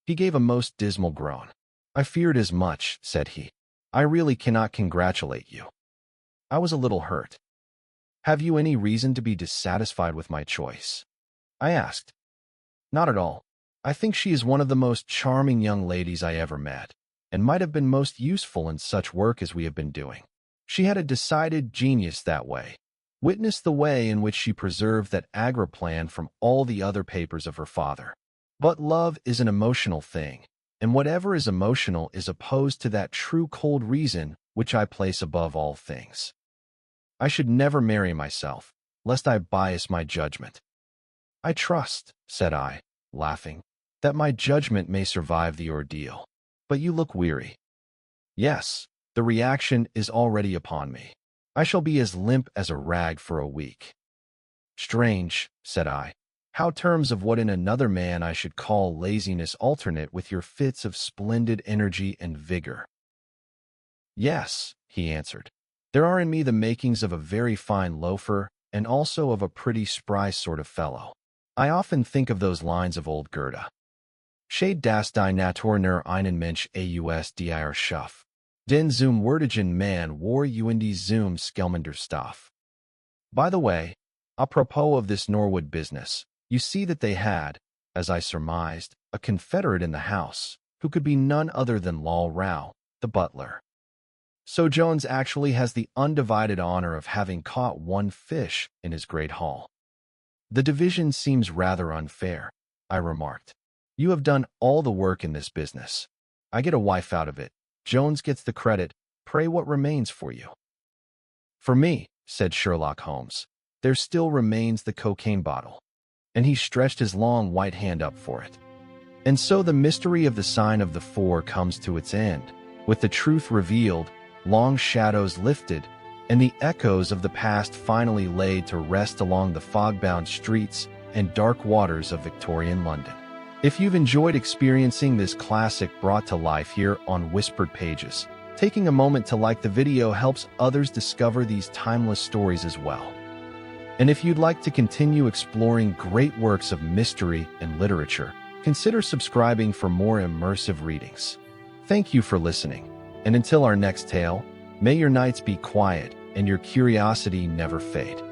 He gave a most dismal groan. I feared as much, said he. I really cannot congratulate you. I was a little hurt. Have you any reason to be dissatisfied with my choice? I asked. Not at all. I think she is one of the most charming young ladies I ever met, and might have been most useful in such work as we have been doing. She had a decided genius that way. Witness the way in which she preserved that Agra plan from all the other papers of her father. But love is an emotional thing, and whatever is emotional is opposed to that true cold reason which I place above all things. I should never marry myself, lest I bias my judgment. I trust, said I, laughing, that my judgment may survive the ordeal. But you look weary. Yes, the reaction is already upon me. I shall be as limp as a rag for a week. Strange, said I, how terms of what in another man I should call laziness alternate with your fits of splendid energy and vigor. Yes, he answered, there are in me the makings of a very fine loafer and also of a pretty spry sort of fellow. I often think of those lines of old Goethe. Shade das die Natur nur einen Mensch aus dir schuf. Den zum würdigen man war und die zum Skelmender Stoff. By the way, apropos of this Norwood business, you see that they had, as I surmised, a confederate in the house, who could be none other than Lal Rao, the butler. So Jones actually has the undivided honor of having caught one fish in his great haul. The division seems rather unfair, I remarked. You have done all the work in this business. I get a wife out of it. Jones gets the credit. Pray, what remains for you? For me, said Sherlock Holmes, there still remains the cocaine bottle. And he stretched his long white hand up for it. And so the mystery of the sign of the 4 comes to its end, with the truth revealed, long shadows lifted, and the echoes of the past finally laid to rest along the fog-bound streets and dark waters of Victorian London. If you've enjoyed experiencing this classic brought to life here on Whispered Pages, taking a moment to like the video helps others discover these timeless stories as well. And if you'd like to continue exploring great works of mystery and literature, consider subscribing for more immersive readings. Thank you for listening, and until our next tale, may your nights be quiet and your curiosity never fade.